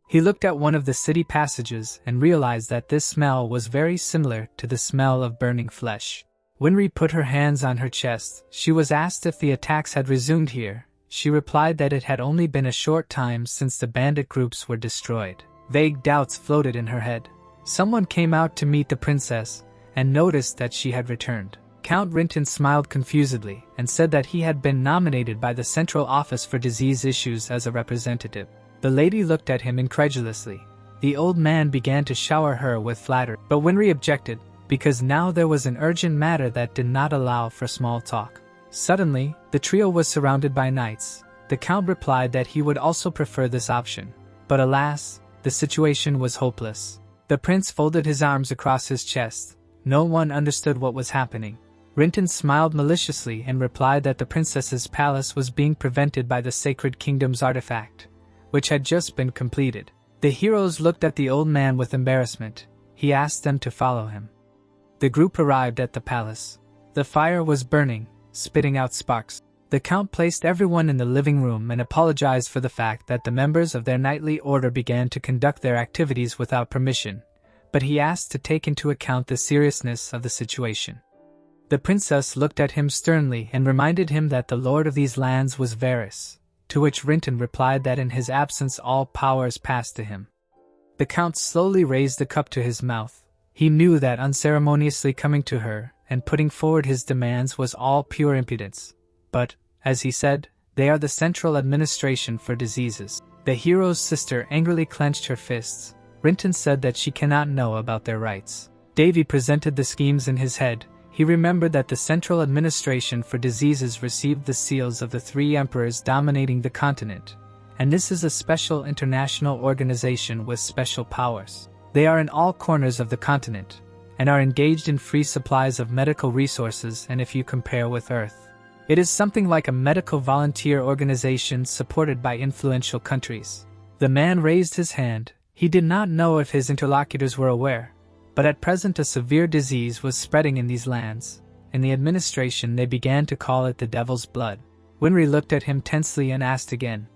He looked at one of the city passages and realized that this smell was very similar to the smell of burning flesh. Winry put her hands on her chest. She was asked if the attacks had resumed here. She replied that it had only been a short time since the bandit groups were destroyed. Vague doubts floated in her head. Someone came out to meet the princess and noticed that she had returned. Count Rinton smiled confusedly and said that he had been nominated by the Central Office for Disease Issues as a representative. The lady looked at him incredulously. The old man began to shower her with flattery, but Winry objected, because now there was an urgent matter that did not allow for small talk. Suddenly, the trio was surrounded by knights. The count replied that he would also prefer this option. But alas, the situation was hopeless. The prince folded his arms across his chest. No one understood what was happening. Rinton smiled maliciously and replied that the princess's palace was being prevented by the Sacred Kingdom's artifact, which had just been completed. The heroes looked at the old man with embarrassment. He asked them to follow him. The group arrived at the palace. The fire was burning, spitting out sparks. The count placed everyone in the living room and apologized for the fact that the members of their knightly order began to conduct their activities without permission, but he asked to take into account the seriousness of the situation. The princess looked at him sternly and reminded him that the lord of these lands was Varys, to which Rinton replied that in his absence all powers passed to him. The count slowly raised the cup to his mouth. He knew that unceremoniously coming to her and putting forward his demands was all pure impudence. But, as he said, they are the Central Administration for Diseases. The hero's sister angrily clenched her fists. Rinton said that she cannot know about their rights. Davy presented the schemes in his head. He remembered that the Central Administration for Diseases received the seals of the three emperors dominating the continent, and this is a special international organization with special powers. They are in all corners of the continent, and are engaged in free supplies of medical resources, and if you compare with Earth, it is something like a medical volunteer organization supported by influential countries. The man raised his hand. He did not know if his interlocutors were aware, but at present a severe disease was spreading in these lands. In the administration they began to call it the devil's blood. Winry looked at him tensely and asked again.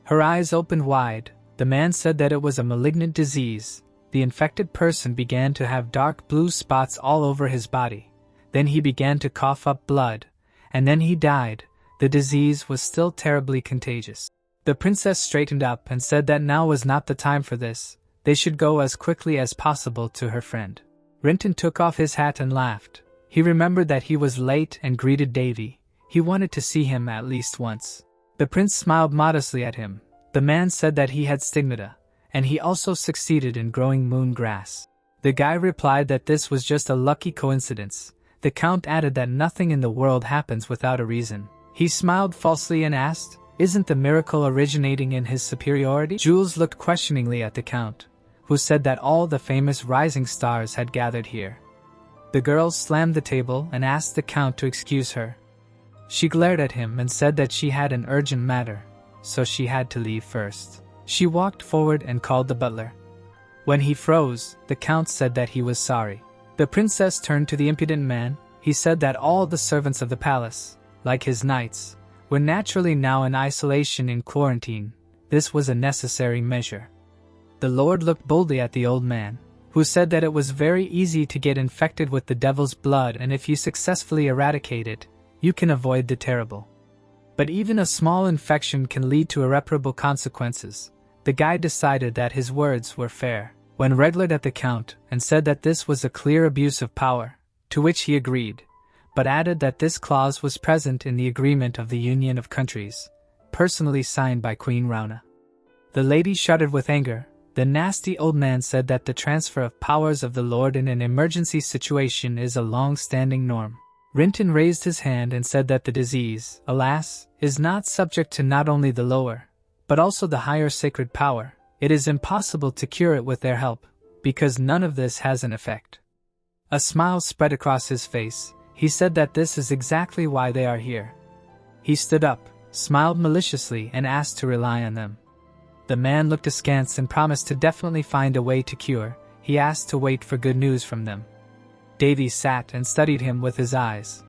Her eyes opened wide. The man said that it was a malignant disease. The infected person began to have dark blue spots all over his body. Then he began to cough up blood, and then he died. The disease was still terribly contagious. The princess straightened up and said that now was not the time for this. They should go as quickly as possible to her friend. Rinton took off his hat and laughed. He remembered that he was late and greeted Davy. He wanted to see him at least once. The prince smiled modestly at him. The man said that he had stigmata, and he also succeeded in growing moon grass. The guy replied that this was just a lucky coincidence. The count added that nothing in the world happens without a reason. He smiled falsely and asked, "Isn't the miracle originating in his superiority?" Jules looked questioningly at the count, who said that all the famous rising stars had gathered here. The girl slammed the table and asked the count to excuse her. She glared at him and said that she had an urgent matter, so she had to leave first. She walked forward and called the butler. When he froze, the count said that he was sorry. The princess turned to the impudent man. He said that all the servants of the palace, like his knights, were naturally now in isolation in quarantine. This was a necessary measure. The lord looked boldly at the old man, who said that it was very easy to get infected with the devil's blood, and if you successfully eradicate it, you can avoid the terrible. But even a small infection can lead to irreparable consequences. The guy decided that his words were fair, when regulared at the count, and said that this was a clear abuse of power, to which he agreed, but added that this clause was present in the agreement of the Union of Countries, personally signed by Queen Rauna. The lady shuddered with anger. The nasty old man said that the transfer of powers of the Lord in an emergency situation is a long-standing norm. Rinton raised his hand and said that the disease, alas, is not subject to not only the lower, but also the higher sacred power. It is impossible to cure it with their help, because none of this has an effect. A smile spread across his face. He said that this is exactly why they are here. He stood up, smiled maliciously, and asked to rely on them. The man looked askance and promised to definitely find a way to cure. He asked to wait for good news from them. Davy sat and studied him with his eyes.